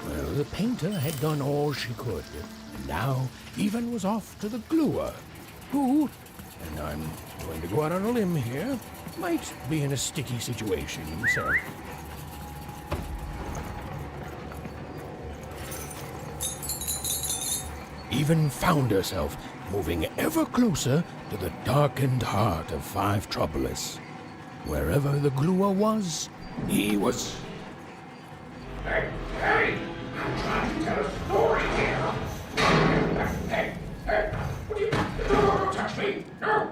Well, the painter had done all she could, and now Even was off to the gluer, who, and I'm going to go out on a limb here, might be in a sticky situation himself. Even found herself moving ever closer to the darkened heart of Five Troublous. Wherever the gluer was, he was... Hey, I'm trying to tell a story here. Hey, what do you... Don't touch me! No!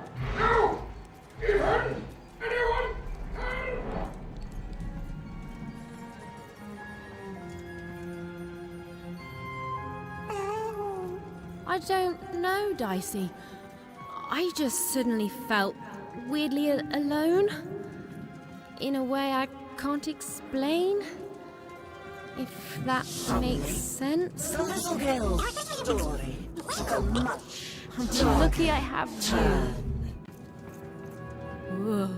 Even? Anyone? I don't know, Dicey. I just suddenly felt weirdly alone. In a way I can't explain. If that makes sense. The little girl's story took a much I'm lucky I have you. Ugh.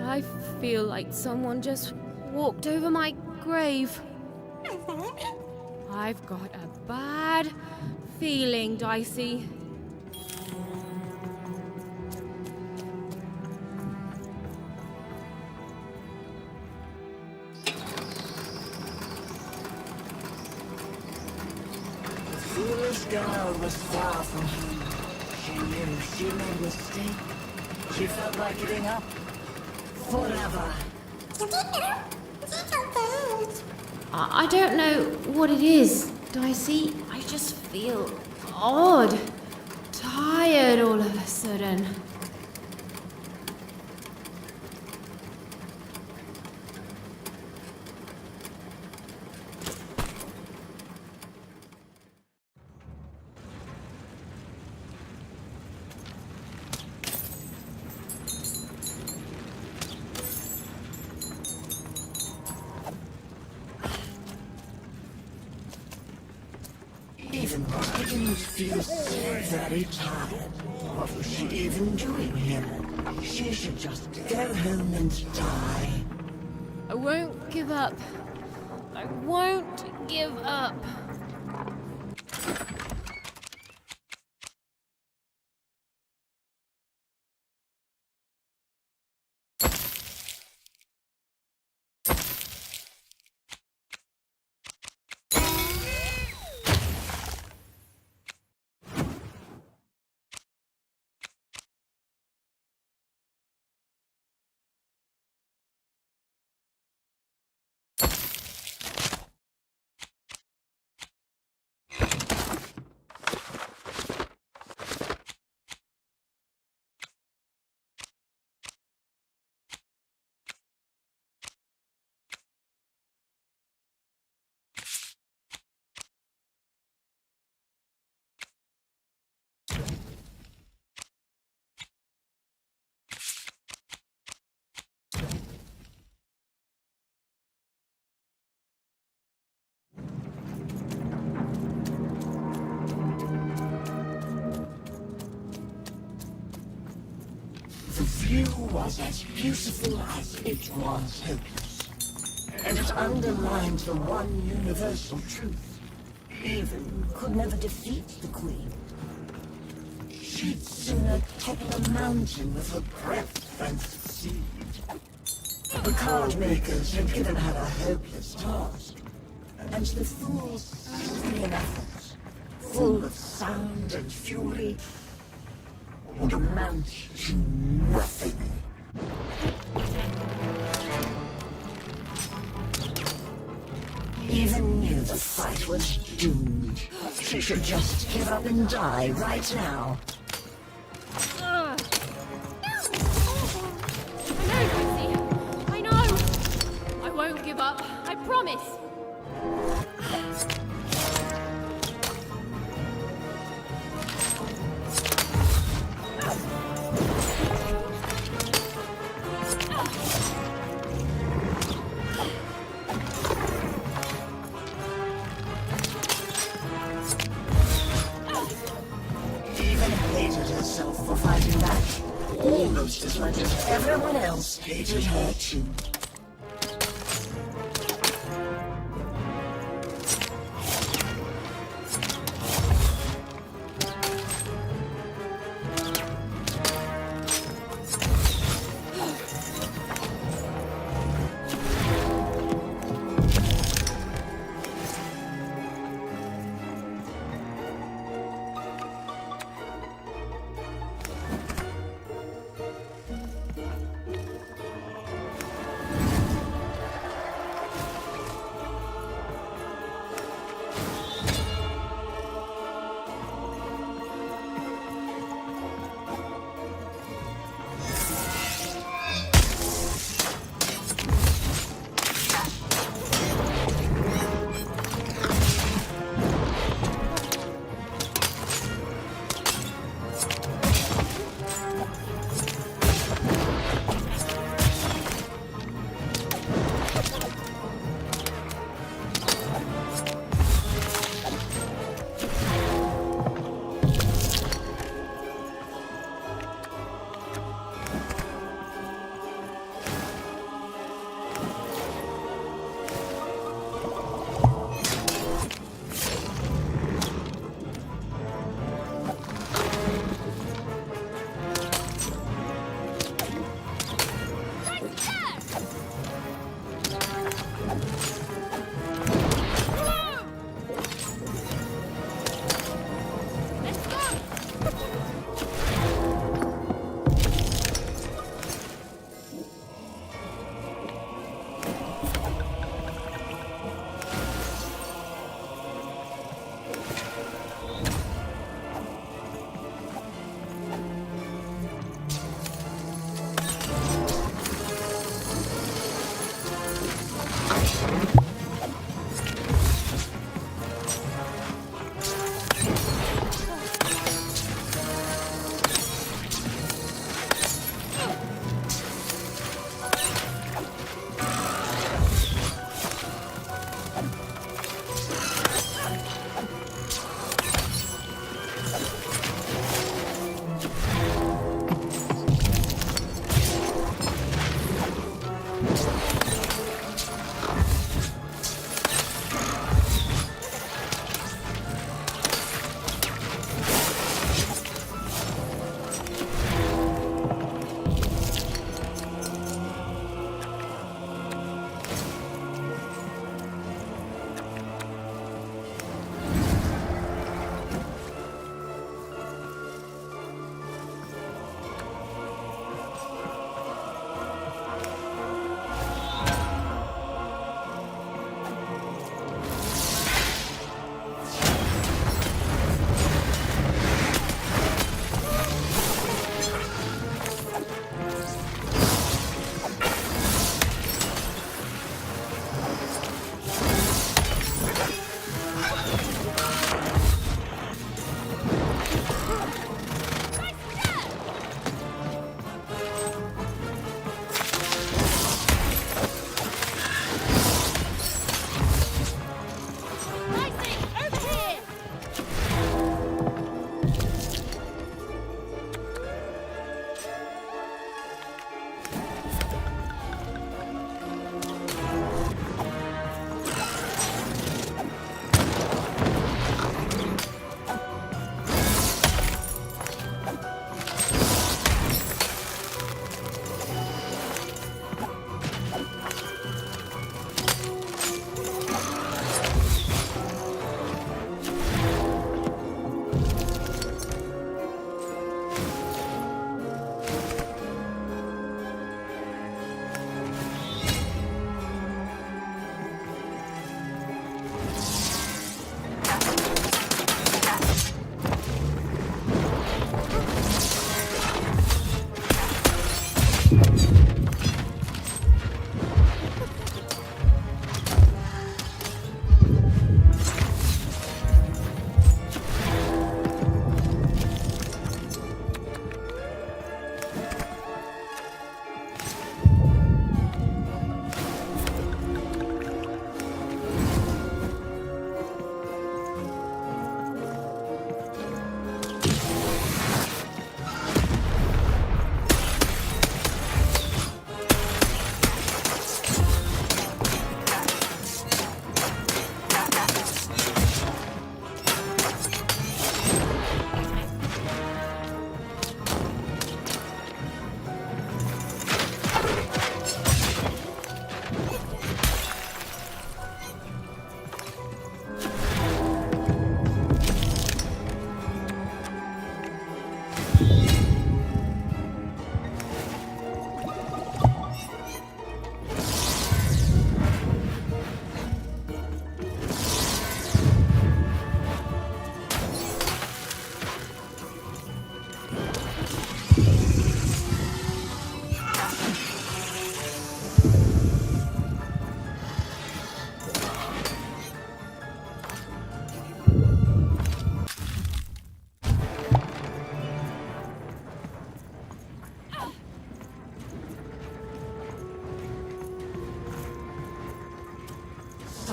I feel like someone just walked over my grave. I've got a bad feeling, Dicey. The foolish girl was far from home. She knew she made a mistake. She felt like giving up forever. I don't know what it is, Dicey. I just feel odd. Tired all of a sudden. Even Robin feels so very tired. What was she even doing here? She should just go home and die. I won't give up. I won't give up. The view was as beautiful as it was hopeless, and it underlined the one universal truth. Even could never defeat the Queen. She'd sooner topple a mountain with her breath than succeed. The card makers had given her a hopeless task, and the fools silly methods, full of sound and fury, would amount to nothing. Even knew the fight was doomed. She should just give up and die right now. I know, Quincy. I know. I won't give up. I promise. For fighting back, almost as much as everyone else hated her too.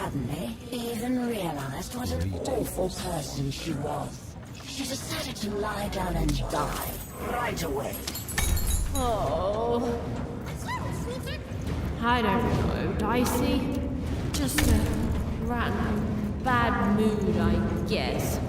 suddenly even realized what an awful person she was. She decided to lie down and die right away. Oh. I don't know, Dicey. Just a random bad mood, I guess.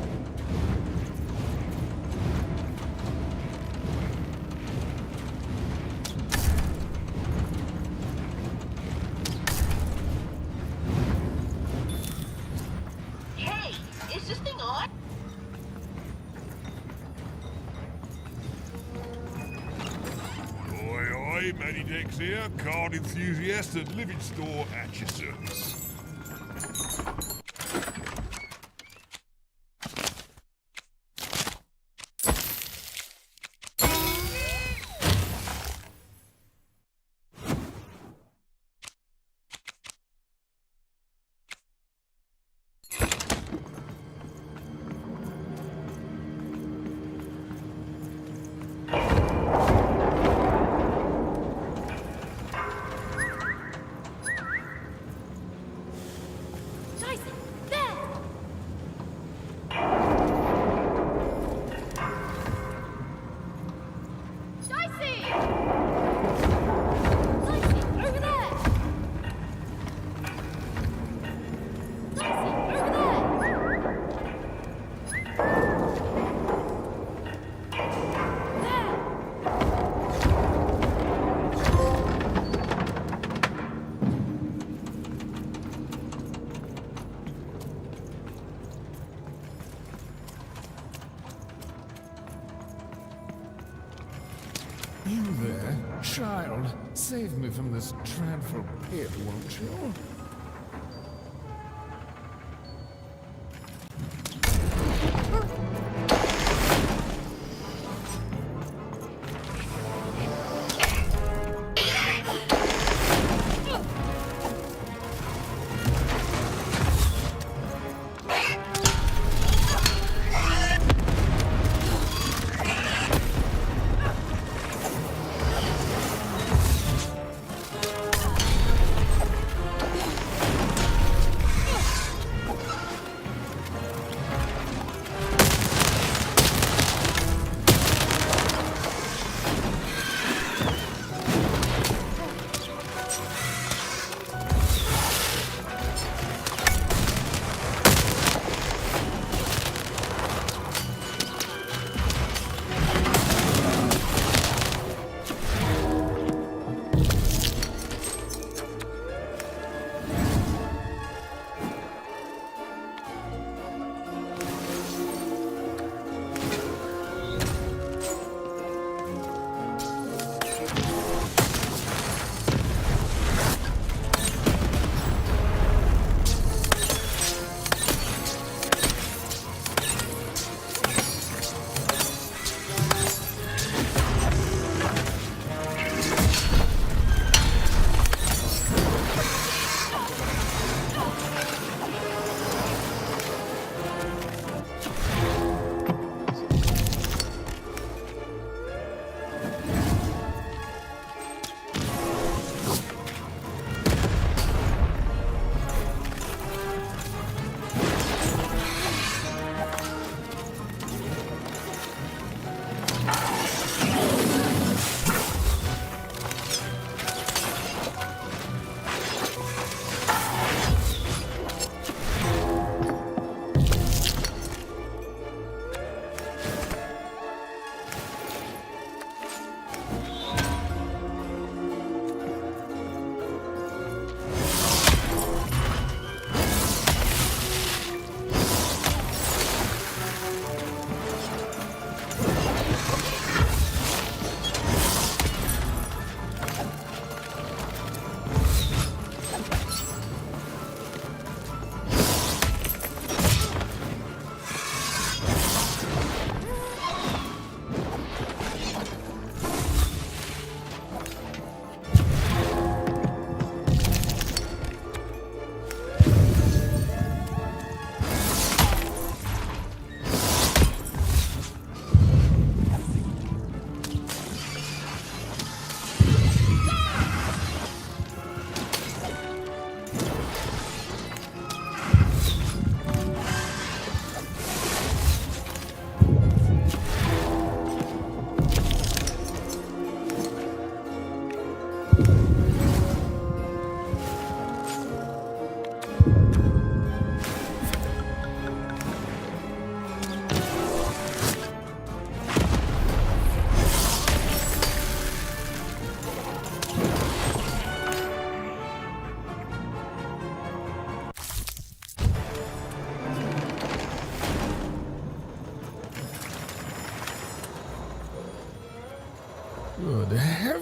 Hey, is this thing on? Oi, Matty Dex here, card enthusiast and living store at your service. You there, child? Save me from this dreadful pit, won't you?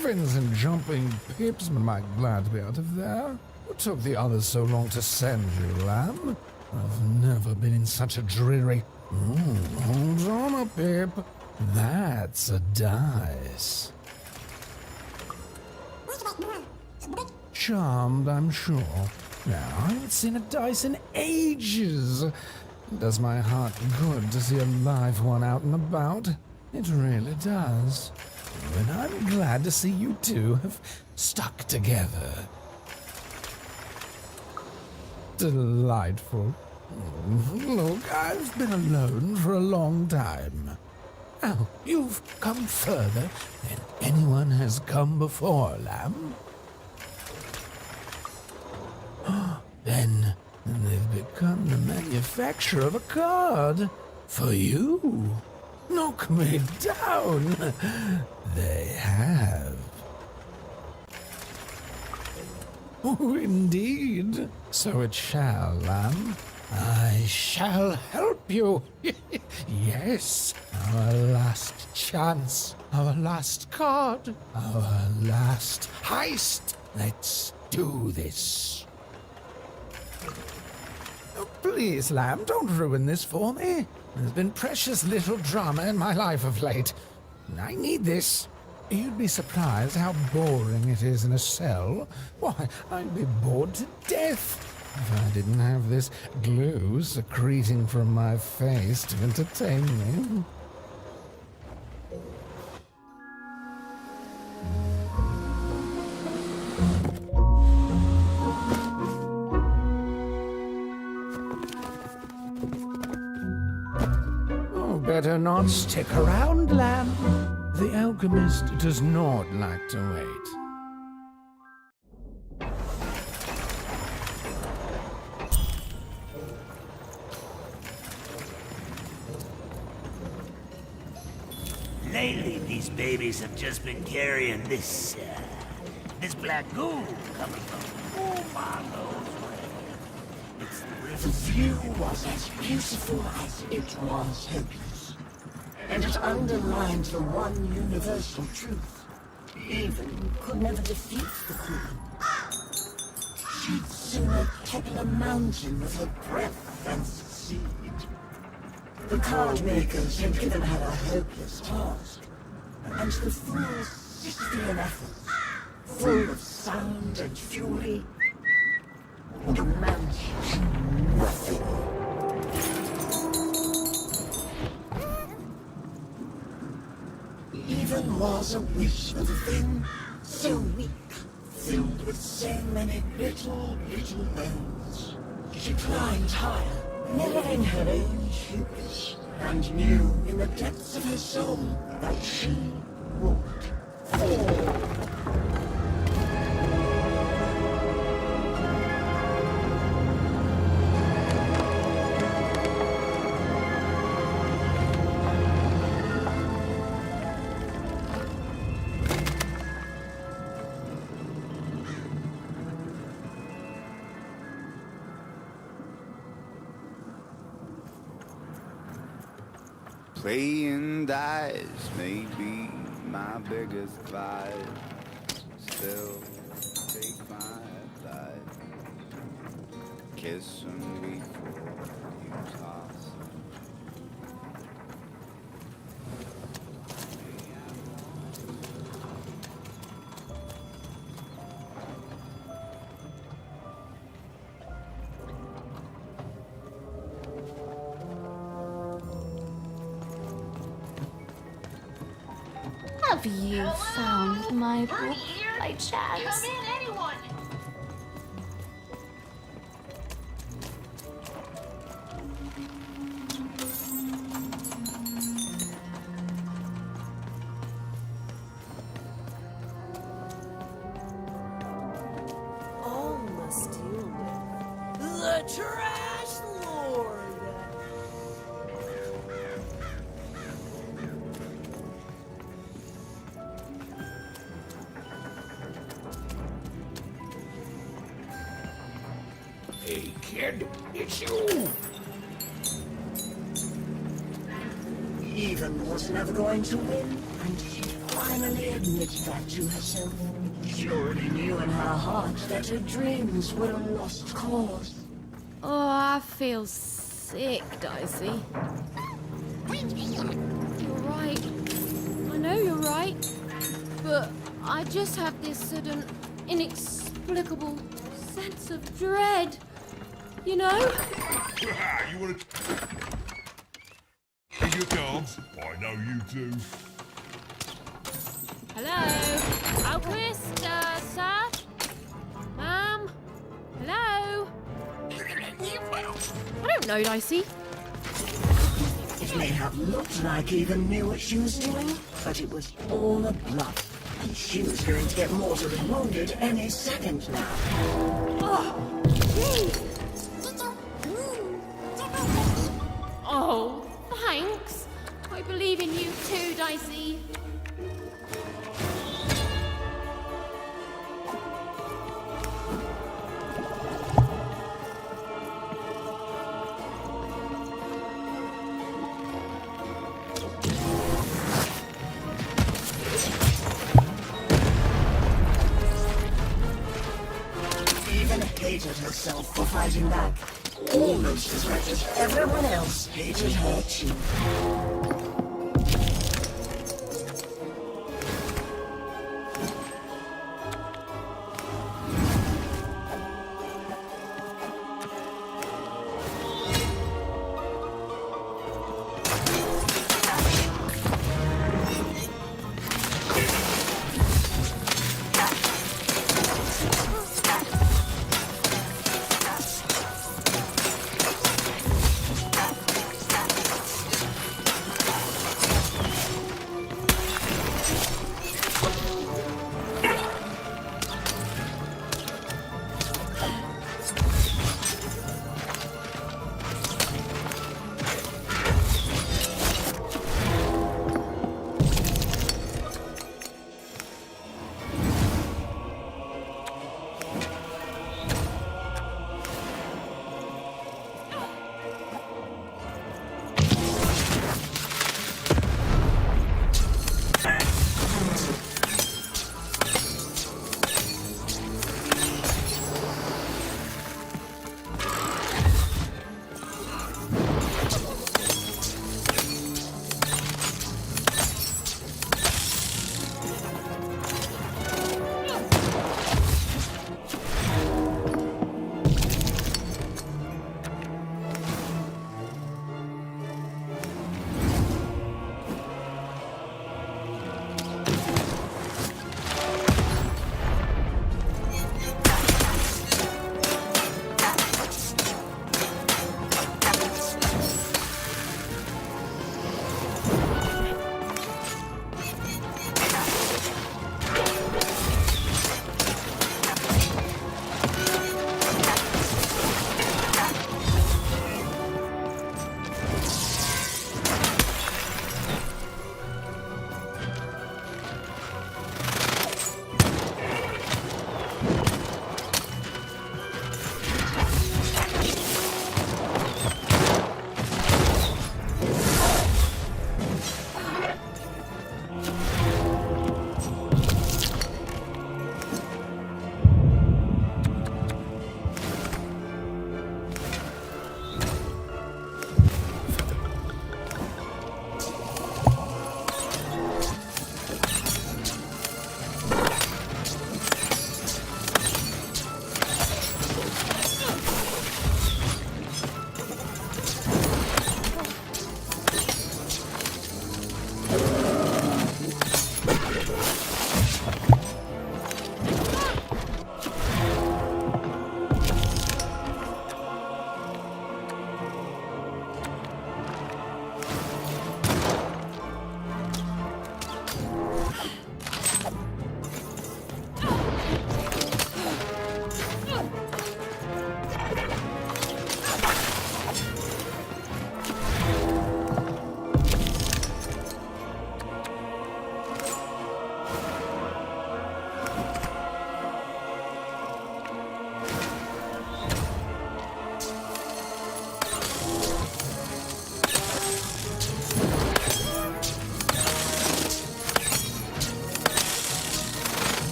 griffins and jumping pips, but I'm glad to be out of there. What took the others so long to send you, lamb? I've never been in such a dreary... hold on a pip. That's a dice. Charmed, I'm sure. Now, I haven't seen a dice in ages. It does my heart good to see a live one out and about. It really does. And I'm glad to see you two have stuck together. Delightful. Look, I've been alone for a long time. Now, you've come further than anyone has come before, lamb. Then they've become the manufacturer of a card for you. Knock me down. They have. Oh, indeed. So it shall, lamb. I shall help you. Yes, our last chance, our last card, our last heist. Let's do this. Oh, please, lamb, don't ruin this for me. There's been precious little drama in my life of late. I need this. You'd be surprised how boring it is in a cell. Why, I'd be bored to death if I didn't have this glue secreting from my face to entertain me. Oh, better not stick around, lamb. The alchemist does not like to wait. Lately, these babies have just been carrying this black goo coming from Umago's way. It's the river. The view was as beautiful as it was hopeless, and it underlined the one universal truth. Even could never defeat the Queen. She'd sooner topple a mountain with her breath than succeed. The card makers had given her a hopeless task, and the fool's Sisyphean efforts, full of sound and fury, would amount to nothing. Even was a wish of a thing so weak, filled with so many little bones. She climbed higher, mirroring her own hubris, and knew in the depths of her soul that she would fall. Playing dice may be my biggest vice. Still take my advice. Kiss them before you toss them. Have you found my book by chance? Come in, anyone! All must deal with the Trash Lord. Hey, kid, it's you! Even was never going to win, and she finally admit that to herself. She already knew in her heart that her dreams were a lost cause. Oh, I feel sick, Dicey. You're right. I know you're right. But I just have this sudden, inexplicable sense of dread. You know? You wanna... Here you comes. I know you do. Hello? Alquist, sir? Ma'am? Hello? I don't know, Dicey. It may have looked like Eva knew what she was doing, but it was all a bluff. And she was going to get mortally wounded any second now. Oh, jeez. Oh, thanks. I believe in you too, Dicey. Hated herself for fighting back, almost as much as everyone else hated her too.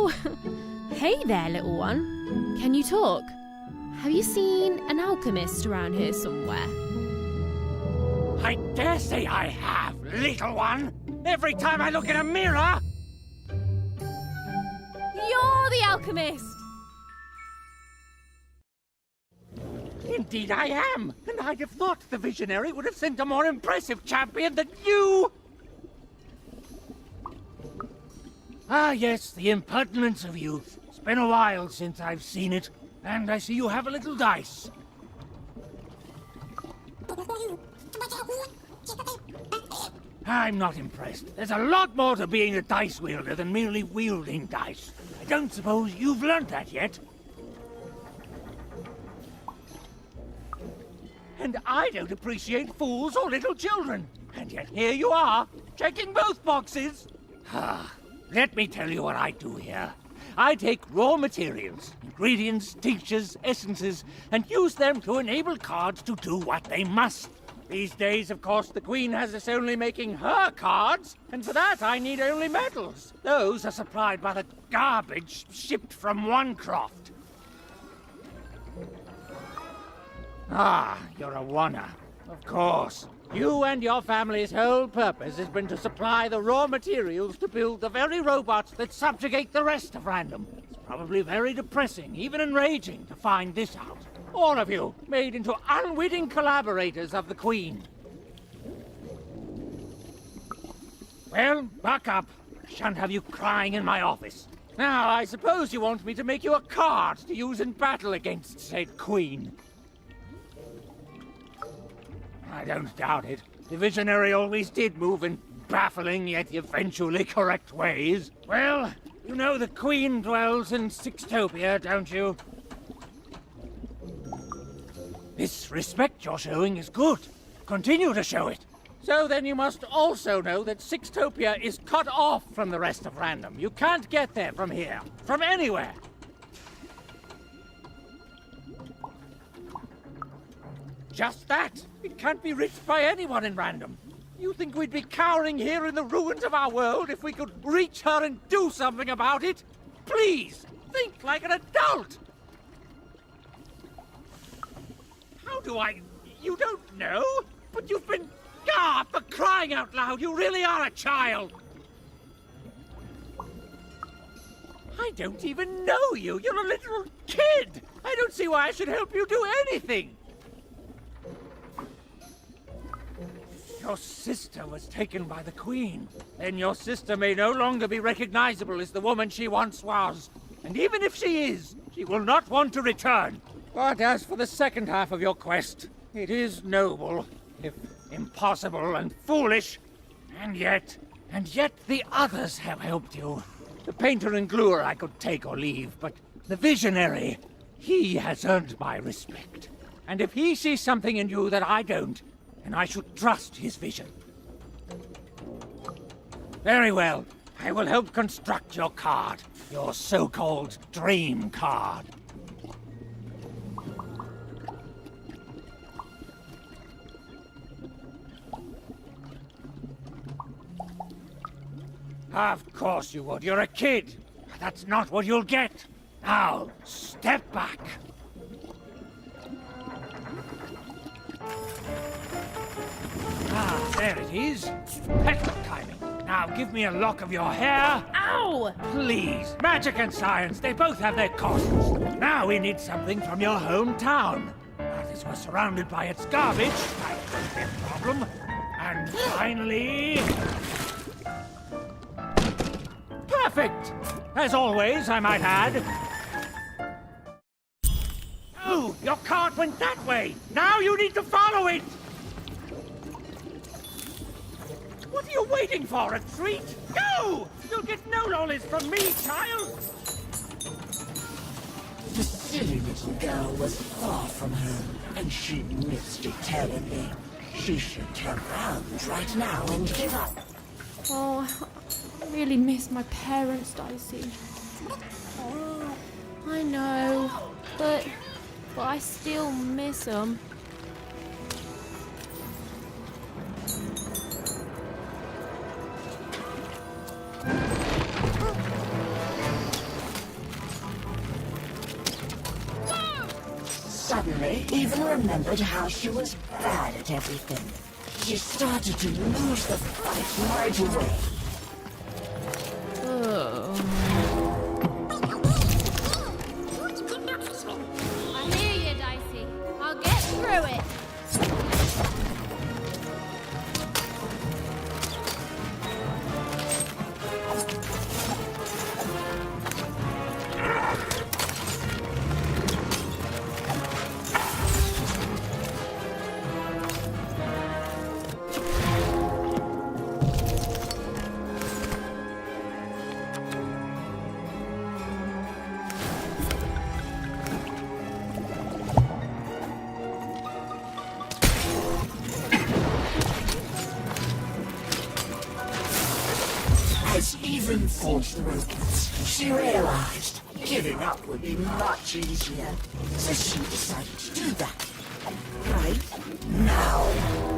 Oh, hey there, little one. Can you talk? Have you seen an alchemist around here somewhere? I dare say I have, little one. Every time I look in a mirror... You're the alchemist! Indeed I am, and I'd have thought the Visionary would have sent a more impressive champion than you! Ah yes, the impertinence of youth. It's been a while since I've seen it, and I see you have a little dice. I'm not impressed. There's a lot more to being a dice wielder than merely wielding dice. I don't suppose you've learnt that yet. And I don't appreciate fools or little children. And yet here you are, checking both boxes. Let me tell you what I do here. I take raw materials, ingredients, tinctures, essences, and use them to enable cards to do what they must. These days, of course, the Queen has us only making her cards, and for that I need only metals. Those are supplied by the garbage shipped from Onecroft. Ah, you're a oner. Of course. You and your family's whole purpose has been to supply the raw materials to build the very robots that subjugate the rest of Random. It's probably very depressing, even enraging, to find this out. All of you, made into unwitting collaborators of the Queen. Well, buck up. I shan't have you crying in my office. Now, I suppose you want me to make you a card to use in battle against said Queen. I don't doubt it. The Visionary always did move in baffling yet eventually correct ways. Well, you know the Queen dwells in Sixtopia, don't you? This respect you're showing is good. Continue to show it. So then you must also know that Sixtopia is cut off from the rest of Random. You can't get there from here, from anywhere. Just that. It can't be reached by anyone in Random. You think we'd be cowering here in the ruins of our world if we could reach her and do something about it? Please, think like an adult! How do I... You don't know? But you've been... Ah, for crying out loud, you really are a child! I don't even know you. You're a little kid. I don't see why I should help you do anything. Your sister was taken by the Queen. Then your sister may no longer be recognizable as the woman she once was. And even if she is, she will not want to return. But as for the second half of your quest, it is noble, if impossible and foolish. And yet the others have helped you. The painter and gluer I could take or leave, but the Visionary, he has earned my respect. And if he sees something in you that I don't, then I should trust his vision. Very well. I will help construct your card. Your so-called dream card. Of course you would. You're a kid. That's not what you'll get. Now, step back. Ah, there it is. Perfect timing. Now give me a lock of your hair. Ow! Please. Magic and science, they both have their costs. Now we need something from your hometown. As we're surrounded by its garbage, that won't be a problem. And finally... Perfect! As always, I might add. Oh, your cart went that way! Now you need to follow it! What are you waiting for, a treat? Go! You'll get no lollies from me, child! The silly little girl was far from home, and she missed it terribly. She should turn around right now and give up. Oh, I really miss my parents, Dicey. I know, but I still miss them. suddenly even remembered how she was bad at everything. She started to lose the fight right away. I hear you, Dicey. I'll get through it. As Even forged the robots, she realized giving up would be much easier. So she decided to do that. Right now.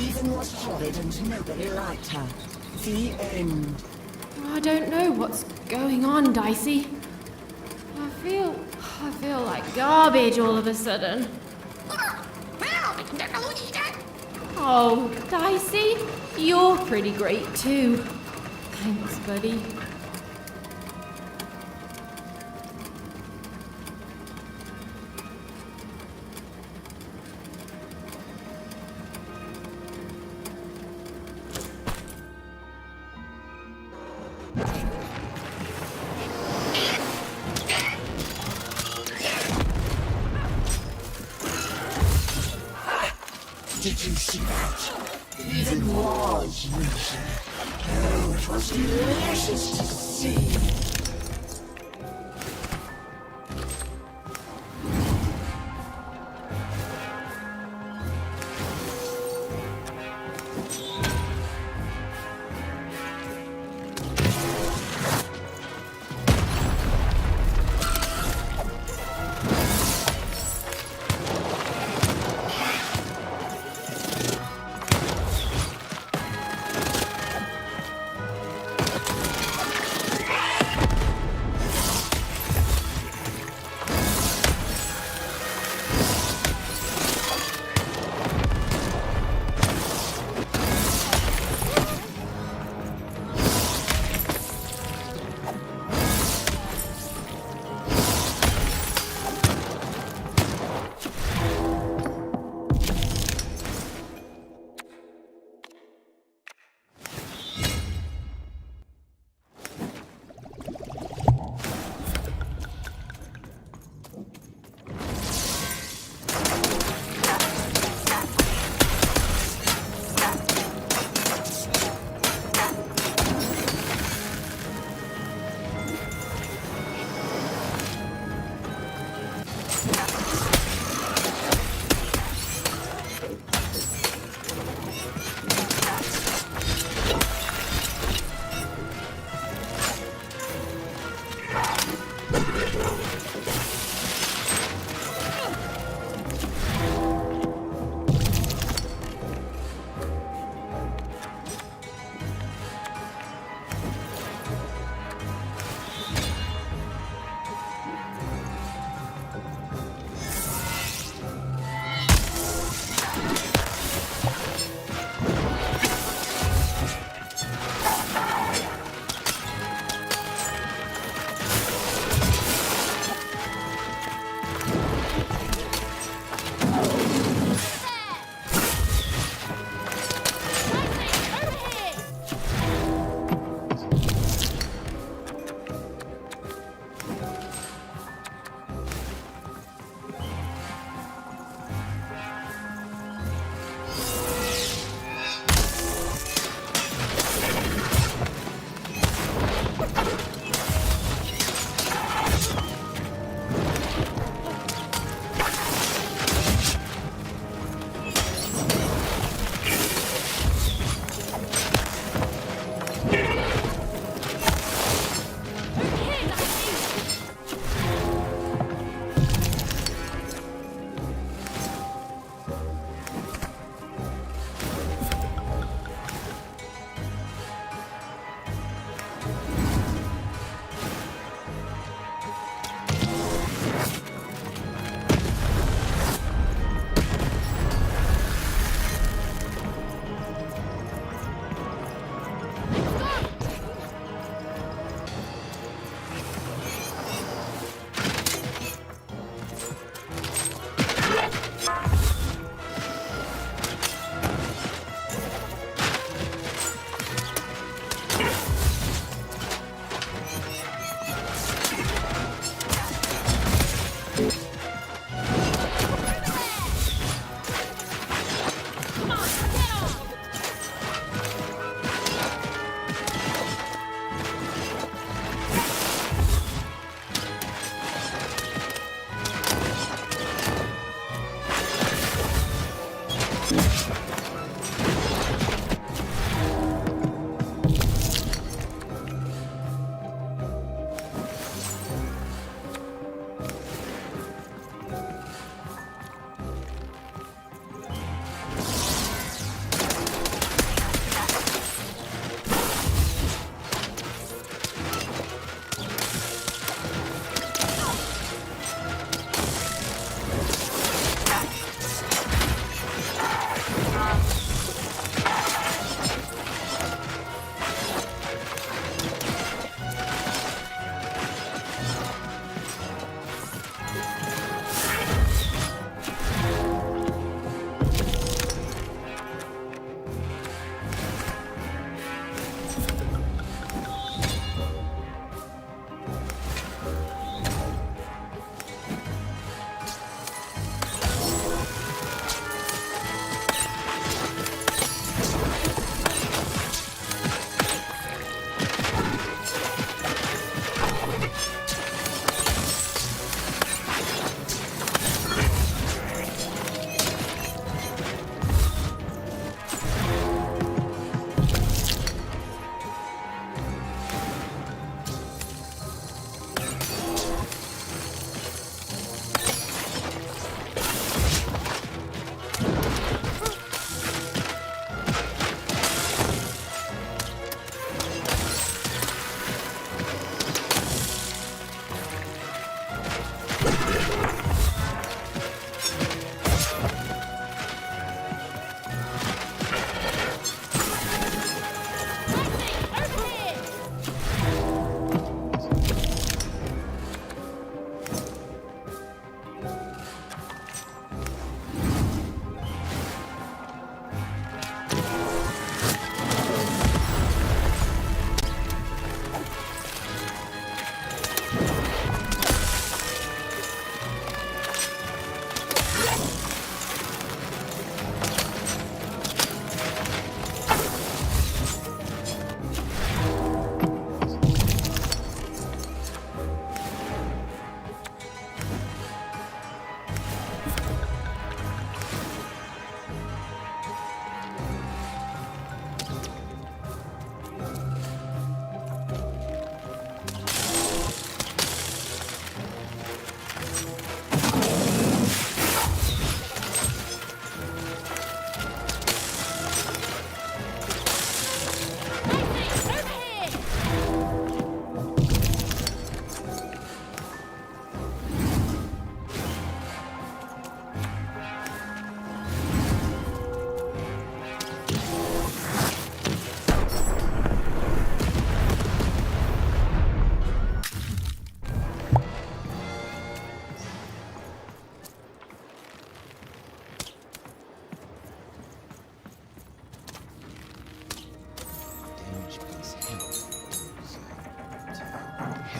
Even was horrid and nobody liked her. The end. I don't know what's going on, Dicey. I feel like garbage all of a sudden. Oh, Dicey, you're pretty great too. Thanks, buddy. Did you see that? Even was reason. Oh, it was delicious to see.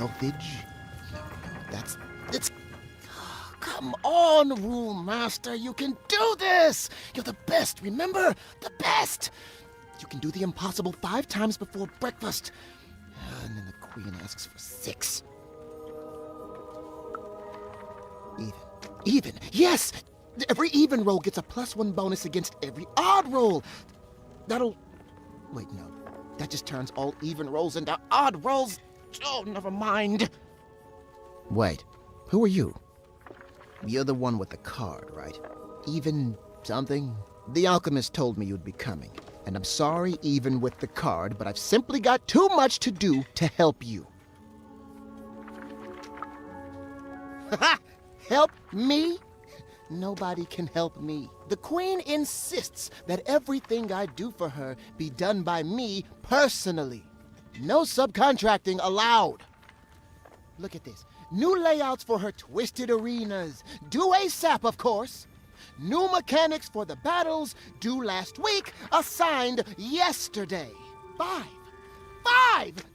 Healthage? No, it's... Come on, Rule Master, you can do this! You're the best, remember? The best! You can do the impossible 5 times before breakfast. And then the Queen asks for 6. Even, yes! Every even roll gets a +1 bonus against every odd roll. That'll... Wait, no. That just turns all even rolls into odd rolls. Oh, never mind. Wait, who are you? You're the one with the card, right? Even something? The alchemist told me you'd be coming. And I'm sorry even with the card, but I've simply got too much to do to help you. Ha! Help me? Nobody can help me. The Queen insists that everything I do for her be done by me personally. No subcontracting allowed. Look at this. New layouts for her twisted arenas. Due ASAP, of course. New mechanics for the battles, due last week, assigned yesterday. 5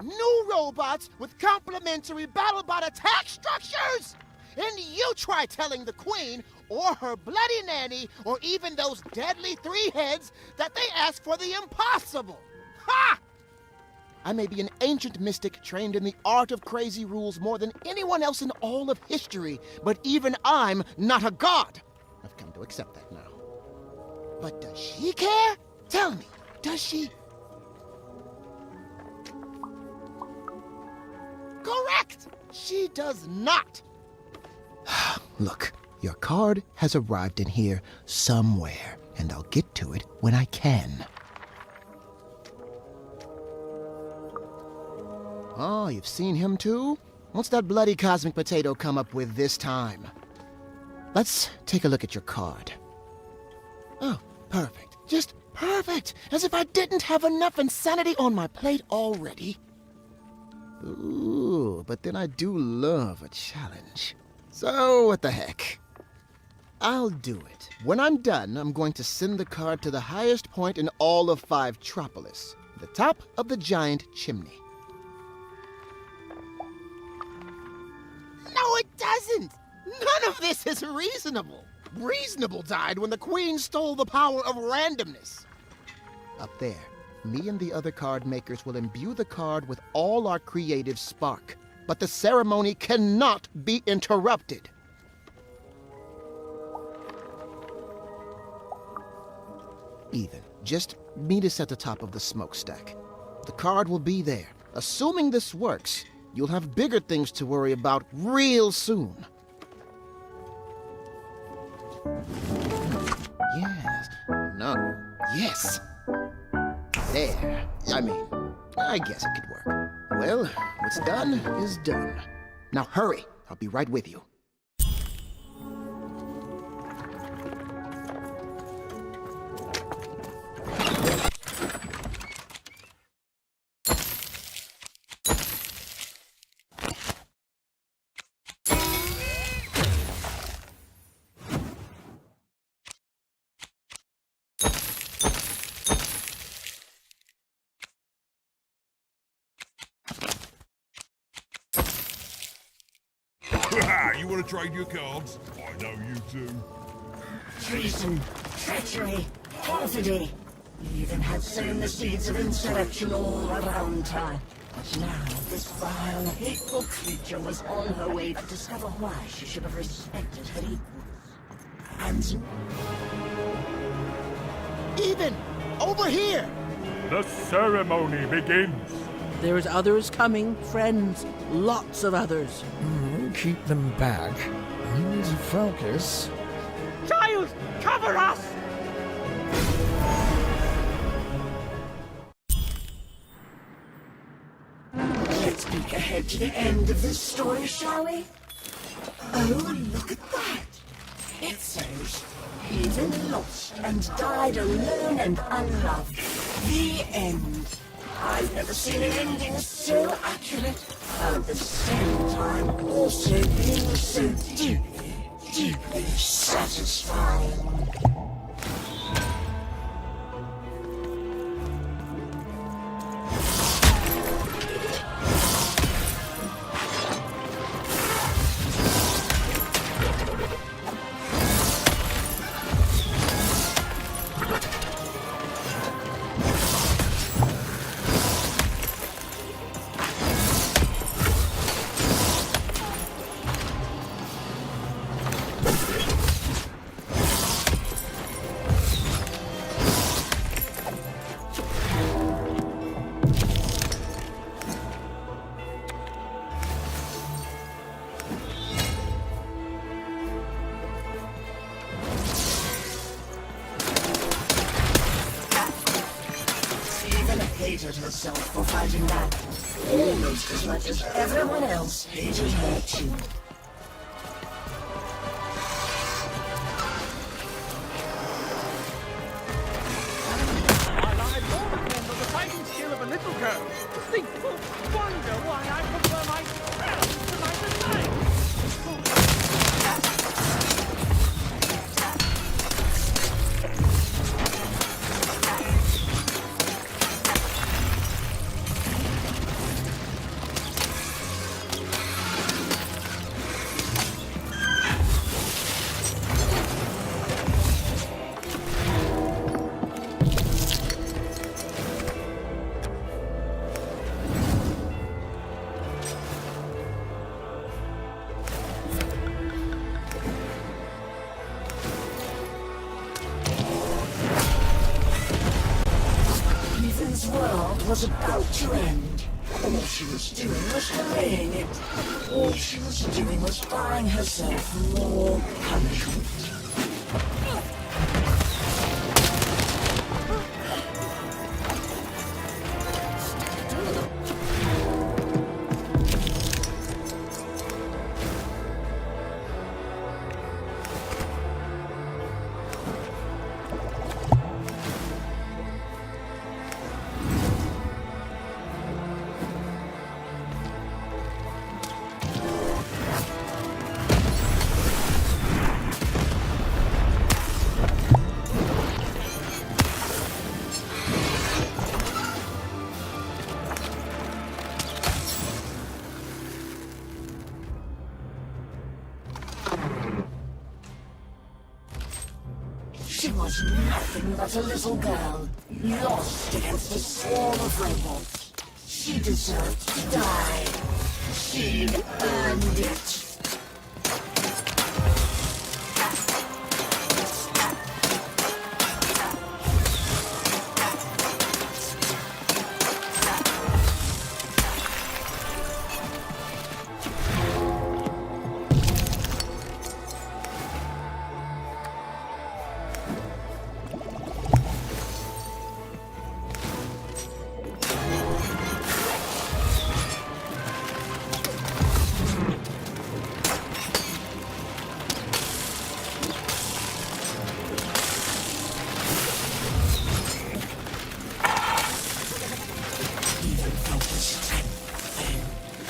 new robots with complementary BattleBot attack structures? And you try telling the Queen, or her bloody nanny, or even those deadly 3 heads, that they ask for the impossible. Ha! I may be an ancient mystic trained in the art of crazy rules more than anyone else in all of history, but even I'm not a god. I've come to accept that now. But does she care? Tell me, does she? Correct! She does not. Look, your card has arrived in here somewhere, and I'll get to it when I can. Oh, you've seen him too? What's that bloody cosmic potato come up with this time? Let's take a look at your card. Oh, perfect. Just perfect! As if I didn't have enough insanity on my plate already. Ooh, but then I do love a challenge. So, what the heck? I'll do it. When I'm done, I'm going to send the card to the highest point in all of 5-tropolis, the top of the giant chimney. No, it doesn't! None of this is reasonable. Reasonable died when the Queen stole the power of randomness. Up there, me and the other card makers will imbue the card with all our creative spark. But the ceremony cannot be interrupted. Even. Just meet us at the top of the smokestack. The card will be there. Assuming this works, you'll have bigger things to worry about real soon. Yes. No. Yes. There. I guess it could work. Well, what's done is done. Now hurry. I'll be right with you. You want to trade your cards? I know you do. Treason, treachery, perfidy. You even had sown the seeds of insurrection all around her. But now this vile, hateful creature was on her way to discover why she should have respected her equals. And... Even! Over here! The ceremony begins. There's others coming, friends. Lots of others. Keep them back. I need to focus. Child, cover us! Let's peek ahead to the end of this story, shall we? Oh, look at that! It says, even lost and died alone and unloved. The end. I've never seen an ending so accurate, and at the same time also being so deeply, deeply satisfying. hated herself for fighting back, almost as much as everyone else hated her too. While I don't remember the fighting skill of a little girl, think folks wonder why I prefer my friends to my design. Ethan's world was about to end. All she was doing was delaying it. All she was doing was buying herself more punishment. She was nothing but a little girl, lost against a swarm of robots. She deserved to die. She'd earned it.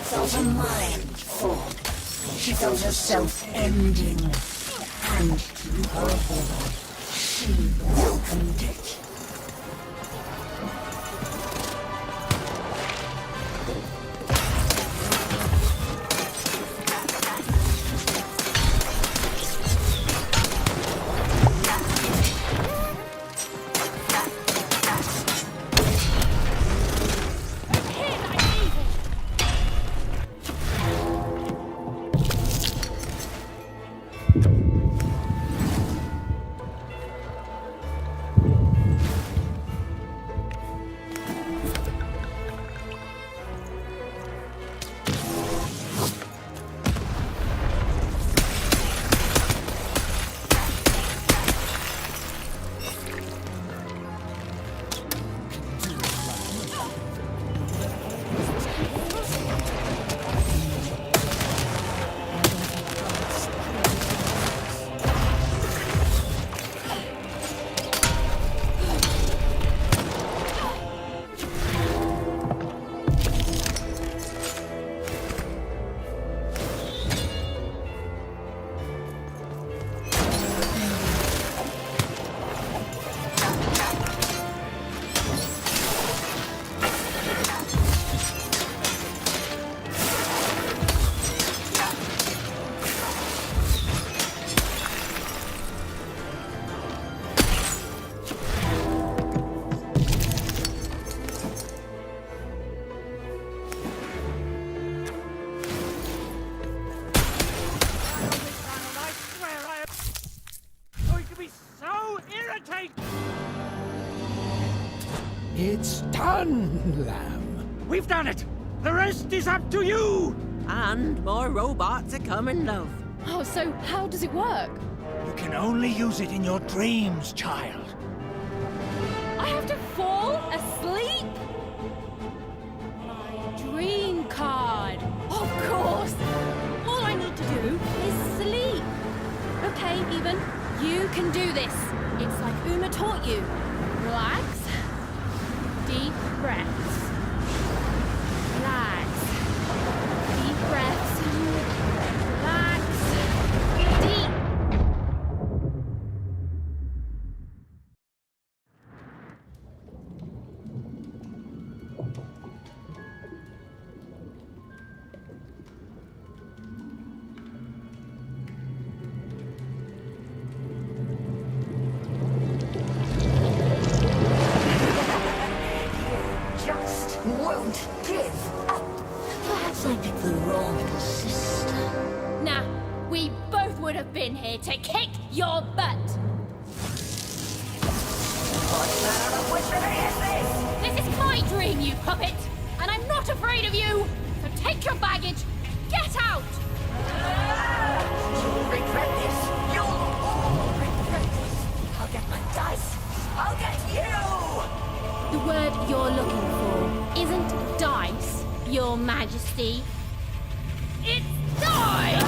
Felt her mind fog. She felt herself ending. And to her horror, she welcomed it. It's done, Lamb. We've done it! The rest is up to you! And more robots are coming, love. Oh, so how does it work? You can only use it in your dreams, child. I have to fall asleep? taught you. Relax. Deep breaths. Relax. Deep breaths. Relax. Deep. Just won't give up. Perhaps I picked the wrong sister. Nah, we both would have been here to kick your butt. What manner of witchery is this? This is my dream, you puppet, and I'm not afraid of you. So take your baggage, get out. You'll regret this. You'll all regret this. I'll get my dice. I'll get you! The word you're looking for isn't dice, Your Majesty. It's die!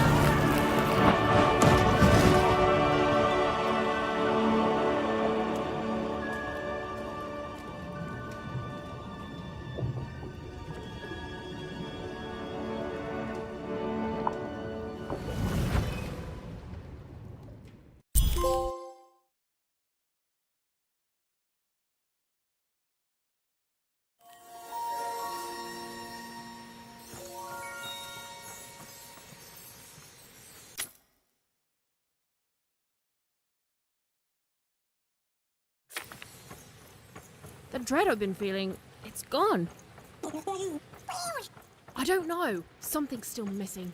The dread I've been feeling, it's gone. I don't know. Something's still missing.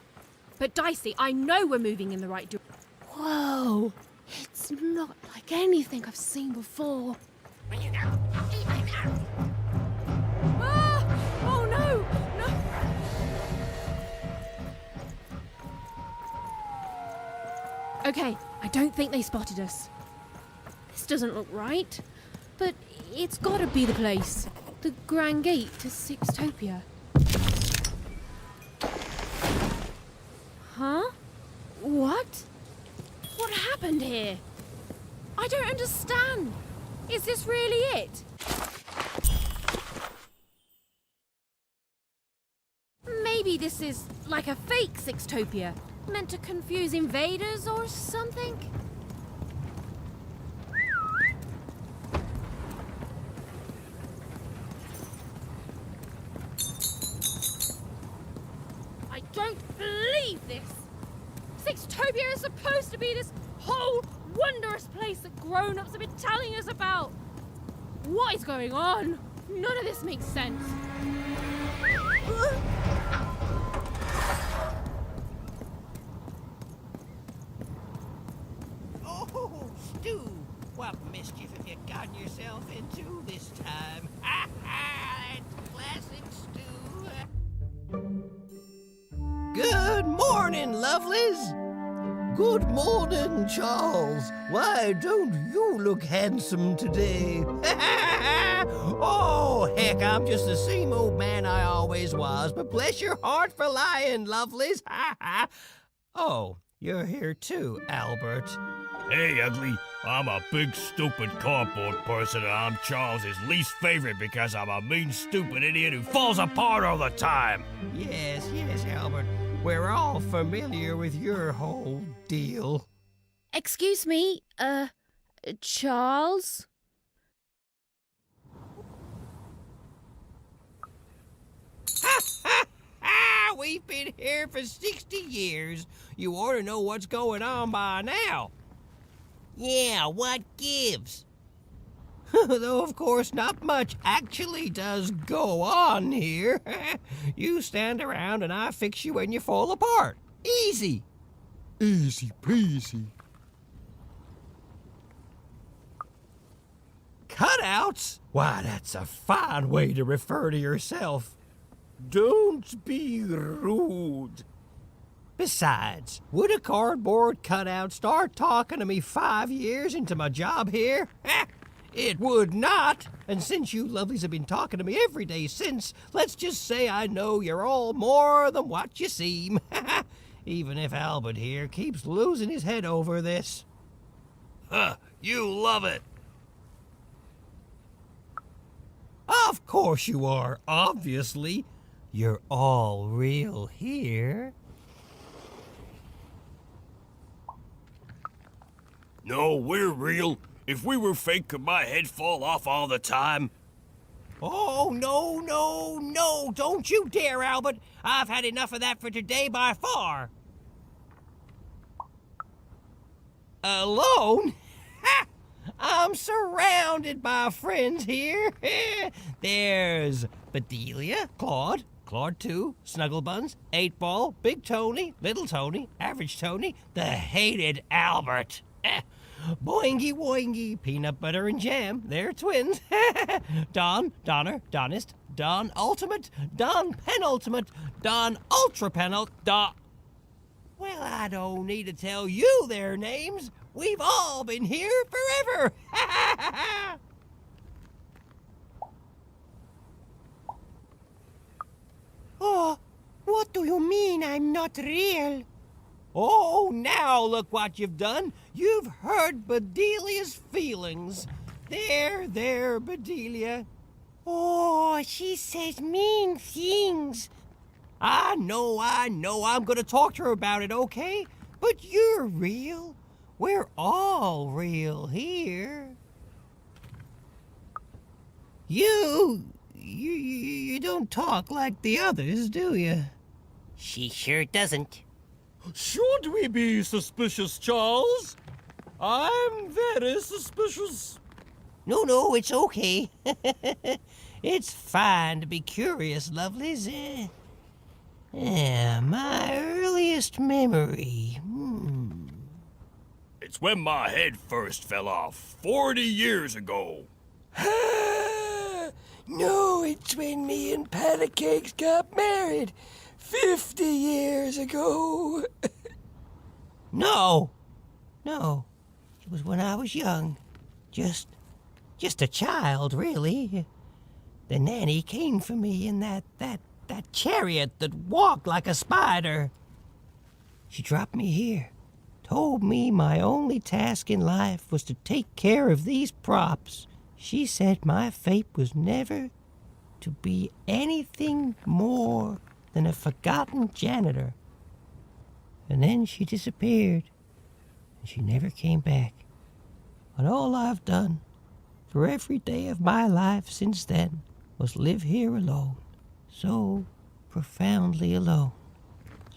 But Dicey, I know we're moving in the right direction. Whoa! It's not like anything I've seen before. Ah! Oh no! No! Okay, I don't think they spotted us. This doesn't look right. But it's gotta be the place. The Grand Gate to Sixtopia. Huh? What? What happened here? I don't understand. Is this really it? Maybe this is like a fake Sixtopia, meant to confuse invaders or something? I don't believe this! Sixtopia is supposed to be this whole wondrous place that grown-ups have been telling us about! What is going on? None of this makes sense. Oh, Stu! What mischief have you gotten yourself into this time? Ha ha! Classic Stu! Good morning, lovelies! Good morning, Charles. Why don't you look handsome today? Oh, heck, I'm just the same old man I always was, but bless your heart for lying, lovelies. Oh, you're here too, Albert. Hey, ugly. I'm a big, stupid cardboard person, and I'm Charles's least favorite because I'm a mean, stupid idiot who falls apart all the time. Yes, Albert. We're all familiar with your whole deal. Excuse me, Charles? We've been here for 60 years. You ought to know what's going on by now. Yeah, what gives? Though, of course, not much actually does go on here. You stand around and I fix you when you fall apart. Easy. Easy peasy. Cutouts? Why, that's a fine way to refer to yourself. Don't be rude. Besides, would a cardboard cutout start talking to me 5 years into my job here? It would not. And since you lovelies have been talking to me every day since, let's just say I know you're all more than what you seem. Even if Albert here keeps losing his head over this. Huh, you love it. course you are, obviously. You're all real here. No, we're real. If we were fake, could my head fall off all the time? Oh, no, no, no. Don't you dare, Albert. I've had enough of that for today by far. Alone? Ha! I'm surrounded by friends here. There's Bedelia, Claude 2, Snugglebuns, 8-Ball, Big Tony, Little Tony, Average Tony, the hated Albert. Boingy Woingy, Peanut Butter and Jam, they're twins. Don, Donner, Donist, Don Ultimate, Don Penultimate, Don Ultra Penult, Don... Well, I don't need to tell you their names. We've all been here forever. Oh, what do you mean I'm not real? Oh, now look what you've done. You've hurt Bedelia's feelings. There, Bedelia. Oh, she says mean things. I know. I'm gonna talk to her about it, okay? But you're real. We're all real here. You don't talk like the others, do you? She sure doesn't. Should we be suspicious, Charles? I'm very suspicious. No, it's okay. It's fine to be curious, lovelies. My earliest memory. It's when my head first fell off 40 years ago. No, it's when me and Patacakes got married 50 years ago. No. It was when I was young. Just a child, really. The nanny came for me in that chariot that walked like a spider. She dropped me here, told me my only task in life was to take care of these props. She said my fate was never to be anything more than a forgotten janitor. And then she disappeared, and she never came back. And all I've done for every day of my life since then was live here alone, so profoundly alone,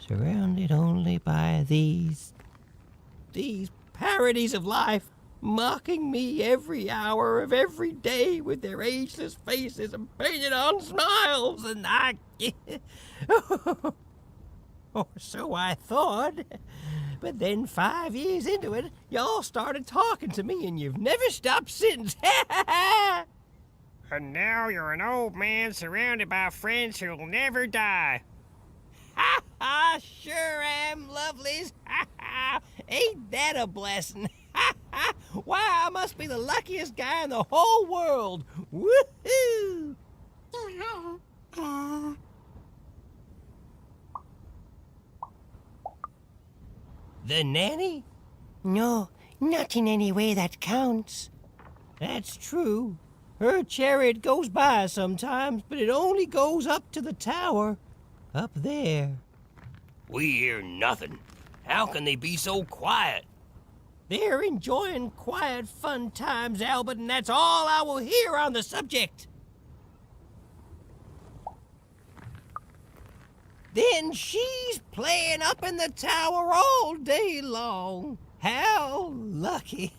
surrounded only by these parodies of life, mocking me every hour of every day with their ageless faces and painted on smiles, and or so I thought. But then 5 years into it, y'all started talking to me, and you've never stopped since. And now you're an old man surrounded by friends who'll never die. I sure am, lovelies. Ain't that a blessing? Why, I must be the luckiest guy in the whole world. Woohoo! The nanny? No, not in any way that counts. That's true. Her chariot goes by sometimes, but it only goes up to the tower. Up there. We hear nothing. How can they be so quiet? They're enjoying quiet, fun times, Albert, and that's all I will hear on the subject. Then she's playing up in the tower all day long. How lucky.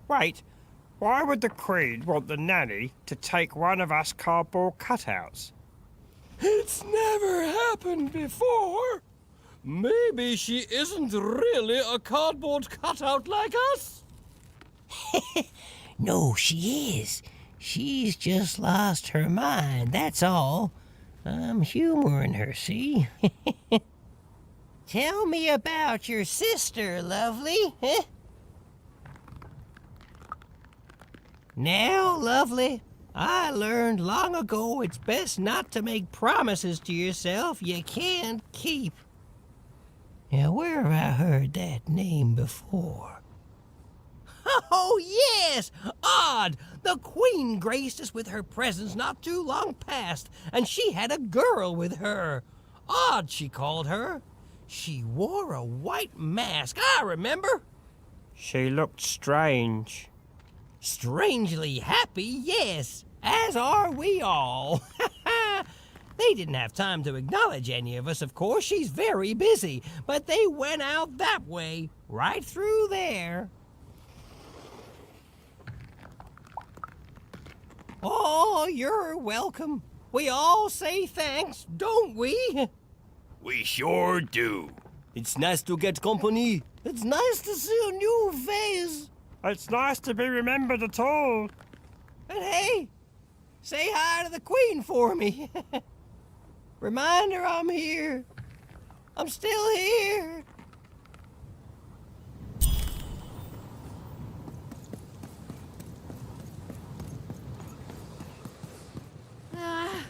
Wait. Why would the Queen want the nanny to take one of us cardboard cutouts? It's never happened before. Maybe she isn't really a cardboard cutout like us. No, she is. She's just lost her mind, that's all. I'm humoring her, see? Tell me about your sister, lovely. Now, lovely, I learned long ago it's best not to make promises to yourself you can't keep. Now, where have I heard that name before? Oh, yes! Odd! The Queen graced us with her presence not too long past, and she had a girl with her. Odd, she called her. She wore a white mask, I remember. She looked strange. Strangely happy, yes, as are we all. They didn't have time to acknowledge any of us, of course. She's very busy, but they went out that way, right through there. Oh, you're welcome. We all say thanks, don't we? We sure do. It's nice to get company. It's nice to see a new face. It's nice to be remembered at all. And hey, say hi to the Queen for me. Remind her I'm here. I'm still here.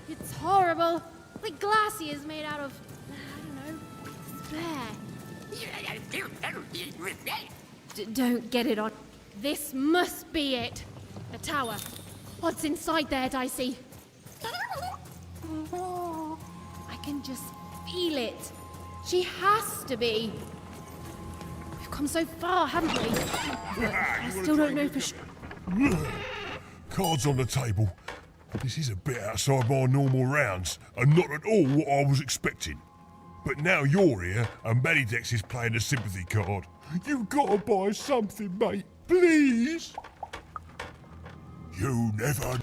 It's horrible. Like glassy is made out of, I don't know, despair. Don't get it on. This must be it. The tower. What's inside there, Dicey? I can just feel it. She has to be. We've come so far, haven't we? But I still don't know for sure. Cards on the table. This is a bit outside my normal rounds, and not at all what I was expecting. But now you're here, and Medidex is playing a sympathy card. You've got to buy something, mate. Please. You never...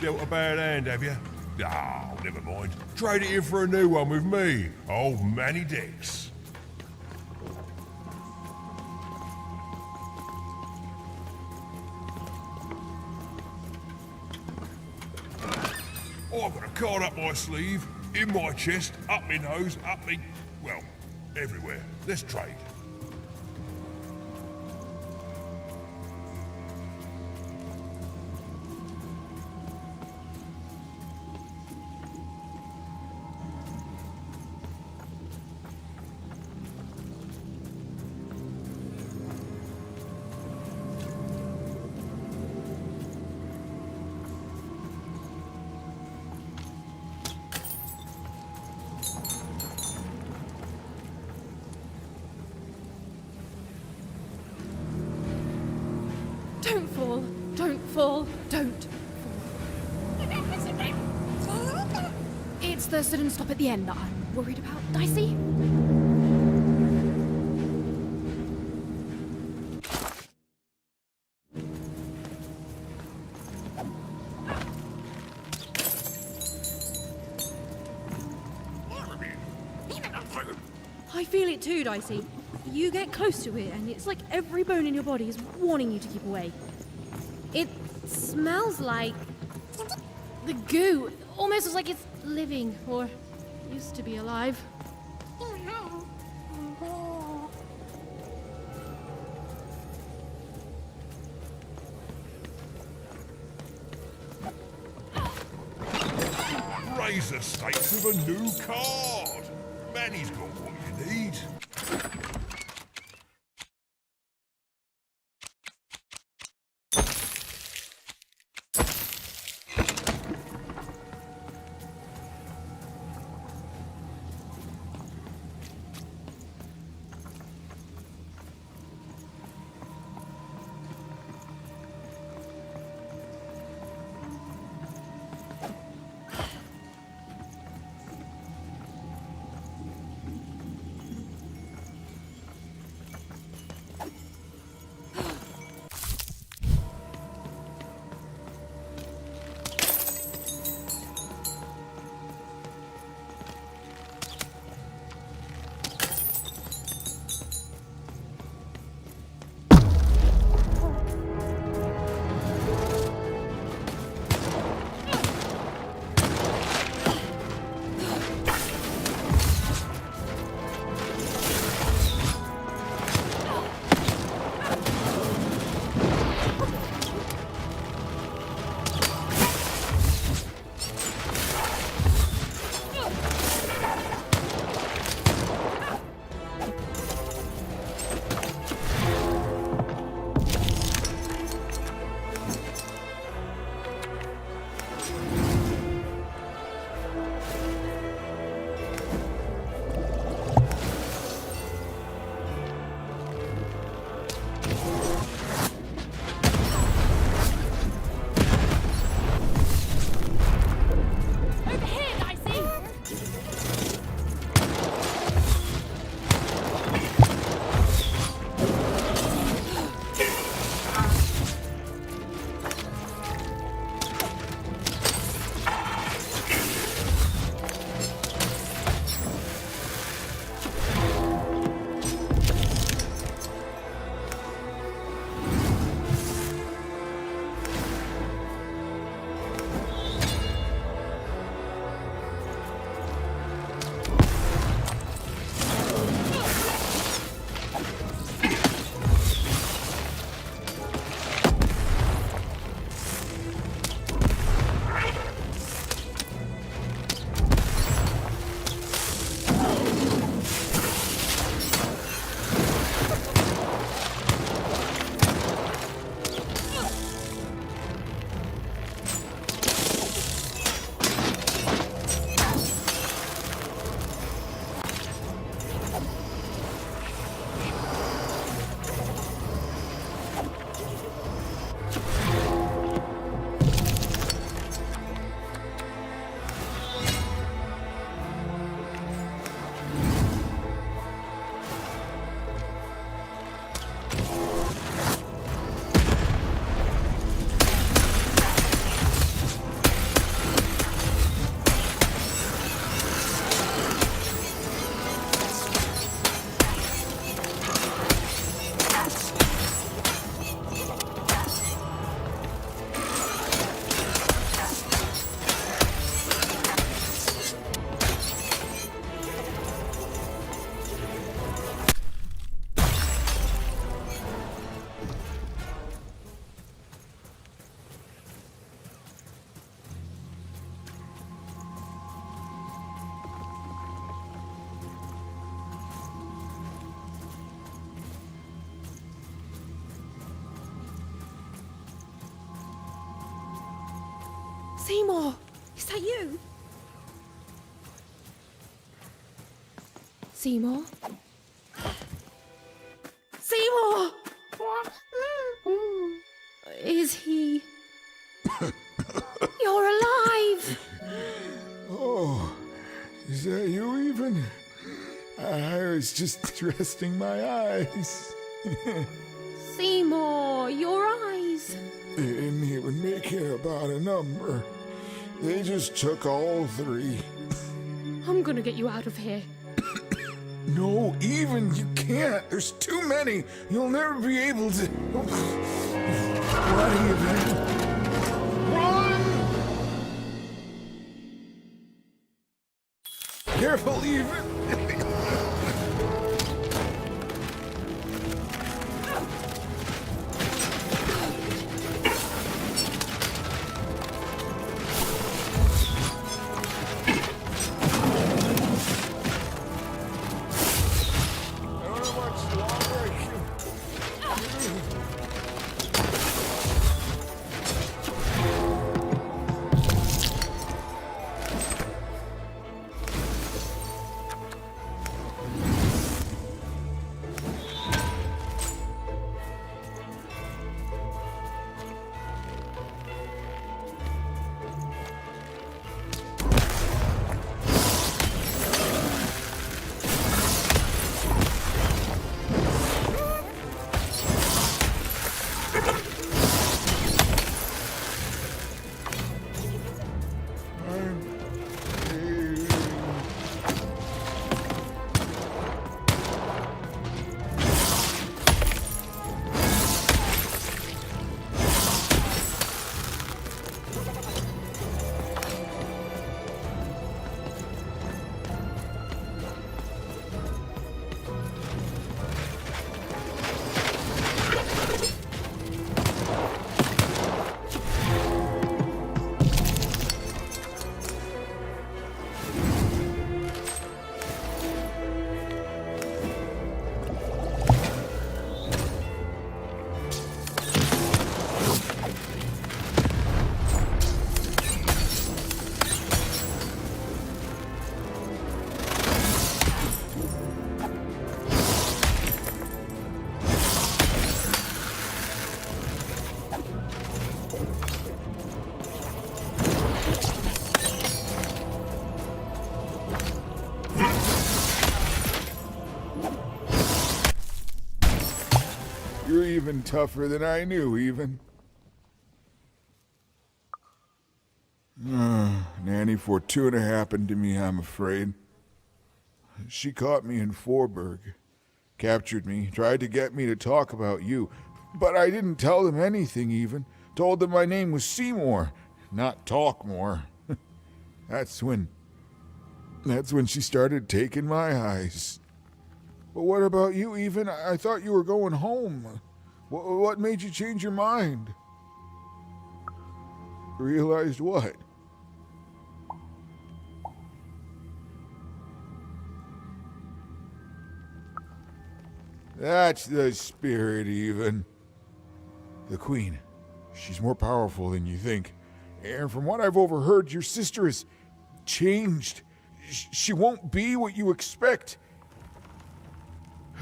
dealt a bad hand, have you? Oh, never mind. Trade it in for a new one with me, old Manny Dex. I've got a card up my sleeve, in my chest, up my nose, up me... well, everywhere. Let's trade. Don't fall. Don't fall. Don't fall. It's the sudden stop at the end that I'm worried about, Dicey. I feel it too, Dicey. You get close to it, and it's like every bone in your body is warning you to keep away. It smells like the goo. Almost as like it's living, or used to be alive. Raise the stakes with a new card. Manny's got what you need. Seymour, is that you? Seymour? Seymour! Is he... You're alive! Oh, is that you even? I was just resting my eyes. Seymour, your eyes. They didn't even make it about a number. They just took all 3. I'm gonna get you out of here. No, even you can't. There's too many. You'll never be able to. What even? Run! Careful, even. You're even tougher than I knew, even. Nanny Fortuna happened to me, I'm afraid. She caught me in Forburg, captured me, tried to get me to talk about you, but I didn't tell them anything even. Told them my name was Seymour, not Talkmore. That's when she started taking my eyes. But what about you, even? I thought you were going home. What made you change your mind? Realized what? That's the spirit, even. The Queen. She's more powerful than you think. And from what I've overheard, your sister has changed. She won't be what you expect.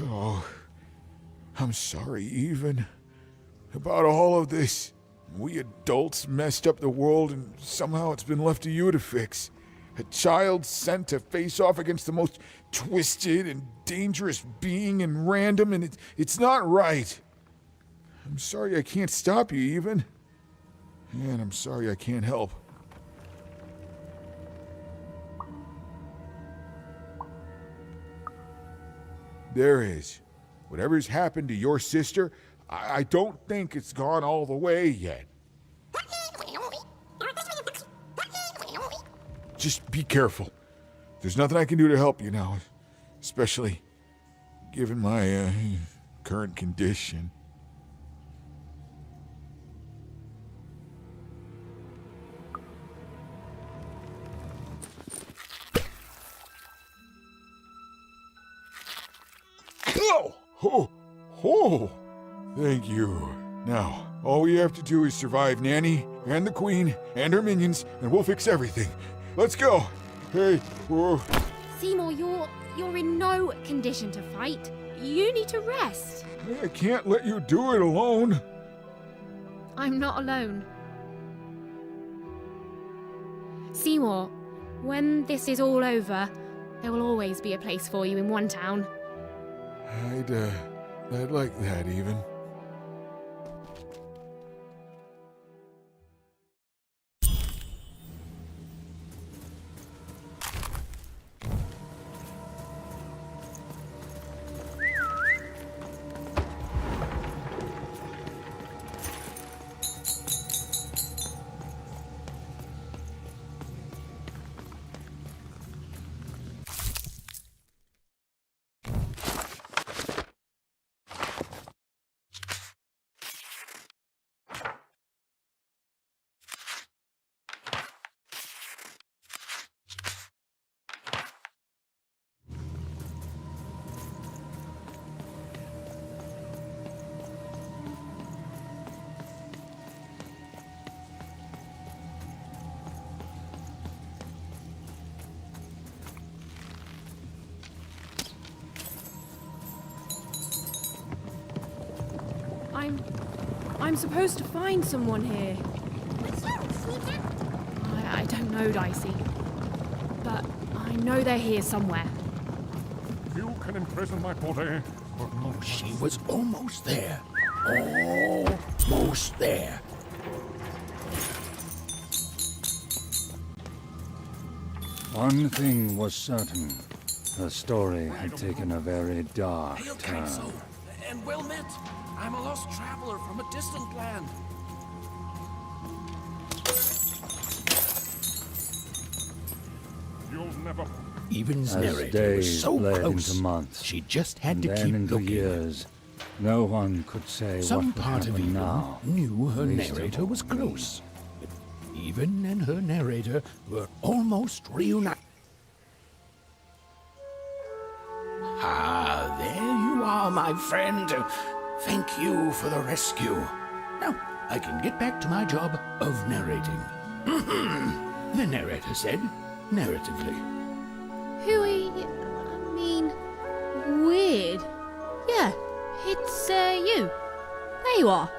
Oh, I'm sorry, even. About all of this. We adults messed up the world, and somehow it's been left to you to fix. A child sent to face off against the most twisted and dangerous being in random, and it's not right. I'm sorry I can't stop you, even. And I'm sorry I can't help. There is. Whatever's happened to your sister, I don't think it's gone all the way yet. Just be careful. There's nothing I can do to help you now, especially given my current condition. Oh, thank you. Now, all we have to do is survive Nanny and the Queen and her minions, and we'll fix everything. Let's go! Hey, whoa. Seymour, you're in no condition to fight. You need to rest. I can't let you do it alone. I'm not alone. Seymour, when this is all over, there will always be a place for you in one town. I'd like that even. I'm supposed to find someone here. I don't know, Dicey. But I know they're here somewhere. You can imprison my body, but not She was almost there. Almost there. One thing was certain. Her story had taken a very dark Hail turn. Council, and well met. I'm a lost traveler from a distant land. You'll never. Even's As narrator was days so bled close, into months, she just had and to then keep into looking. years, no one could say Some what would part of happen Even now. knew her least of narrator all was me. close. But Even and her narrator were almost reunited. Ah, there you are, my friend. Thank you for the rescue. Now, I can get back to my job of narrating. The narrator said, narratively. Weird. Yeah, it's you. There you are.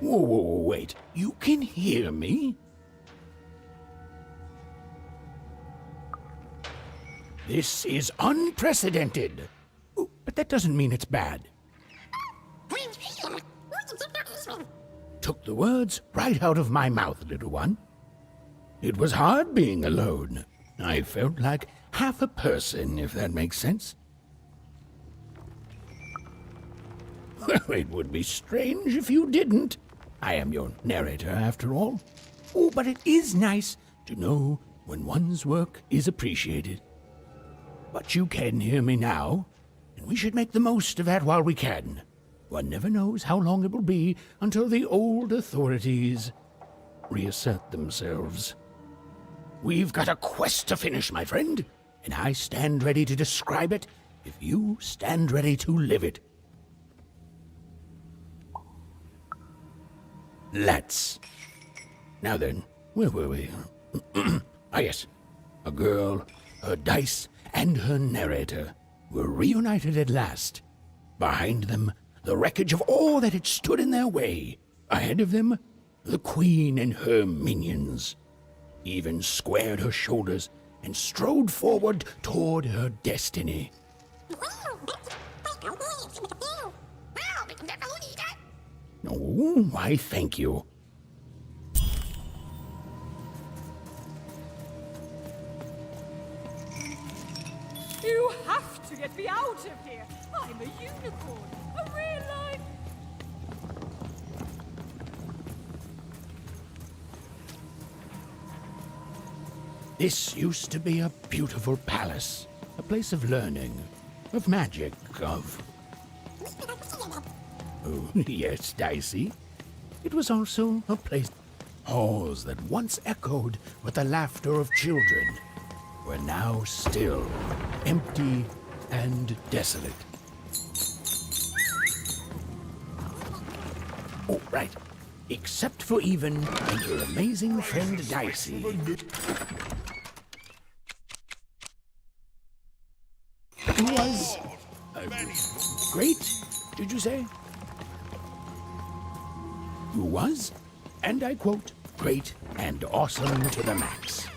Whoa, wait. You can hear me? This is unprecedented. Oh, but that doesn't mean it's bad. Took the words right out of my mouth, little one. It was hard being alone. I felt like half a person, if that makes sense. Well, it would be strange if you didn't. I am your narrator, after all. Oh, but it is nice to know when one's work is appreciated. But you can hear me now, and we should make the most of that while we can. One never knows how long it will be until the old authorities reassert themselves. We've got a quest to finish, my friend, and I stand ready to describe it if you stand ready to live it. Let's. Now then, where were we? Ah, yes. A girl, her dice, and her narrator were reunited at last. Behind them, the wreckage of all that had stood in their way. Ahead of them, the Queen and her minions. Even squared her shoulders and strode forward toward her destiny. Oh, why, thank you. You have to get me out of here. I'm a unicorn, a real life. This used to be a beautiful palace, a place of learning, of magic, of... Oh, yes, Dicey. It was also a place... Halls that once echoed with the laughter of children were now still, empty and desolate. Oh, right. Except for Even and your amazing friend Dicey. Who was... great, did you say? Who was, and I quote, great and awesome to the max.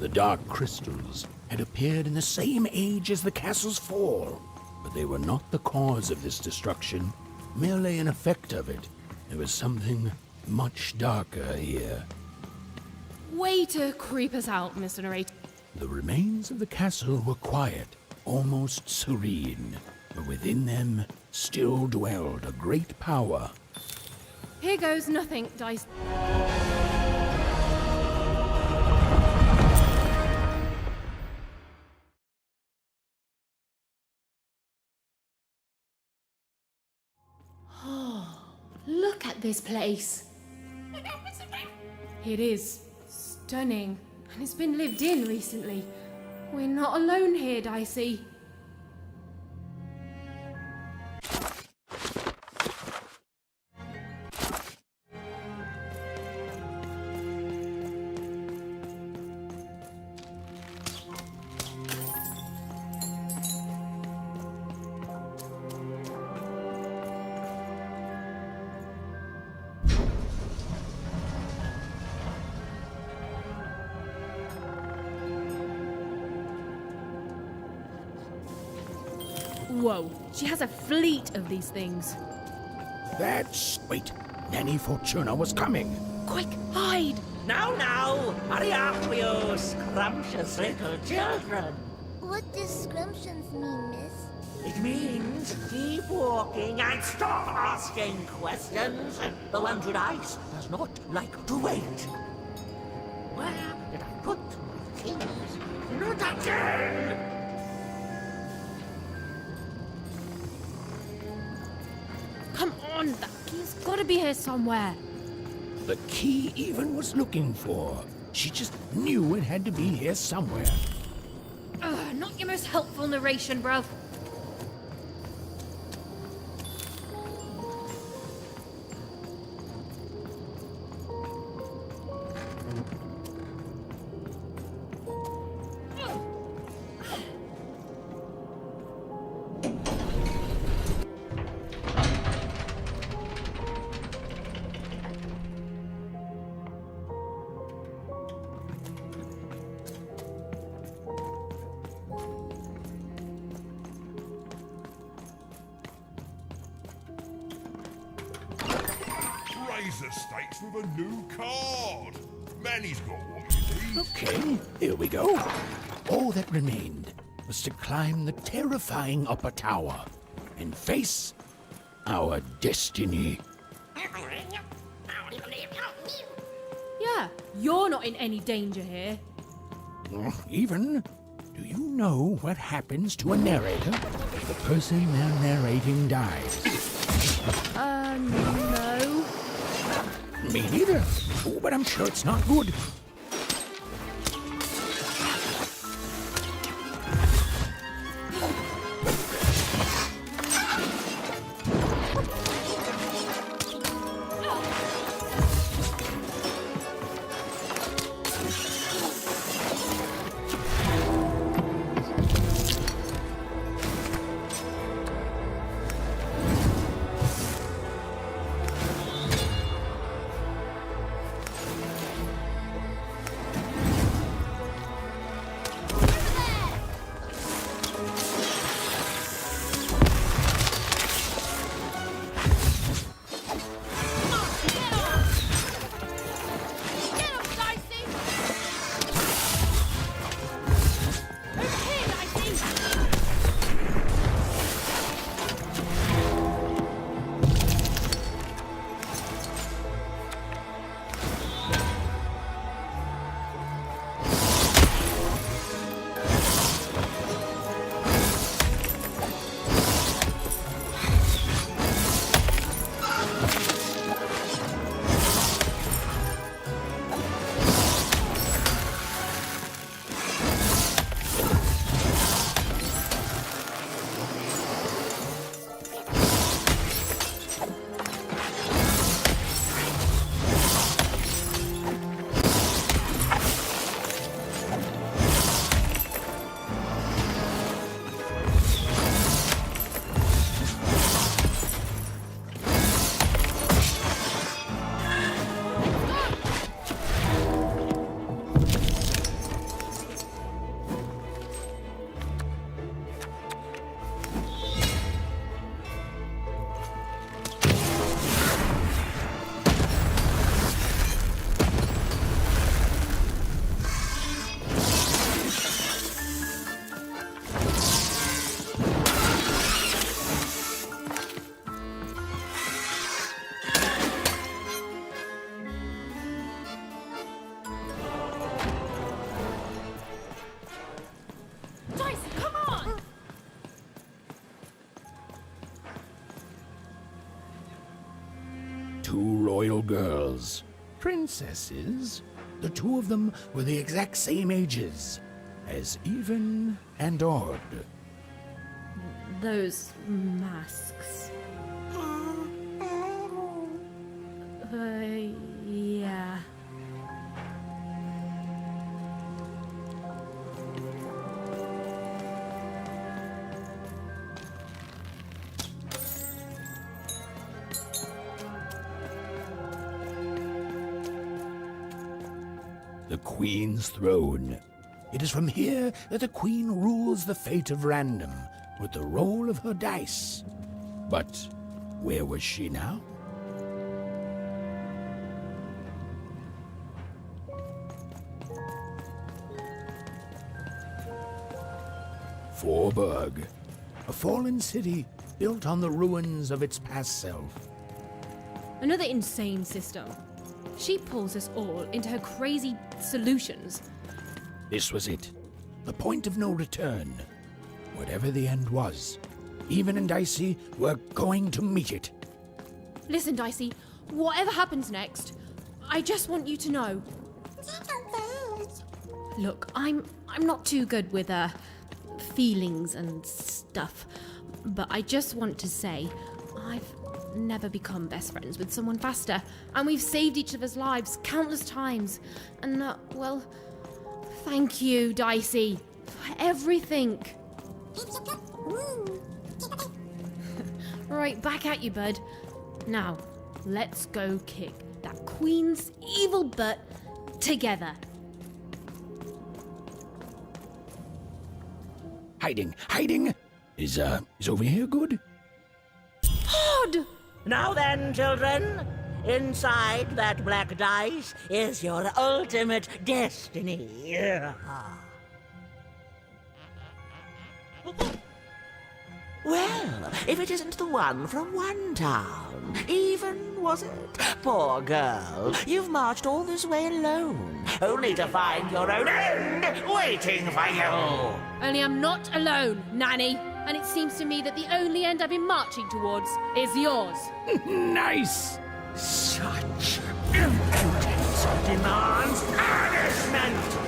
The dark crystals had appeared in the same age as the castle's fall, but they were not the cause of this destruction, merely an effect of it. There was something much darker here. Way to creep us out, Mr. Narrator. The remains of the castle were quiet, almost serene, but within them still dwelled a great power. Here goes nothing, Dice. Look at this place. It is stunning, and it's been lived in recently. We're not alone here, Dicey. Whoa, she has a fleet of these things. That's... Wait, Nanny Fortuna was coming. Quick, hide! Now, hurry up, you scrumptious little children. What does scrumptions mean, miss? It means keep walking and stop asking questions. The one with ice does not like to wait. Where did I put my keys? Not again! Come on, that key's gotta be here somewhere. The key even was looking for. She just knew it had to be here somewhere. Ugh, not your most helpful narration, bruv. Raise the stakes with a new card. Manny's got what you need. Okay, here we go. All that remained was to climb the terrifying upper tower and face our destiny. Yeah, you're not in any danger here. Even, do you know what happens to a narrator if the person they're narrating dies? No. Me neither. Oh, but I'm sure it's not good. Two royal girls. Princesses. The two of them were the exact same ages. As even and odd. Those masks. Yeah. The Queen's throne. It is from here that the Queen rules the fate of random, with the roll of her dice. But where was she now? Forburg, a fallen city built on the ruins of its past self. Another insane system. She pulls us all into her crazy solutions. This was it. The point of no return. Whatever the end was, Even and Dicey were going to meet it. Listen, Dicey, whatever happens next, I just want you to know. Look, I'm not too good with feelings and stuff, but I just want to say I've never become best friends with someone faster, and we've saved each other's lives countless times. And well, thank you, Dicey, for everything. Right, back at you, bud. Now, let's go kick that queen's evil butt together. Hiding! Is over here good? Hod! Now then, children, inside that black dice is your ultimate destiny. Well, if it isn't the one from one town, even, was it? Poor girl, you've marched all this way alone, only to find your own end waiting for you. Only I'm not alone, Nanny. And it seems to me that the only end I've been marching towards is yours. Nice! Such impudence demands punishment!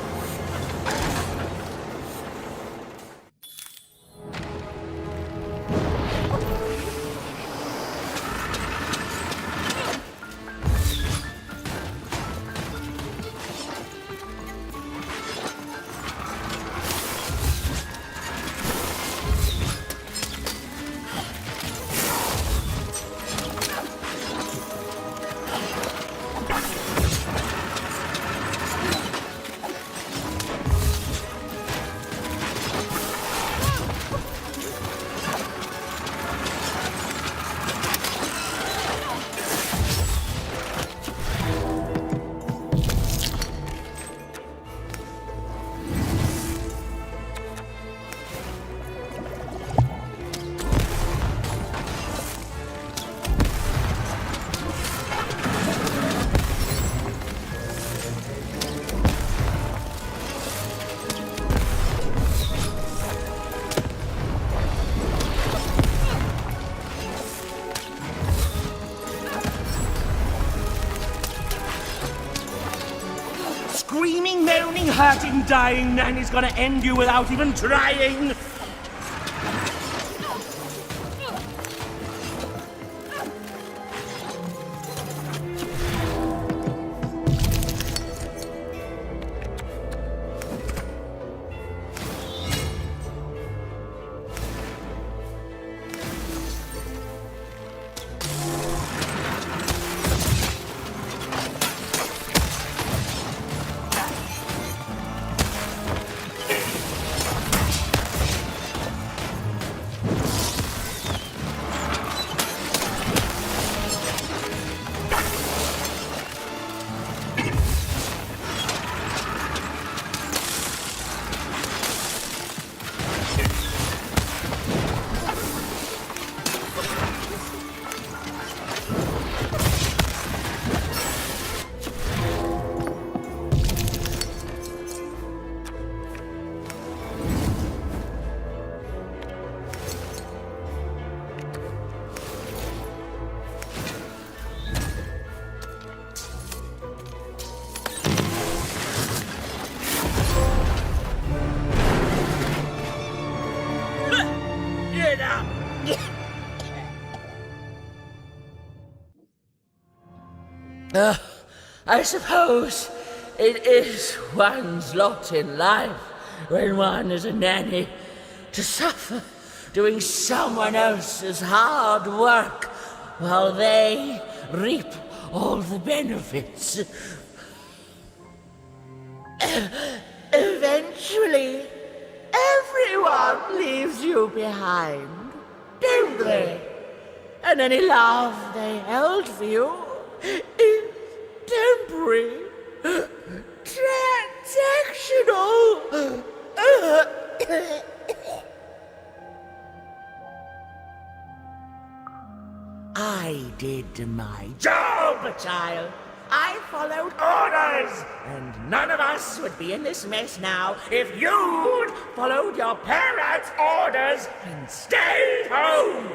Screaming, moaning, hurting, dying, Nanny's gonna end you without even trying! I suppose it is one's lot in life when one is a nanny to suffer doing someone else's hard work while they reap all the benefits. Eventually, everyone Everyone leaves you behind, don't they? And any love they held for you is temporary, transactional. I did my job, child. I followed orders, and none of us would be in this mess now if you'd followed your parents' orders and stayed home.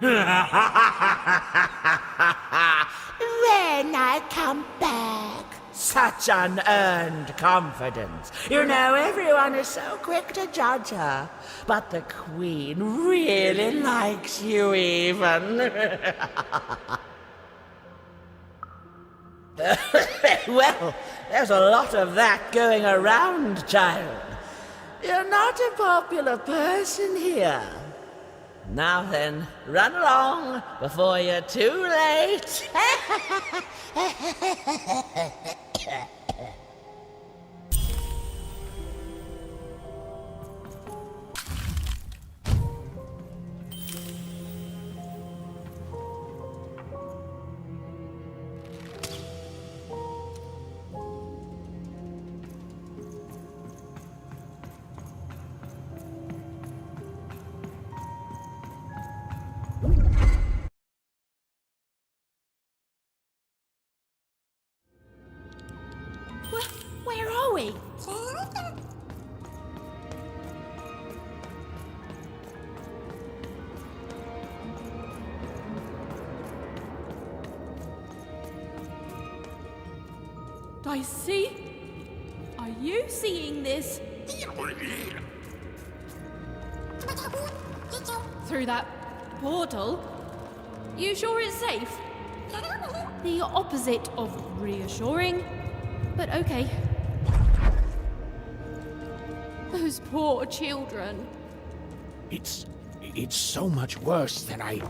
When I come back. Such unearned confidence. You know, everyone is so quick to judge her. But the Queen really likes you even. Well, there's a lot of that going around, child. You're not a popular person here. Now then, run along before you're too late. Where are we? I see. Are you seeing this? Through that portal? You sure it's safe? The opposite of reassuring, but okay. Those poor children. It's so much worse than I...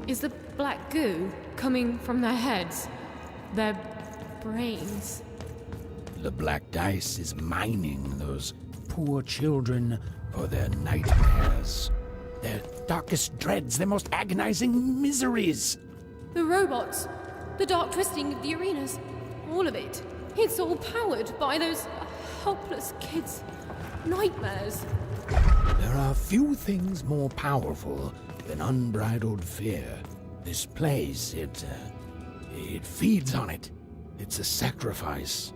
Is the black goo coming from their heads? Their brains? The black dice is mining those poor children for their nightmares, their darkest dreads, their most agonizing miseries. The robots, the dark twisting of the arenas, all of it. It's all powered by those helpless kids' nightmares. There are few things more powerful than unbridled fear. This place, it feeds on it. It's a sacrifice.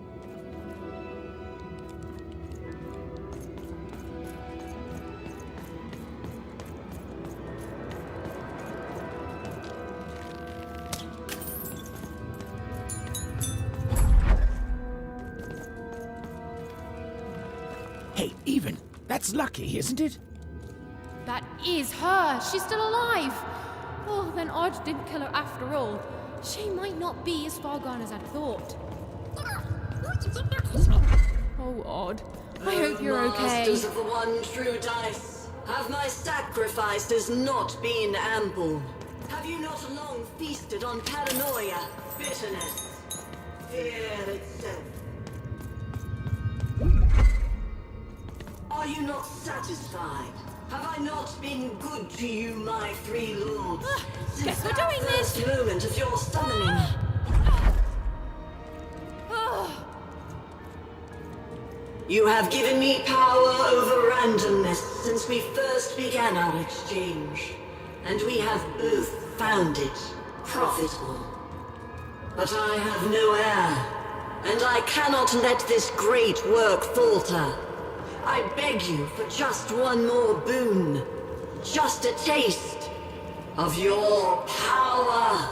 Hey, even. That's lucky, isn't it? That is her. She's still alive. Oh, then Odd didn't kill her after all. She might not be as far gone as I'd thought. Oh, Odd. I hope you're okay. Masters of the one true dice, have my sacrifices not been ample? Have you not long feasted on paranoia, bitterness, fear itself? Are you not satisfied? Have I not been good to you, my three lords? Guess we're doing this! Since that first moment of your summoning. You have given me power over randomness since we first began our exchange, and we have both found it profitable. But I have no heir, and I cannot let this great work falter. I beg you for just one more boon, just a taste of your power.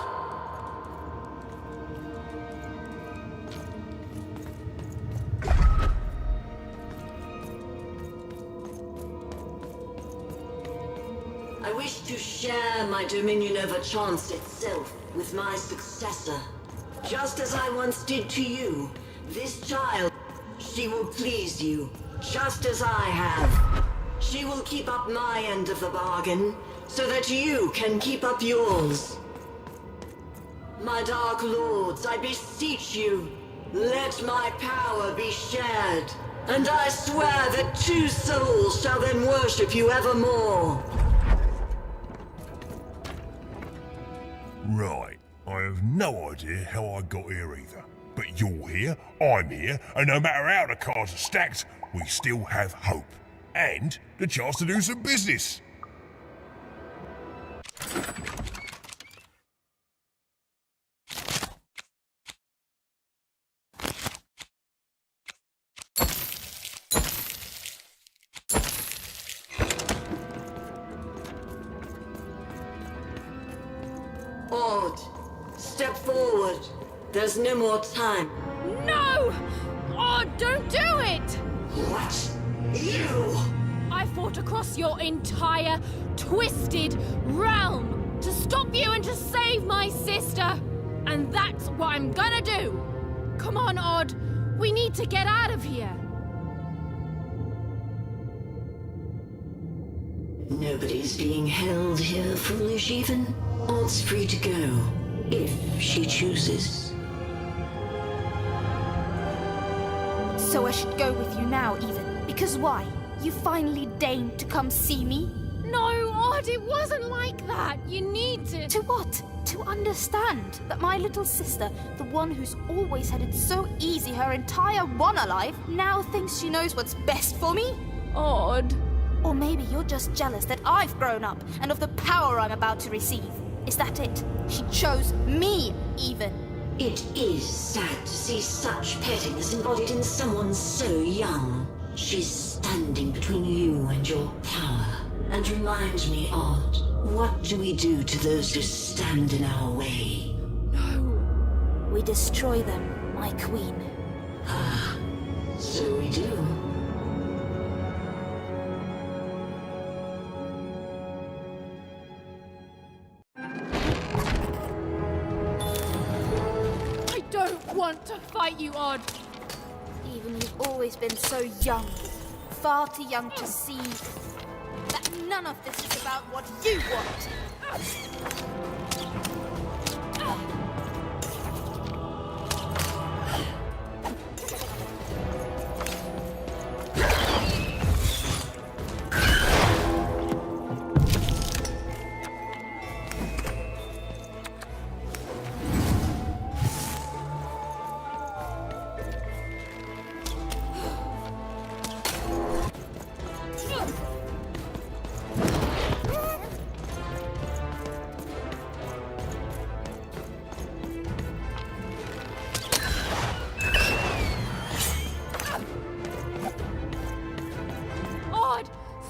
I wish to share my dominion over chance itself with my successor. Just as I once did to you, this child, she will please you, just as I have. She will keep up my end of the bargain, so that you can keep up yours. My dark lords, I beseech you, let my power be shared, and I swear that 2 souls shall then worship you evermore. Right, I have no idea how I got here either. But you're here, I'm here, and no matter how the cards are stacked, we still have hope. And the chance to do some business. Ord, step forward. There's no more time. No! Oh, don't do it! What? You? I fought across your entire twisted realm to stop you and to save my sister. And that's what I'm gonna do. Come on, Odd. We need to get out of here. Nobody's being held here, foolish even. Odd's free to go, if she chooses. So I should go with you now, even. Because why? You finally deigned to come see me? No, Odd, it wasn't like that. You need to... To what? To understand that my little sister, the one who's always had it so easy her entire one alive, now thinks she knows what's best for me? Odd. Or maybe you're just jealous that I've grown up and of the power I'm about to receive. Is that it? She chose me, even. It is sad to see such pettiness embodied in someone so young. She's standing between you and your power. And reminds me, Odd, what do we do to those who stand in our way? No. We destroy them, my queen. Ah, so we do. I don't want to fight you, Odd. Even you've always been so young. Far too young to see that none of this is about what you want.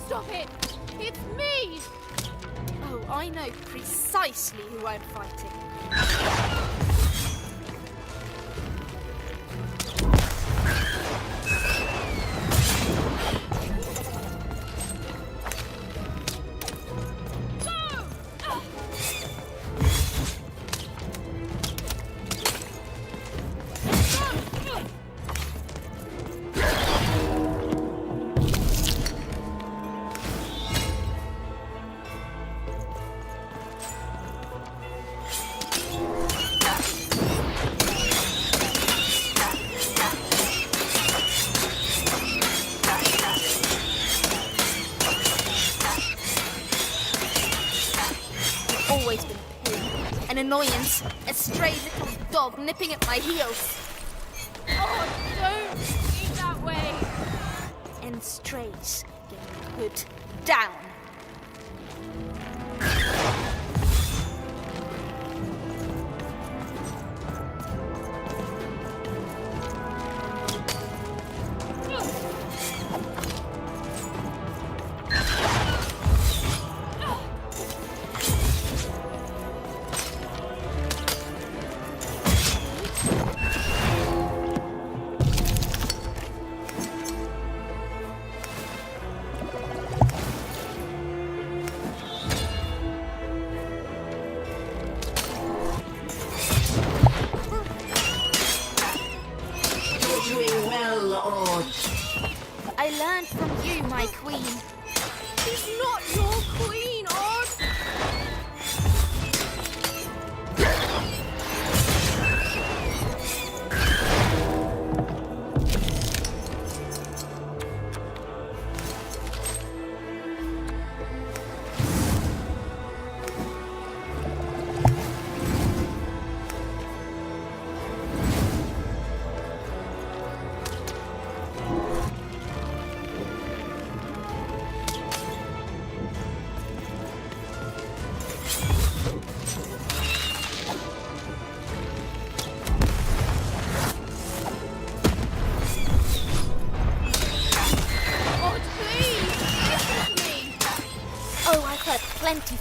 Stop it! It's me! Oh, I know precisely who I'm fighting. Always been a pain, an annoyance, a stray little dog nipping at my heels. Oh, don't speak that way! And strays getting put down. I learned from you, my queen. She's not your queen, Odd!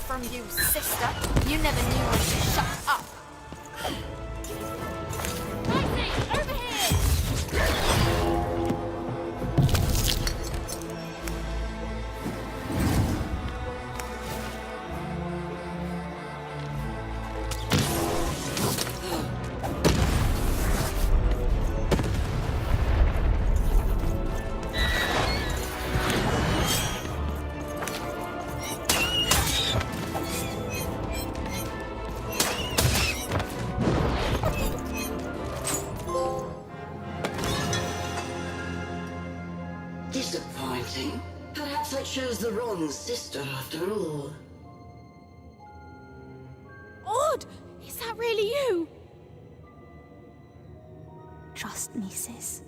from you, sister. You never knew when to shut up. Over here! Disappointing. Perhaps I chose the wrong sister after all. Odd! Is that really you? Trust me, sis.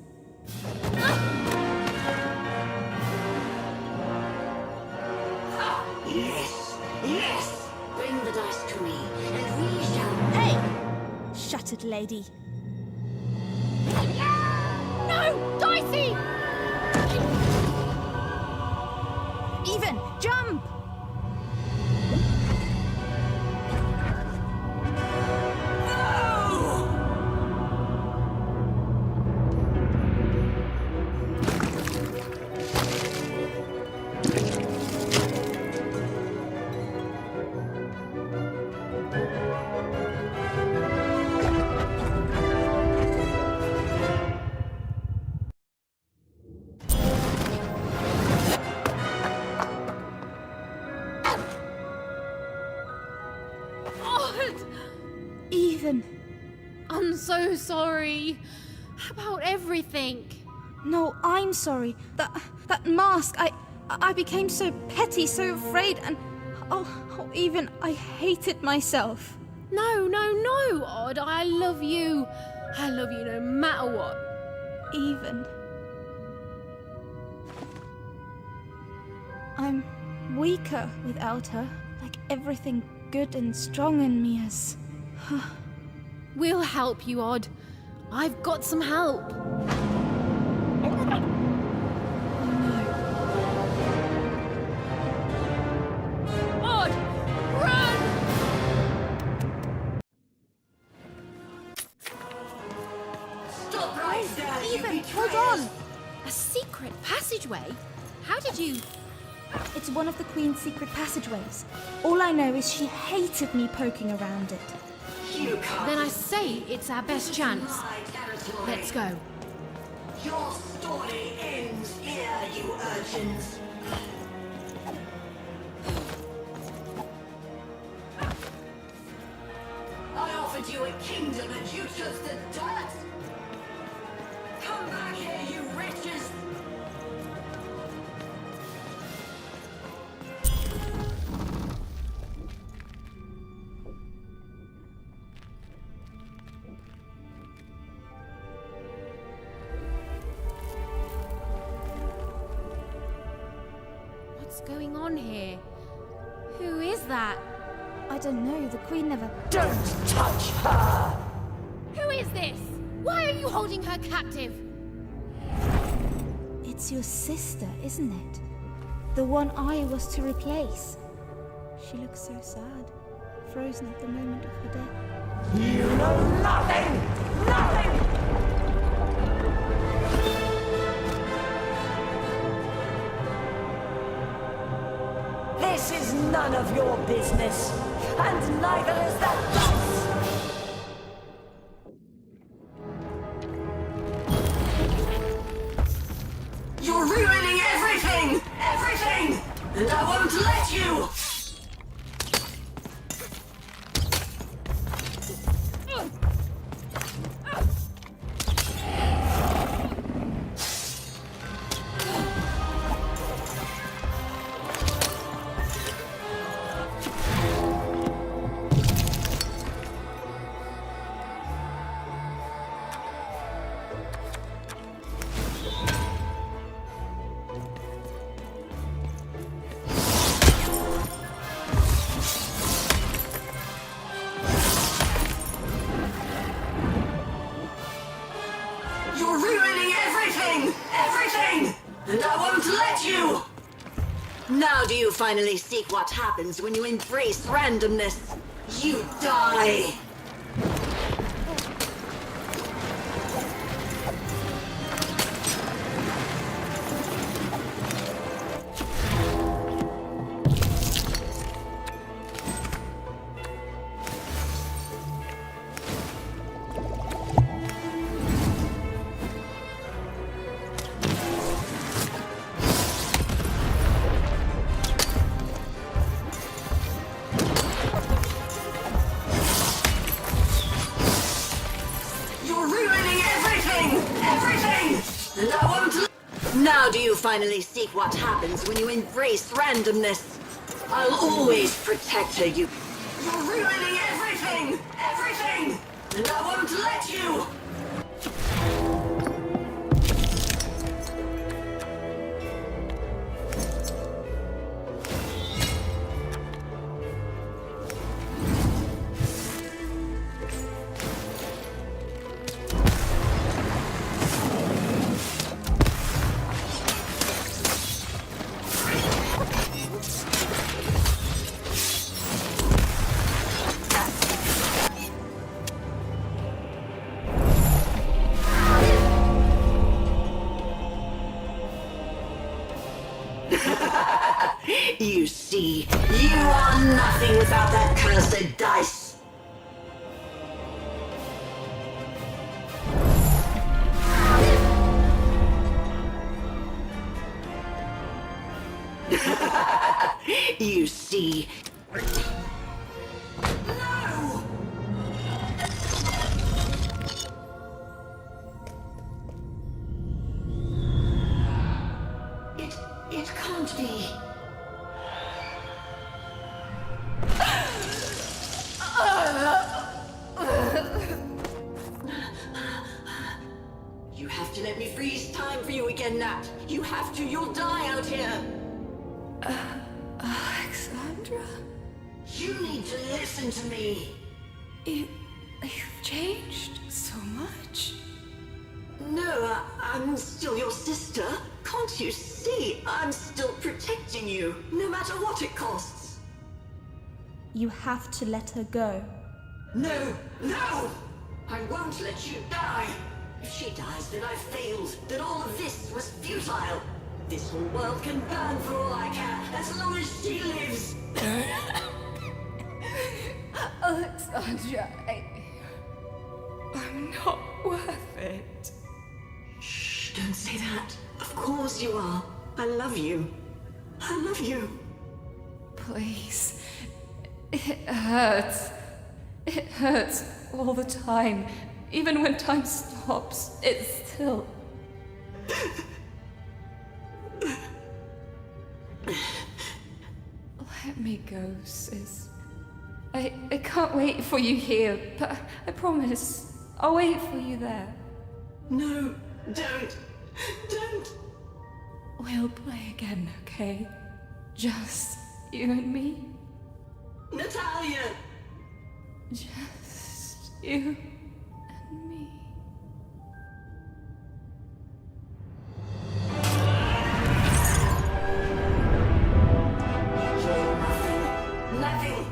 Yes, yes! Bring the dice to me, and we shall... Hey! Shattered lady. No! Dicey! Even, jump! Even. I'm so sorry. About everything. No, I'm sorry. That mask, I became so petty, so afraid, and even I hated myself. No, Odd. I love you. I love you no matter what. Even. I'm weaker without her. Like everything good and strong in me is. We'll help you, Odd. I've got some help. Odd, run! Stop right there, you Even, hold on. A secret passageway? How did you... It's one of the Queen's secret passageways. All I know is she hated me poking around it. Then I say it's our best chance. Let's go. Your story ends here, you urchins. I offered you a kingdom and you chose the dirt. Come back here, you wretches. What's going on here? Who is that? I don't know. The Queen never... Don't touch her! Who is this? Why are you holding her captive? It's your sister, isn't it? The one I was to replace. She looks so sad. Frozen at the moment of her death. You know nothing! Nothing! This is none of your business, and neither is that dice! You're ruining everything! Everything! And I won't let you! finally seek what happens when you embrace randomness? You die! Now do you finally seek what happens when you embrace randomness? I'll always protect you. You're ruining everything! Everything! And I won't let you! You see, you are nothing without that cursed dice. You see... No! It can't be. You have to let me freeze time for you again, Nat. You have to, you'll die out here. Alexandra? You need to listen to me. You've changed so much. No, I'm still your sister. Can't you see? I'm still protecting you, no matter what it costs. You have to let her go. No! No! I won't let you die! If she dies, then I've failed. Then all of this was futile. This whole world can burn for all I care, as long as she lives! Alexandra, I'm not worth it. Shh, don't say that. Of course you are. I love you. I love you. Please. It hurts. It hurts all the time. Even when time stops, it's still... Let me go, sis. I can't wait for you here, but I promise I'll wait for you there. No, don't. Don't. We'll play again, okay? Just you and me. Natalia! Just you and me. Nothing.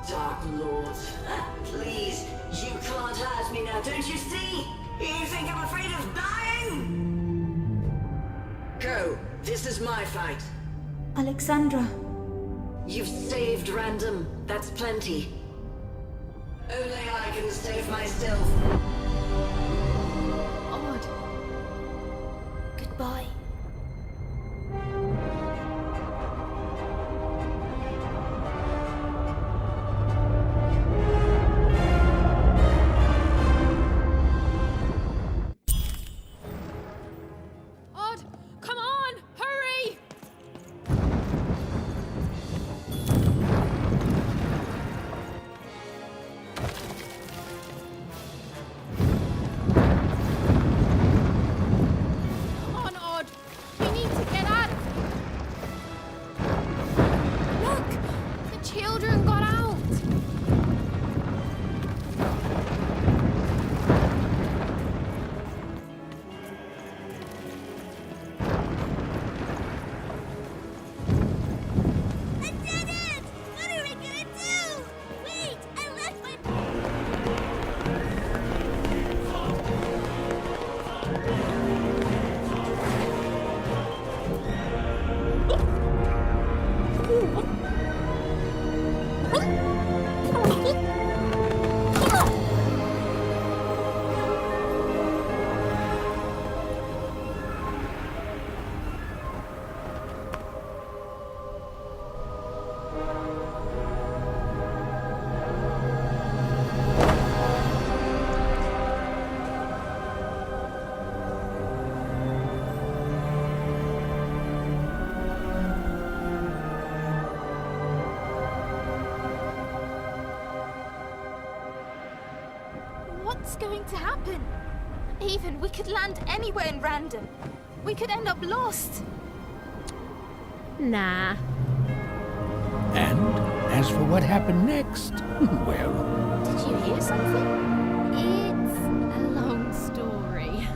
Dark Lord. Please, you can't hurt me now, don't you see? You think I'm afraid of dying? Go. This is my fight. Alexandra. You've saved Random. That's plenty. Only I can save myself. Odd. Goodbye. Odd, come on, hurry! Come on, Odd. We need to get out of here. Look, the children got out. What's going to happen? Even we could land anywhere in random. We could end up lost. Nah. And as for what happened next, well... Did you hear something? It's a long story.